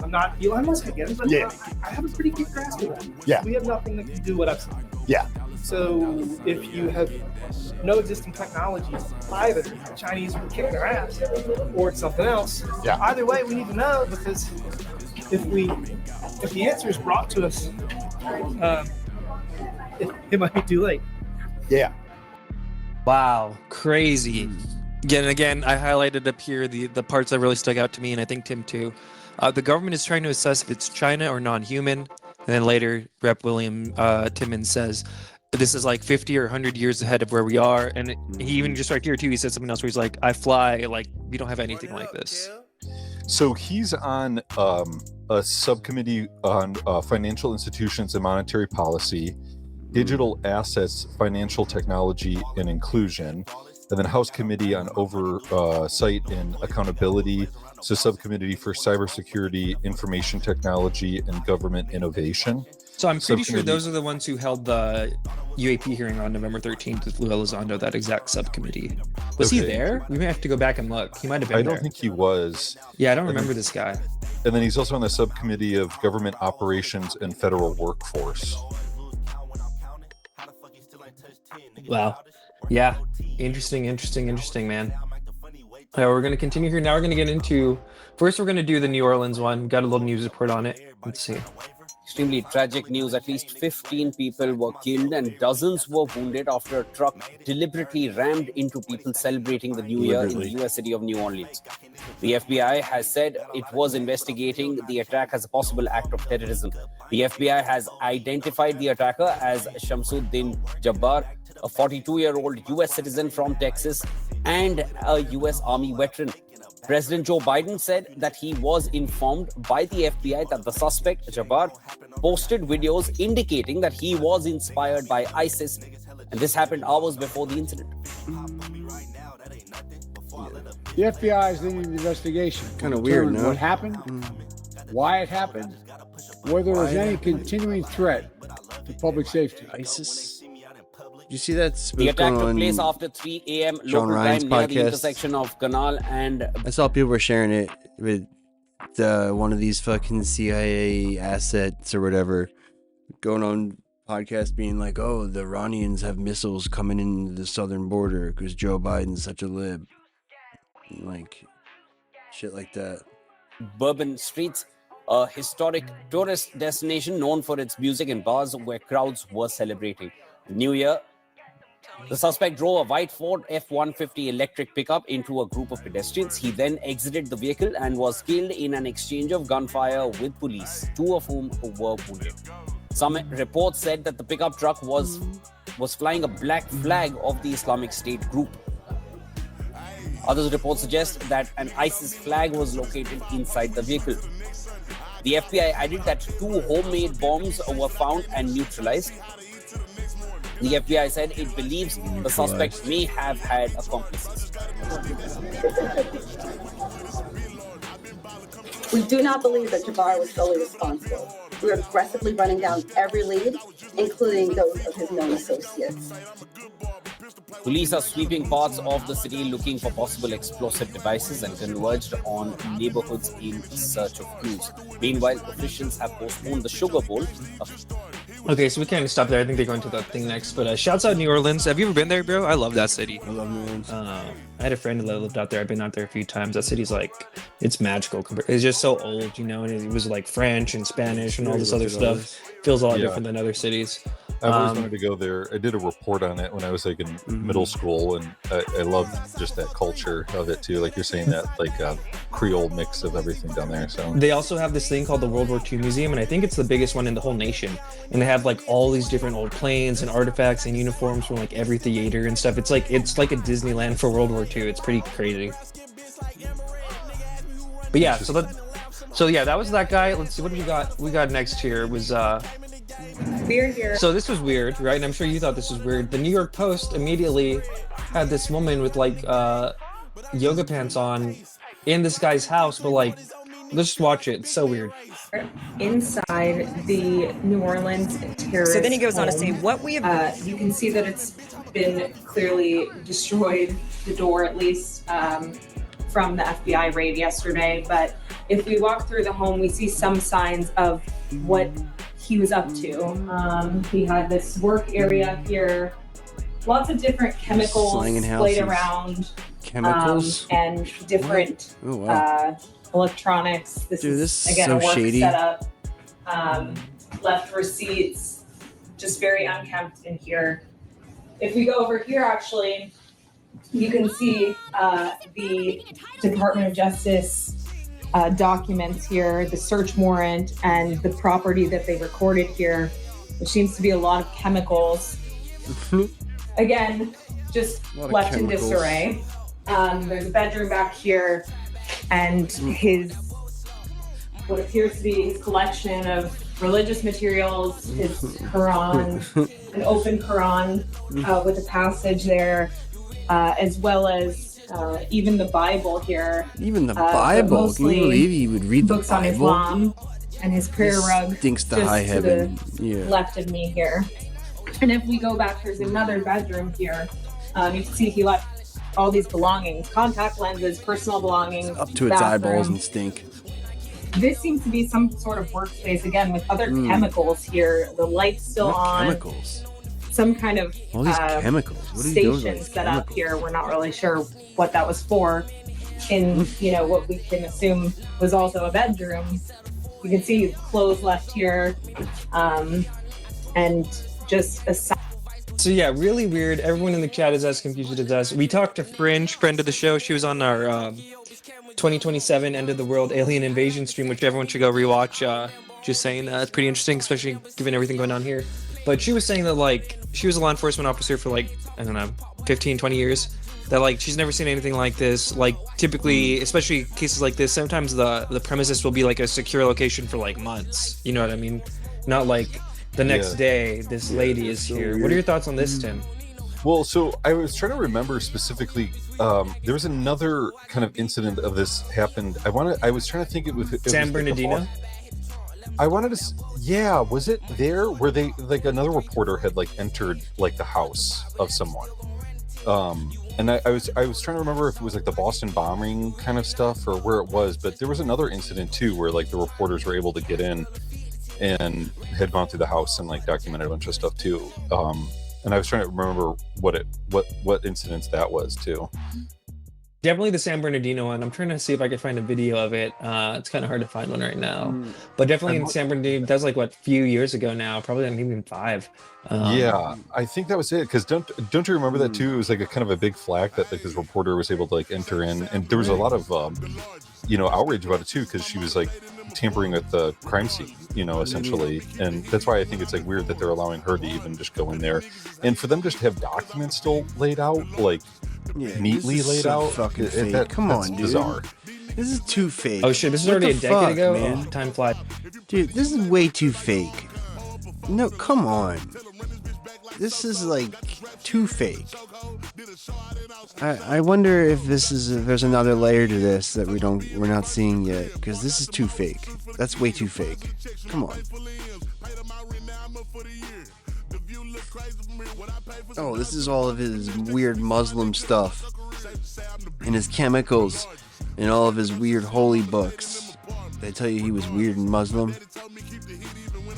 [SPEAKER 7] I'm not Elon Musk again, but I have a pretty good grasp of that.
[SPEAKER 9] Yeah.
[SPEAKER 7] We have nothing that can do what I've seen.
[SPEAKER 9] Yeah.
[SPEAKER 7] So if you have no existing technologies, either the Chinese will kick their ass or it's something else.
[SPEAKER 9] Yeah.
[SPEAKER 7] Either way, we need to know, because if the answer is brought to us, it might be too late.
[SPEAKER 9] Yeah.
[SPEAKER 5] Wow, crazy. Again, I highlighted up here the parts that really stuck out to me, and I think Tim too. The government is trying to assess if it's China or non-human. And then later, Rep. William Timmons says, this is like 50 or 100 years ahead of where we are. And he even just right here too, he said something else where he's like, I fly, like we don't have anything like this.
[SPEAKER 11] So he's on a subcommittee on financial institutions and monetary policy, digital assets, financial technology and inclusion, and then House Committee on Oversight and Accountability, so Subcommittee for Cybersecurity, Information Technology, and Government Innovation.
[SPEAKER 5] So I'm pretty sure those are the ones who held the UAP hearing on November 13th with Lou Elizondo, that exact subcommittee. Was he there? We may have to go back and look. He might have been there.
[SPEAKER 11] I don't think he was.
[SPEAKER 5] Yeah, I don't remember this guy.
[SPEAKER 11] And then he's also on the Subcommittee of Government Operations and Federal Workforce.
[SPEAKER 5] Wow. Yeah. Interesting, man. We're going to continue here. Now we're going to get into, first we're going to do the New Orleans one. Got a little news report on it. Let's see.
[SPEAKER 10] Extremely tragic news. At least 15 people were killed and dozens were wounded after a truck deliberately rammed into people celebrating the New Year in the U.S. city of New Orleans. The FBI has said it was investigating the attack as a possible act of terrorism. The FBI has identified the attacker as Shamsuddin Jabbar, a 42-year-old U.S. citizen from Texas and a U.S. Army veteran. President Joe Biden said that he was informed by the FBI that the suspect, Jabbar, posted videos indicating that he was inspired by ISIS, and this happened hours before the incident.
[SPEAKER 12] The FBI is leading the investigation.
[SPEAKER 6] Kind of weird, no?
[SPEAKER 12] What happened, why it happened, whether there was any continuing threat to public safety.
[SPEAKER 6] ISIS? Did you see that?
[SPEAKER 10] The attack took place after 3 a.m. local time near the intersection of Canal and...
[SPEAKER 6] I saw people were sharing it with one of these fucking CIA assets or whatever, going on podcast being like, oh, the Iranians have missiles coming into the southern border because Joe Biden's such a lib. Like, shit like that.
[SPEAKER 10] Bourbon Streets, a historic tourist destination known for its music and bars where crowds were celebrating the New Year. The suspect drove a white Ford F-150 electric pickup into a group of pedestrians. He then exited the vehicle and was killed in an exchange of gunfire with police, two of whom were wounded. Some reports said that the pickup truck was flying a black flag of the Islamic State group. Other reports suggest that an ISIS flag was located inside the vehicle. The FBI added that 2 homemade bombs were found and neutralized. The FBI said it believes the suspect may have had accomplices.
[SPEAKER 13] We do not believe that Jabbar was solely responsible.
[SPEAKER 9] We're aggressively running down every lead, including those of his known associates.
[SPEAKER 10] Police are sweeping parts of the city looking for possible explosive devices and converged on neighborhoods in search of clues. Meanwhile, officials have postponed the Sugar Bowl.
[SPEAKER 5] Okay, so we can't stop there. I think they're going to that thing next. But shouts out New Orleans. Have you ever been there, bro? I love that city.
[SPEAKER 6] I love New Orleans.
[SPEAKER 5] I had a friend that lived out there. I've been out there a few times. That city's like, it's magical. It's just so old, you know, and it was like French and Spanish and all this other stuff. Feels a lot different than other cities.
[SPEAKER 11] I've always wanted to go there. I did a report on it when I was like in middle school, and I love just that culture of it too. Like you're saying, that like Creole mix of everything down there. So
[SPEAKER 5] they also have this thing called the World War II Museum, and I think it's the biggest one in the whole nation. And they have like all these different old planes and artifacts and uniforms from like every theater and stuff. It's like a Disneyland for World War II. It's pretty crazy. But yeah, so yeah, that was that guy. Let's see, what do we got? We got next here. It was
[SPEAKER 9] We're here.
[SPEAKER 5] So this was weird, right? And I'm sure you thought this was weird. The New York Post immediately had this woman with like yoga pants on in this guy's house, but like, let's just watch it. It's so weird.
[SPEAKER 13] Inside the New Orleans terrorist
[SPEAKER 14] So then he goes on to say,
[SPEAKER 13] home,
[SPEAKER 14] what we have...
[SPEAKER 13] you can see that it's been clearly destroyed, the door at least, from the FBI raid yesterday. But if we walk through the home, we see some signs of what he was up to. He had this work area here, lots of different chemicals laid around,
[SPEAKER 6] chemicals
[SPEAKER 13] and different electronics. This is again
[SPEAKER 6] so
[SPEAKER 13] a work
[SPEAKER 6] shady.
[SPEAKER 13] setup. Left receipts, just very unkempt in here. If we go over here, actually, you can see the Department of Justice documents here, the search warrant, and the property that they recorded here, which seems to be a lot of chemicals. Again, just left in disarray. There's a bedroom back here, and what appears to be his collection of religious materials, his Quran, an open Quran with a passage there, as well as even the Bible here.
[SPEAKER 6] Even the Bible? Can you believe he would read the
[SPEAKER 13] books on
[SPEAKER 6] Bible?
[SPEAKER 13] Islam and his prayer rug
[SPEAKER 6] Stinks to
[SPEAKER 13] just
[SPEAKER 6] high
[SPEAKER 13] to
[SPEAKER 6] heaven.
[SPEAKER 13] the left of me here. And if we go back, there's another bedroom here. You can see he left all these belongings, contact lenses, personal belongings.
[SPEAKER 6] Up to its
[SPEAKER 13] bathroom.
[SPEAKER 6] eyeballs and stink.
[SPEAKER 13] This seems to be some sort of workspace, again, with other chemicals here. The light's still
[SPEAKER 6] What
[SPEAKER 13] on.
[SPEAKER 6] chemicals?
[SPEAKER 13] Some kind of
[SPEAKER 6] All these chemicals. What are you doing
[SPEAKER 13] station
[SPEAKER 6] with
[SPEAKER 13] set up here. We're not really sure what that was for. In what we can assume was also a bedroom. You can see clothes left here, and just a.
[SPEAKER 5] So yeah, really weird. Everyone in the chat is as confused as us. We talked to Fringe, friend of the show. She was on our 2027 End of the World Alien Invasion stream, which everyone should go rewatch. Just saying that. It's pretty interesting, especially given everything going on here. But she was saying that, like, she was a law enforcement officer for, like, I don't know, 15, 20 years. That, like, she's never seen anything like this. Like, typically, especially cases like this, sometimes the premises will be, like, a secure location for, like, months. You know what I mean? Not, like, the next day, this lady is here. What are your thoughts on this, Tim?
[SPEAKER 11] Well, so I was trying to remember specifically. There was another kind of incident of this happened. I was trying to think it was
[SPEAKER 5] San Bernardino.
[SPEAKER 11] I wanted to. Yeah, was it there where they like another reporter had like entered like the house of someone? And I was trying to remember if it was like the Boston bombing kind of stuff or where it was, but there was another incident too where like the reporters were able to get in and had gone through the house and like documented a bunch of stuff too. And I was trying to remember what incidents that was too.
[SPEAKER 5] Definitely the San Bernardino one. I'm trying to see if I can find a video of it. It's kind of hard to find one right now. But definitely in San Bernardino, that was like what, few years ago now, probably not even 5.
[SPEAKER 11] Yeah, I think that was it. Because don't you remember that too? It was like a kind of a big flag that like, this reporter was able to like enter in, and there was a lot of outrage about it too, because she was like tampering with the crime scene, essentially. And that's why I think it's like weird that they're allowing her to even just go in there, and for them just to have documents still laid out, like neatly laid out.
[SPEAKER 6] Fucking fake. Come on, dude.
[SPEAKER 11] Bizarre.
[SPEAKER 6] This is too fake.
[SPEAKER 5] Oh shit, this is already a decade ago? Man? Oh, time flies.
[SPEAKER 6] Dude, this is way too fake. No, come on. this is like too fake. I wonder if there's another layer to this that we're not seeing yet, because this is too fake. That's way too fake. Come on. Oh, this is all of his weird Muslim stuff and his chemicals and all of his weird holy books. They tell you he was weird and Muslim,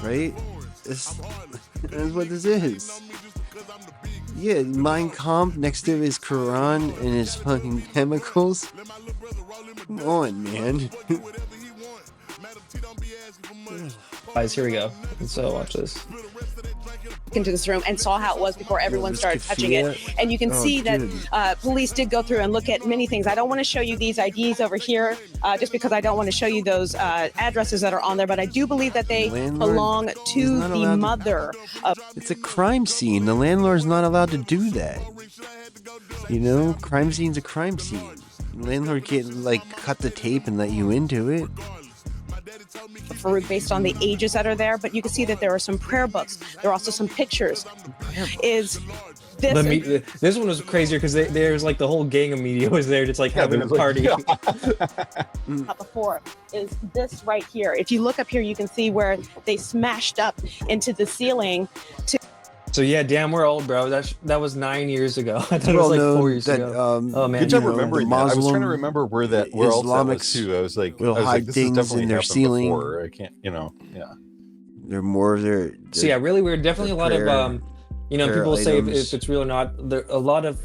[SPEAKER 6] right? That's what this is. Yeah, Mein Kampf next to his Quran and his fucking chemicals. Come on, man.
[SPEAKER 5] Guys, here we go. So watch this.
[SPEAKER 14] Into this room and saw how it was before everyone started touching it. And you can see that police did go through and look at many things. I don't want to show you these IDs over here just because I don't want to show you those addresses that are on there, but I do believe that they belong to the mother of...
[SPEAKER 6] It's a crime scene. The landlord's not allowed to do that. You know, crime scene's a crime scene. The landlord can't, like, cut the tape and let you into it.
[SPEAKER 14] Based on the ages that are there, but you can see that there are some prayer books. There are also some pictures. Is this
[SPEAKER 5] this one was crazier because there's like the whole gang of media was there, just like having a party.
[SPEAKER 14] Before is this right here. If you look up here, you can see where they smashed up into the ceiling.
[SPEAKER 5] So yeah, damn, we're old, bro. That was 9 years ago. I thought it was like 4 years ago. Oh man,
[SPEAKER 11] good job remembering that. I was trying to remember where else that was too. I was like,
[SPEAKER 6] hide
[SPEAKER 11] this
[SPEAKER 6] things
[SPEAKER 11] has definitely
[SPEAKER 6] in their
[SPEAKER 11] happened
[SPEAKER 6] ceiling.
[SPEAKER 11] before. I can't, yeah.
[SPEAKER 6] They're more of their.
[SPEAKER 5] So yeah, really weird. Definitely a lot of people say if it's real or not. There a lot of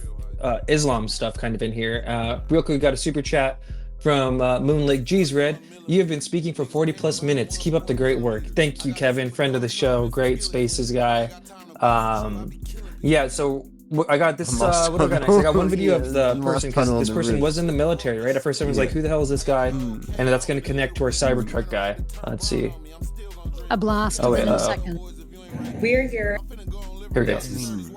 [SPEAKER 5] Islam stuff kind of in here. Real quick, we got a super chat from Moon Lake. Geez, Red, you have been speaking for 40 plus minutes. Keep up the great work. Thank you, Kevin, friend of the show, great spaces guy. Yeah, so I got this. What do I got next? I got one video of the person because this person was in the military, right? At first, everyone's like, "Who the hell is this guy?" And that's going to connect to our Cybertruck guy. Let's see.
[SPEAKER 15] A blast.
[SPEAKER 5] Oh, wait,
[SPEAKER 15] in a second.
[SPEAKER 14] We're here.
[SPEAKER 5] Here we go.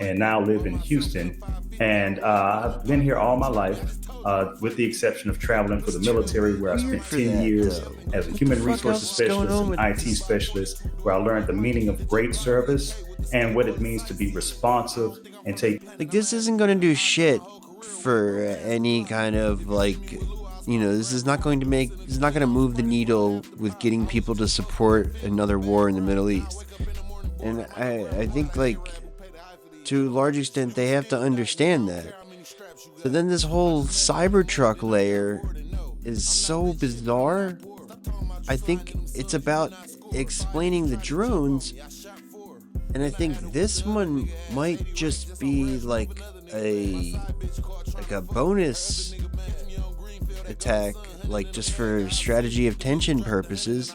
[SPEAKER 17] And now live in Houston. And I've been here all my life, with the exception of traveling for the military, where I spent 10 years as a human resources specialist and IT specialist, where I learned the meaning of great service and what it means to be responsive and take.
[SPEAKER 6] Like, this isn't going to do shit for any kind of, like, this is not going to move the needle with getting people to support another war in the Middle East. And I think, like, to a large extent, they have to understand that. But then this whole Cybertruck layer is so bizarre. I think it's about explaining the drones, and I think this one might just be like a bonus attack, like just for strategy of tension purposes,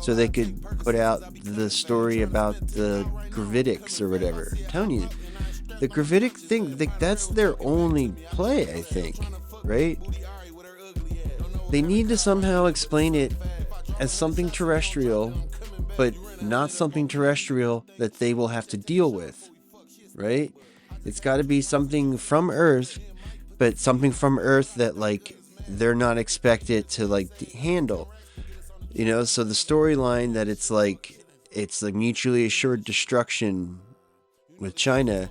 [SPEAKER 6] so they could put out the story about the gravitics or whatever. I'm telling you, the gravitic thing, that's their only play, I think, right? They need to somehow explain it as something terrestrial, but not something terrestrial that they will have to deal with, right? It's got to be something from Earth, but something from Earth that, like, they're not expected to, like, handle. So the storyline that it's like mutually assured destruction with China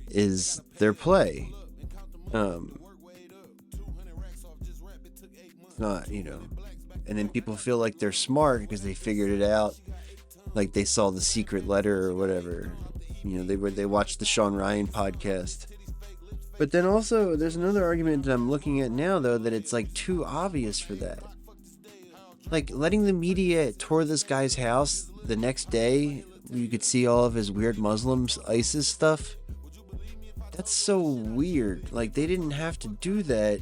[SPEAKER 6] is their play. It's not, and then people feel like they're smart because they figured it out, like they saw the secret letter or whatever. They watched the Sean Ryan podcast. But then also there's another argument that I'm looking at now, though, that it's like too obvious for that. Like, letting the media tour this guy's house the next day, you could see all of his weird Muslims, ISIS stuff. That's so weird. Like, they didn't have to do that.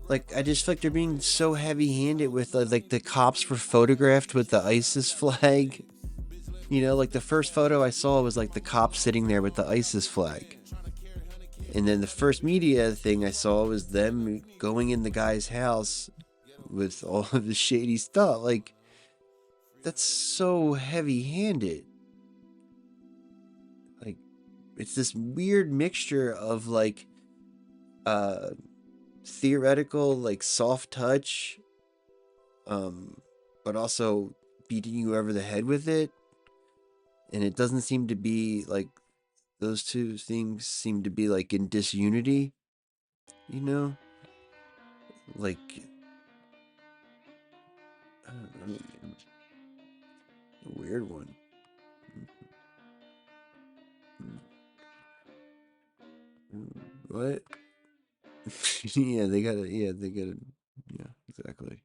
[SPEAKER 6] Like, I just feel like they're being so heavy-handed with, like, the cops were photographed with the ISIS flag. Like, the first photo I saw was, like, the cops sitting there with the ISIS flag. And then the first media thing I saw was them going in the guy's house with all of the shady stuff. Like, that's so heavy-handed. Like, it's this weird mixture of, like, theoretical, like, soft touch, but also beating you over the head with it. and it doesn't seem to be like those two things seem to be like in disunity, you know, like I don't know, a weird one. What? Yeah, they gotta. Yeah, exactly.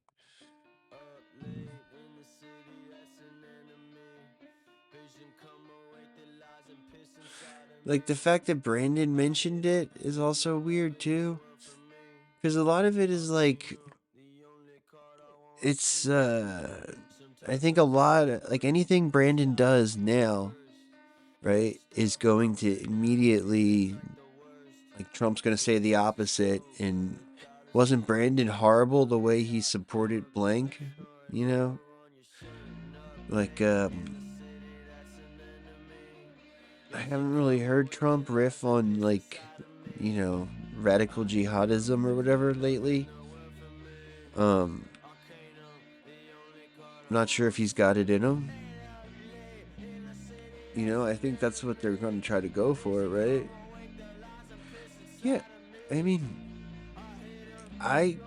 [SPEAKER 6] Like the fact that Brandon mentioned it is also weird too, because a lot of it is like, it's I think a lot like anything Brandon does now, right, is going to immediately, like, Trump's gonna say the opposite. And wasn't Brandon horrible the way he supported blank, you know, like I haven't really heard Trump riff on, like, you know, radical jihadism or whatever lately. I'm not sure if he's got it in him. You know, I think that's what they're going to try to go for, right? Yeah, I mean, I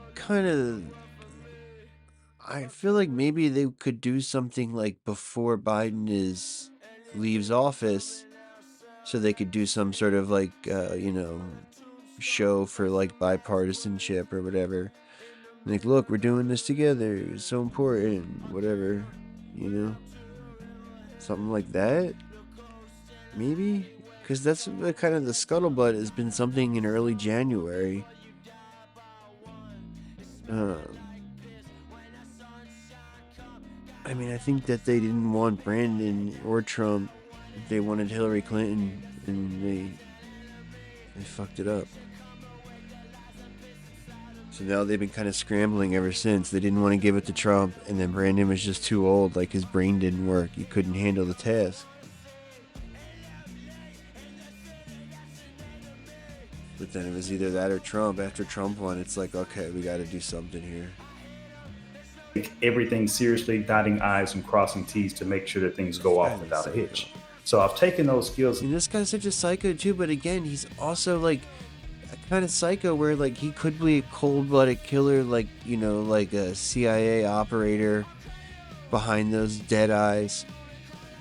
[SPEAKER 6] feel like maybe they could do something like before Biden leaves office, so they could do some sort of like, you know, show for like bipartisanship or whatever. Like, look, we're doing this together. It's so important. Whatever, you know, something like that. Maybe, because that's kind of the scuttlebutt has been something in early January. I mean, I think that they didn't want Brandon or Trump. They wanted Hillary Clinton, and they fucked it up. So now they've been kind of scrambling ever since. They didn't want to give it to Trump, and then Brandon was just too old. Like, his brain didn't work. He couldn't handle the task. But then it was either that or Trump. After Trump won, it's like, okay, we got to do something here.
[SPEAKER 17] Take everything seriously, dotting I's and crossing T's to make sure that things go off without a hitch. So I've taken those skills.
[SPEAKER 6] And this guy's such a psycho too, but again, he's also like a kind of psycho where, like, he could be a cold-blooded killer, like, you know, like a CIA operator behind those dead eyes,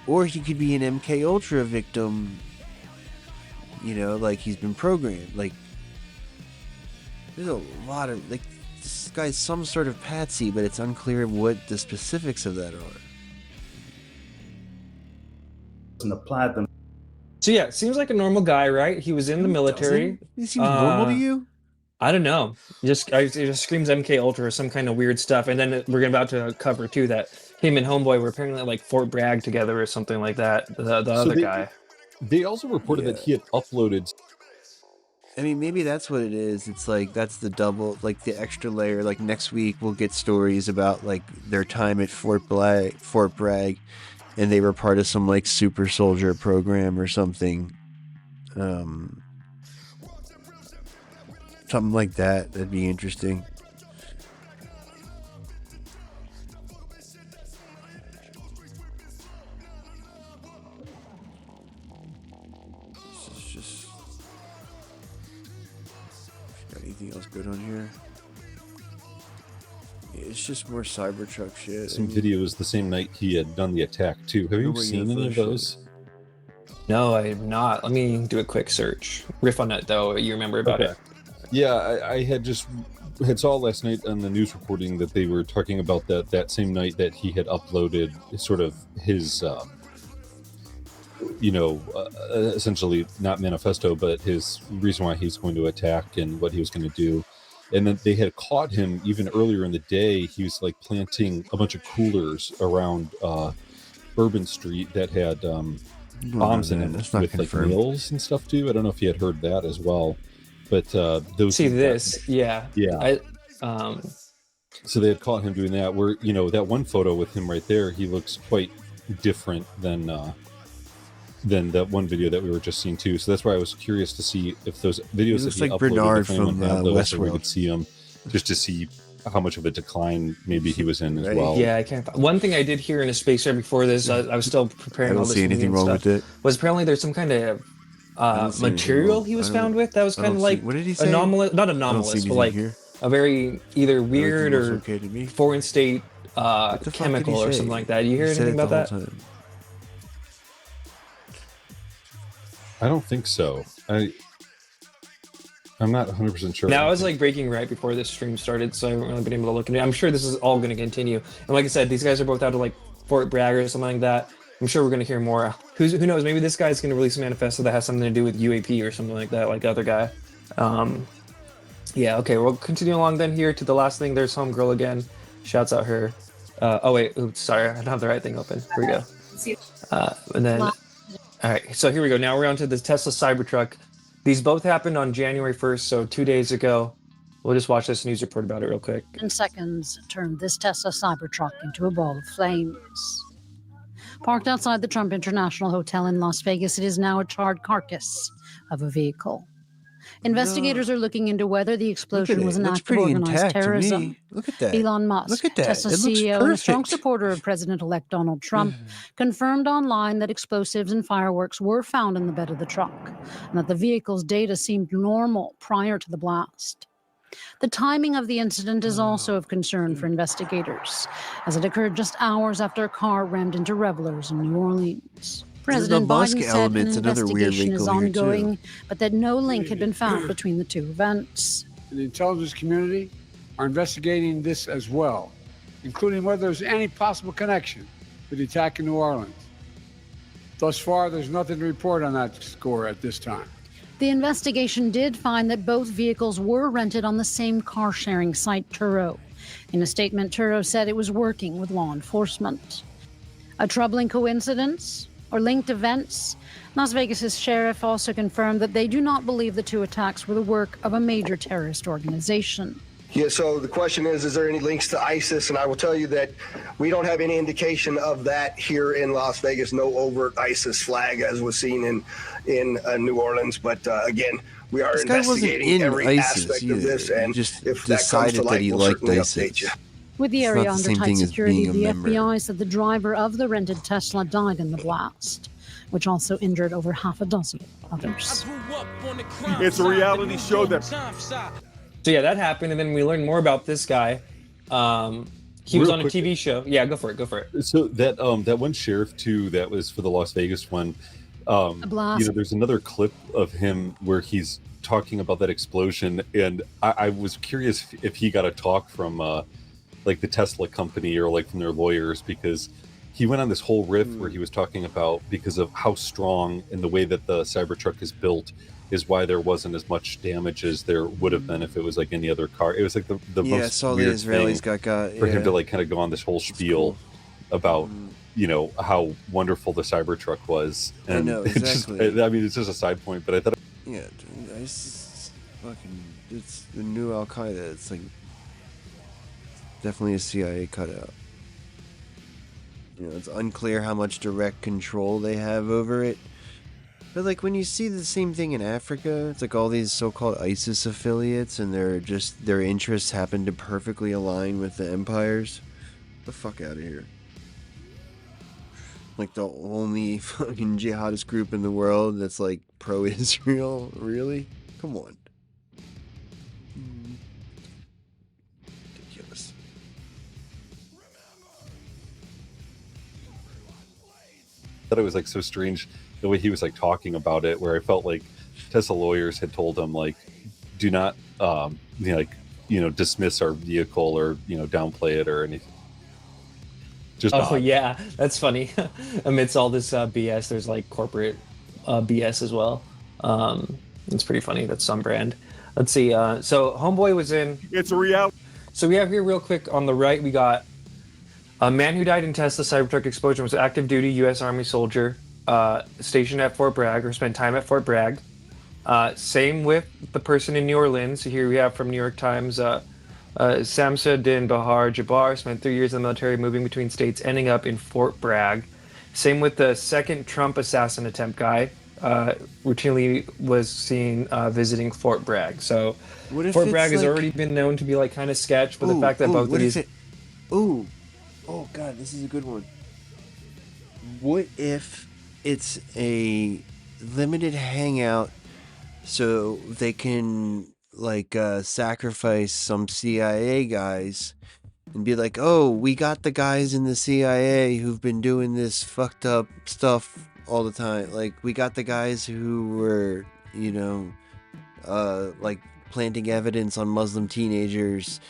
[SPEAKER 6] or he could be an MK Ultra victim. You know, like, he's been programmed. Like, there's a lot of, like, this guy's some sort of patsy, but it's unclear what the specifics of that are.
[SPEAKER 17] And applied them.
[SPEAKER 5] So yeah, seems like a normal guy, right? He was in the military.
[SPEAKER 6] He seems normal to you?
[SPEAKER 5] I don't know. It just screams MK Ultra or some kind of weird stuff. And then we're about to cover too that him and Homeboy were apparently at, like, Fort Bragg together or something like that. The other guy.
[SPEAKER 11] They also reported that he had uploaded.
[SPEAKER 6] I mean, maybe that's what it is. It's like, that's the double, like, the extra layer. Like, next week we'll get stories about, like, their time at Fort Bragg, and they were part of some, like, super soldier program or something. Something like that. That'd be interesting. Anything else good on here? It's just more Cybertruck shit.
[SPEAKER 11] Some videos the same night he had done the attack too. Have you seen any of those?
[SPEAKER 5] No, I have not. Let me do a quick search. Riff on that though. You remember about it?
[SPEAKER 11] Yeah, I had saw last night on the news reporting that they were talking about that same night that he had uploaded sort of his essentially not manifesto, but his reason why he's going to attack and what he was going to do. And then they had caught him even earlier in the day. He was like planting a bunch of coolers around Bourbon Street that had bombs in them with like nails and stuff too. I don't know if you had heard that as well, but those.
[SPEAKER 5] See this? Yeah.
[SPEAKER 11] So they had caught him doing that. Where, you know, that one photo with him right there, he looks quite different than that one video that we were just seeing too. So that's why I was curious to see if those videos that he
[SPEAKER 6] like
[SPEAKER 11] uploaded,
[SPEAKER 6] Bernard
[SPEAKER 11] if anyone
[SPEAKER 6] from
[SPEAKER 11] had those, or we
[SPEAKER 6] Westworld.
[SPEAKER 11] could see them, just to see how much of a decline maybe he was in as well.
[SPEAKER 5] Yeah, I can't. One thing I did hear in a space right before this, I was still preparing
[SPEAKER 6] I don't
[SPEAKER 5] all this
[SPEAKER 6] see anything
[SPEAKER 5] and
[SPEAKER 6] wrong
[SPEAKER 5] stuff,
[SPEAKER 6] with it.
[SPEAKER 5] was apparently there's some kind of
[SPEAKER 6] don't see anything
[SPEAKER 5] material
[SPEAKER 6] wrong.
[SPEAKER 5] he was
[SPEAKER 6] I don't-
[SPEAKER 5] found with that was
[SPEAKER 6] I
[SPEAKER 5] kind of
[SPEAKER 6] don't see-
[SPEAKER 5] like
[SPEAKER 6] what did he say?
[SPEAKER 5] anomalous, not
[SPEAKER 6] I don't see
[SPEAKER 5] anomalous, but
[SPEAKER 6] anything
[SPEAKER 5] like
[SPEAKER 6] here.
[SPEAKER 5] a very either weird
[SPEAKER 6] looks
[SPEAKER 5] or
[SPEAKER 6] okay to me.
[SPEAKER 5] foreign state
[SPEAKER 6] the fuck did he
[SPEAKER 5] chemical or
[SPEAKER 6] say?
[SPEAKER 5] something like that. You hear
[SPEAKER 6] He said
[SPEAKER 5] anything
[SPEAKER 6] it
[SPEAKER 5] about
[SPEAKER 6] the
[SPEAKER 5] that?
[SPEAKER 6] whole time.
[SPEAKER 11] I don't think so. I'm not 100% sure.
[SPEAKER 5] Now I was like breaking right before this stream started, so I haven't really been able to look into it. I'm sure this is all going to continue. And like I said, these guys are both out of like Fort Bragg or something like that. I'm sure we're going to hear more. Who knows? Maybe this guy's going to release a manifesto that has something to do with UAP or something like that, like the other guy. Yeah, okay, we'll continue along then here to the last thing. There's Homegirl again. Shouts out her. Oh wait, oops, sorry, I don't have the right thing open. Here we go. And then, all right, so here we go. Now we're on to the Tesla Cybertruck. These both happened on January 1st, so 2 days ago. We'll just watch this news report about it real quick.
[SPEAKER 15] In seconds, turned this Tesla Cybertruck into a ball of flames. Parked outside the Trump International Hotel in Las Vegas, it is now a charred carcass of a vehicle. Investigators are looking into whether the explosion was an act of organized terrorism.
[SPEAKER 6] Look at that.
[SPEAKER 15] Elon Musk,
[SPEAKER 6] Look at that.
[SPEAKER 15] Tesla
[SPEAKER 6] It looks
[SPEAKER 15] CEO and a strong
[SPEAKER 6] perfect.
[SPEAKER 15] supporter of President-elect Donald Trump, confirmed online that explosives and fireworks were found in the bed of the truck, and that the vehicle's data seemed normal prior to the blast. The timing of the incident is also of concern for investigators, as it occurred just hours after a car rammed into revelers in New Orleans. President
[SPEAKER 6] Musk
[SPEAKER 15] Biden said an
[SPEAKER 6] element's another weird
[SPEAKER 15] investigation is
[SPEAKER 6] wrinkle here, too.
[SPEAKER 15] ongoing, but that no link had been found between the two events.
[SPEAKER 12] The intelligence community are investigating this as well, including whether there's any possible connection to the attack in New Orleans. Thus far, there's nothing to report on that score at this time.
[SPEAKER 15] The investigation did find that both vehicles were rented on the same car-sharing site, Turo. In a statement, Turo said it was working with law enforcement. A troubling coincidence or linked events? Las Vegas's sheriff also confirmed that they do not believe the two attacks were the work of a major terrorist organization.
[SPEAKER 16] Yeah, so the question is there any links to ISIS? And I will tell you that we don't have any indication of that here in Las Vegas. No overt ISIS flag as was seen in New Orleans. But again, we are
[SPEAKER 6] This guy wasn't
[SPEAKER 16] investigating
[SPEAKER 6] in
[SPEAKER 16] every
[SPEAKER 6] ISIS
[SPEAKER 16] aspect
[SPEAKER 6] either.
[SPEAKER 16] of this.
[SPEAKER 6] He
[SPEAKER 16] And
[SPEAKER 6] just
[SPEAKER 16] if that comes
[SPEAKER 6] decided
[SPEAKER 16] to
[SPEAKER 6] that
[SPEAKER 16] light,
[SPEAKER 6] he
[SPEAKER 16] we'll
[SPEAKER 6] liked
[SPEAKER 16] certainly
[SPEAKER 6] ISIS.
[SPEAKER 16] update you.
[SPEAKER 15] With the
[SPEAKER 6] It's
[SPEAKER 15] area
[SPEAKER 6] not the
[SPEAKER 15] under
[SPEAKER 6] same
[SPEAKER 15] tight
[SPEAKER 6] thing as
[SPEAKER 15] security,
[SPEAKER 6] being a
[SPEAKER 15] the
[SPEAKER 6] member.
[SPEAKER 15] FBI said the driver of the rented Tesla died in the blast, which also injured over half a dozen others.
[SPEAKER 18] It's a reality show that.
[SPEAKER 5] So yeah, that happened, and then we learned more about this guy. He was
[SPEAKER 11] Real
[SPEAKER 5] on a
[SPEAKER 11] quick-
[SPEAKER 5] TV show. Yeah, go for it. Go for it.
[SPEAKER 11] So that that one sheriff too, that was for the Las Vegas one.
[SPEAKER 15] blast.
[SPEAKER 11] There's another clip of him where he's talking about that explosion, and I was curious if he got a talk from like the Tesla company or like from their lawyers, because he went on this whole riff where he was talking about because of how strong and the way that the Cybertruck is built is why there wasn't as much damage as there would have been if it was like any other car. It was like the
[SPEAKER 6] Yeah, I
[SPEAKER 11] most
[SPEAKER 6] saw the
[SPEAKER 11] weird
[SPEAKER 6] Israelis
[SPEAKER 11] thing
[SPEAKER 6] got
[SPEAKER 11] for him
[SPEAKER 6] yeah.
[SPEAKER 11] to like kind of go on this whole spiel about how wonderful the Cybertruck was.
[SPEAKER 6] I know,
[SPEAKER 11] it just-
[SPEAKER 6] exactly.
[SPEAKER 11] I mean, it's just a side point, but I thought
[SPEAKER 6] Yeah, dude, ISIS fucking, it's the new Al Qaeda. It's like definitely a CIA cutout. It's unclear how much direct control they have over it. But like when you see the same thing in Africa, it's like all these so-called ISIS affiliates, and their interests happen to perfectly align with the empires. Get the fuck out of here. Like the only fucking jihadist group in the world that's like pro-Israel, really? Come on. Ridiculous.
[SPEAKER 11] it was like so strange the way he was like talking about it, where I felt like Tesla lawyers had told him like, do not dismiss our vehicle or downplay it or anything. Just
[SPEAKER 5] Oh yeah, that's funny. Amidst all this BS, there's like corporate BS as well. It's pretty funny. That's some brand. Let's see. So Homeboy was in.
[SPEAKER 18] It's a reality.
[SPEAKER 5] So we have here real quick on the right, we got a man who died in Tesla Cybertruck explosion was an active duty U.S. Army soldier stationed at Fort Bragg or spent time at Fort Bragg. Same with the person in New Orleans. Here we have from New York Times. Samsa Din Bahar Jabbar spent 3 years in the military, moving between states, ending up in Fort Bragg. Same with the second Trump assassin attempt guy, routinely was seen visiting Fort Bragg. So
[SPEAKER 6] What if
[SPEAKER 5] Fort Bragg
[SPEAKER 6] it's
[SPEAKER 5] has
[SPEAKER 6] like,
[SPEAKER 5] already been known to be like kind of sketch, but the
[SPEAKER 6] ooh,
[SPEAKER 5] fact that
[SPEAKER 6] ooh,
[SPEAKER 5] both of
[SPEAKER 6] what if
[SPEAKER 5] these
[SPEAKER 6] it, ooh, oh God, this is a good one. What if it's a limited hangout so they can like sacrifice some CIA guys and be like, oh, we got the guys in the CIA who've been doing this fucked up stuff all the time. Like, we got the guys who were, you know, like planting evidence on Muslim teenagers,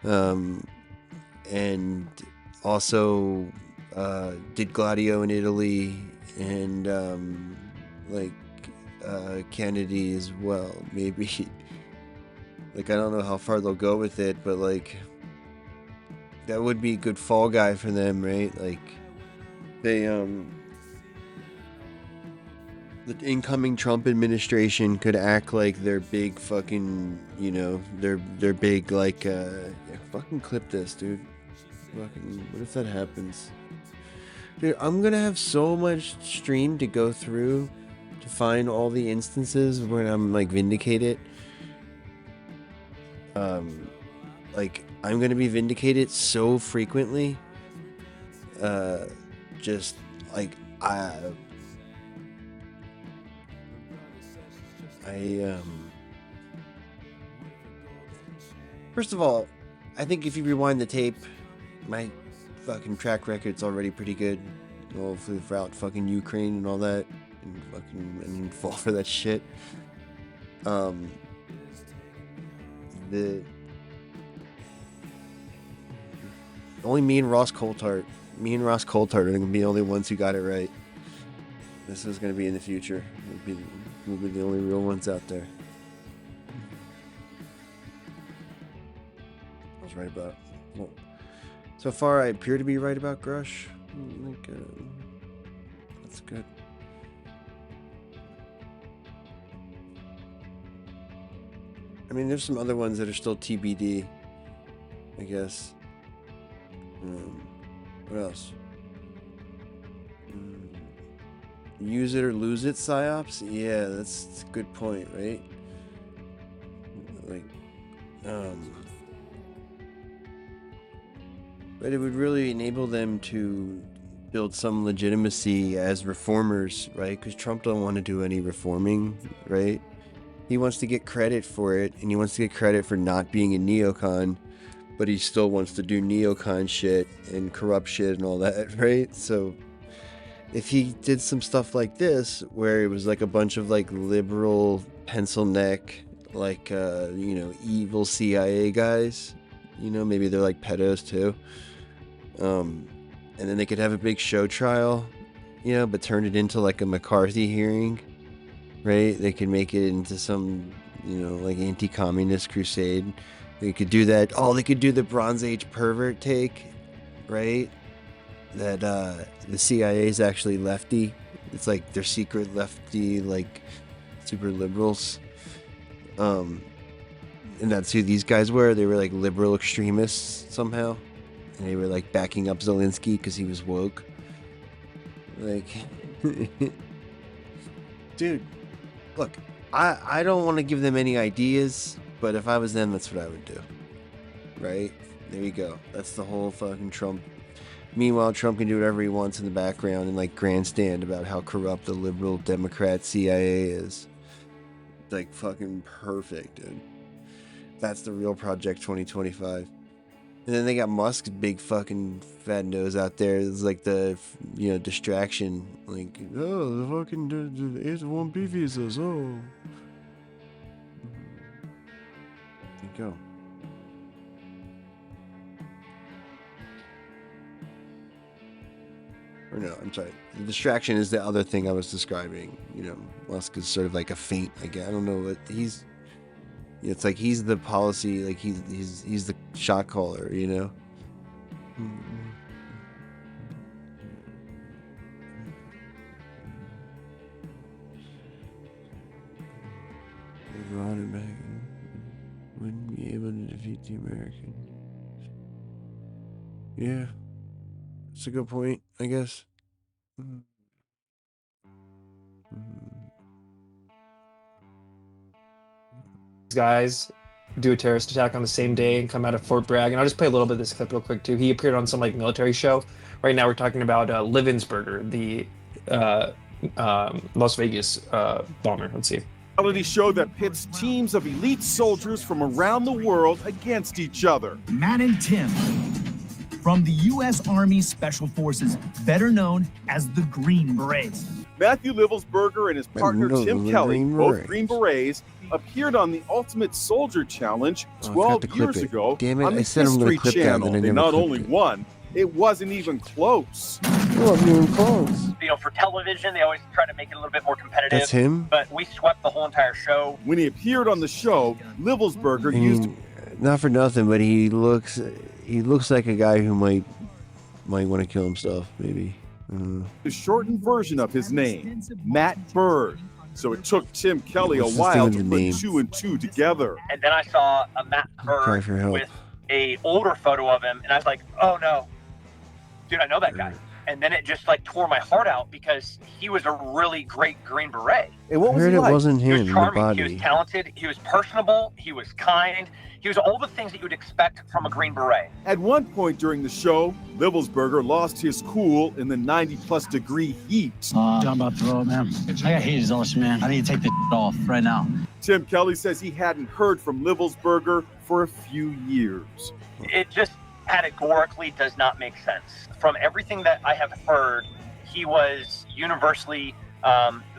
[SPEAKER 6] and also did Gladio in Italy, and like Kennedy as well, maybe. Like, I don't know how far they'll go with it, but like, that would be a good fall guy for them, right? Like, they the incoming Trump administration could act like they're big fucking, you know, they're big like yeah, fucking clip this, dude. Fucking, what if that happens? Dude, I'm gonna have so much stream to go through to find all the instances when I'm like vindicated. Like, I'm gonna be vindicated so frequently. Just like I first of all, I think if you rewind the tape, my fucking track record's already pretty good. All throughout fucking Ukraine and all that, and fucking and fall for that shit. The only me and Ross Coulthart are gonna be the only ones who got it right. This is gonna be in the future. We'll be the only real ones out there. I was right about. Well, so far, I appear to be right about Grush. Like, that's good. I mean, there's some other ones that are still TBD, I guess. What else? Use it or lose it psyops? Yeah, that's a good point, right? Like, but it would really enable them to build some legitimacy as reformers, right? Because Trump don't want to do any reforming, right? He wants to get credit for it, and he wants to get credit for not being a neocon, but he still wants to do neocon shit and corrupt shit and all that, right? So if he did some stuff like this, where it was like a bunch of like liberal pencil neck, like, you know, evil CIA guys, you know, maybe they're like pedos too. And then they could have a big show trial, you know, but turn it into like a McCarthy hearing, right? They could make it into some, you know, like anti-communist crusade. They could do that. Oh, they could do the Bronze Age pervert take, right? That the CIA is actually lefty. It's like they're secret lefty, like super liberals. And that's who these guys were. They were like liberal extremists somehow. And they were like backing up Zelensky because he was woke. Like, dude, look, I don't want to give them any ideas, but if I was them, that's what I would do. Right? There you go. That's the whole fucking Trump. Meanwhile, Trump can do whatever he wants in the background and like grandstand about how corrupt the liberal Democrat CIA is. Like, fucking perfect, dude. That's the real Project 2025. And then they got Musk's big fucking fat nose out there. It's like the, you know, distraction. Like, oh, the fucking the H-1B visas, oh. There you go. Or no, I'm sorry. The distraction is the other thing I was describing. You know, Musk is sort of like a feint. Like, I don't know what he's. It's like he's the policy. Like he's the shot caller. You know. Wouldn't be able to defeat the American. Yeah, it's a good point, I guess.
[SPEAKER 5] guys do a terrorist attack on the same day and come out of Fort Bragg. And I'll just play a little bit of this clip real quick too. He appeared on some like military show. Right now we're talking about Livensberger, the Las Vegas bomber. Let's see.
[SPEAKER 18] Reality show that pits teams of elite soldiers from around the world against each other.
[SPEAKER 2] Matt and Tim from the U.S. Army Special Forces, better known as the Green Berets.
[SPEAKER 18] Matthew Livelsberger and his partner Tim Kelly, both Green Berets, appeared on the Ultimate Soldier Challenge 12 years ago on the History Channel. They not only won, it wasn't even close.
[SPEAKER 19] You know, for television, they always try to make it a little bit more competitive.
[SPEAKER 6] That's him?
[SPEAKER 19] But we swept the whole entire show.
[SPEAKER 18] When he appeared on the show, Livelsberger used...
[SPEAKER 6] Not for nothing, but he looks like a guy who might want to kill himself, maybe.
[SPEAKER 18] The shortened version of his name, Matt Bird. So it took Tim Kelly a while to put 2 and 2 together.
[SPEAKER 19] And then I saw a Matt Bird with a older photo of him, and I was like, oh no, dude, I know that guy. And then it just like tore my heart out because he was a really great Green Beret.
[SPEAKER 6] I heard it wasn't him.
[SPEAKER 19] He was charming, he was talented, he was personable, he was kind, he was all the things that you would expect from a Green Beret.
[SPEAKER 18] At one point during the show, Livelsberger lost his cool in the 90-plus degree heat.
[SPEAKER 20] I'm about to throw it, man. I got heat exhaustion, man. I need to take this off right now.
[SPEAKER 18] Tim Kelly says he hadn't heard from Livelsberger for a few years.
[SPEAKER 19] It just categorically does not make sense. From everything that I have heard, he was universally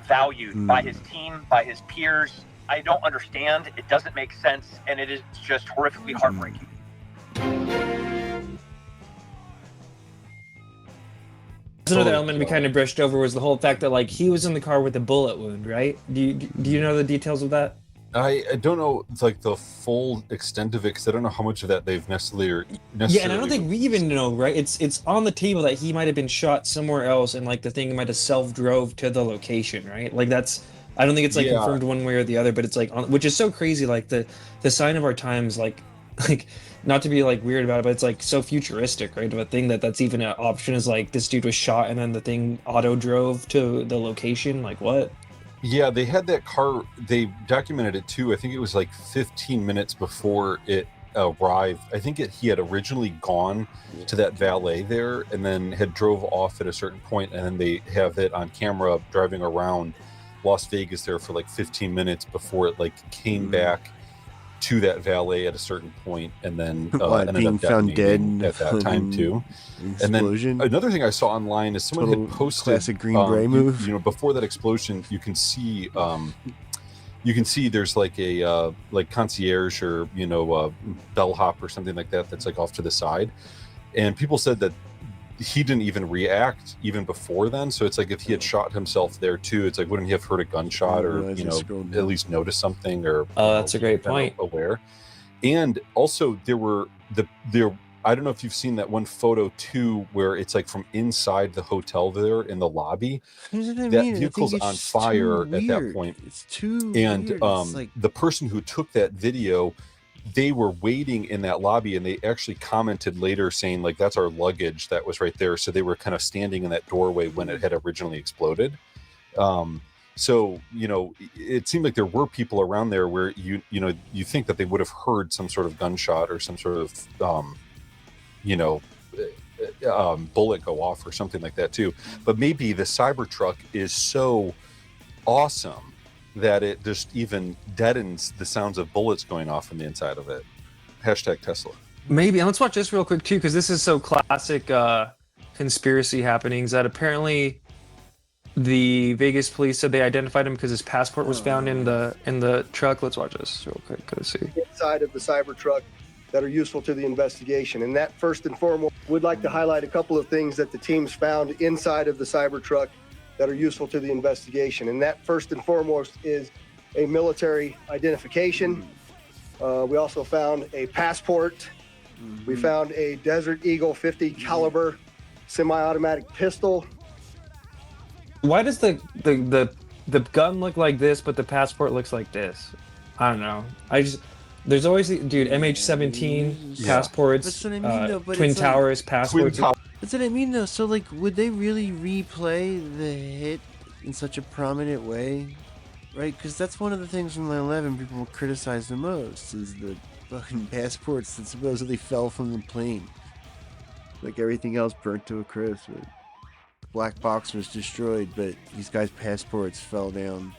[SPEAKER 19] valued by his team, by his peers. I don't understand. It doesn't make sense, and it is just horrifically heartbreaking.
[SPEAKER 5] Another element we kind of brushed over was the whole fact that like he was in the car with a bullet wound, right? Do you know the details of that?
[SPEAKER 11] I don't know like the full extent of it because I don't know how much of that they've necessarily.
[SPEAKER 5] Yeah, and I don't think we even know, right? It's on the table that he might have been shot somewhere else, and like the thing might have self-drove to the location, right? Like that's. I don't think it's like confirmed one way or the other, but it's like which is so crazy. Like the sign of our times, like not to be like weird about it, but it's like so futuristic, right? Of a thing that's even an option is like this dude was shot and then the thing auto drove to the location. Like what?
[SPEAKER 11] Yeah, they had that car. They documented it too. I think it was like 15 minutes before it arrived. I think he had originally gone to that valet there and then had drove off at a certain point, and then they have it on camera driving around Las Vegas there for like 15 minutes before it like came back to that valet at a certain point, and then ended up found dead at that time too. And then another thing I saw online is someone had posted
[SPEAKER 6] classic Green Beret move.
[SPEAKER 11] You know, before that explosion, you can see there's like a like concierge or bellhop or something like that that's like off to the side, and people said that he didn't even react even before then. So it's like if he had shot himself there too, it's like wouldn't he have heard a gunshot or at least noticed something or
[SPEAKER 5] that's a great point.
[SPEAKER 11] Aware. And also there I don't know if you've seen that one photo too where it's like from inside the hotel there in the lobby. That vehicle's on fire at that point.
[SPEAKER 6] It's too
[SPEAKER 11] and
[SPEAKER 6] weird.
[SPEAKER 11] The person who took that video, they were waiting in that lobby, and they actually commented later saying like that's our luggage that was right there. So they were kind of standing in that doorway when it had originally exploded. So it seemed like there were people around there where you think that they would have heard some sort of gunshot or some sort of bullet go off or something like that too. But maybe the Cybertruck is so awesome that it just even deadens the sounds of bullets going off from the inside of it. Hashtag Tesla.
[SPEAKER 5] Maybe. And let's watch this real quick too, because this is so classic conspiracy happenings that apparently the Vegas police said they identified him because his passport was found in the truck. Let's watch this real quick. Go see.
[SPEAKER 16] Inside of the Cybertruck that are useful to the investigation. And that first and foremost, would like to highlight a couple of things that the teams found inside of the Cybertruck that are useful to the investigation. And that first and foremost is a military identification. We also found a passport. We found a Desert Eagle 50 caliber semi-automatic pistol.
[SPEAKER 5] Why does the gun look like this, but the passport looks like this? I don't know. There's always, dude, MH17 passports,
[SPEAKER 6] That's what I mean, though, but
[SPEAKER 5] Twin
[SPEAKER 6] it's
[SPEAKER 5] Towers passports.
[SPEAKER 6] That's what I mean, though. So, like, would they really replay the hit in such a prominent way? right? Because that's one of the things from 9/11 people criticize the most is the fucking passports that supposedly fell from the plane. Like everything else burnt to a crisp. The black box was destroyed, but these guys' passports fell down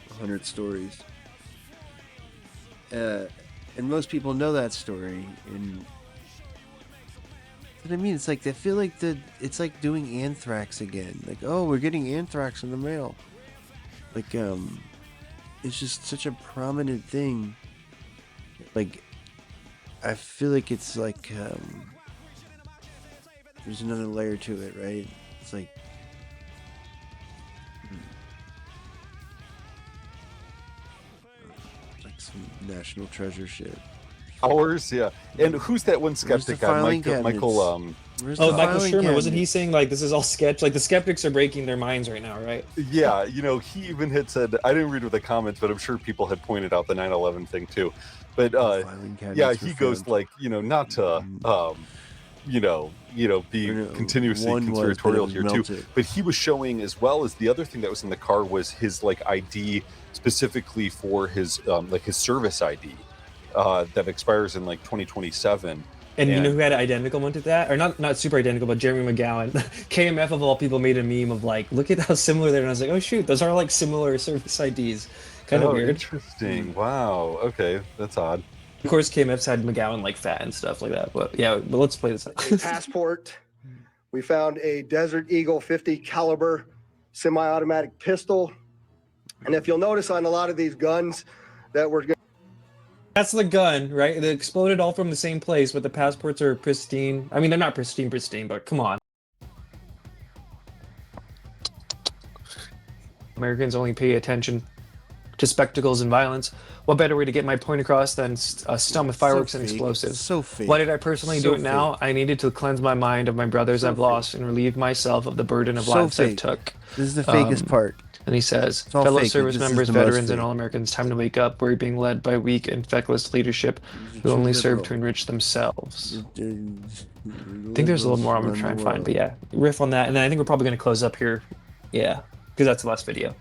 [SPEAKER 6] 100 stories. And most people know that story. And what I mean, it's like, I feel like it's like doing anthrax again. Like, oh, we're getting anthrax in the mail. Like, it's just such a prominent thing. Like, I feel like it's like, there's another layer to it, right? It's like, some national treasure shit.
[SPEAKER 11] Ours, yeah. And who's that one skeptic guy? Michael.
[SPEAKER 5] Michael Shermer. Wasn't he saying like this is all sketch? Like the skeptics are breaking their minds right now, right?
[SPEAKER 11] Yeah, he even had said, I didn't read the comments, but I'm sure people had pointed out the 9/11 thing too. But yeah, he goes like, not to be continuously conspiratorial here too. But he was showing, as well as the other thing that was in the car was his like ID specifically for his his service ID that expires in like 2027.
[SPEAKER 5] And you know who had an identical one to that? Or not super identical, but Jeremy McGowan. KMF of all people made a meme of like, look at how similar they are. And I was like, oh shoot, those are like similar service IDs. Kind of weird.
[SPEAKER 11] Interesting. Wow. Okay, that's odd.
[SPEAKER 5] Of course, KMF's had McGowan like fat and stuff like that. But yeah, but let's play this.
[SPEAKER 16] Passport. We found a Desert Eagle 50 caliber semi-automatic pistol. And if you'll notice on a lot of these guns that were...
[SPEAKER 5] That's the gun, right? They exploded all from the same place, but the passports are pristine. I mean, they're not pristine, but come on. Americans only pay attention to spectacles and violence. What better way to get my point across than stun with fireworks and explosives?
[SPEAKER 6] So fake.
[SPEAKER 5] Why did I personally do it now? I needed to cleanse my mind of my brothers I've lost and relieve myself of the burden of lives I've took.
[SPEAKER 6] This is the fakest part.
[SPEAKER 5] And he says, fellow service members, veterans, and all Americans, time to wake up. We're being led by weak and feckless leadership who only serve to enrich themselves. I think there's a little more I'm going to try and find, but yeah, riff on that. And then I think we're probably going to close up here. Yeah, because that's the last video.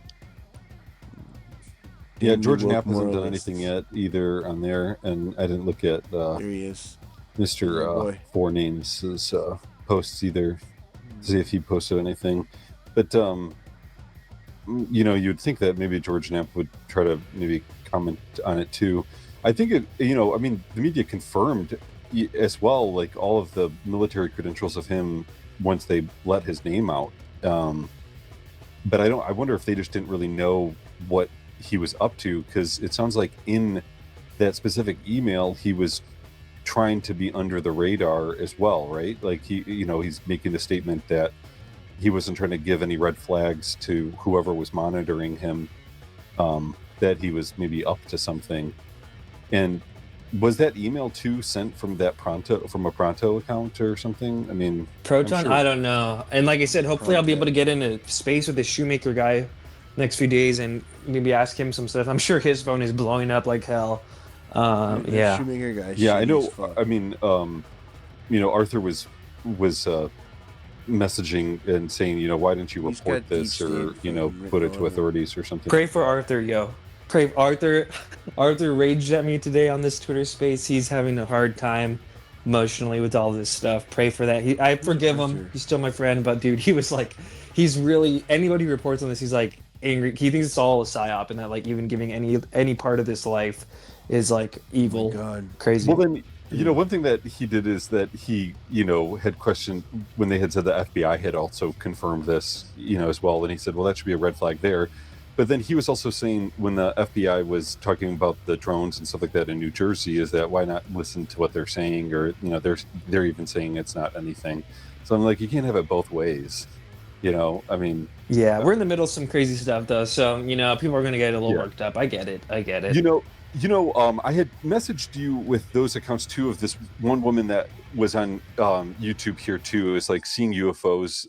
[SPEAKER 11] Yeah, George Knapp hasn't done anything yet either on there, and I didn't look at
[SPEAKER 6] there he is.
[SPEAKER 11] Mr. Four Names' posts either to see if he posted anything. But you'd think that maybe George Knapp would try to maybe comment on it too. I think it, I mean, the media confirmed as well, like all of the military credentials of him once they let his name out. But I wonder if they just didn't really know what he was up to, because it sounds like in that specific email he was trying to be under the radar as well, right? Like he's making the statement that he wasn't trying to give any red flags to whoever was monitoring him, that he was maybe up to something. And was that email too sent from a Pronto account or something? I mean,
[SPEAKER 5] Proton, I don't know. And like I said, hopefully I'll be able to get into space with this shoemaker guy next few days and maybe ask him some stuff. I'm sure his phone is blowing up like hell. Yeah.
[SPEAKER 6] Shoemaker guy.
[SPEAKER 11] Yeah, I know. I mean, Arthur was messaging and saying, why didn't you report this or put it to authorities or something.
[SPEAKER 5] Pray for Arthur, yo. Pray Arthur. Arthur raged at me today on this Twitter space. He's having a hard time emotionally with all this stuff. Pray for that. I forgive him. He's still my friend, but dude, he was like, he's really, anybody who reports on this, he's like angry. He thinks it's all a psyop and that like even giving any part of this life is like evil.
[SPEAKER 6] Oh my God.
[SPEAKER 5] Crazy.
[SPEAKER 11] Well then, one thing that he did is that he, had questioned when they had said the FBI had also confirmed this, as well. And he said, well, that should be a red flag there. But then he was also saying when the FBI was talking about the drones and stuff like that in New Jersey, is that why not listen to what they're saying? Or, they're even saying it's not anything. So I'm like, you can't have it both ways. I mean.
[SPEAKER 5] Yeah, we're in the middle of some crazy stuff though. So, people are going to get a little worked up. I get it.
[SPEAKER 11] I had messaged you with those accounts too of this one woman that was on YouTube here too. It was like Seeing UFOs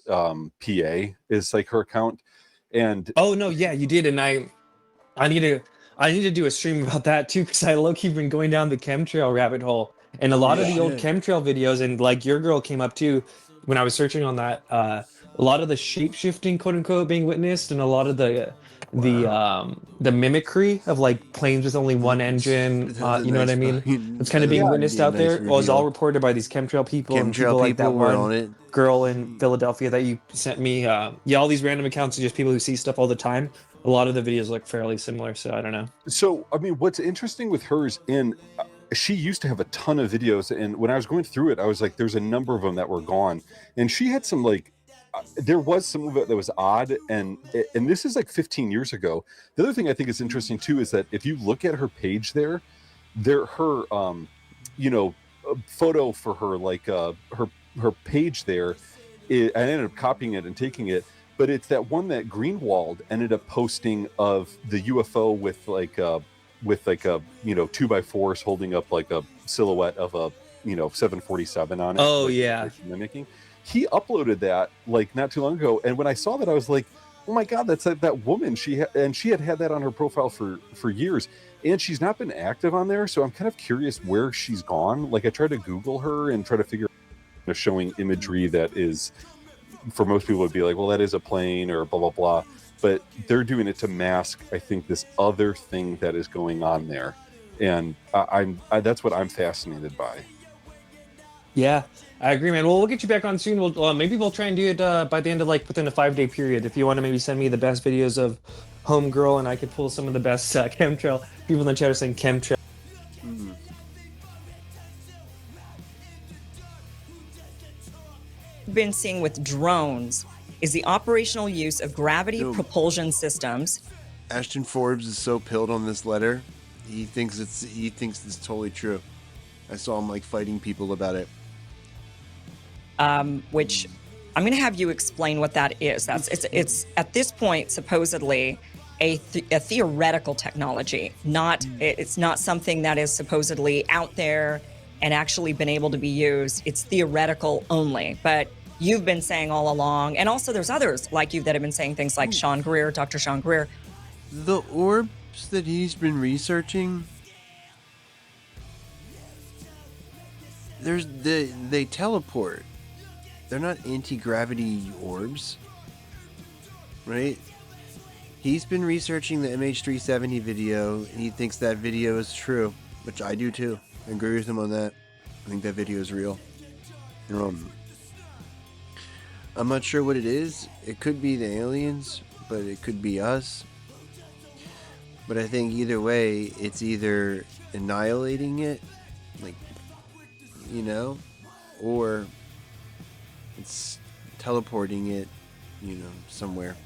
[SPEAKER 11] PA is like her account. And
[SPEAKER 5] oh no, yeah, you did, and I need to do a stream about that too, because I low-key been going down the chemtrail rabbit hole, and a lot of the old chemtrail videos, and like your girl came up too when I was searching on that. A lot of the shape shifting, quote unquote, being witnessed, and a lot of the the mimicry of like planes with only one engine. You know what I mean? It's kind of being witnessed out there. Well, it's all reported by these chemtrail people and people like that one girl in Philadelphia that you sent me. Yeah, all these random accounts are just people who see stuff all the time. A lot of the videos look fairly similar, so I don't know.
[SPEAKER 11] So, I mean, what's interesting with hers, and she used to have a ton of videos, and when I was going through it, I was like, there's a number of them that were gone, and she had some like, there was some of it that was odd, and this is like 15 years ago. The other thing I think is interesting too is that if you look at her page her photo for her, like her page there, I ended up copying it and taking it. But it's that one that Greenwald ended up posting of the UFO with like a 2x4s holding up like a silhouette of a 747 on it.
[SPEAKER 5] Oh,
[SPEAKER 11] like,
[SPEAKER 5] yeah.
[SPEAKER 11] Mimicking. He uploaded that like not too long ago, and when I saw that, I was like, oh my god, that's that woman. She had that on her profile for years, and she's not been active on there. So I'm kind of curious where she's gone. Like I tried to Google her and try to figure out showing imagery that is, for most people would be like, well, that is a plane or blah, blah, blah. But they're doing it to mask, I think, this other thing that is going on there. And that's what I'm fascinated by.
[SPEAKER 5] Yeah, I agree, man. Well, we'll get you back on soon. Maybe we'll try and do it by the end of like within a 5-day period. If you want to maybe send me the best videos of Homegirl, and I could pull some of the best chemtrail. People in the chat are saying chemtrail.
[SPEAKER 4] Been seeing with drones is the operational use of gravity propulsion systems.
[SPEAKER 6] Ashton Forbes is so pilled on this letter. He thinks it's totally true. I saw him like fighting people about it.
[SPEAKER 4] Which I'm going to have you explain what that is. It's at this point supposedly a theoretical technology. It's not something that is supposedly out there and actually been able to be used. It's theoretical only. But you've been saying all along, and also there's others like you that have been saying things like Sean Greer, Dr. Sean Greer.
[SPEAKER 6] The orbs that he's been researching, they teleport. They're not anti-gravity orbs, right? He's been researching the MH370 video, and he thinks that video is true, which I do too. I agree with him on that. I think that video is real. I'm not sure what it is. It could be the aliens, but it could be us. But I think either way, it's either annihilating it, like, or it's teleporting it, somewhere.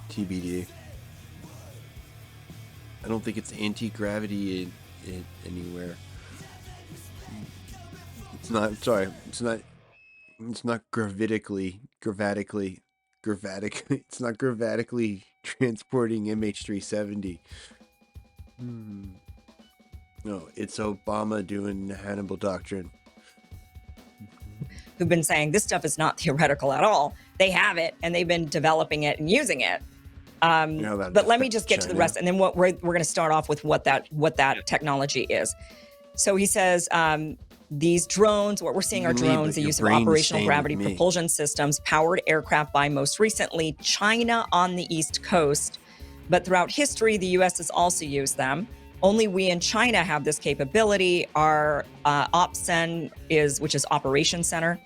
[SPEAKER 6] TBD. I don't think it's anti-gravity anywhere. It's not gravatically it's not gravatically transporting MH370. No, it's Obama doing the Hannibal Doctrine.
[SPEAKER 4] Who've been saying this stuff is not theoretical at all. They have it, and they've been developing it and using it. But let me just get to the rest, and then we're going to start off with what that technology is. So he says these drones, what we're seeing are drones, the use of operational gravity propulsion systems, powered aircraft by most recently China on the East Coast. But throughout history, the U.S. has also used them. Only we in China have this capability. Our OPCEN which is Operations Center,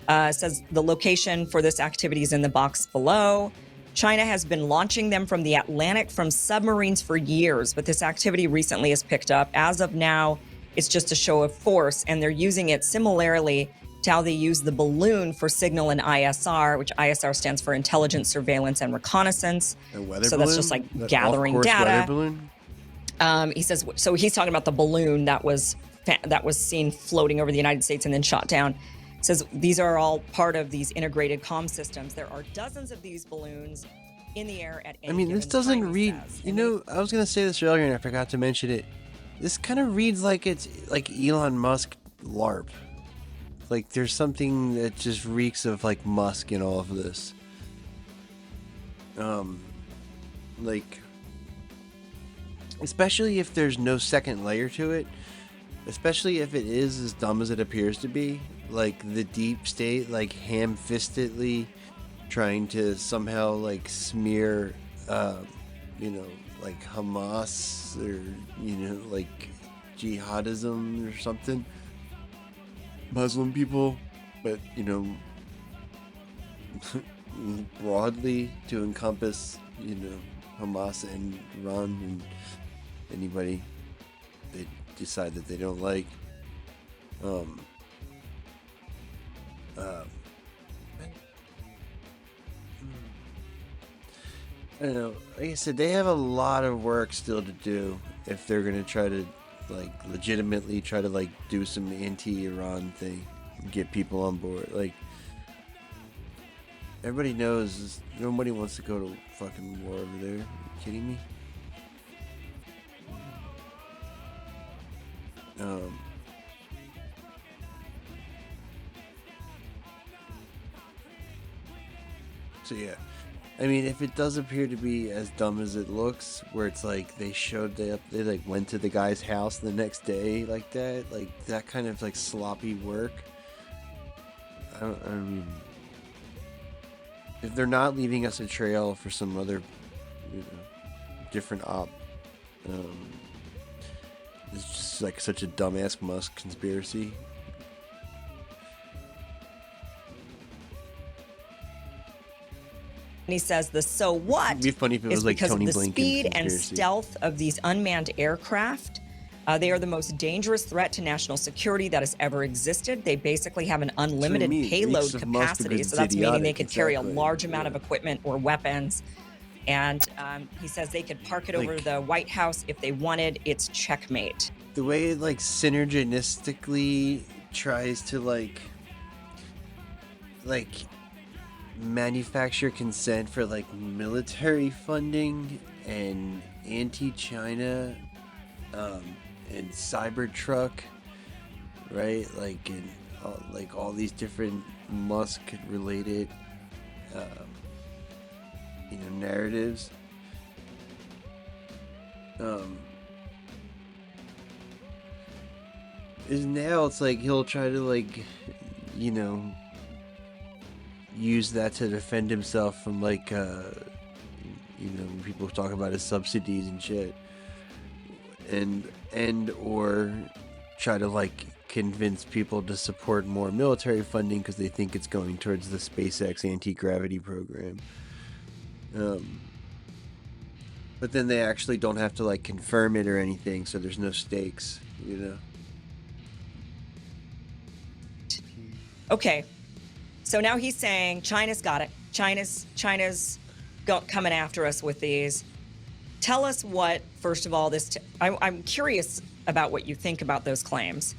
[SPEAKER 4] says the location for this activity is in the box below. China has been launching them from the Atlantic from submarines for years, but this activity recently has picked up. As of now, it's just a show of force, and they're using it similarly to how they use the balloon for signal in ISR, which ISR stands for Intelligence, Surveillance, and Reconnaissance. So that's just like gathering data. He says, so he's talking about the balloon that was seen floating over the United States and then shot down. Says these are all part of these integrated comm systems. There are dozens of these balloons in the air at any
[SPEAKER 6] this doesn't read, I was going to say this earlier and I forgot to mention it. This kind of reads like it's like Elon Musk LARP. Like there's something that just reeks of like Musk in all of this. Especially if there's no second layer to it. Especially if it is as dumb as it appears to be. Like the deep state, like ham-fistedly trying to somehow like smear you know, like Hamas or, you know, like jihadism or something. Muslim people, but, you know, broadly to encompass, you know, Hamas and Iran and anybody they decide that they don't like. I don't know. Like I said, they have a lot of work still to do if they're gonna try to, like, legitimately try to, like, do some anti-Iran thing and get people on board. Like, everybody knows nobody wants to go to fucking war over there. Are you kidding me? So yeah, I mean, if it does appear to be as dumb as it looks, where it's like they like went to the guy's house the next day like that kind of like sloppy work. I mean, if they're not leaving us a trail for some other, you know, different op, it's just like such a dumbass Musk conspiracy.
[SPEAKER 4] And he says the so what
[SPEAKER 6] It'd be funny if it was
[SPEAKER 4] is
[SPEAKER 6] like
[SPEAKER 4] because
[SPEAKER 6] Tony
[SPEAKER 4] of the
[SPEAKER 6] Blinken
[SPEAKER 4] speed and
[SPEAKER 6] conspiracy.
[SPEAKER 4] stealth of these unmanned aircraft. They are the most dangerous threat to national security that has ever existed. They basically have an unlimited payload capacity, so that's meaning they could carry a large amount of equipment or weapons. And he says they could park it over the White House if they wanted. It's checkmate.
[SPEAKER 6] The way it like synergistically tries to like manufacture consent for like military funding and anti-China and Cybertruck, right? Like in like all these different Musk related you know, narratives. Is now it's like he'll try to like, you know, use that to defend himself from like you know, when people talk about his subsidies and shit, and or try to like convince people to support more military funding because they think it's going towards the SpaceX anti-gravity program. But then they actually don't have to like confirm it or anything, so there's no stakes, you know.
[SPEAKER 4] Okay, so now he's saying China's got it. China's coming after us with these. Tell us what, first of all, I'm curious about what you think about those claims.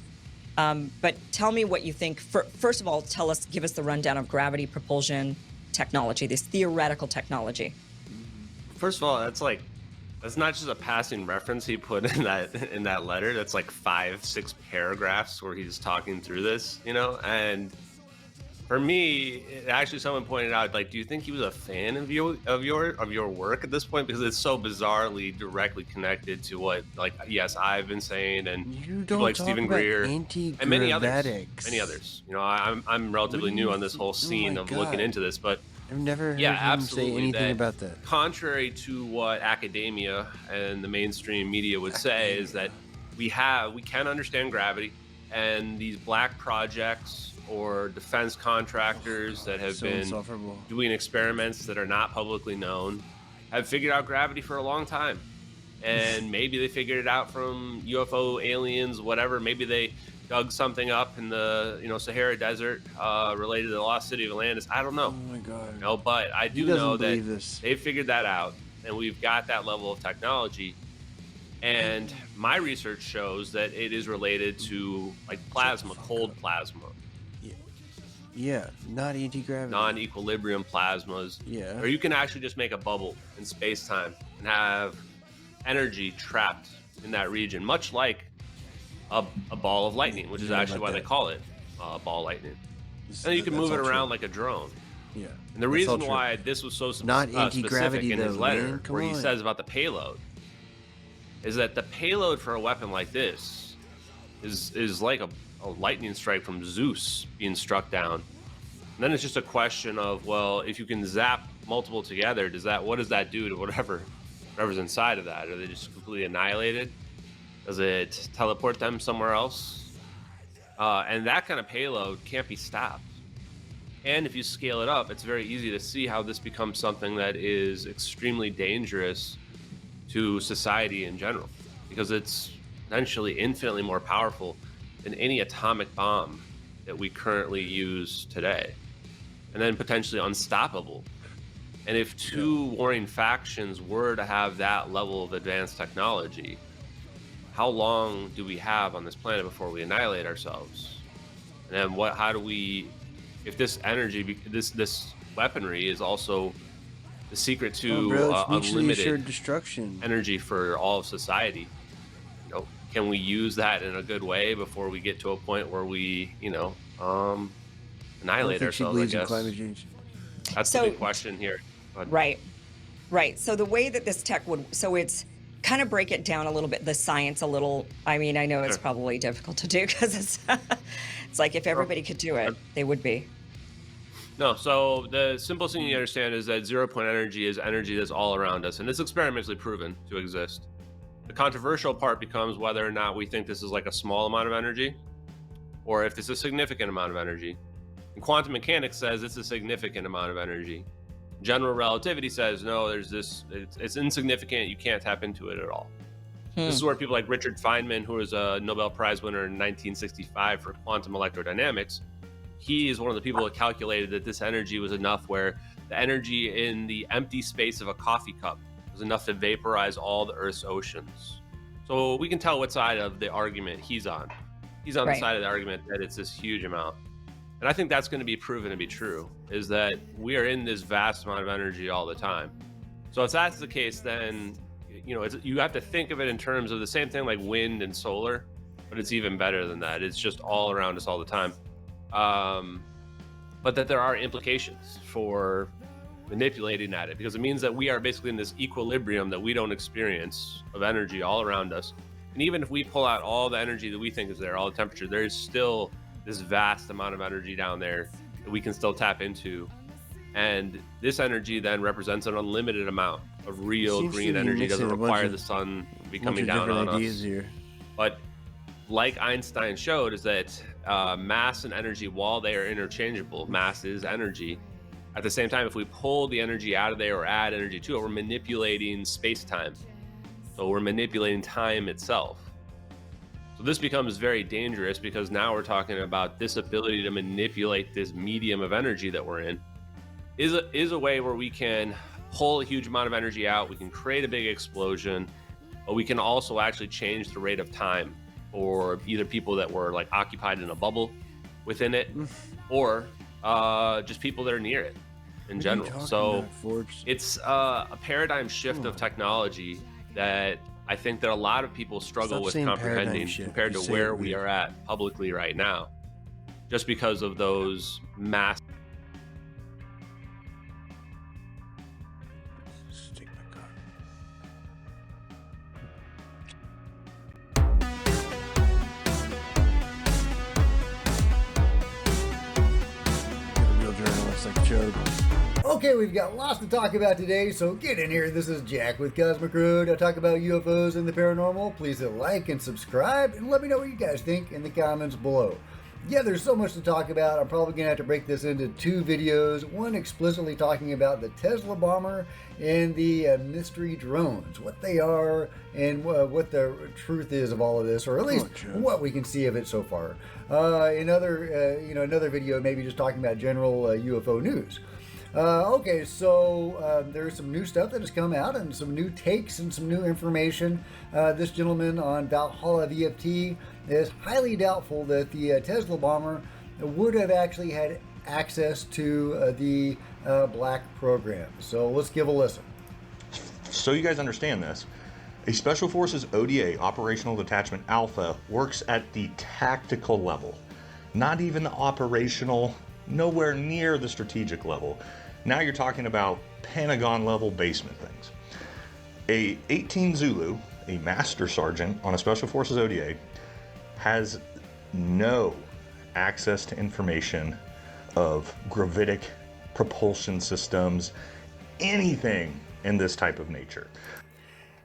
[SPEAKER 4] But tell me what you think. First of all, give us the rundown of gravity propulsion technology, this theoretical technology.
[SPEAKER 3] First of all, that's not just a passing reference he put in that letter. That's like 5-6 paragraphs where he's talking through this, you know. And for me, actually, someone pointed out, like, do you think he was a fan of your work at this point? Because it's so bizarrely directly connected to what, like, yes, I've been saying, and people like Stephen Greer and many others. You know, I'm relatively new on this whole scene of looking into this, but
[SPEAKER 6] I've never heard him say anything about that.
[SPEAKER 3] Contrary to what academia and the mainstream media would say, is that we can understand gravity, and these black projects or defense contractors that have been doing experiments that are not publicly known have figured out gravity for a long time. And maybe they figured it out from UFO aliens, whatever. Maybe they dug something up in the Sahara Desert related to the lost city of Atlantis. I don't know.
[SPEAKER 6] Oh my God.
[SPEAKER 3] No, but I do know that they figured that out, and we've got that level of technology. And my research shows that it is related to like plasma, cold plasma.
[SPEAKER 6] Yeah, not anti-gravity.
[SPEAKER 3] Non-equilibrium plasmas.
[SPEAKER 6] Yeah.
[SPEAKER 3] Or you can actually just make a bubble in space-time and have energy trapped in that region, much like a ball of lightning, which is actually why they call it ball lightning. And you can move it around like a drone.
[SPEAKER 6] Yeah.
[SPEAKER 3] And the reason why this was so specific in his letter, where he says about the payload, is that the payload for a weapon like this is like a lightning strike from Zeus being struck down. And then it's just a question of, well, if you can zap multiple together, what does that do to whatever's inside of that? Are they just completely annihilated? Does it teleport them somewhere else? And that kind of payload can't be stopped. And if you scale it up, it's very easy to see how this becomes something that is extremely dangerous to society in general, because it's potentially infinitely more powerful than any atomic bomb that we currently use today, and then potentially unstoppable. And if two warring factions were to have that level of advanced technology, how long do we have on this planet before we annihilate ourselves? And then how do we, if this energy, this weaponry is also the secret to unlimited
[SPEAKER 6] destruction
[SPEAKER 3] energy for all of society, can we use that in a good way before we get to a point where we, annihilate ourselves, I guess.
[SPEAKER 6] Climate change.
[SPEAKER 3] That's the big question here.
[SPEAKER 4] Right. So the way that this tech would, so it's kind of break it down a little bit, the science a little. I mean, I know it's probably difficult to do because it's like if everybody could do it, they would be.
[SPEAKER 3] No, so the simplest thing you understand is that 0-point energy is energy that's all around us, and it's experimentally proven to exist. The controversial part becomes whether or not we think this is like a small amount of energy, or if it's a significant amount of energy. And quantum mechanics says it's a significant amount of energy. General relativity says, no, it's insignificant, you can't tap into it at all. This is where people like Richard Feynman, who was a Nobel Prize winner in 1965 for quantum electrodynamics, he is one of the people that calculated that this energy was enough where the energy in the empty space of a coffee cup was enough to vaporize all the Earth's oceans. So we can tell what side of the argument he's on. He's on the side of the argument that it's this huge amount. And I think that's going to be proven to be true, is that we are in this vast amount of energy all the time. So if that's the case, then you have to think of it in terms of the same thing like wind and solar, but it's even better than that. It's just all around us all the time. But that there are implications for manipulating at it, because it means that we are basically in this equilibrium that we don't experience of energy all around us. And even if we pull out all the energy that we think is there, all the temperature, there is still this vast amount of energy down there that we can still tap into. And this energy then represents an unlimited amount of real green energy. It doesn't require the sun to be coming down on us. But like Einstein showed, is that mass and energy, while they are interchangeable, mass is energy. At the same time, if we pull the energy out of there or add energy to it, we're manipulating space-time. So we're manipulating time itself. So this becomes very dangerous, because now we're talking about this ability to manipulate this medium of energy that we're in is a way where we can pull a huge amount of energy out, we can create a big explosion, but we can also actually change the rate of time for either people that were like occupied in a bubble within it, or just people that are near it in general. So it's a paradigm shift of technology that I think that a lot of people struggle with comprehending compared to where we are at publicly right now, just because of those mass.
[SPEAKER 1] Okay, we've got lots to talk about today, so get in here. This is Jack with Cosmic Road. I talk about UFOs and the paranormal. Please hit like and subscribe, and let me know what you guys think in the comments below. Yeah, there's so much to talk about. I'm probably going to have to break this into 2 videos. One explicitly talking about the Tesla bomber and the mystery drones, what they are and what the truth is of all of this, or at least what we can see of it so far. Another video maybe just talking about general UFO news. Okay, so there's some new stuff that has come out and some new takes and some new information. This gentleman on Valhalla VFT is highly doubtful that the Tesla bomber would have actually had access to the black program. So let's give a listen.
[SPEAKER 21] So you guys understand this. A Special Forces ODA, Operational Detachment Alpha, works at the tactical level, not even the operational, nowhere near the strategic level. Now you're talking about Pentagon level basement things. A 18 Zulu, a Master Sergeant on a Special Forces ODA, has no access to information of gravitic propulsion systems, anything in this type of nature.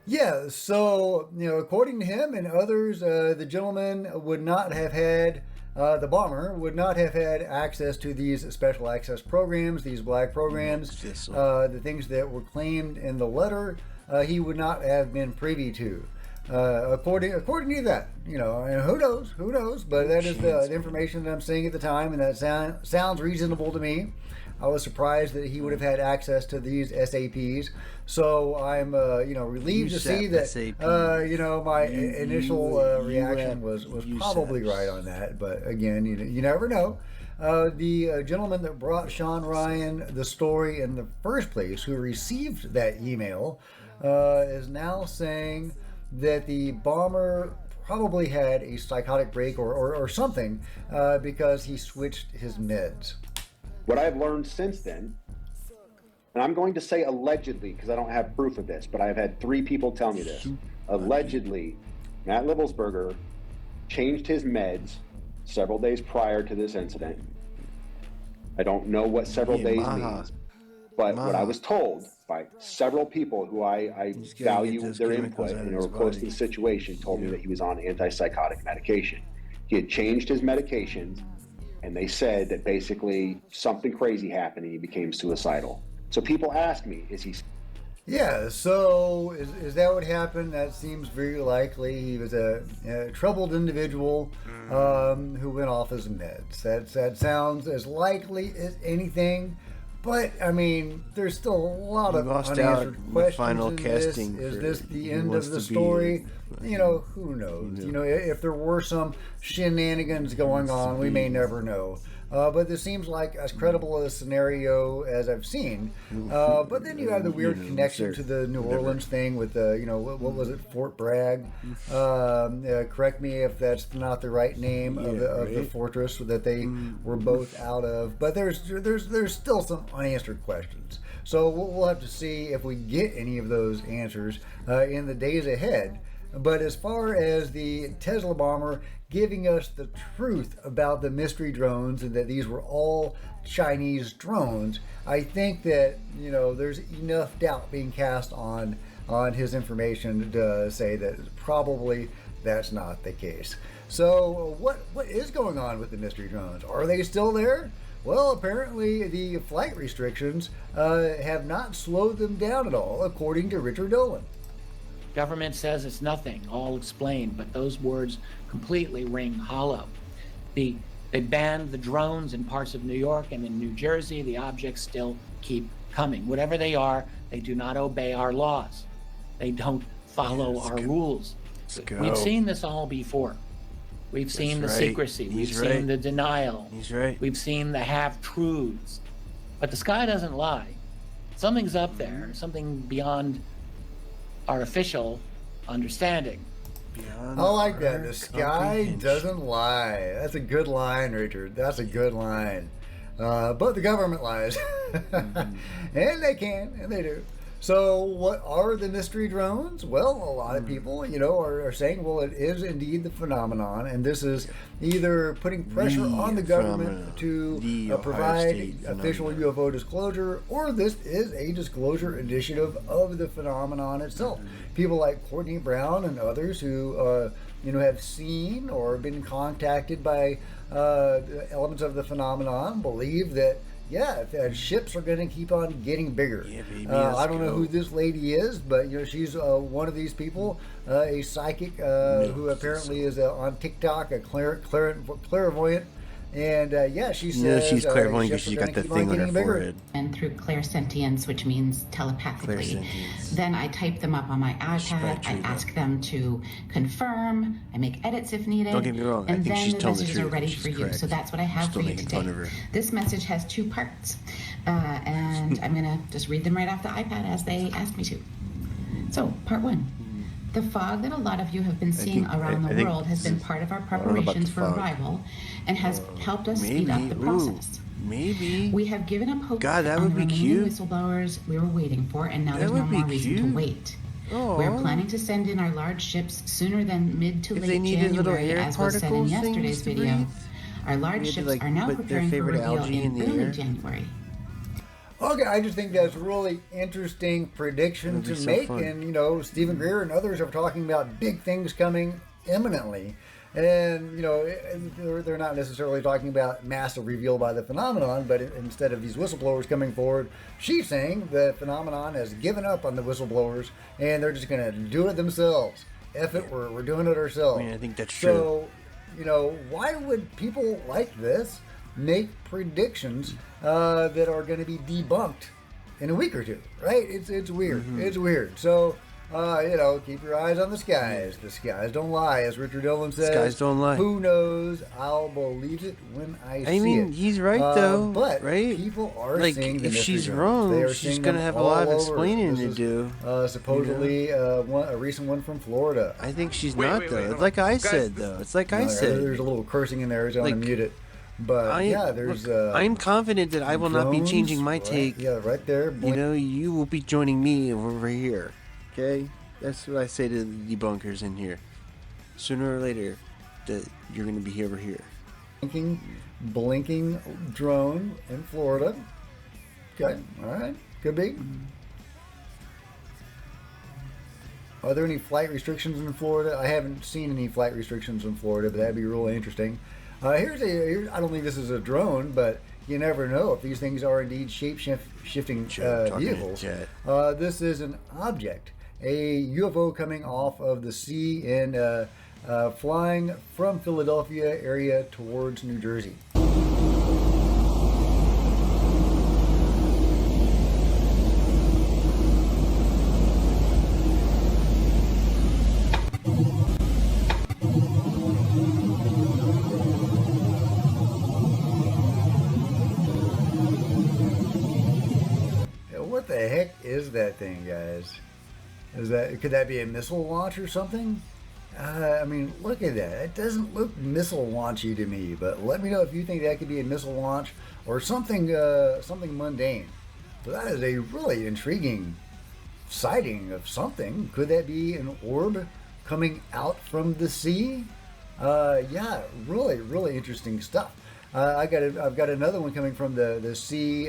[SPEAKER 1] Yeah, so, according to him and others, the gentleman would not have had, the bomber would not have had access to these special access programs, these black programs, the things that were claimed in the letter, he would not have been privy to. According to that, and who knows, but that is the information that I'm seeing at the time, and that sounds reasonable to me. I was surprised that he would have had access to these SAPs. So I'm, relieved to see that, my initial reaction was probably right on that. But again, you never know. The gentleman that brought Sean Ryan the story in the first place, who received that email, is now saying that the bomber probably had a psychotic break or something because he switched his meds.
[SPEAKER 8] What I've learned since then, and I'm going to say allegedly because I don't have proof of this, but I've had 3 people tell me this. Allegedly, Matt Livelsberger changed his meds several days prior to this incident. I don't know what several days means, but what I was told by several people who I value their input and who were close to the situation told me that he was on antipsychotic medication. He had changed his medications, and they said that basically something crazy happened and he became suicidal. So people ask me, is he...
[SPEAKER 1] Yeah, so is that what happened? That seems very likely. He was a troubled individual who went off his meds. That sounds as likely as anything. But, I mean, there's still a lot of unanswered questions
[SPEAKER 6] final
[SPEAKER 1] in
[SPEAKER 6] casting
[SPEAKER 1] this. Is this the end of the story? Who knows? If there were some shenanigans going on, we may never know. But this seems like as credible a scenario as I've seen. But then you have the weird connection to the New Orleans thing with the, what was it, Fort Bragg? Correct me if that's not the right name of the fortress that they were both out of. But there's still some unanswered questions. So we'll have to see if we get any of those answers in the days ahead. But as far as the Tesla bomber giving us the truth about the mystery drones and that these were all Chinese drones, I think that, there's enough doubt being cast on his information to say that probably that's not the case. So what is going on with the mystery drones? Are they still there? Well, apparently the flight restrictions have not slowed them down at all, according to Richard Dolan.
[SPEAKER 22] Government says it's nothing, all explained, but those words completely ring hollow. They banned the drones in parts of New York and in New Jersey. The objects still keep coming. Whatever they are, they do not obey our laws. They don't follow our rules. We've seen this all before. We've seen the secrecy. We've seen the denial. We've seen the half-truths. But the sky doesn't lie. Something's up there, something beyond our official understanding.
[SPEAKER 1] I like that. The sky doesn't lie. That's a good line, Richard. That's a good line. But the government lies. And they can, and they do. So what are the mystery drones? Well, a lot of people, are saying, well, it is indeed the phenomenon, and this is either putting pressure on the government to provide official UFO disclosure, or this is a disclosure initiative of the phenomenon itself. People like Courtney Brown and others who, have seen or been contacted by elements of the phenomenon believe that ships are going to keep on getting bigger. I don't know who this lady is, but she's one of these people, a psychic who apparently is on TikTok, a clairvoyant. And she says
[SPEAKER 6] she's clairvoyant because she got the thing on her forehead.
[SPEAKER 23] And through clairsentience, which means telepathically. Then I type them up on my iPad. I ask them to confirm. I make edits if needed.
[SPEAKER 6] Don't get me wrong.
[SPEAKER 23] And
[SPEAKER 6] I think
[SPEAKER 23] then
[SPEAKER 6] she's
[SPEAKER 23] the
[SPEAKER 6] telling the
[SPEAKER 23] messages
[SPEAKER 6] truth.
[SPEAKER 23] are ready
[SPEAKER 6] She's
[SPEAKER 23] for you.
[SPEAKER 6] correct.
[SPEAKER 23] So that's what I have for you today. This message has 2 parts. And I'm going to just read them right off the iPad as they ask me to. So, part 1. The fog that a lot of you have been seeing around the world has been part of our preparations for arrival and has helped us speed up the process.
[SPEAKER 6] Maybe.
[SPEAKER 23] We have given up hope
[SPEAKER 6] God, that
[SPEAKER 23] on
[SPEAKER 6] would
[SPEAKER 23] the
[SPEAKER 6] be
[SPEAKER 23] remaining
[SPEAKER 6] cute.
[SPEAKER 23] whistleblowers we were waiting for, and now there's no more reason to wait. We're planning to send in our large ships sooner than mid to late January, as was said in yesterday's video. Our large ships are now preparing for reveal in early January.
[SPEAKER 1] Okay, I just think that's a really interesting prediction to make. And, you know, Stephen Greer and others are talking about big things coming imminently. And, you know, they're not necessarily talking about massive reveal by the phenomenon, but instead of these whistleblowers coming forward, she's saying the phenomenon has given up on the whistleblowers and they're just going to do it themselves. F it, we're doing it ourselves.
[SPEAKER 6] I mean, I think that's true.
[SPEAKER 1] So, you know, why would people like this make predictions that are going to be debunked in a week or two, right? It's weird. It's weird. So, you know, keep your eyes on the skies. The skies don't lie, as Richard Dillon says.
[SPEAKER 6] Skies don't lie.
[SPEAKER 1] Who knows? I'll believe it when I see it.
[SPEAKER 6] I mean, he's right, though.
[SPEAKER 1] But
[SPEAKER 6] right?
[SPEAKER 1] people are
[SPEAKER 6] like,
[SPEAKER 1] seeing the
[SPEAKER 6] if
[SPEAKER 1] mystery
[SPEAKER 6] she's
[SPEAKER 1] drones.
[SPEAKER 6] wrong,
[SPEAKER 1] They are
[SPEAKER 6] she's
[SPEAKER 1] seeing
[SPEAKER 6] going to
[SPEAKER 1] them
[SPEAKER 6] have a lot of
[SPEAKER 1] all over.
[SPEAKER 6] explaining
[SPEAKER 1] This
[SPEAKER 6] to
[SPEAKER 1] is,
[SPEAKER 6] do.
[SPEAKER 1] Supposedly, a recent one from Florida.
[SPEAKER 6] I think she's not, though. It's like I said, though. It's like I said.
[SPEAKER 1] There's a little cursing in there, so I'm going to mute it. But there's.
[SPEAKER 6] I'm confident that I will not be changing my take.
[SPEAKER 1] Right there.
[SPEAKER 6] You know, you will be joining me over here. Okay? That's what I say to the debunkers in here. Sooner or later, that you're going to be over here.
[SPEAKER 1] Blinking drone in Florida. Okay, all right, could be. Are there any flight restrictions in Florida? I haven't seen any flight restrictions in Florida, but that'd be really interesting. Here's I don't think this is a drone, but you never know if these things are indeed shape-shifting vehicles. This is an object, a UFO coming off of the sea and flying from Philadelphia area towards New Jersey. What the heck is that thing, guys? Could that be a missile launch or something? I mean, look at that. It doesn't look missile launchy to me, but let me know if you think that could be a missile launch or something something mundane. So that is a really intriguing sighting of something. Could that be an orb coming out from the sea? Yeah, really interesting stuff. I've got another one coming from the sea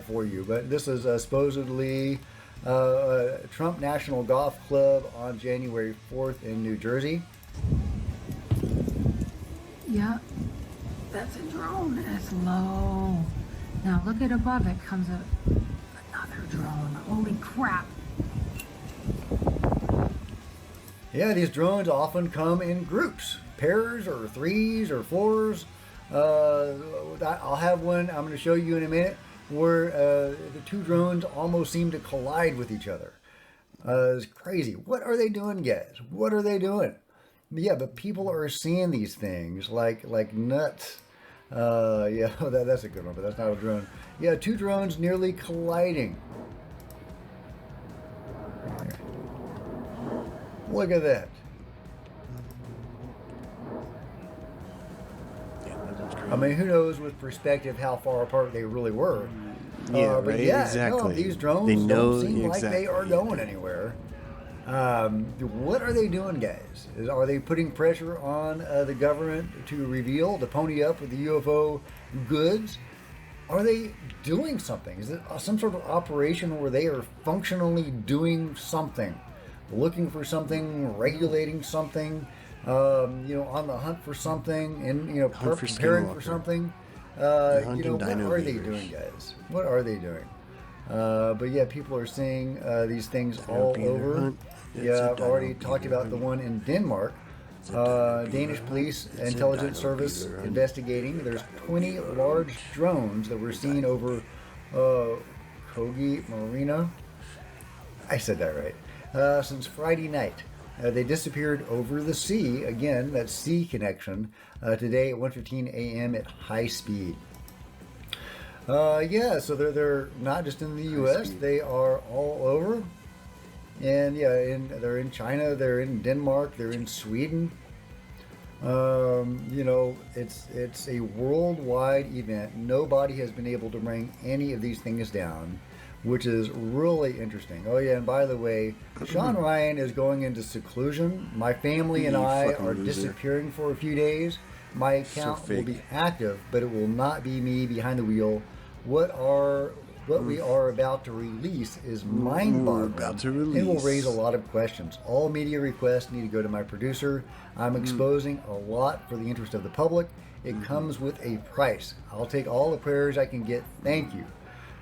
[SPEAKER 1] for you, but this is supposedly Trump National Golf Club on January 4th in New Jersey.
[SPEAKER 15] Yeah, that's a drone. It's low. Now look at above it comes another drone. Holy crap.
[SPEAKER 1] Yeah, these drones often come in groups, pairs or threes or fours. I'll have one I'm going to show you in a minute where the two drones almost seem to collide with each other. It's crazy. What are they doing, guys? What are they doing? Yeah, but people are seeing these things like nuts. Yeah, that's a good one, but that's not a drone. Yeah, two drones nearly colliding. Look at that. I mean, who knows with perspective how far apart they really were.
[SPEAKER 6] Yeah,
[SPEAKER 1] but
[SPEAKER 6] right?
[SPEAKER 1] yeah,
[SPEAKER 6] Exactly.
[SPEAKER 1] no, these drones don't seem like they are going anywhere. What are they doing, guys? Are they putting pressure on the government to reveal, to pony up with the UFO goods? Are they doing something? Is it some sort of operation where they are functionally doing something? Looking for something, regulating something, on the hunt for something, and preparing for something. What are they doing, guys? What are they doing? But yeah, people are seeing these things all over. Yeah, I've already talked about the one in Denmark. Danish police intelligence service investigating. There's 20 large drones that were seen over Kogi Marina. I said that right. Since Friday night. They disappeared over the sea. Again, that sea connection today at 1:15 a.m. at high speed. Yeah, so they're not just in the U.S. They are all over. And yeah, they're in China, they're in Denmark, they're in Sweden. It's a worldwide event. Nobody has been able to bring any of these things down, which is really interesting. Oh yeah, and by the way, Sean Ryan is going into seclusion. My family and I are disappearing for a few days. My account will be active, but it will not be me behind the wheel. What are what we are about to release is mind-boggling and will raise a lot of questions. All media requests need to go to my producer. I'm exposing a lot for the interest of the public. It comes with a price. I'll take all the prayers I can get. Thank you.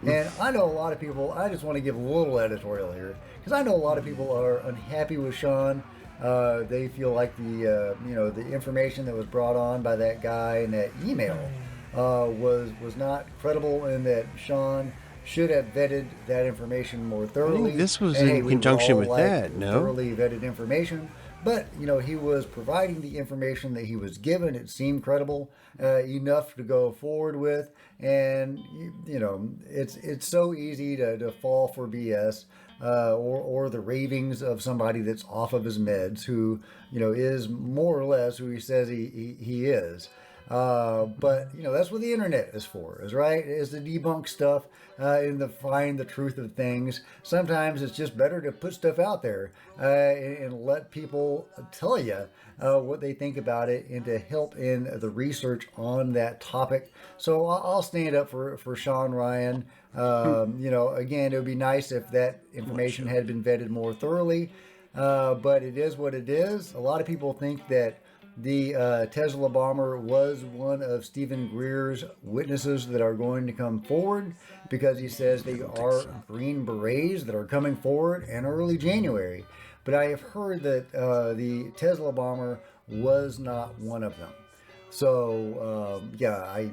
[SPEAKER 1] And I know a lot of people, I just want to give a little editorial here, because I know a lot of people are unhappy with Sean. They feel like the information that was brought on by that guy in that email was not credible, and that Sean should have vetted that information more thoroughly.
[SPEAKER 6] I think this was in conjunction with that, no?
[SPEAKER 1] Thoroughly vetted information. But, he was providing the information that he was given. It seemed credible enough to go forward with. And, it's so easy to fall for BS or the ravings of somebody that's off of his meds who, is more or less who he says he is. But that's what the internet is for, is to debunk stuff and to find the truth of things. Sometimes it's just better to put stuff out there and let people tell you what they think about it, and to help in the research on that topic. So I'll stand up for Sean Ryan. Again, it would be nice if that information had been vetted more thoroughly, but it is what it is. A lot of people think that the Tesla bomber was one of Stephen Greer's witnesses that are going to come forward, because he says they are Green Berets that are coming forward in early January. But I have heard that the Tesla bomber was not one of them. So, I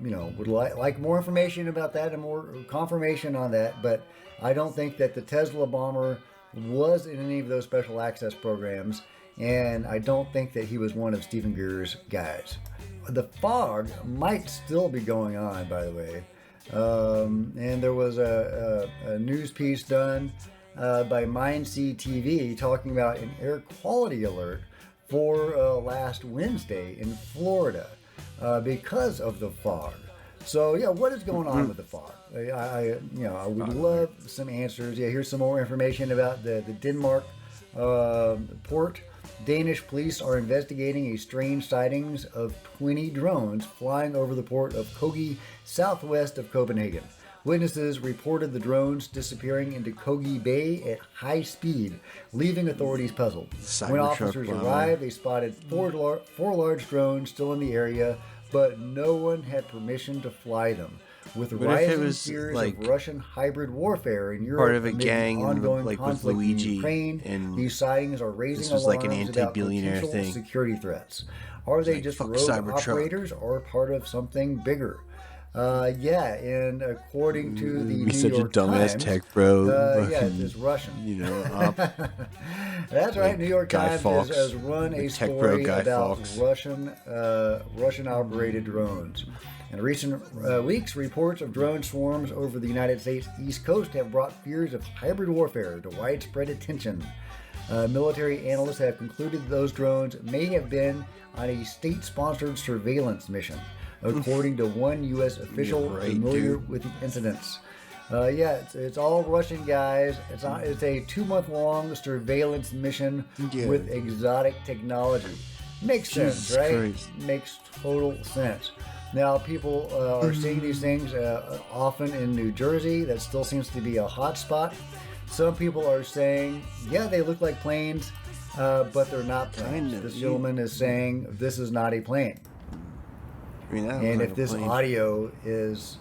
[SPEAKER 1] would like more information about that and more confirmation on that. But I don't think that the Tesla bomber was in any of those special access programs. And I don't think that he was one of Stephen Greer's guys. The fog might still be going on, by the way. And there was a news piece done by Mindsea TV talking about an air quality alert for last Wednesday in Florida because of the fog. So, what is going on with the fog? I would love some answers. Here's some more information about the Denmark port. Danish police are investigating a strange sightings of 20 drones flying over the port of Kogi, southwest of Copenhagen. Witnesses reported the drones disappearing into Kogi Bay at high speed, leaving authorities puzzled. When officers arrived, they spotted four large drones still in the area, but no one had permission to fly them. With rising fears of Russian hybrid warfare in Europe,
[SPEAKER 6] part of a gang,
[SPEAKER 1] ongoing
[SPEAKER 6] with
[SPEAKER 1] conflict
[SPEAKER 6] Luigi,
[SPEAKER 1] in Ukraine,
[SPEAKER 6] and
[SPEAKER 1] these sightings are raising
[SPEAKER 6] this was
[SPEAKER 1] alarms
[SPEAKER 6] like an anti-billionaire
[SPEAKER 1] about potential
[SPEAKER 6] thing.
[SPEAKER 1] Security threats. Are they just rogue operators or part of something bigger? And according to the New
[SPEAKER 6] such
[SPEAKER 1] York
[SPEAKER 6] a dumbass
[SPEAKER 1] Times,
[SPEAKER 6] tech bro.
[SPEAKER 1] it's Russian. That's right. New York Times has run a story about Russian operated drones. In recent weeks, reports of drone swarms over the United States East Coast have brought fears of hybrid warfare to widespread attention. Military analysts have concluded those drones may have been on a state-sponsored surveillance mission, according to one U.S. official familiar with the incidents. It's all Russian guys. It's a 2-month-long surveillance mission with exotic technology. Makes sense, right?
[SPEAKER 6] Christ.
[SPEAKER 1] Makes total sense. Now, people are seeing these things often in New Jersey. That still seems to be a hot spot. Some people are saying, they look like planes, but they're not planes. This gentleman is saying this is not a plane. And if this audio is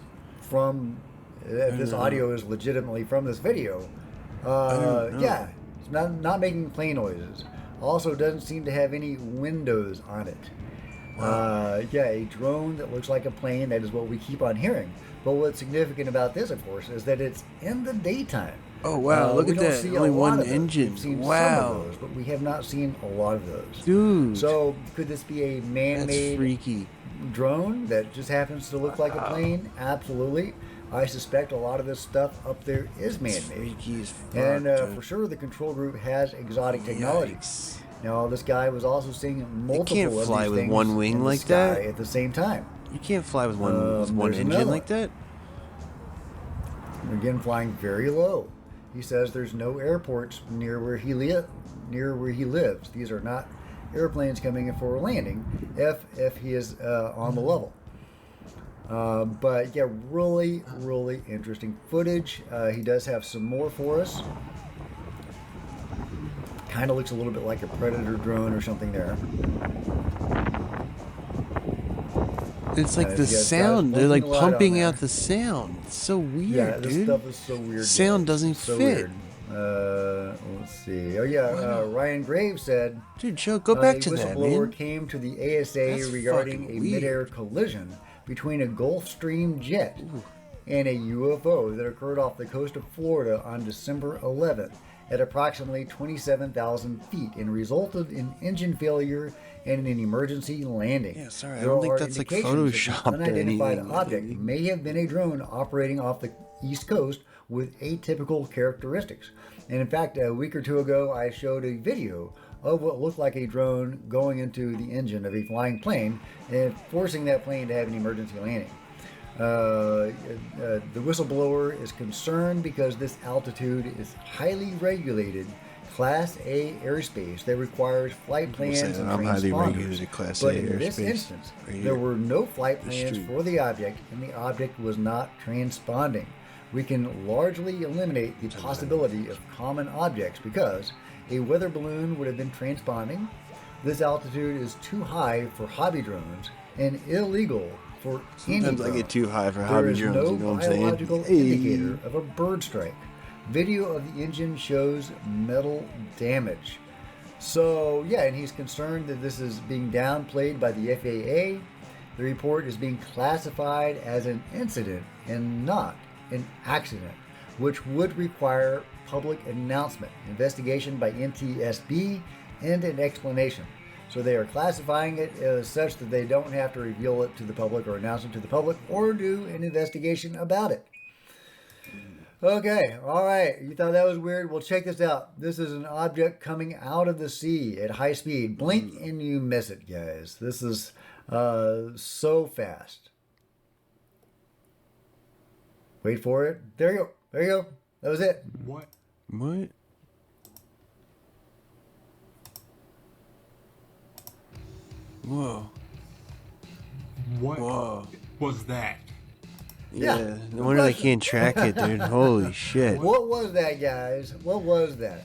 [SPEAKER 1] legitimately from this video, it's not making plane noises. Also, doesn't seem to have any windows on it. A drone that looks like a plane. That is what we keep on hearing. But what's significant about this, of course, is that it's in the daytime.
[SPEAKER 6] Oh wow! Look at that! Only one engine.
[SPEAKER 1] We've seen
[SPEAKER 6] wow!
[SPEAKER 1] Some of those, but we have not seen a lot of those.
[SPEAKER 6] Dude.
[SPEAKER 1] So could this be a man-made
[SPEAKER 6] freaky
[SPEAKER 1] drone that just happens to look like a plane? Absolutely. I suspect a lot of this stuff up there is man-made. And for sure, the control group has exotic technology. Now, this guy was also seeing multiple
[SPEAKER 6] you can't fly with one wing like that
[SPEAKER 1] at the same time.
[SPEAKER 6] You can't fly with one engine like that.
[SPEAKER 1] Again, flying very low. He says there's no airports near where he lives. These are not airplanes coming in for a landing if he is on the level. But yeah, really, really interesting footage. He does have some more for us. Kind of looks a little bit like a Predator drone or something there.
[SPEAKER 6] It's like the sound. They're like pumping out the sound. It's so weird,
[SPEAKER 1] yeah,
[SPEAKER 6] dude.
[SPEAKER 1] This stuff is so weird.
[SPEAKER 6] Sound doesn't
[SPEAKER 1] so
[SPEAKER 6] fit.
[SPEAKER 1] Weird. Let's see. Oh yeah, Ryan Graves said,
[SPEAKER 6] "Dude, Joe, go back to that, man."
[SPEAKER 1] A whistleblower came to the ASA regarding a midair collision between a Gulfstream jet and a UFO that occurred off the coast of Florida on December 11th at approximately 27,000 feet and resulted in engine failure and an emergency landing.
[SPEAKER 6] Yeah, sorry, I don't think that's like photoshopped
[SPEAKER 1] or anything. An unidentified object
[SPEAKER 6] anything.
[SPEAKER 1] may have been a drone operating off the East Coast with atypical characteristics. And in fact, a week or two ago, I showed a video of what looked like a drone going into the engine of a flying plane and forcing that plane to have an emergency landing. The whistleblower is concerned because this altitude is highly regulated Class A airspace that requires flight plans and
[SPEAKER 6] I'm highly
[SPEAKER 1] transponders.
[SPEAKER 6] regulated Class
[SPEAKER 1] But
[SPEAKER 6] A
[SPEAKER 1] in this
[SPEAKER 6] airspace.
[SPEAKER 1] instance,
[SPEAKER 6] Right
[SPEAKER 1] there
[SPEAKER 6] here.
[SPEAKER 1] were no flight
[SPEAKER 6] The
[SPEAKER 1] plans
[SPEAKER 6] street.
[SPEAKER 1] for the object, and the object was not transponding. We can largely eliminate the possibility of common objects because a weather balloon would have been transponding. This altitude is too high for hobby drones and illegal for any
[SPEAKER 6] Sometimes I
[SPEAKER 1] drone.
[SPEAKER 6] get too high for
[SPEAKER 1] There
[SPEAKER 6] hobby
[SPEAKER 1] is
[SPEAKER 6] drones,
[SPEAKER 1] no
[SPEAKER 6] you know what I'm saying?
[SPEAKER 1] biological
[SPEAKER 6] Hey.
[SPEAKER 1] indicator of a bird strike. Video of the engine shows metal damage. So, yeah, and he's concerned that this is being downplayed by the FAA. The report is being classified as an incident and not an accident, which would require public announcement, investigation by NTSB, and an explanation. So they are classifying it as such that they don't have to reveal it to the public or announce it to the public or do an investigation about it. Okay, all right. You thought that was weird? Well, check this out. This is an object coming out of the sea at high speed. Blink and you miss it, guys. This is so fast. Wait for it. There you go. There you go. That was it.
[SPEAKER 11] What?
[SPEAKER 6] What? Whoa.
[SPEAKER 11] What
[SPEAKER 6] Whoa.
[SPEAKER 11] was that?
[SPEAKER 6] Yeah, no wonder they can't track it, dude. Holy shit.
[SPEAKER 1] What was that, guys? What was that?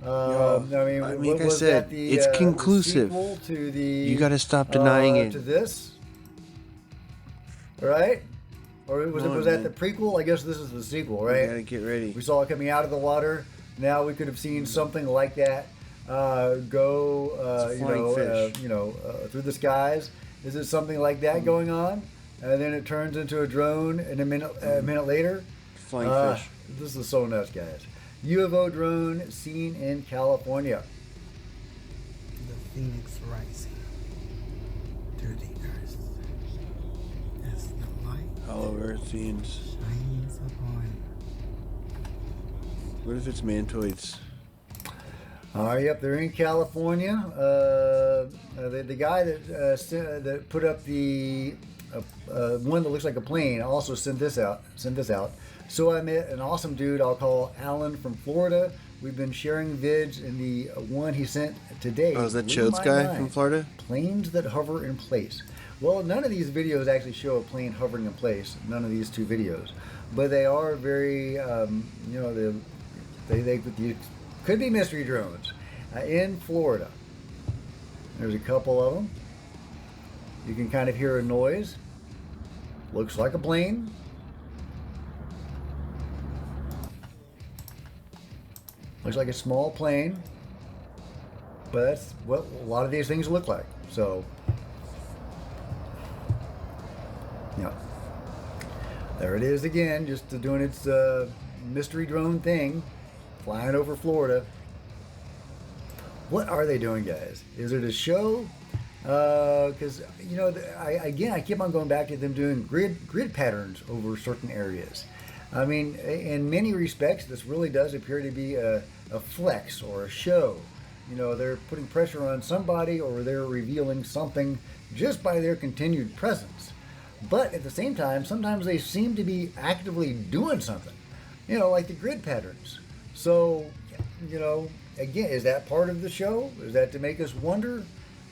[SPEAKER 1] I mean,
[SPEAKER 6] like
[SPEAKER 1] what
[SPEAKER 6] I
[SPEAKER 1] was
[SPEAKER 6] said,
[SPEAKER 1] that the,
[SPEAKER 6] it's
[SPEAKER 1] the
[SPEAKER 6] conclusive.
[SPEAKER 1] sequel to the,
[SPEAKER 6] You gotta stop denying it.
[SPEAKER 1] To this, right? Or was
[SPEAKER 6] Come on,
[SPEAKER 1] that
[SPEAKER 6] man.
[SPEAKER 1] the prequel? I guess this is the sequel, right?
[SPEAKER 6] You gotta get ready.
[SPEAKER 1] We saw it coming out of the water. Now we could have seen something like that go,
[SPEAKER 6] It's a flying fish.
[SPEAKER 1] through the skies. Is it something like that going on? And then it turns into a drone, and a minute later,
[SPEAKER 6] Flying fish.
[SPEAKER 1] This is so nuts, guys. UFO drone seen in California.
[SPEAKER 7] The phoenix rising through the earth as the light
[SPEAKER 6] Hollow Earth fiends.
[SPEAKER 7] shines upon.
[SPEAKER 6] What if it's mantoids?
[SPEAKER 1] Yep, they're in California. The guy that put up the one that looks like a plane also sent this out. So I met an awesome dude I'll call Alan from Florida. We've been sharing vids, and the one he sent today.
[SPEAKER 6] Oh, is that
[SPEAKER 1] blew
[SPEAKER 6] Chode's
[SPEAKER 1] my
[SPEAKER 6] guy
[SPEAKER 1] mind.
[SPEAKER 6] from Florida?
[SPEAKER 1] Planes that hover in place. Well, none of these videos actually show a plane hovering in place. None of these two videos, but they are very, they could be mystery drones in Florida. There's a couple of them. You can kind of hear a noise. Looks like a plane. Looks like a small plane. But that's what a lot of these things look like. So, yeah. There it is again, just doing its mystery drone thing, flying over Florida. What are they doing, guys? Is it a show? Because I keep on going back to them doing grid patterns over certain areas. I mean, in many respects, this really does appear to be a flex or a show. You know, they're putting pressure on somebody, or they're revealing something just by their continued presence. But at the same time, sometimes they seem to be actively doing something. You know, like the grid patterns. So, again, is that part of the show? Is that to make us wonder?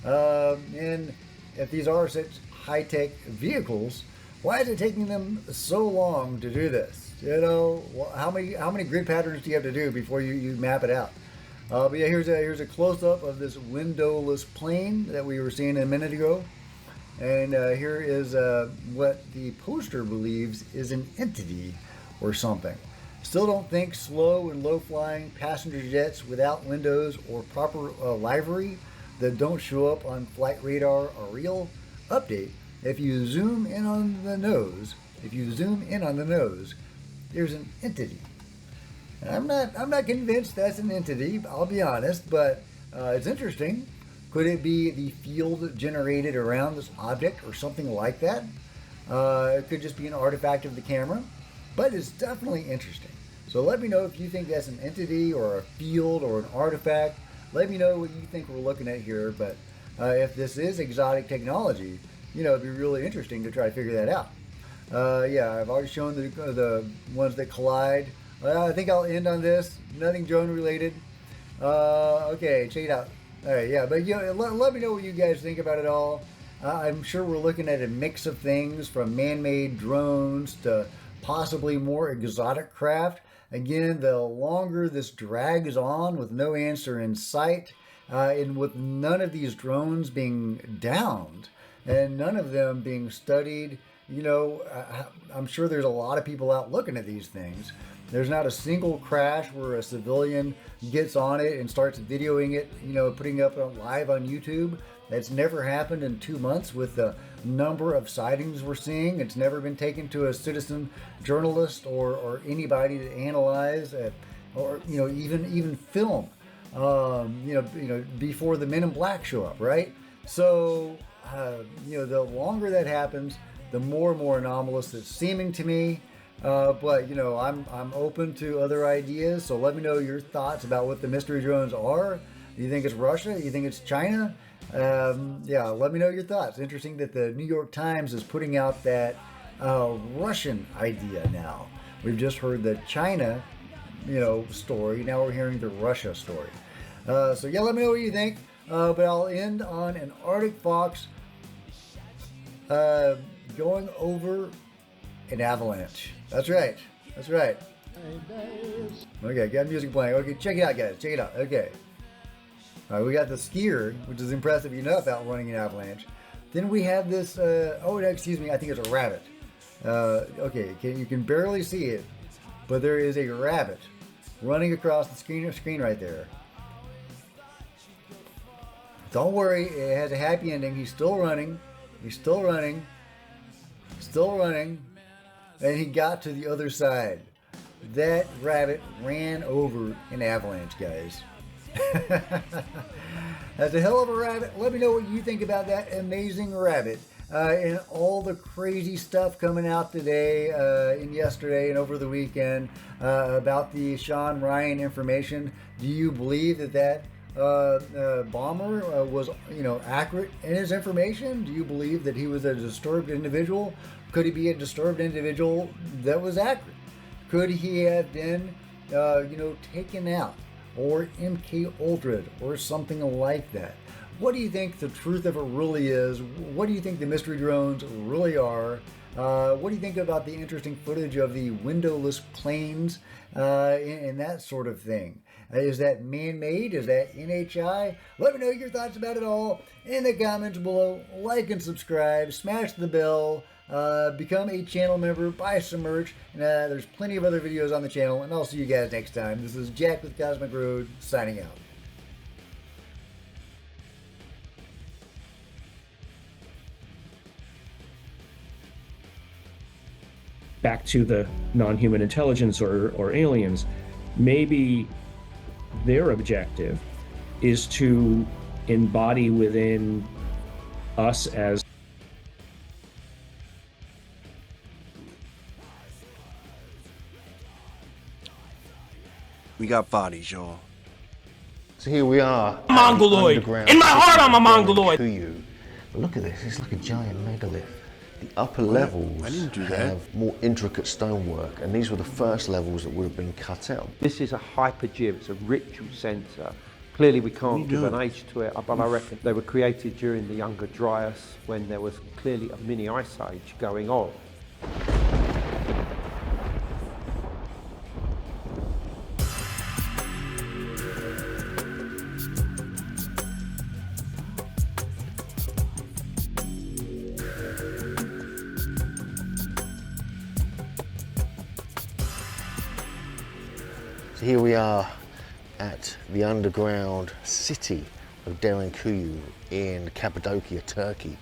[SPEAKER 1] And if these are such high-tech vehicles, Why is it taking them so long to do this? You know, how many grid patterns do you have to do before you map it out? But yeah, here's a close-up of this windowless plane that we were seeing a minute ago. And here is what the poster believes is an entity or something. Still don't think slow and low-flying passenger jets without windows or proper livery that don't show up on flight radar are real. Update: if you zoom in on the nose, there's an entity. I'm not convinced that's an entity, I'll be honest, but it's interesting. Could it be the field generated around this object or something like that? It could just be an artifact of the camera, but it's definitely interesting. So let me know if you think that's an entity or a field or an artifact. Let me know what you think we're looking at here, but if this is exotic technology, you know, it'd be really interesting to try to figure that out. Yeah, I've already shown the ones that collide. I think I'll end on this. Nothing drone related. Okay, check it out. All right, yeah, but let me know what you guys think about it all. I'm sure we're looking at a mix of things from man-made drones to possibly more exotic craft. Again, the longer this drags on with no answer in sight, and with none of these drones being downed and none of them being studied, you know, I'm sure there's a lot of people out looking at these things. There's not a single crash where a civilian gets on it and starts videoing it, you know, putting it up live on YouTube. That's never happened in 2 months with the number of sightings we're seeing. It's never been taken to a citizen journalist or anybody to analyze or, you know, even film, you know, before the Men in Black show up, right? So, you know, the longer that happens, the more and more anomalous it's seeming to me. But you know, I'm open to other ideas. So let me know your thoughts about what the mystery drones are. Do you think it's Russia? Do you think it's China? Yeah, let me know your thoughts. Interesting that the New York Times is putting out that Russian idea now. We've just heard the China, you know, story. Now we're hearing the Russia story. So yeah, let me know what you think. But I'll end on an Arctic fox going over an avalanche. That's right. That's right. Okay, got music playing. Okay, check it out, guys. Check it out. Okay. All right, we got the skier, which is impressive enough, outrunning an avalanche. Then we have this, oh, excuse me, I think it's a rabbit. Okay, you can barely see it, but there is a rabbit running across the screen right there. Don't worry, it has a happy ending. He's still running. He's still running. Still running. And he got to the other side. That rabbit ran over an avalanche, guys. That's a hell of a rabbit. Let me know what you think about that amazing rabbit. And all the crazy stuff coming out today and yesterday and over the weekend about the Sean Ryan information. Do you believe that bomber was, you know, accurate in his information? Do you believe that he was a disturbed individual? Could he be a disturbed individual that was accurate? Could he have been, you know, taken out, or MK Ultra'd, or something like that? What do you think the truth of it really is? What do you think the mystery drones really are? What do you think about the interesting footage of the windowless planes and that sort of thing? Is that man-made? Is that NHI? Let me know your thoughts about it all in the comments below. Like and subscribe. Smash the bell. Become a channel member. Buy some merch. There's plenty of other videos on the channel. And I'll see you guys next time. This is Jack with Cosmic Road, signing out.
[SPEAKER 9] Back to the non-human intelligence or aliens, maybe their objective is to embody within us as
[SPEAKER 6] we got bodies, y'all.
[SPEAKER 10] So here we are.
[SPEAKER 13] Mongoloid. In my heart, I'm a Mongoloid.
[SPEAKER 10] To you. But look at this. It's like a giant megalith. The upper levels have more intricate stonework, and these were the first levels that would have been cut out.
[SPEAKER 24] This is a hypergym. It's a ritual center.
[SPEAKER 12] Clearly we can't give an age to it, but I reckon they were created during the Younger Dryas when there was clearly a mini ice age going on.
[SPEAKER 10] So here we are at the underground city of Debuünking in Cappadocia, Turkey.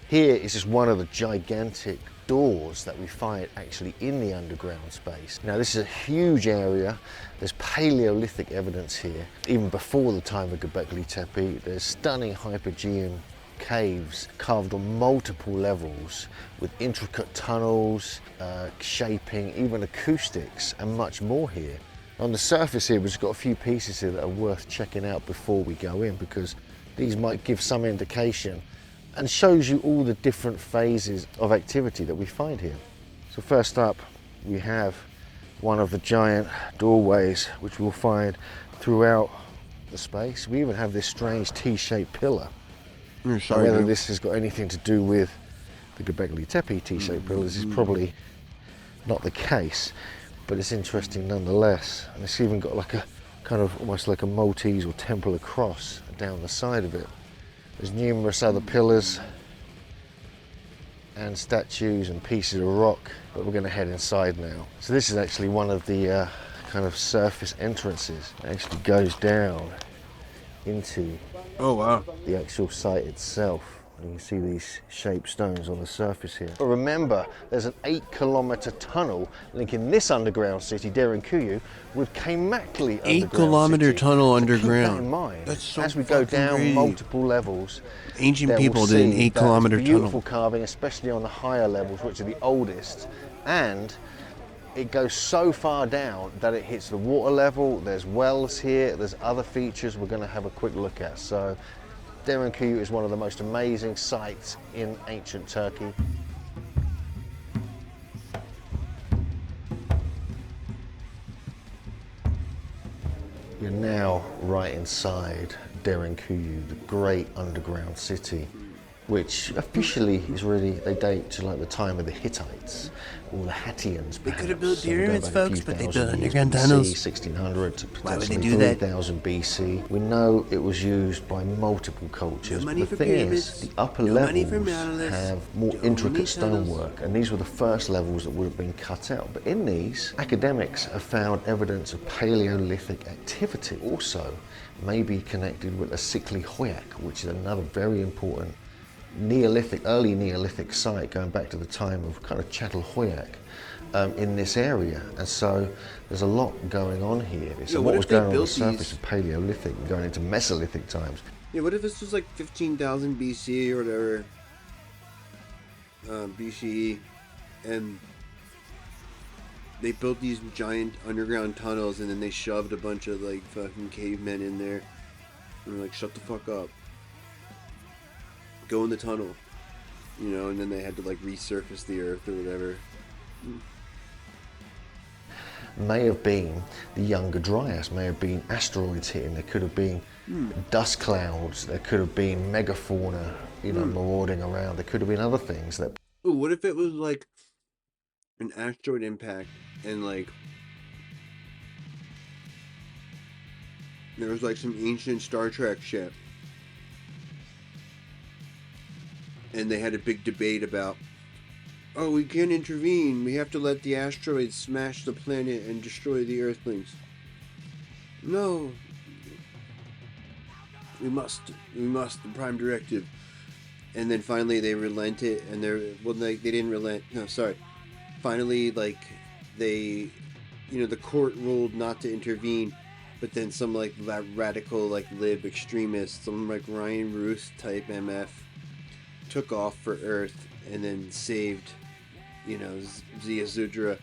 [SPEAKER 10] Here is just one of the gigantic doors that we find actually in the underground space. Now this is a huge area. There's Paleolithic evidence here, even before the time of Göbekli Tepe. There's stunning Hypogean caves carved on multiple levels with intricate tunnels, shaping, even acoustics, and much more here. On the surface here, we've just got a few pieces here that are worth checking out before we go in, because these might give some indication and shows you all the different phases of activity that we find here. So first up, we have one of the giant doorways which we'll find throughout the space. We even have this strange T-shaped pillar. Whether this has got anything to do with the Göbekli Tepe T-shaped pillars is probably not the case, but it's interesting nonetheless. And it's even got like a kind of almost like a Maltese or Templar cross down the side of it. There's numerous other pillars and statues and pieces of rock, but we're going to head inside now. So this is actually one of the kind of surface entrances. It actually goes down into the actual site itself. And you can see these shaped stones on the surface here. But remember, there's an 8-kilometer tunnel linking this underground city, Debuünking, with Kaymakli underground
[SPEAKER 6] 8-kilometer tunnel underground.
[SPEAKER 10] Keep that in mind.
[SPEAKER 6] That's so
[SPEAKER 10] as we go down
[SPEAKER 6] crazy.
[SPEAKER 10] Multiple levels,
[SPEAKER 6] Ancient people did an 8-kilometer tunnel.
[SPEAKER 10] Beautiful carving, especially on the higher levels, which are the oldest, and it goes so far down that it hits the water level. There's wells here, there's other features we're going to have a quick look at. So Debuünking is one of the most amazing sites in ancient Turkey. You're now right inside Debuünking, the great underground city, which officially is really, they date to like the time of the Hittites or the Hattians.
[SPEAKER 6] They could have built pyramids,
[SPEAKER 10] so
[SPEAKER 6] folks, but they built underground tunnels.
[SPEAKER 10] 1600 to
[SPEAKER 6] Why would they
[SPEAKER 10] potentially
[SPEAKER 6] do that?
[SPEAKER 10] 3000 BC. We know it was used by multiple cultures.
[SPEAKER 6] No money
[SPEAKER 10] But
[SPEAKER 6] for
[SPEAKER 10] the thing
[SPEAKER 6] pyramids,
[SPEAKER 10] is, the upper
[SPEAKER 6] no money for
[SPEAKER 10] levels
[SPEAKER 6] monoliths,
[SPEAKER 10] have more
[SPEAKER 6] no
[SPEAKER 10] intricate
[SPEAKER 6] money tunnels.
[SPEAKER 10] stonework, and these were the first levels that would have been cut out. But in these, academics have found evidence of Paleolithic activity, also maybe connected with a Sikli Hoyak, which is another very important Neolithic, early Neolithic site going back to the time of kind of Çatalhöyük in this area. And so there's a lot going on here. So what was going on the surface of Paleolithic and going into Mesolithic times?
[SPEAKER 6] Yeah, what if this was like 15,000 BC or whatever, BCE, and they built these giant underground tunnels and then they shoved a bunch of like fucking cavemen in there and they're like, shut the fuck up. Go in the tunnel, you know, and then they had to like resurface the earth or whatever.
[SPEAKER 10] May have been the Younger Dryas, may have been asteroids hitting, there could have been dust clouds, there could have been megafauna, you know, marauding around, there could have been other things that...
[SPEAKER 6] Ooh, what if it was like an asteroid impact and like there was like some ancient Star Trek ship and they had a big debate about, oh, we can't intervene, we have to let the asteroids smash the planet and destroy the Earthlings. No, we must, the Prime Directive. And then finally they relented, and they didn't relent, no, sorry. Finally, like, they, you know, the court ruled not to intervene, but then some, like, radical, like, lib extremists, some, like, Ryan Ruth type MF, took off for Earth and then saved, you know, Ziusudra,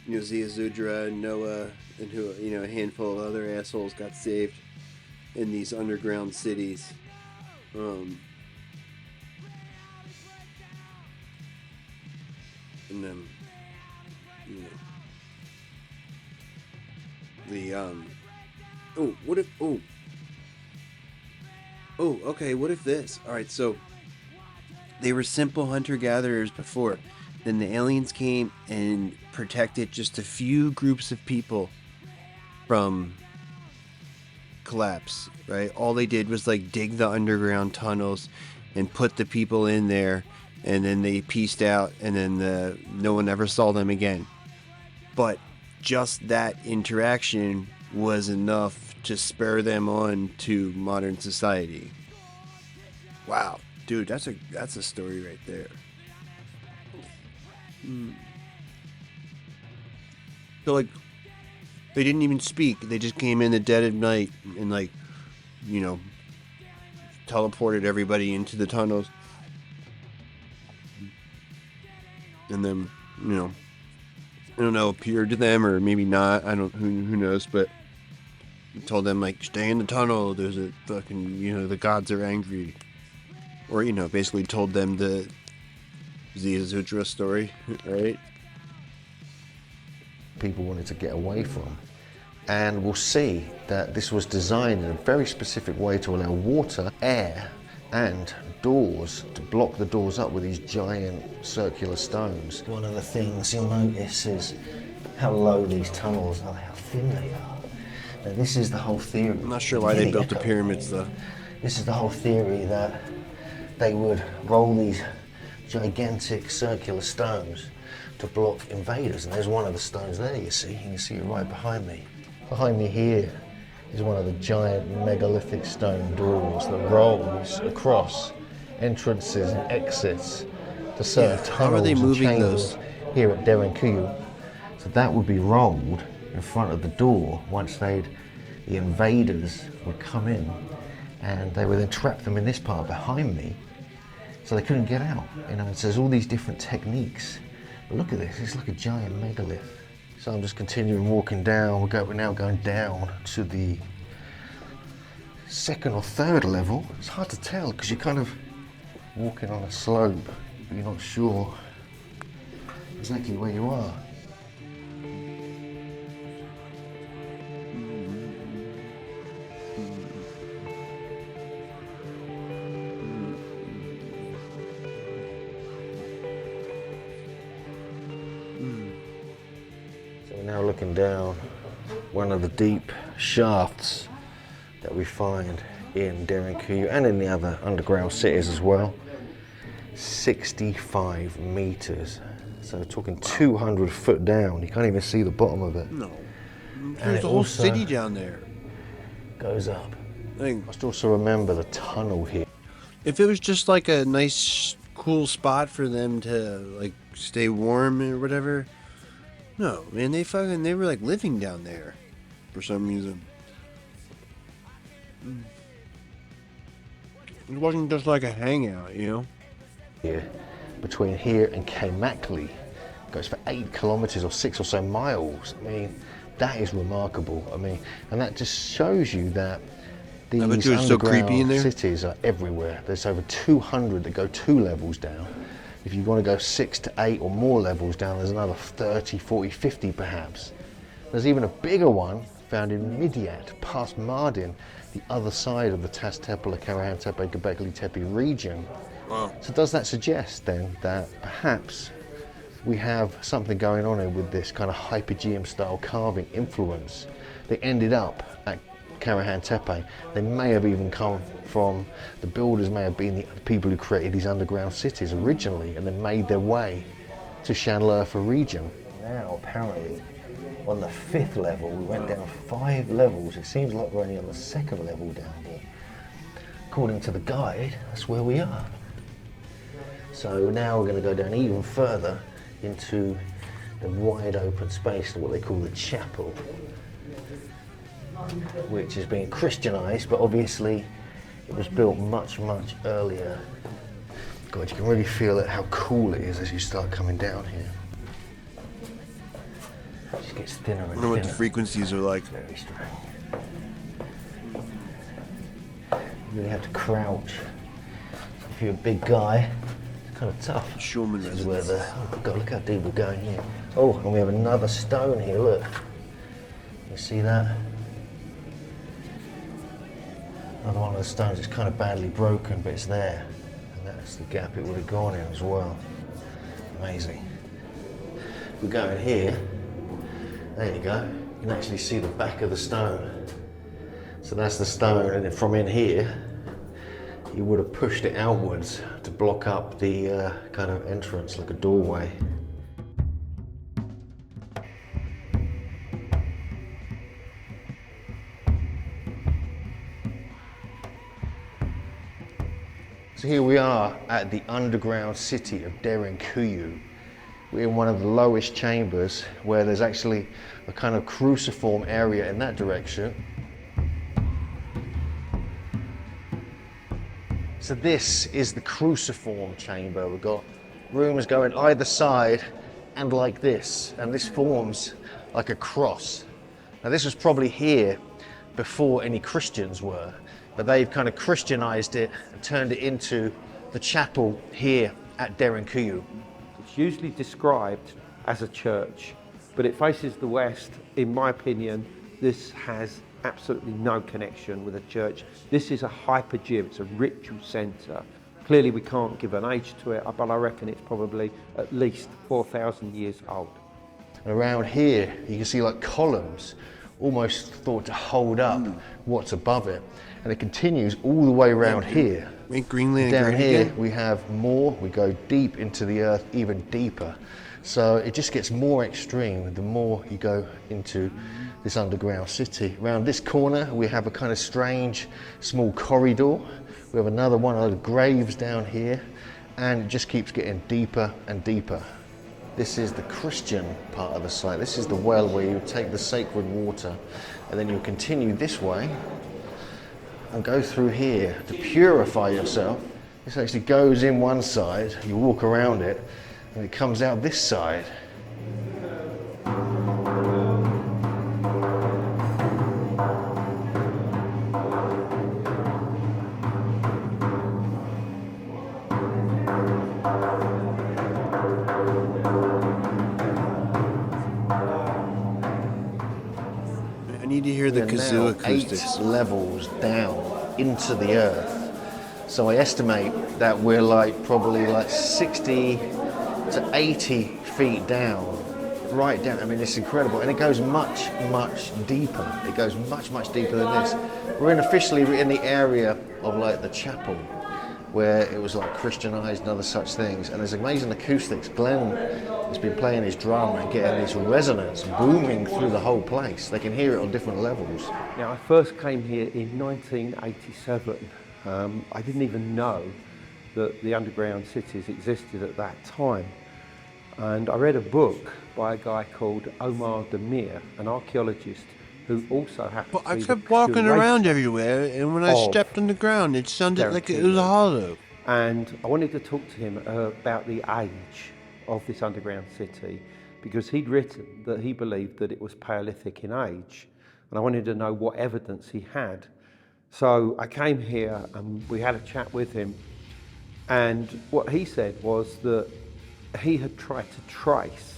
[SPEAKER 6] Noah, and who, you know, a handful of other assholes got saved in these underground cities. And then, you know, the, oh, okay, what if this? All right, so they were simple hunter-gatherers before. Then the aliens came and protected just a few groups of people from collapse, right? All they did was like dig the underground tunnels and put the people in there, and then they pieced out, and then no one ever saw them again. But just that interaction was enough to spur them on to modern society. Wow, dude, that's a story right there. So like, they didn't even speak. They just came in the dead of night and like, you know, teleported everybody into the tunnels. And then, you know, I don't know, appeared to them or maybe not. I don't, who knows, but told them like, stay in the tunnel. There's a fucking, you know, the gods are angry. Or, you know, basically told them the Zia story, right?
[SPEAKER 10] People wanted to get away from. And we'll see that this was designed in a very specific way to allow water, air, and doors to block the doors up with these giant circular stones. One of the things you'll notice is how low these tunnels are, how thin they are. Now, this is the whole theory.
[SPEAKER 6] I'm not sure why they built the pyramids though.
[SPEAKER 10] This is the whole theory that they would roll these gigantic circular stones to block invaders. And there's one of the stones there, you can see it right behind me. Behind me here is one of the giant megalithic stone doors that rolls across entrances and exits to certain tunnels.
[SPEAKER 6] How are they moving those?
[SPEAKER 10] Here at Debuünking. So that would be rolled in front of the door once the invaders would come in, and they would then trap them in this part behind me so they couldn't get out. You know, so there's all these different techniques. But look at this, it's like a giant megalith. So I'm just continuing walking down. We're now going down to the second or third level. It's hard to tell because you're kind of walking on a slope, but you're not sure exactly where you are. Now looking down one of the deep shafts that we find in Debuünking and in the other underground cities as well. 65 meters. So we're talking 200 foot down. You can't even see the bottom of it.
[SPEAKER 6] No. There's a whole city down there.
[SPEAKER 10] Goes up. I must also remember the tunnel here.
[SPEAKER 6] If it was just like a nice, cool spot for them to like stay warm or whatever. No, man, they were like living down there for some reason. It wasn't just like a hangout, you know?
[SPEAKER 10] Here, between here and Kaymakli, goes for 8 kilometers or 6 or so miles. I mean, that is remarkable. I mean, and that just shows you that these underground cities are everywhere. There's over 200 that go 2 levels down. If you want to go 6 to 8 or more levels down, there's another 30, 40, 50 perhaps. There's even a bigger one found in Midyat, past Mardin, the other side of the Taztepe, Karahantepe, Göbekli Tepe region.
[SPEAKER 6] Wow.
[SPEAKER 10] So does that suggest then that perhaps we have something going on here with this kind of Hypogeum style carving influence? They ended up at Karahantepe. They may have even come from, the builders may have been the people who created these underground cities originally and then made their way to Şanlıurfa region. Now apparently on the 5th level we went down 5 levels. It seems like we're only on the 2nd level down here. According to the guide, that's where we are. So now we're going to go down even further into the wide open space, what they call the chapel, which is being Christianized, but obviously it was built much, much earlier. God, you can really feel it, how cool it is as you start coming down here. It just gets thinner and
[SPEAKER 6] I wonder what the frequencies are like.
[SPEAKER 10] Very strange. You really have to crouch. If you're a big guy, it's kind of tough.
[SPEAKER 6] Schulman
[SPEAKER 10] This is where the, oh God, look how deep we're going here. Oh, and we have another stone here, look. You see that? Another one of the stones, it's kind of badly broken, but it's there. And that's the gap it would have gone in as well. Amazing. If we go in here, there you go. You can actually see the back of the stone. So that's the stone, and then from in here, you would have pushed it outwards to block up the kind of entrance, like a doorway. So here we are at the underground city of Debuünking. We're in one of the lowest chambers where there's actually a kind of cruciform area in that direction. So this is the cruciform chamber. We've got rooms going either side and like this, and this forms like a cross. Now this was probably here before any Christians were, but they've kind of Christianized it and turned it into the chapel here at Debuünking.
[SPEAKER 12] It's usually described as a church, but it faces the west. In my opinion, this has absolutely no connection with a church. This is a hypergym, it's a ritual centre. Clearly we can't give an age to it, but I reckon it's probably at least 4,000 years old.
[SPEAKER 10] And around here, you can see like columns, almost thought to hold up what's above it. And it continues all the way around here.
[SPEAKER 6] Make Greenland
[SPEAKER 10] down
[SPEAKER 6] great
[SPEAKER 10] here,
[SPEAKER 6] again.
[SPEAKER 10] we have more, we go deep into the earth, even deeper. So it just gets more extreme the more you go into this underground city. Around this corner, we have a kind of strange small corridor. We have another one of the graves down here, and it just keeps getting deeper and deeper. This is the Christian part of the site. This is the well where you take the sacred water, and then you continue this way and go through here to purify yourself. This actually goes in one side, you walk around it, and it comes out this side.
[SPEAKER 6] I need to hear the kazoo acoustics.
[SPEAKER 10] 8 levels down into the earth. So I estimate that we're like probably like 60 to 80 feet down, right down. I mean, it's incredible. And it goes much, much deeper. It goes much, much deeper than this. We're officially in the area of like the chapel, where it was like Christianized and other such things. And there's amazing acoustics. Glenn has been playing his drum and getting this resonance booming through the whole place. They can hear it on different levels.
[SPEAKER 12] Now, I first came here in 1987. I didn't even know that the underground cities existed at that time. And I read a book by a guy called Omar Demir, an archaeologist who also happened to be
[SPEAKER 6] I kept walking around everywhere, and when I stepped on the ground, it sounded like it was hollow.
[SPEAKER 12] And I wanted to talk to him about the age of this underground city, because he'd written that he believed that it was Paleolithic in age, and I wanted to know what evidence he had. So I came here and we had a chat with him, and what he said was that he had tried to trace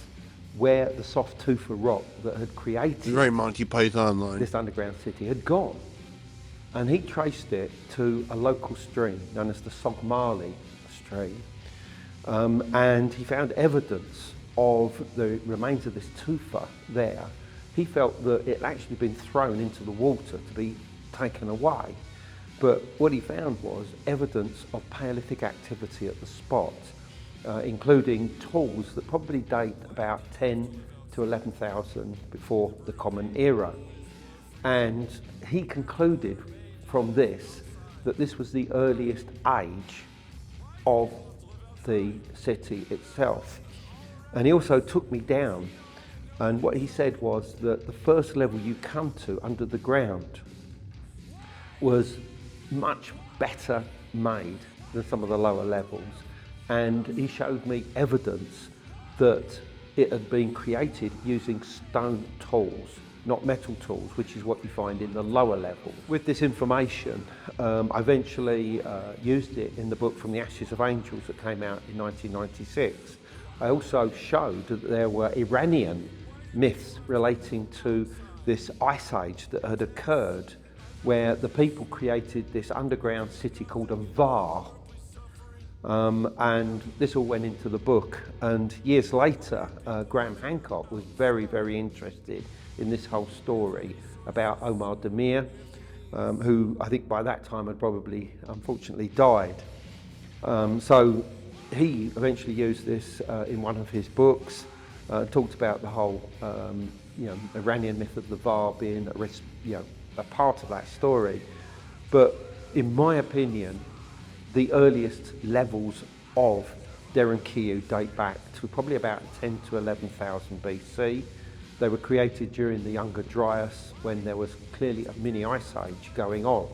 [SPEAKER 12] where the soft tufa rock that had created
[SPEAKER 6] Monty Python line.
[SPEAKER 12] This underground city had gone. And he traced it to a local stream known as the Sogmali stream. And he found evidence of the remains of this tufa there. He felt that it had actually been thrown into the water to be taken away. But what he found was evidence of Paleolithic activity at the spot, including tools that probably date about 10 to 11,000 before the Common Era. And he concluded from this that this was the earliest age of the city itself. And he also took me down, and what he said was that the first level you come to under the ground was much better made than some of the lower levels. And he showed me evidence that it had been created using stone tools, not metal tools, which is what you find in the lower level. With this information, I eventually used it in the book From the Ashes of Angels that came out in 1996. I also showed that there were Iranian myths relating to this ice age that had occurred where the people created this underground city called a VAR. And this all went into the book. And years later, Graham Hancock was very, very interested in this whole story about Omar Demir, who I think by that time had probably, unfortunately, died. So he eventually used this in one of his books, talked about the whole Iranian myth of the VAR being a part of that story. But in my opinion, the earliest levels of Debuünking date back to probably about 10 to 11,000 BC. They were created during the Younger Dryas when there was clearly a mini ice age going on.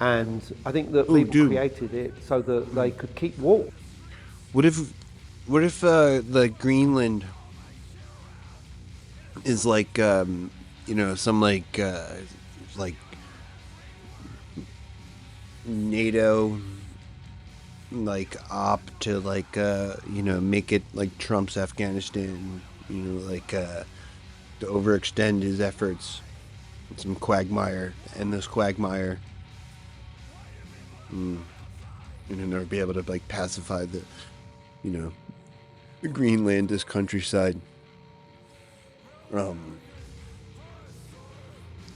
[SPEAKER 12] And I think that people created it so that they could keep warm.
[SPEAKER 6] What if the Greenland is like some like NATO like op to like make it like Trump's Afghanistan, to overextend his efforts, some quagmire, and this quagmire, and never be able to like pacify the Greenland, this countryside. I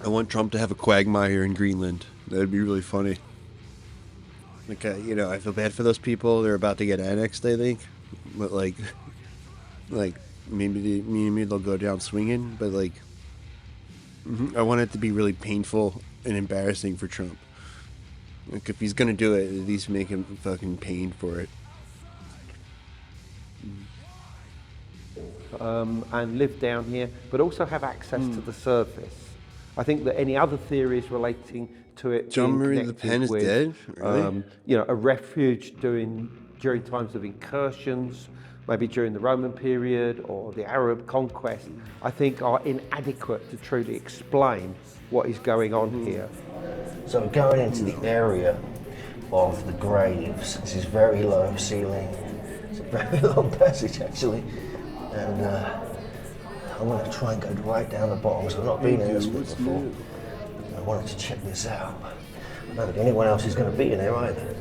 [SPEAKER 6] want Trump to have a quagmire in Greenland. That'd be really funny. Like, I feel bad for those people. They're about to get annexed, I think. But, maybe they'll go down swinging. But, I want it to be really painful and embarrassing for Trump. Like, if he's going to do it, at least make him fucking pain for it.
[SPEAKER 12] And live down here, but also have access to the surface. I think that any other theories relating to it
[SPEAKER 6] John Marie Le Pen is dead? Really?
[SPEAKER 12] A refuge during times of incursions, maybe during the Roman period or the Arab conquest, I think are inadequate to truly explain what is going on here.
[SPEAKER 10] So going into the area of the graves, this is very low ceiling. It's a very long passage actually. And I'm going to try and go right down the bottom because I've not been in this bit before. I wanted to check this out. I don't think anyone else is going to be in here either.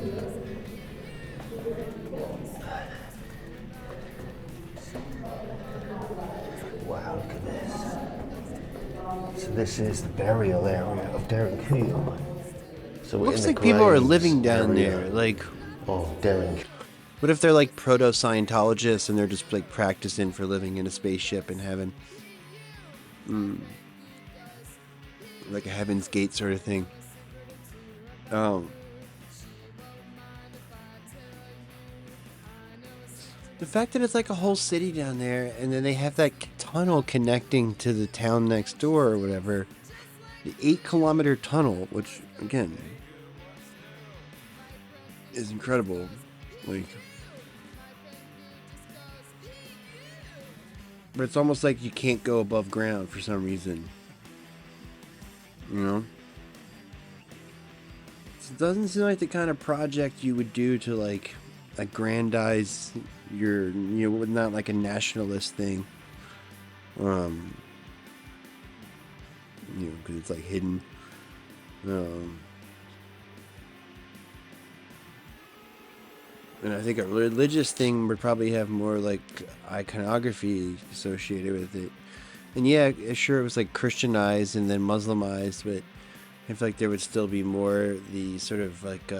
[SPEAKER 10] Wow, look at this. So this is the burial area of Debuünking. So we're
[SPEAKER 6] looks like people are living down there. Like,
[SPEAKER 10] Debuünking.
[SPEAKER 6] What if they're like proto-Scientologists and they're just like practicing for living in a spaceship in heaven? Like a Heaven's Gate sort of thing. The fact that it's like a whole city down there and then they have that tunnel connecting to the town next door or whatever. The 8-kilometer tunnel, which again is incredible. Like, but it's almost like you can't go above ground for some reason. It doesn't seem like the kind of project you would do to like aggrandize your, not like a nationalist thing. Because it's like hidden. And I think a religious thing would probably have more like iconography associated with it. And yeah, sure, it was like Christianized and then Muslimized, but I feel like there would still be more the sort of like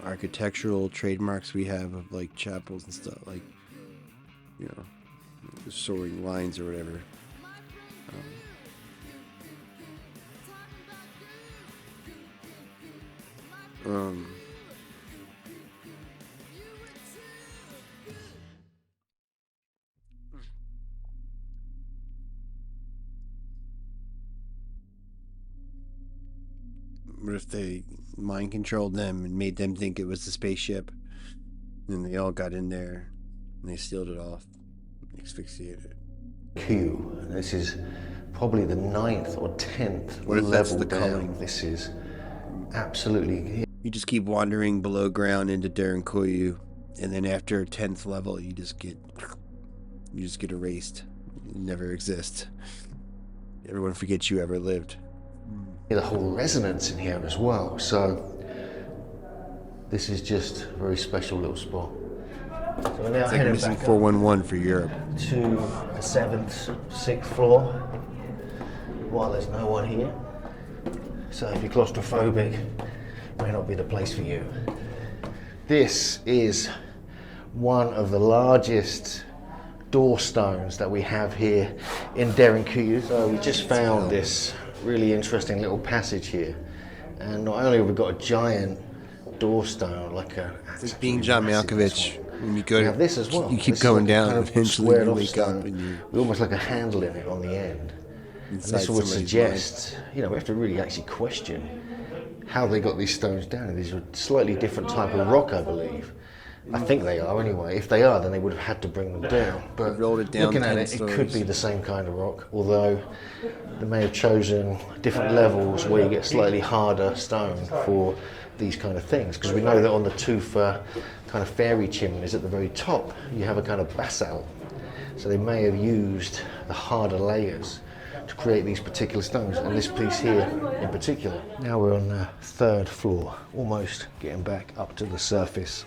[SPEAKER 6] architectural trademarks we have of like chapels and stuff, like, soaring lines or whatever. What if they mind controlled them and made them think it was the spaceship, and they all got in there and they sealed it off, asphyxiated it?
[SPEAKER 10] This is probably the 9th or 10th
[SPEAKER 6] what if
[SPEAKER 10] level
[SPEAKER 6] that's the
[SPEAKER 10] down.
[SPEAKER 6] culling?
[SPEAKER 10] This is absolutely.
[SPEAKER 6] You just keep wandering below ground into Debuünking, and then after 10th level, you just get erased. You never exist. Everyone forgets you ever lived.
[SPEAKER 10] The whole resonance in here as well. So this is just a very special little spot. So we're now
[SPEAKER 6] It's like
[SPEAKER 10] heading
[SPEAKER 6] missing
[SPEAKER 10] back
[SPEAKER 6] 411 for Europe.
[SPEAKER 10] to the 6th floor while there's no one here. So if you're claustrophobic, it may not be the place for you. This is one of the largest door stones that we have here in Debuünking. So we just found this really interesting little passage here. And not only have we got a giant door stone, like a...
[SPEAKER 6] It's like being John Malkovich. When you go
[SPEAKER 10] we
[SPEAKER 6] to,
[SPEAKER 10] have this as well.
[SPEAKER 6] you keep
[SPEAKER 10] This
[SPEAKER 6] going
[SPEAKER 10] is like a
[SPEAKER 6] down,
[SPEAKER 10] kind
[SPEAKER 6] and
[SPEAKER 10] of
[SPEAKER 6] eventually
[SPEAKER 10] squared
[SPEAKER 6] you
[SPEAKER 10] off
[SPEAKER 6] wake
[SPEAKER 10] stone
[SPEAKER 6] up and you're
[SPEAKER 10] with almost like a handle in it on the end. And
[SPEAKER 6] inside
[SPEAKER 10] this would
[SPEAKER 6] somebody's
[SPEAKER 10] suggest, you know, we have to really actually question how they got these stones down. These are slightly different type of rock, I believe. I think they are anyway. If they are, then they would have had to bring them down. But
[SPEAKER 6] rolled it down
[SPEAKER 10] looking at
[SPEAKER 6] 10
[SPEAKER 10] it, it could
[SPEAKER 6] stories.
[SPEAKER 10] be the same kind of rock, although they may have chosen different levels where you get slightly harder stone for these kind of things. Because we know that on the tufa kind of fairy chimneys at the very top, you have a kind of basalt. So they may have used the harder layers to create these particular stones, and this piece here in particular. Now we're on the 3rd floor, almost getting back up to the surface.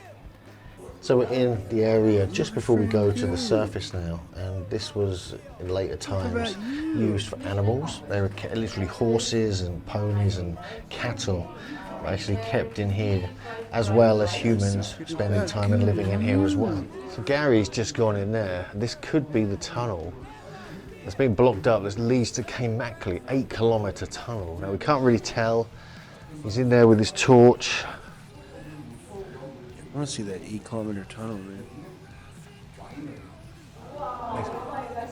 [SPEAKER 10] So we're in the area just before we go to the surface now, and this was in later times used for animals. They were literally horses and ponies and cattle were actually kept in here, as well as humans spending time and living in here as well. So Gary's just gone in there. This could be the tunnel that's been blocked up. This leads to Kaymakli, 8-kilometer tunnel. Now we can't really tell. He's in there with his torch.
[SPEAKER 6] I want to see that 8-kilometer tunnel, man.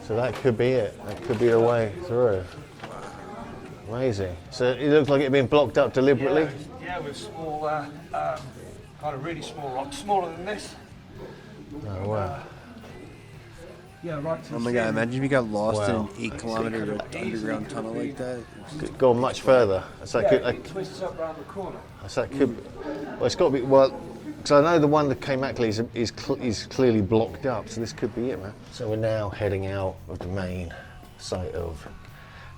[SPEAKER 10] So that could be it. That could be the way through. Amazing. So it looks like it had been blocked up deliberately.
[SPEAKER 2] Yeah, with small, kind of really small rocks, smaller than this.
[SPEAKER 10] Oh wow.
[SPEAKER 2] Yeah, right.
[SPEAKER 6] Oh my god, imagine if you got lost
[SPEAKER 10] Wow.
[SPEAKER 6] in an 8-kilometer underground tunnel like that.
[SPEAKER 10] Gone much further. So
[SPEAKER 2] Yeah,
[SPEAKER 10] that could,
[SPEAKER 2] it twists up round the corner.
[SPEAKER 10] so that could, well, it's got to be, well, because I know the one that Kaymakli is clearly blocked up, so this could be it, man. So we're now heading out of the main site of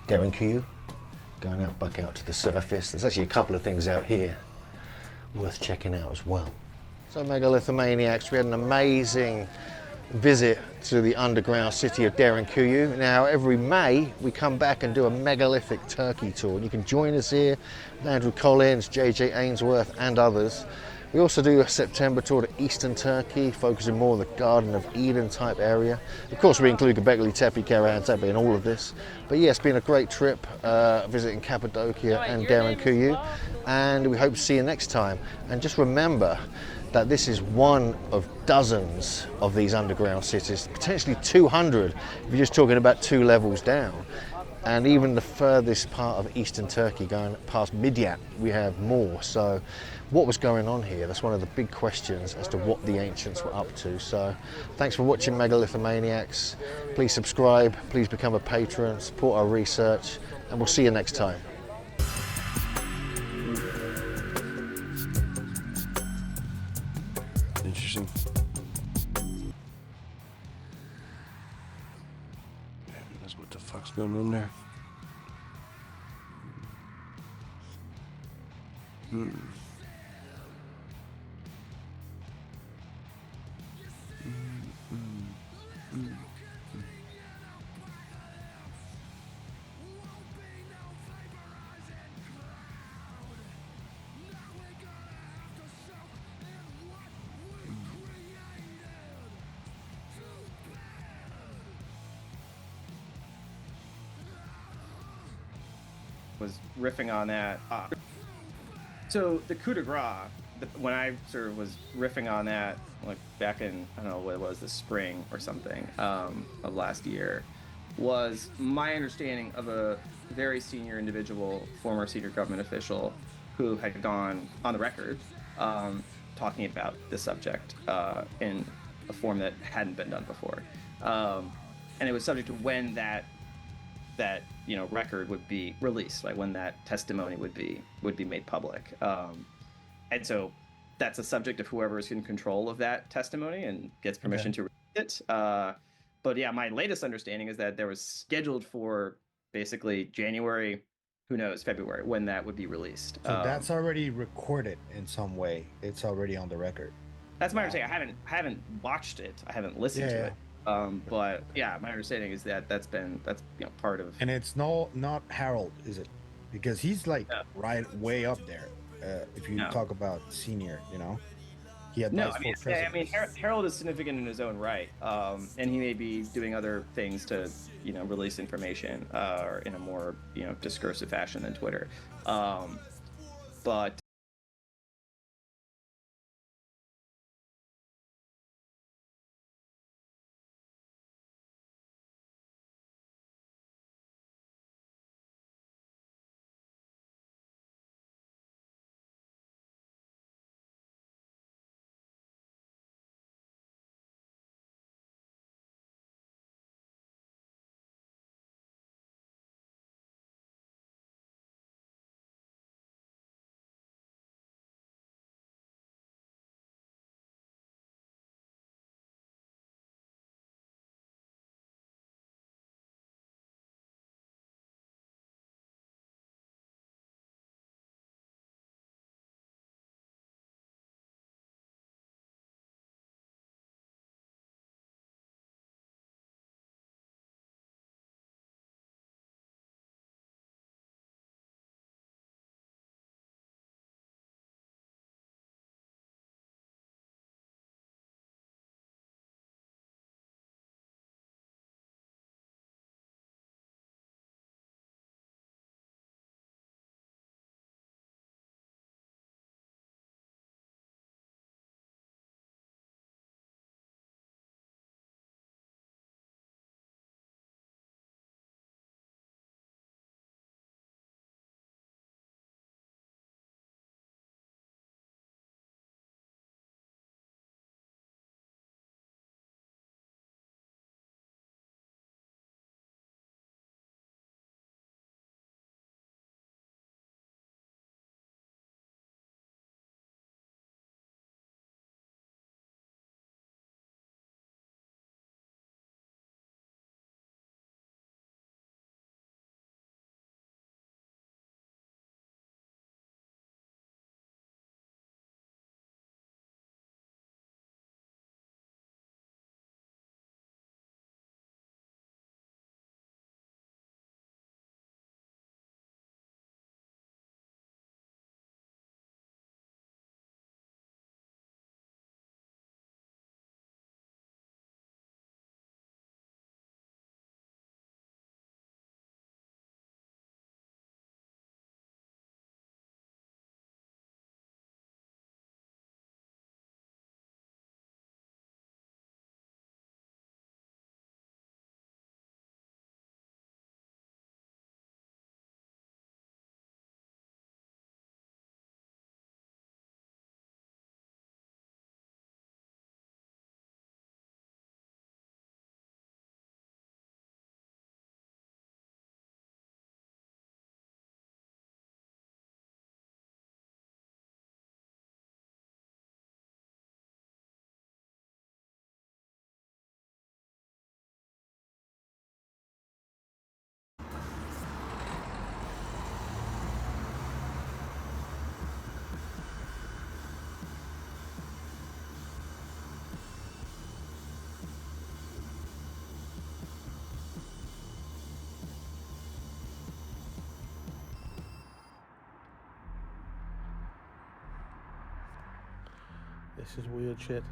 [SPEAKER 10] Debuünking, going out back out to the surface. There's actually a couple of things out here worth checking out as well. So Megalithomaniacs, we had an amazing visit to the underground city of Debuünking. Now every May we come back and do a megalithic Turkey tour. You can join us here with Andrew Collins, JJ Ainsworth and others. We also do a September tour to Eastern Turkey, focusing more on the Garden of Eden type area. Of course we include Göbekli Tepe, Karahan Tepe in all of this. But yeah, it's been a great trip visiting Cappadocia and Debuünking, and we hope to see you next time. And just remember that this is one of dozens of these underground cities, potentially 200 if you're just talking about 2 levels down. And even the furthest part of Eastern Turkey, going past Midyat, we have more. So what was going on here? That's one of the big questions as to what the ancients were up to. So thanks for watching Megalithomaniacs. Please subscribe, please become a patron, support our research, and we'll see you next time.
[SPEAKER 6] Interesting. That's what the fuck's going on there.
[SPEAKER 14] Was riffing on that. So the coup de grace, when I sort of was riffing on that, like back in, I don't know what it was, the spring or something of last year, was my understanding of a very senior individual, former senior government official, who had gone on the record talking about this subject in a form that hadn't been done before. And it was subject to when that record would be released, like when that testimony would be made public. And so that's a subject of whoever is in control of that testimony and gets permission to release it. But yeah, my latest understanding is that there was scheduled for basically January who knows, February, when that would be released.
[SPEAKER 17] So that's already recorded in some way. It's already on the record.
[SPEAKER 14] That's my understanding. I haven't watched it. I haven't listened to it. But yeah, my understanding is that that's part of.
[SPEAKER 17] And it's not Harold, is it? Because he's like right way up there. If you talk about senior, he had
[SPEAKER 14] Harold is significant in his own right, and he may be doing other things to release information or in a more discursive fashion than Twitter, but.
[SPEAKER 17] This is weird shit.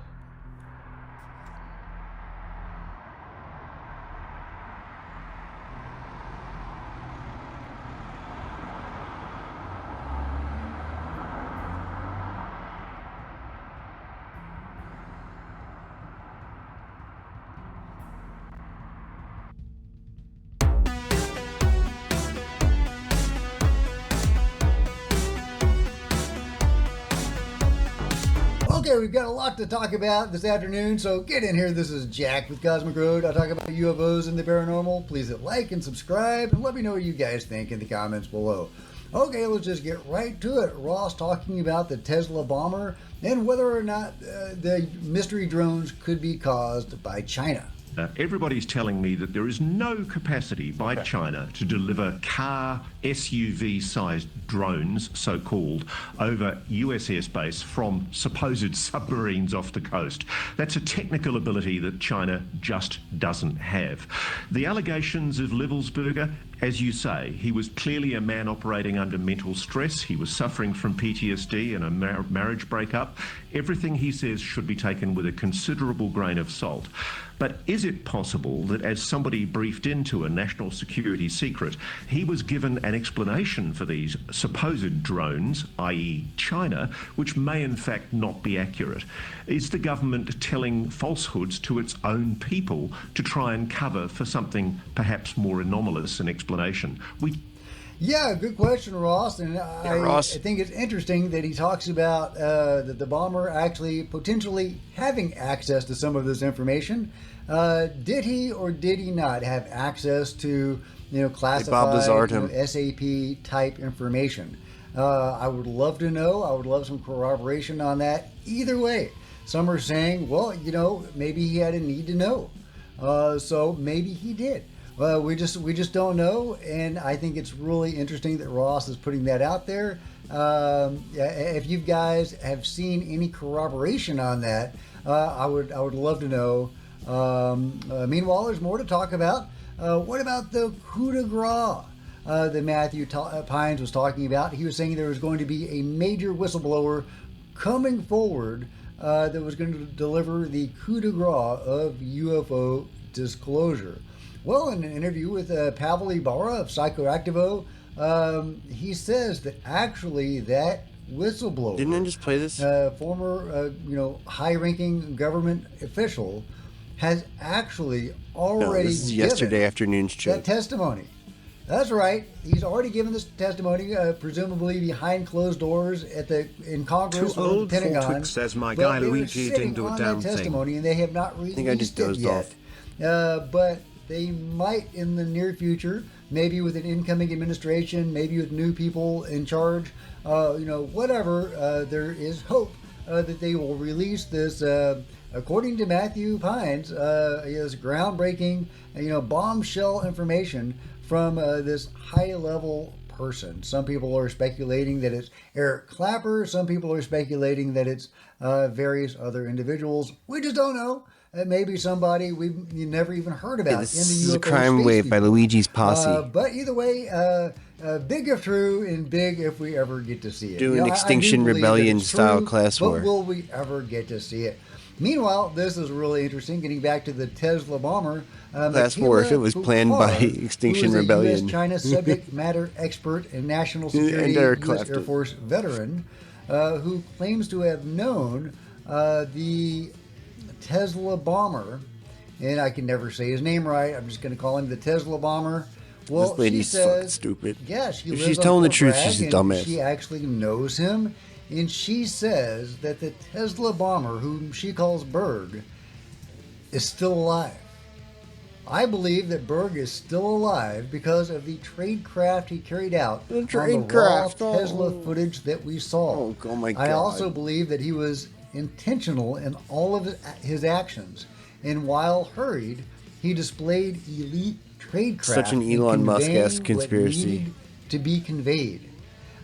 [SPEAKER 1] Okay, we've got a lot to talk about this afternoon, so get in here. This is Jack with Cosmic Road. I talk about UFOs and the paranormal. Please hit like and subscribe, and let me know what you guys think in the comments below. Okay, let's just get right to it. Ross talking about the Tesla bomber and whether or not the mystery drones could be caused by China.
[SPEAKER 18] Everybody's telling me that there is no capacity by China to deliver car SUV-sized drones, so-called, over US airspace from supposed submarines off the coast. That's a technical ability that China just doesn't have. The allegations of Livelsberger, as you say, he was clearly a man operating under mental stress. He was suffering from PTSD and a marriage breakup. Everything he says should be taken with a considerable grain of salt. But is it possible that as somebody briefed into a national security secret, he was given an explanation for these supposed drones, i.e. China, which may in fact not be accurate? Is the government telling falsehoods to its own people to try and cover for something perhaps more anomalous in explanation?
[SPEAKER 1] Yeah, good question, Ross. And I think it's interesting that he talks about that the bomber actually potentially having access to some of this information. Did he or did he not have access to, classified SAP type information? I would love to know. I would love some corroboration on that. Either way, some are saying, well, maybe he had a need to know. So maybe he did. We just don't know, and I think it's really interesting that Ross is putting that out there. If you guys have seen any corroboration on that, I would love to know. Meanwhile, there's more to talk about. What about the coup de grace that Matthew Pines was talking about? He was saying there was going to be a major whistleblower coming forward that was going to deliver the coup de grace of UFO disclosure. Well, in an interview with Pavel Ibarra of Psychoactivo, he says that actually that whistleblower,
[SPEAKER 6] didn't I just play this?
[SPEAKER 1] Former, high-ranking government official, has actually already
[SPEAKER 6] this is
[SPEAKER 1] given
[SPEAKER 6] yesterday afternoon's joke.
[SPEAKER 1] that testimony. That's right. He's already given this testimony, presumably behind closed doors in Congress
[SPEAKER 19] Too
[SPEAKER 1] or
[SPEAKER 19] old
[SPEAKER 1] the Pentagon.
[SPEAKER 19] for Twix, says my
[SPEAKER 1] But
[SPEAKER 19] guy
[SPEAKER 1] they were
[SPEAKER 19] Luigi
[SPEAKER 1] sitting
[SPEAKER 19] didn't do a
[SPEAKER 1] on
[SPEAKER 19] damn
[SPEAKER 1] that
[SPEAKER 19] thing.
[SPEAKER 1] testimony, and they have not released
[SPEAKER 6] think I just
[SPEAKER 1] it
[SPEAKER 6] dozed
[SPEAKER 1] yet. But they might in the near future, maybe with an incoming administration, maybe with new people in charge, whatever. There is hope that they will release this. According to Matthew Pines, is groundbreaking, bombshell information from this high-level person. Some people are speculating that it's Eric Clapper. Some people are speculating that it's various other individuals. We just don't know. Maybe somebody we've never even heard about.
[SPEAKER 6] This
[SPEAKER 1] in
[SPEAKER 6] is
[SPEAKER 1] the
[SPEAKER 6] a
[SPEAKER 1] UFO
[SPEAKER 6] crime
[SPEAKER 1] space
[SPEAKER 6] wave by
[SPEAKER 1] people.
[SPEAKER 6] Luigi's Posse.
[SPEAKER 1] But either way, big if true and big if we ever get to see it.
[SPEAKER 6] Doing
[SPEAKER 1] I
[SPEAKER 6] Extinction
[SPEAKER 1] do believe that
[SPEAKER 6] Rebellion
[SPEAKER 1] it's
[SPEAKER 6] style
[SPEAKER 1] true,
[SPEAKER 6] class war.
[SPEAKER 1] But will we ever get to see it? Meanwhile, this is really interesting. Getting back to the Tesla bomber.
[SPEAKER 6] Class war, if it was planned by Extinction
[SPEAKER 1] who is
[SPEAKER 6] Rebellion.
[SPEAKER 1] a US-China subject matter expert and national security
[SPEAKER 6] And Eric
[SPEAKER 1] U.S.
[SPEAKER 6] Clapton.
[SPEAKER 1] Air Force veteran, who claims to have known the Tesla bomber, and I can never say his name right. I'm just going to call him the Tesla bomber. Well,
[SPEAKER 6] This lady's
[SPEAKER 1] she says,
[SPEAKER 6] fucking stupid.
[SPEAKER 1] yeah, she
[SPEAKER 6] If
[SPEAKER 1] lives
[SPEAKER 6] she's
[SPEAKER 1] on
[SPEAKER 6] telling the
[SPEAKER 1] Fort
[SPEAKER 6] truth,
[SPEAKER 1] Bragg,
[SPEAKER 6] she's a
[SPEAKER 1] and
[SPEAKER 6] dumbass.
[SPEAKER 1] She actually knows him, and she says that the Tesla bomber, whom she calls Berg, is still alive. I believe that Berg is still alive because of the tradecraft he carried out on the raw Tesla footage that we saw.
[SPEAKER 6] Oh my
[SPEAKER 1] I
[SPEAKER 6] God.
[SPEAKER 1] also believe that he was intentional in all of his actions, and while hurried, he displayed elite tradecraft.
[SPEAKER 6] Such an
[SPEAKER 1] in
[SPEAKER 6] Elon Musk-esque
[SPEAKER 1] conveying what
[SPEAKER 6] conspiracy.
[SPEAKER 1] needed to be conveyed.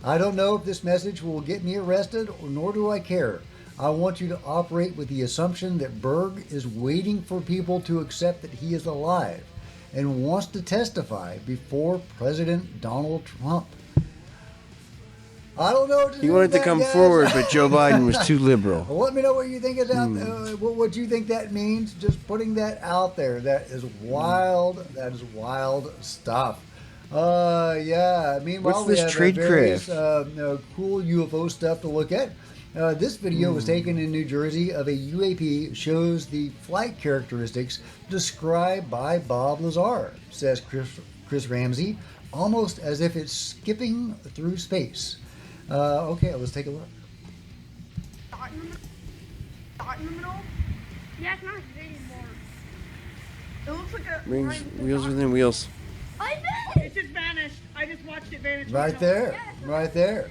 [SPEAKER 1] I don't know if this message will get me arrested, or nor do I care. I want you to operate with the assumption that Berg is waiting for people to accept that he is alive and wants to testify before President Donald Trump. I don't know what to
[SPEAKER 6] He
[SPEAKER 1] do
[SPEAKER 6] wanted
[SPEAKER 1] with
[SPEAKER 6] to come
[SPEAKER 1] that, guys.
[SPEAKER 6] forward, but Joe Biden was too liberal.
[SPEAKER 1] Well, let me know what you think about what you think that means. Just putting that out there. That is wild. That is wild stuff. Yeah. Meanwhile,
[SPEAKER 6] What's this
[SPEAKER 1] we have
[SPEAKER 6] tradecraft?
[SPEAKER 1] various cool UFO stuff to look at. This video was taken in New Jersey of a UAP, shows the flight characteristics described by Bob Lazar, says Chris Ramsey, almost as if it's skipping through space. Okay, let's take a look.
[SPEAKER 20] Dot in the middle? Yeah, it's not big anymore. It looks like a
[SPEAKER 6] Rings,
[SPEAKER 20] line
[SPEAKER 6] wheels within wheels.
[SPEAKER 20] I know! It just vanished. I just watched it vanish.
[SPEAKER 1] Right there. Right there.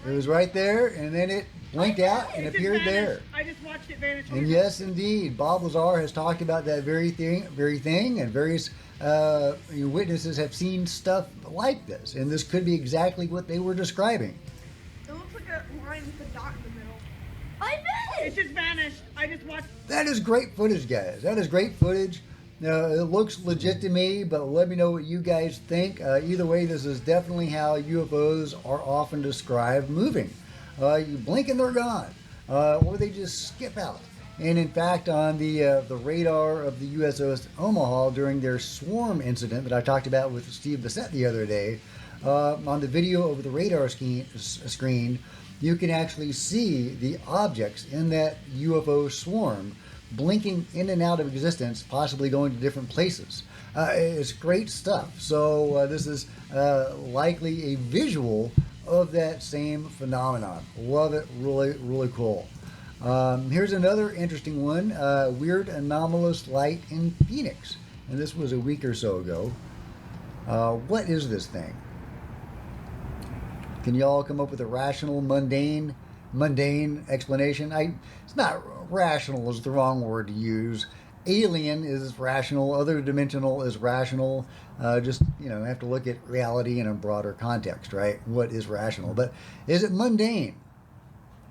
[SPEAKER 1] It was right there, and then it blinked out and appeared there.
[SPEAKER 20] I just watched it vanish.
[SPEAKER 1] And yes, indeed, Bob Lazar has talked about that very thing, and various witnesses have seen stuff like this, and this could be exactly what they were describing.
[SPEAKER 20] It looks like a line with a dot in the middle. I bet it just vanished. I just watched.
[SPEAKER 1] That is great footage, guys. That is great footage. It looks legit to me, but let me know what you guys think. Either way, this is definitely how UFOs are often described moving. You blink and they're gone, or they just skip out. And in fact, on the radar of the USS Omaha during their swarm incident that I talked about with Steve Bissett the other day, on the video over the radar screen, you can actually see the objects in that UFO swarm blinking in and out of existence, possibly going to different places. It's great stuff. So this is likely a visual of that same phenomenon. Love it. Really, really cool. Here's another interesting one. Weird anomalous light in Phoenix. And this was a week or so ago. What is this thing? Can you all come up with a rational, mundane explanation? It's not rational is the wrong word to use. Alien is rational. Other dimensional is rational. Just, have to look at reality in a broader context, right? What is rational? But is it mundane?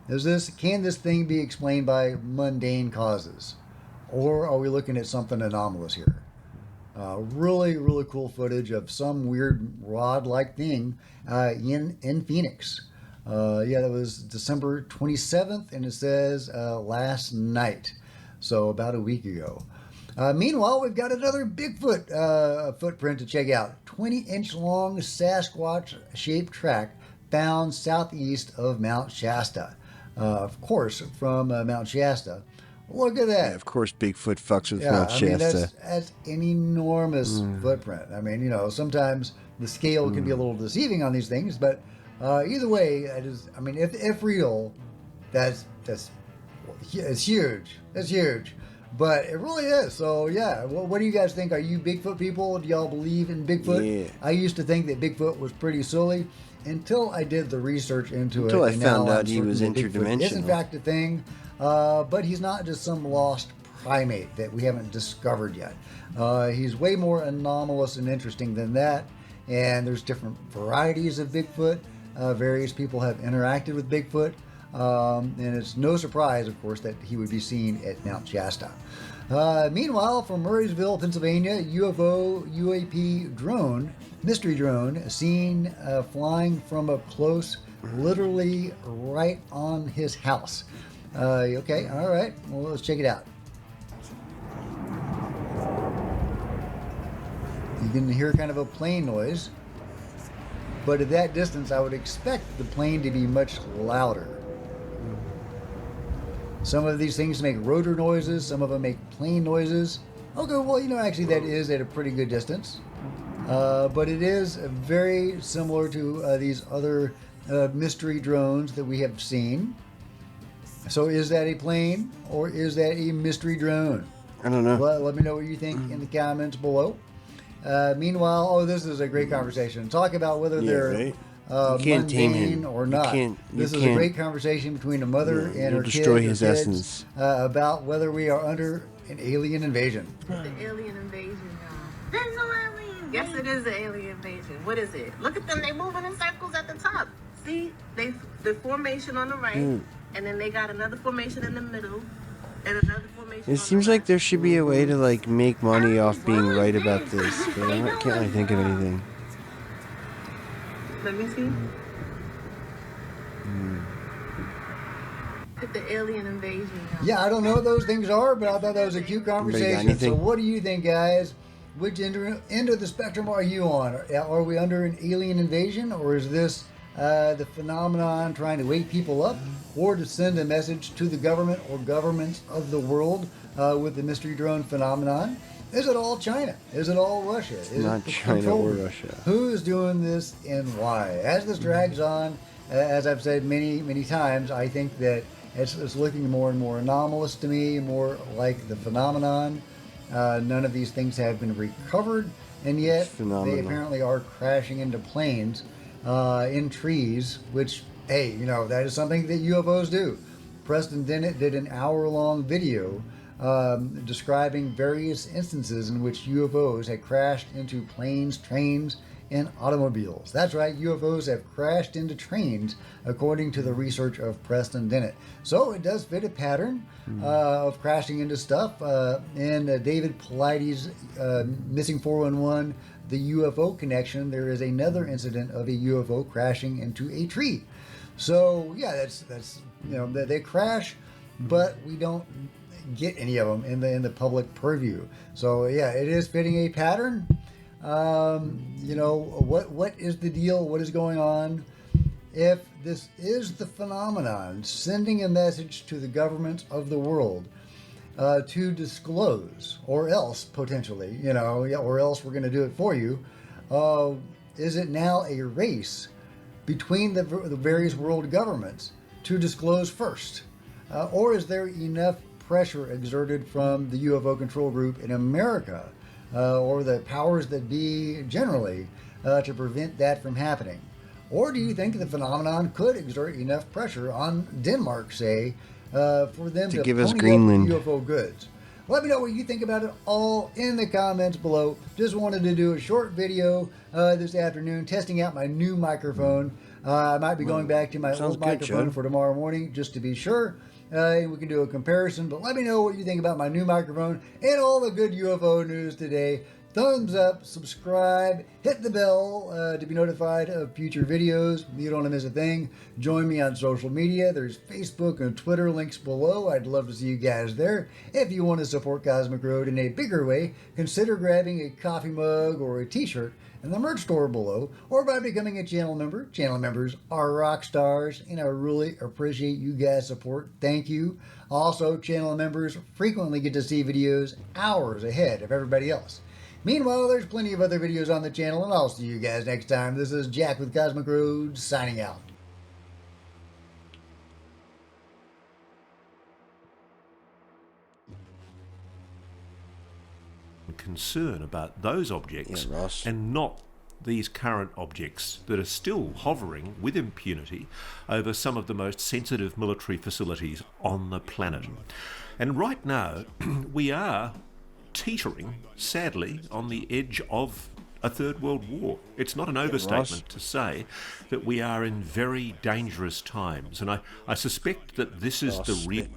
[SPEAKER 1] Can this thing be explained by mundane causes? Or are we looking at something anomalous here? Really, really cool footage of some weird rod-like thing in Phoenix. That was December 27th, and it says last night, so about a week ago. Meanwhile, we've got another Bigfoot footprint to check out. 20-inch long Sasquatch-shaped track found southeast of Mount Shasta. Of course, from Mount Shasta. Look at that.
[SPEAKER 6] Yeah, of course, Bigfoot fucks with Mount Shasta.
[SPEAKER 1] That's an enormous footprint. Sometimes the scale can be a little deceiving on these things, but either way, if real, it's huge. It's huge, but it really is. So yeah, what do you guys think? Are you Bigfoot people? Do y'all believe in Bigfoot? Yeah. I used to think that Bigfoot was pretty silly until I did the research into it.
[SPEAKER 6] Until I found out he was interdimensional.
[SPEAKER 1] It's in fact a thing, but he's not just some lost primate that we haven't discovered yet. He's way more anomalous and interesting than that. And there's different varieties of Bigfoot. Various people have interacted with Bigfoot. And it's no surprise, of course, that he would be seen at Mount Shasta. Meanwhile, from Murraysville, Pennsylvania, UAP drone, mystery drone, seen flying from up close, literally right on his house. Okay, all right, well, let's check it out. You can hear kind of a plane noise, but at that distance, I would expect the plane to be much louder. Some of these things make rotor noises, some of them make plane noises. Okay, well, actually that is at a pretty good distance. But it is very similar to these other mystery drones that we have seen. So is that a plane or is that a mystery drone?
[SPEAKER 6] I don't know.
[SPEAKER 1] Let me know what you think in the comments below. Meanwhile, this is a great conversation. Talk about whether they're mundane or not. This is a great conversation between a mother and her kids about whether we are under an alien invasion.
[SPEAKER 5] The alien invasion, y'all. There's no alien invasion. Yes, it is an alien invasion. What is it? Look at them. They moving in circles at the top. See, the formation on the right, and then they got another formation in the middle, and another formation.
[SPEAKER 6] It seems like there should be a way to make money off being right about this, but I can't really think of anything.
[SPEAKER 5] Let me see. The alien invasion.
[SPEAKER 1] Yeah, I don't know what those things are, but I thought that was a cute conversation. So what do you think, guys? Which end of the spectrum are you on? Are we under an alien invasion, or is this the phenomenon trying to wake people up, or to send a message to the government or governments of the world with the mystery drone phenomenon? Is it all China? Is it all Russia? Is
[SPEAKER 6] not
[SPEAKER 1] it
[SPEAKER 6] China or Russia.
[SPEAKER 1] Who is doing this and why? As this drags on, as I've said many, many times, I think that it's looking more and more anomalous to me, more like the phenomenon. None of these things have been recovered, and yet they apparently are crashing into planes, in trees, which hey, that is something that UFOs do. Preston Dennett did an hour-long video describing various instances in which UFOs had crashed into planes, trains, and automobiles. That's right, UFOs have crashed into trains, according to the research of Preston Dennett. So it does fit a pattern of crashing into stuff. In David Paulides' Missing 411, the UFO connection, there is another incident of a UFO crashing into a tree. So yeah, that's they crash, but we don't get any of them in the public purview. So yeah, it is fitting a pattern. What is the deal? What is going on? If this is the phenomenon, sending a message to the governments of the world to disclose, or else potentially, or else we're going to do it for you. Is it now a race between the various world governments to disclose first? Or is there enough pressure exerted from the UFO control group in America or the powers that be generally to prevent that from happening? Or do you think the phenomenon could exert enough pressure on Denmark, say, for them to
[SPEAKER 6] give us
[SPEAKER 1] pony
[SPEAKER 6] Greenland
[SPEAKER 1] up UFO goods? Let me know what you think about it all in the comments below. Just wanted to do a short video this afternoon testing out my new microphone. I might be going back to my old microphone for tomorrow morning just to be sure. And we can do a comparison. But let me know what you think about my new microphone and all the good UFO news today. Thumbs up, subscribe, hit the bell to be notified of future videos. You don't want to miss a thing. Join me on social media. There's Facebook and Twitter links below. I'd love to see you guys there. If you want to support Cosmic Road in a bigger way, consider grabbing a coffee mug or a t-shirt in the merch store below, or by becoming a channel member. Channel members are rock stars, and I really appreciate you guys' support. Thank you. Also, channel members frequently get to see videos hours ahead of everybody else. Meanwhile, there's plenty of other videos on the channel, and I'll see you guys next time. This is Jack with Cosmic Road, signing out.
[SPEAKER 4] Concern about those objects and not these current objects that are still hovering with impunity over some of the most sensitive military facilities on the planet. And right now, we are teetering, sadly, on the edge of a third world war. It's not an overstatement to say that we are in very dangerous times, and I suspect that this is the real.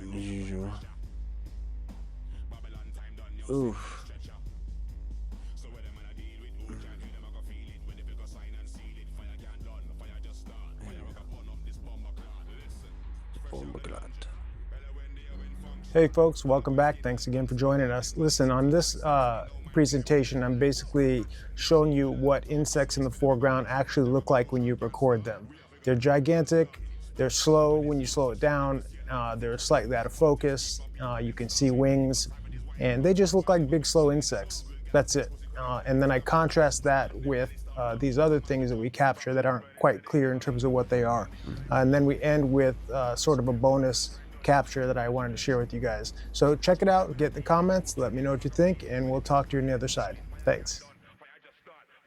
[SPEAKER 6] Oof.
[SPEAKER 16] Hey folks, welcome back. Thanks again for joining us. Listen, on this presentation, I'm basically showing you what insects in the foreground actually look like when you record them. They're gigantic, they're slow when you slow it down, they're slightly out of focus, you can see wings, and they just look like big slow insects. That's it. And then I contrast that with these other things that we capture that aren't quite clear in terms of what they are. And then we end with sort of a bonus capture that I wanted to share with you guys. So check it out, get the comments, let me know what you think, and we'll talk to you on the other side. Thanks.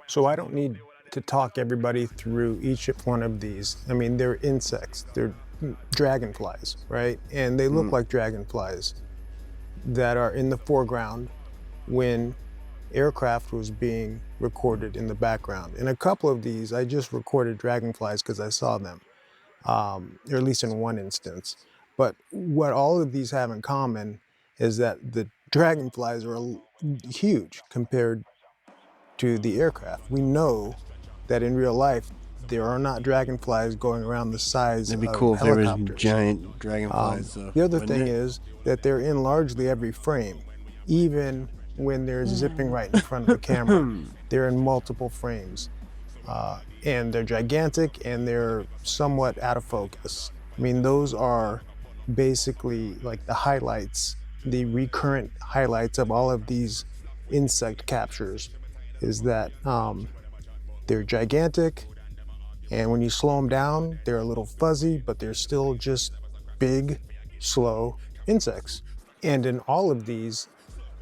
[SPEAKER 16] So I don't need to talk everybody through each one of these. I mean, they're insects, they're dragonflies, right? And they look like dragonflies that are in the foreground when aircraft was being recorded in the background. In a couple of these, I just recorded dragonflies because I saw them, or at least in one instance. But what all of these have in common is that the dragonflies are huge compared to the aircraft. We know that in real life, there are not dragonflies going around the size of helicopters. It'd be cool if there was
[SPEAKER 6] giant dragonflies.
[SPEAKER 16] The other thing is that they're in largely every frame, even when they're zipping right in front of the camera. They're in multiple frames. And they're gigantic and they're somewhat out of focus. I mean, those are basically like the highlights, the recurrent highlights of all of these insect captures is that they're gigantic, and when you slow them down, they're a little fuzzy, but they're still just big, slow insects. And in all of these,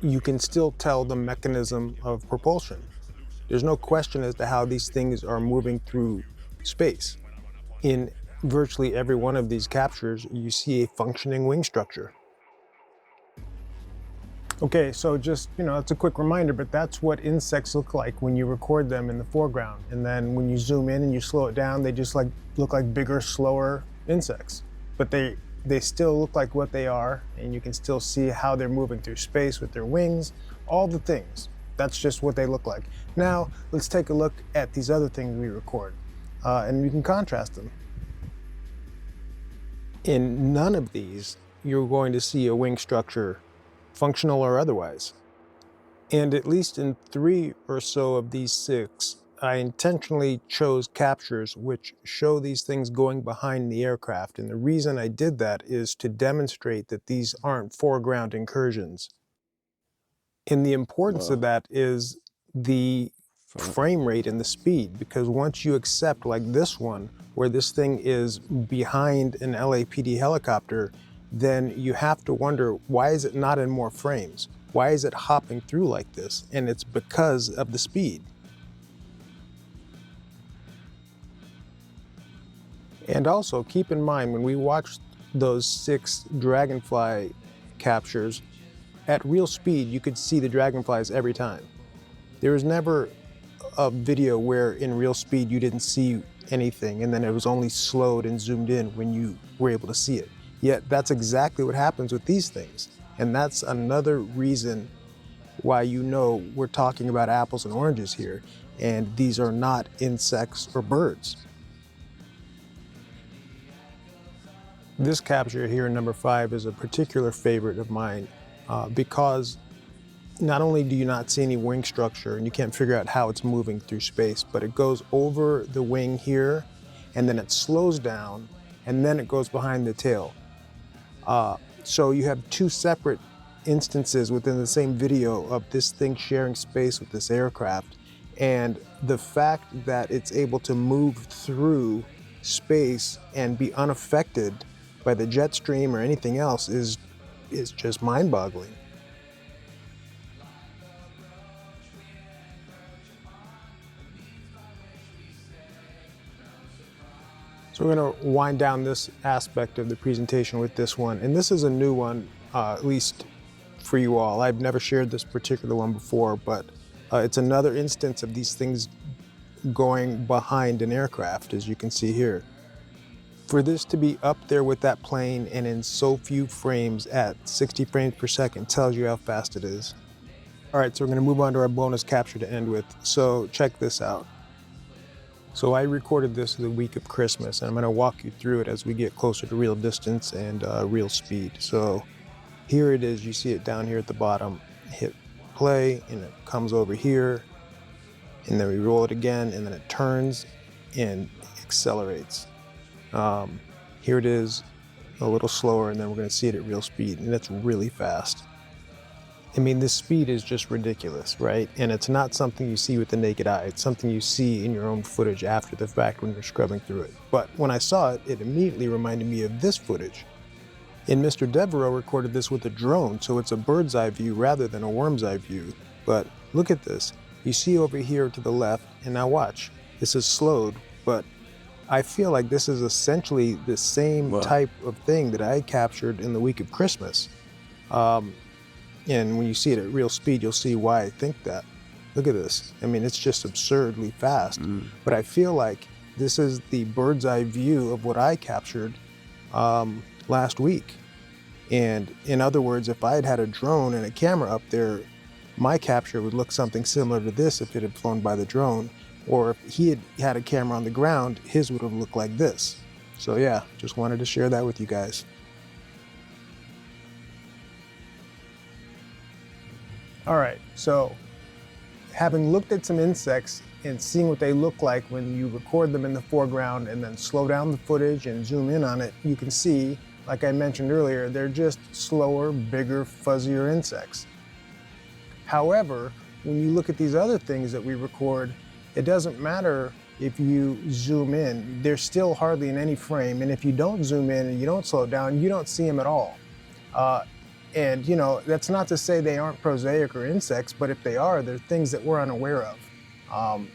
[SPEAKER 16] you can still tell the mechanism of propulsion. There's no question as to how these things are moving through space. In virtually every one of these captures, you see a functioning wing structure. Okay, so just, it's a quick reminder, but that's what insects look like when you record them in the foreground. And then when you zoom in and you slow it down, they just look like bigger, slower insects. But they still look like what they are, and you can still see how they're moving through space with their wings, all the things. That's just what they look like. Now, let's take a look at these other things we record, and we can contrast them. In none of these, you're going to see a wing structure, functional or otherwise. And at least in 3 or so of these 6, I intentionally chose captures which show these things going behind the aircraft. And the reason I did that is to demonstrate that these aren't foreground incursions. And the importance of that is the frame rate and the speed, because once you accept, like this one, where this thing is behind an LAPD helicopter, then you have to wonder, why is it not in more frames? Why is it hopping through like this? And it's because of the speed. And also keep in mind, when we watched those 6 dragonfly captures, at real speed, you could see the dragonflies every time. There was never a video where in real speed you didn't see anything, and then it was only slowed and zoomed in when you were able to see it. Yet that's exactly what happens with these things. And that's another reason why we're talking about apples and oranges here, and these are not insects or birds. This capture here, number 5, is a particular favorite of mine because not only do you not see any wing structure and you can't figure out how it's moving through space, but it goes over the wing here, and then it slows down, and then it goes behind the tail. So you have 2 separate instances within the same video of this thing sharing space with this aircraft. And the fact that it's able to move through space and be unaffected by the jet stream or anything else is just mind-boggling. So we're going to wind down this aspect of the presentation with this one. And this is a new one, at least for you all. I've never shared this particular one before, but it's another instance of these things going behind an aircraft, as you can see here. For this to be up there with that plane and in so few frames at 60 frames per second tells you how fast it is. All right, so we're going to move on to our bonus capture to end with. So check this out. So I recorded this the week of Christmas, and I'm going to walk you through it as we get closer to real distance and real speed. So here it is. You see it down here at the bottom. Hit play, and it comes over here, and then we roll it again, and then it turns and accelerates. Here it is, a little slower, and then we're going to see it at real speed, and it's really fast. I mean, the speed is just ridiculous, right? And it's not something you see with the naked eye. It's something you see in your own footage after the fact when you're scrubbing through it. But when I saw it, it immediately reminded me of this footage. And Mr. Devereaux recorded this with a drone, so it's a bird's eye view rather than a worm's eye view. But look at this. You see over here to the left, and now watch. This is slowed, but I feel like this is essentially the same type of thing that I captured in the week of Christmas. And when you see it at real speed, you'll see why I think that. Look at this. I mean, it's just absurdly fast. But I feel like this is the bird's eye view of what I captured last week. And in other words, if I had had a drone and a camera up there, my capture would look something similar to this if it had flown by the drone. Or if he had had a camera on the ground, his would have looked like this. So yeah, just wanted to share that with you guys. All right, so having looked at some insects and seeing what they look like when you record them in the foreground and then slow down the footage and zoom in on it, you can see, like I mentioned earlier, they're just slower, bigger, fuzzier insects. However, when you look at these other things that we record, it doesn't matter if you zoom in, they're still hardly in any frame. And if you don't zoom in and you don't slow it down, you don't see them at all. And you know, that's not to say they aren't prosaic or insects, but if they are, they're things that we're unaware of.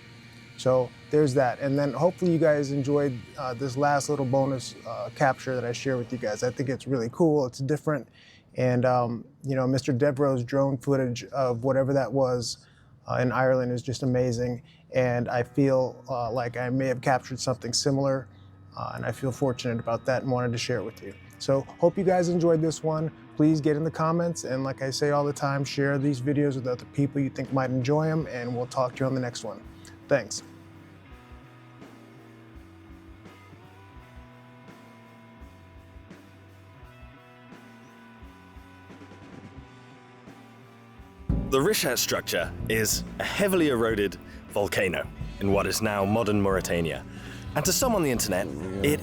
[SPEAKER 16] So there's that. And then hopefully you guys enjoyed this last little bonus capture that I share with you guys. I think it's really cool. It's different. And, you know, Mr. Devereaux's drone footage of whatever that was in Ireland is just amazing. And I feel like I may have captured something similar. And I feel fortunate about that and wanted to share it with you. So hope you guys enjoyed this one. Please get in the comments. And like I say all the time, share these videos with other people you think might enjoy them. And we'll talk to you on the next one. Thanks.
[SPEAKER 3] The Rishat structure is a heavily eroded volcano in what is now modern Mauritania. And to some on the internet, it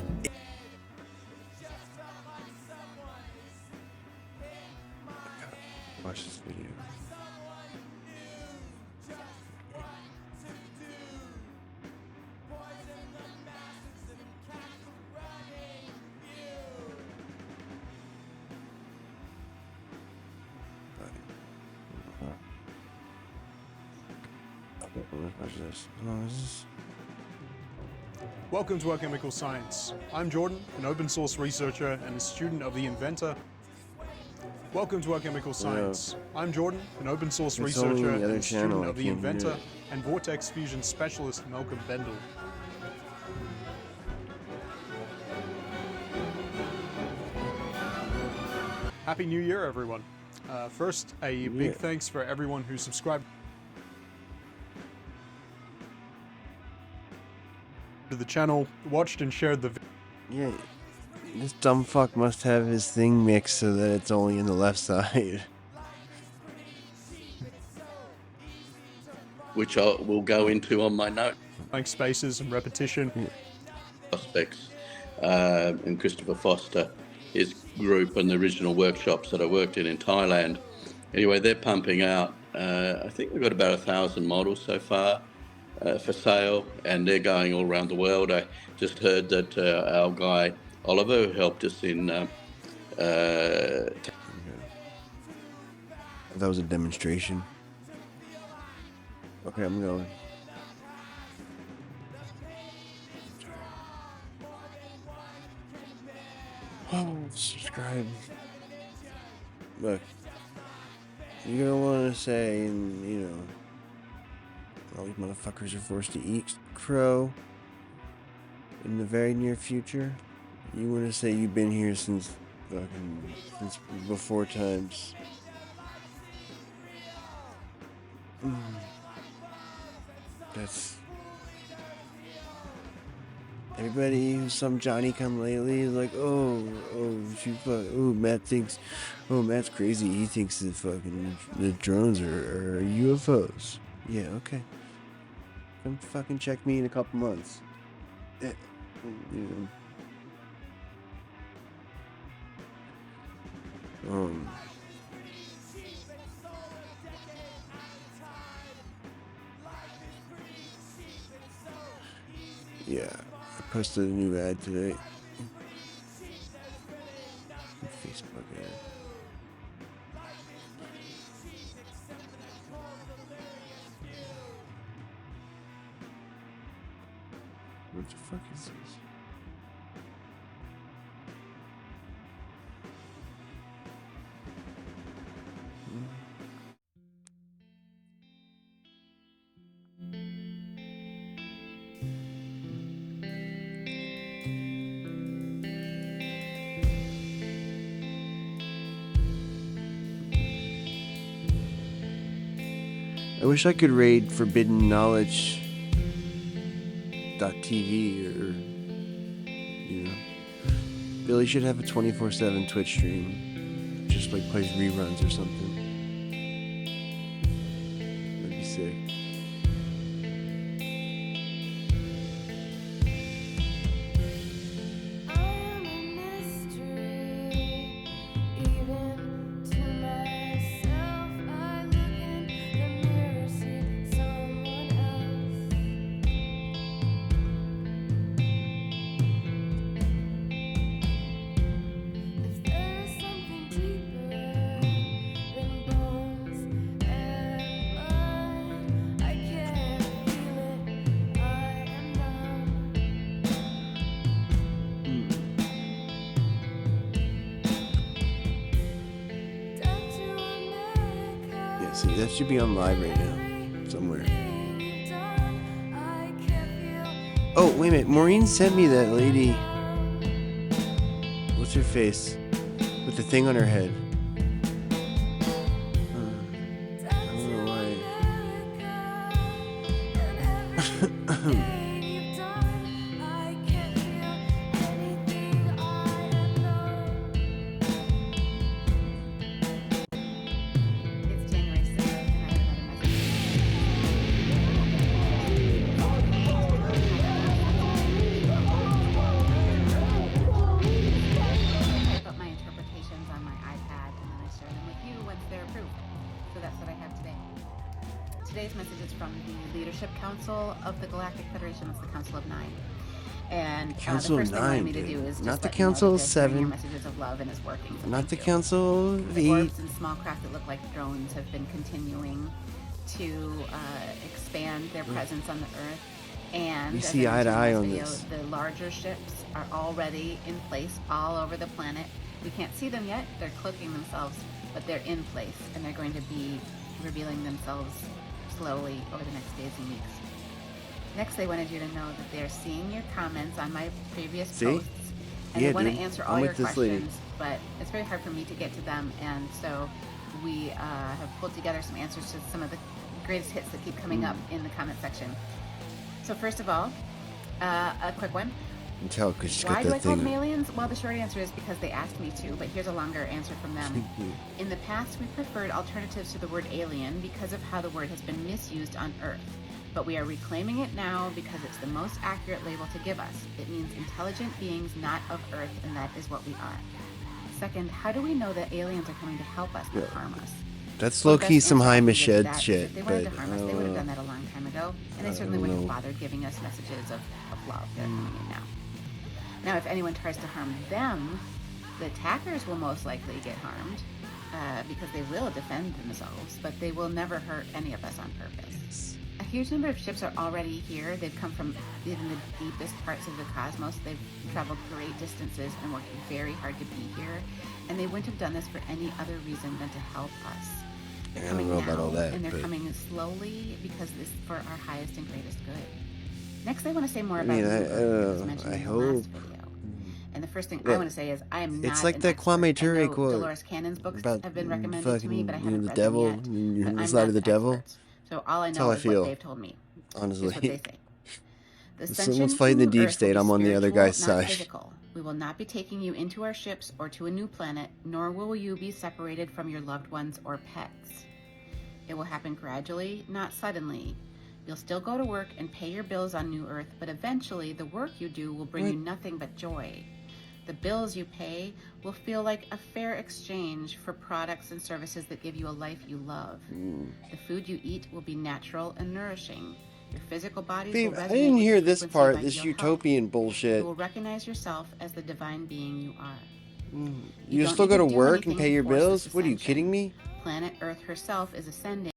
[SPEAKER 6] Watch this video. Watch this.
[SPEAKER 19] Welcome to Alchemical Science. I'm Jordan, an open source researcher and a student of the inventor. Welcome to Alchemical Science. I'm Jordan, an open source
[SPEAKER 6] It's only
[SPEAKER 19] researcher
[SPEAKER 6] the
[SPEAKER 19] and
[SPEAKER 6] other
[SPEAKER 19] a student
[SPEAKER 6] channel, I
[SPEAKER 19] of the
[SPEAKER 6] can't hear
[SPEAKER 19] inventor
[SPEAKER 6] it.
[SPEAKER 19] and vortex fusion specialist Malcolm Bendel. Happy New Year, everyone. First, a big thanks for everyone who subscribed to the channel, watched and shared the
[SPEAKER 6] Yeah, this dumb fuck must have his thing mixed so that it's only in the left side.
[SPEAKER 21] Which I will go into on my note.
[SPEAKER 19] blank spaces and repetition.
[SPEAKER 21] Prospects and Christopher Foster, his group and the original workshops that I worked in Thailand. Anyway, they're pumping out, I think we've got about 1,000 models so far for sale, and they're going all around the world. I just heard that our guy Oliver, who helped us in
[SPEAKER 6] That was a demonstration. Okay, I'm going. Oh, subscribe. Look, you're gonna want to say, and you know, all these motherfuckers are forced to eat crow in the very near future. You want to say you've been here since before times. That's everybody who's some Johnny come lately is like, Matt's crazy. He thinks that fucking the drones are UFOs. Yeah, okay. Come fucking check me in a couple months. You know. Yeah, I posted a new ad today. Facebook ad. What the fuck is this? I wish I could raid Forbidden Knowledge .tv or, you know, Billy should have a 24/7 Twitch stream, just like plays reruns or something. That'd be sick. see. That should be on live right now. Somewhere. Oh, wait a minute. Maureen sent me that lady. What's her face? With the thing on her head. I don't know why.
[SPEAKER 8] Today's message is from the Leadership Council of the Galactic Federation. It's the Council of Nine. And
[SPEAKER 6] Council
[SPEAKER 8] the
[SPEAKER 6] of
[SPEAKER 8] first thing they wanted
[SPEAKER 6] Nine,
[SPEAKER 8] me to
[SPEAKER 6] dude.
[SPEAKER 8] do is
[SPEAKER 6] Not
[SPEAKER 8] just
[SPEAKER 6] the
[SPEAKER 8] let you know
[SPEAKER 6] Council
[SPEAKER 8] that
[SPEAKER 6] of
[SPEAKER 8] they're sharing your
[SPEAKER 6] Seven.
[SPEAKER 8] messages of love, and it's working. So
[SPEAKER 6] Not the
[SPEAKER 8] thank you.
[SPEAKER 6] Council of
[SPEAKER 8] The
[SPEAKER 6] 8.
[SPEAKER 8] orbs and small craft that look like drones have been continuing to expand their presence on the Earth. And
[SPEAKER 6] We
[SPEAKER 8] as
[SPEAKER 6] see
[SPEAKER 8] I
[SPEAKER 6] eye to
[SPEAKER 8] mentioned in
[SPEAKER 6] eye
[SPEAKER 8] this
[SPEAKER 6] on
[SPEAKER 8] video,
[SPEAKER 6] this.
[SPEAKER 8] the larger ships are already in place all over the planet. We can't see them yet. They're cloaking themselves, but they're in place, and they're going to be revealing themselves slowly over the next days and weeks. Next, they wanted you to know that they're seeing your comments on my previous posts, and
[SPEAKER 6] Yeah,
[SPEAKER 8] they want
[SPEAKER 6] dude.
[SPEAKER 8] to answer
[SPEAKER 6] I'm
[SPEAKER 8] all your
[SPEAKER 6] with this
[SPEAKER 8] questions,
[SPEAKER 6] lady.
[SPEAKER 8] but it's very hard for me to get to them, and so we have pulled together some answers to some of the greatest hits that keep coming up in the comment section. So first of all, a quick one.
[SPEAKER 6] You can tell because she's
[SPEAKER 8] Why
[SPEAKER 6] got
[SPEAKER 8] do I
[SPEAKER 6] that
[SPEAKER 8] call them
[SPEAKER 6] thing.
[SPEAKER 8] aliens? Well, the short answer is because they asked me to, but here's a longer answer from them. In the past, we preferred alternatives to the word alien because of how the word has been misused on Earth. But we are reclaiming it now because it's the most accurate label to give us. It means intelligent beings not of Earth, and that is what we are. Second, how do we know that aliens are coming to help us, not harm us?
[SPEAKER 6] That's
[SPEAKER 8] Well,
[SPEAKER 6] low
[SPEAKER 8] the
[SPEAKER 6] key
[SPEAKER 8] best
[SPEAKER 6] some
[SPEAKER 8] answer I
[SPEAKER 6] high
[SPEAKER 8] can give to
[SPEAKER 6] Michelle
[SPEAKER 8] that is
[SPEAKER 6] shit,
[SPEAKER 8] if they wanted
[SPEAKER 6] but
[SPEAKER 8] to harm
[SPEAKER 6] I
[SPEAKER 8] us, they
[SPEAKER 6] don't
[SPEAKER 8] would have
[SPEAKER 6] know.
[SPEAKER 8] done that a long time ago, and they
[SPEAKER 6] I
[SPEAKER 8] certainly
[SPEAKER 6] don't
[SPEAKER 8] wouldn't have
[SPEAKER 6] know.
[SPEAKER 8] bothered giving us messages of love. They're coming in now. Now, if anyone tries to harm them, the attackers will most likely get harmed because they will defend themselves, but they will never hurt any of us on purpose. A huge number of ships are already here. They've come from even the deepest parts of the cosmos. They've traveled great distances and worked very hard to be here, and they wouldn't have done this for any other reason than to help us. They're
[SPEAKER 6] I don't
[SPEAKER 8] coming
[SPEAKER 6] know
[SPEAKER 8] now,
[SPEAKER 6] about all that,
[SPEAKER 8] and they're
[SPEAKER 6] but-
[SPEAKER 8] coming slowly because this is for our highest and greatest good. Next, I want to say more
[SPEAKER 6] I
[SPEAKER 8] about
[SPEAKER 6] mean,
[SPEAKER 8] New
[SPEAKER 6] I
[SPEAKER 8] Earth that was mentioned
[SPEAKER 6] I
[SPEAKER 8] in the
[SPEAKER 6] hope.
[SPEAKER 8] last video. And the first thing I
[SPEAKER 6] Yeah.
[SPEAKER 8] want to say is I am not
[SPEAKER 6] It's like
[SPEAKER 8] an
[SPEAKER 6] that
[SPEAKER 8] expert.
[SPEAKER 6] Kwame
[SPEAKER 8] I
[SPEAKER 6] Ture
[SPEAKER 8] know
[SPEAKER 6] quote
[SPEAKER 8] Dolores Cannon's books
[SPEAKER 6] about
[SPEAKER 8] have been recommended to me, but I
[SPEAKER 6] fucking,
[SPEAKER 8] haven't
[SPEAKER 6] the
[SPEAKER 8] read
[SPEAKER 6] devil,
[SPEAKER 8] them yet. But
[SPEAKER 6] the
[SPEAKER 8] I'm
[SPEAKER 6] side
[SPEAKER 8] not
[SPEAKER 6] of the devil.
[SPEAKER 8] expert. So all I
[SPEAKER 6] That's
[SPEAKER 8] know
[SPEAKER 6] how I
[SPEAKER 8] is what
[SPEAKER 6] feel,
[SPEAKER 8] they've told me.
[SPEAKER 6] honestly.
[SPEAKER 8] Here's what they say. The
[SPEAKER 6] If
[SPEAKER 8] ascension
[SPEAKER 6] someone's
[SPEAKER 8] to
[SPEAKER 6] fighting the
[SPEAKER 8] New
[SPEAKER 6] deep
[SPEAKER 8] Earth will
[SPEAKER 6] state,
[SPEAKER 8] be
[SPEAKER 6] I'm on the other
[SPEAKER 8] spiritual,
[SPEAKER 6] guy's
[SPEAKER 8] not
[SPEAKER 6] side.
[SPEAKER 8] physical. We will not be taking you into our ships or to a new planet, nor will you be separated from your loved ones or pets. It will happen gradually, not suddenly. You'll still go to work and pay your bills on New Earth, but eventually the work you do will bring you nothing but joy. The bills you pay will feel like a fair exchange for products and services that give you a life you love. The food you eat will be natural and nourishing. Your physical bodies
[SPEAKER 6] Babe,
[SPEAKER 8] will
[SPEAKER 6] I
[SPEAKER 8] resonate
[SPEAKER 6] didn't
[SPEAKER 8] with
[SPEAKER 6] hear
[SPEAKER 8] the
[SPEAKER 6] this
[SPEAKER 8] frequency
[SPEAKER 6] part,
[SPEAKER 8] of
[SPEAKER 6] this
[SPEAKER 8] ideal
[SPEAKER 6] utopian
[SPEAKER 8] health.
[SPEAKER 6] bullshit.
[SPEAKER 8] You will recognize yourself as the divine being you are.
[SPEAKER 6] You
[SPEAKER 8] don't
[SPEAKER 6] still
[SPEAKER 8] need
[SPEAKER 6] go to
[SPEAKER 8] do
[SPEAKER 6] work and
[SPEAKER 8] anything
[SPEAKER 6] pay your
[SPEAKER 8] force this
[SPEAKER 6] bills? What are you
[SPEAKER 8] ascension.
[SPEAKER 6] kidding me?
[SPEAKER 8] Planet Earth herself is ascending.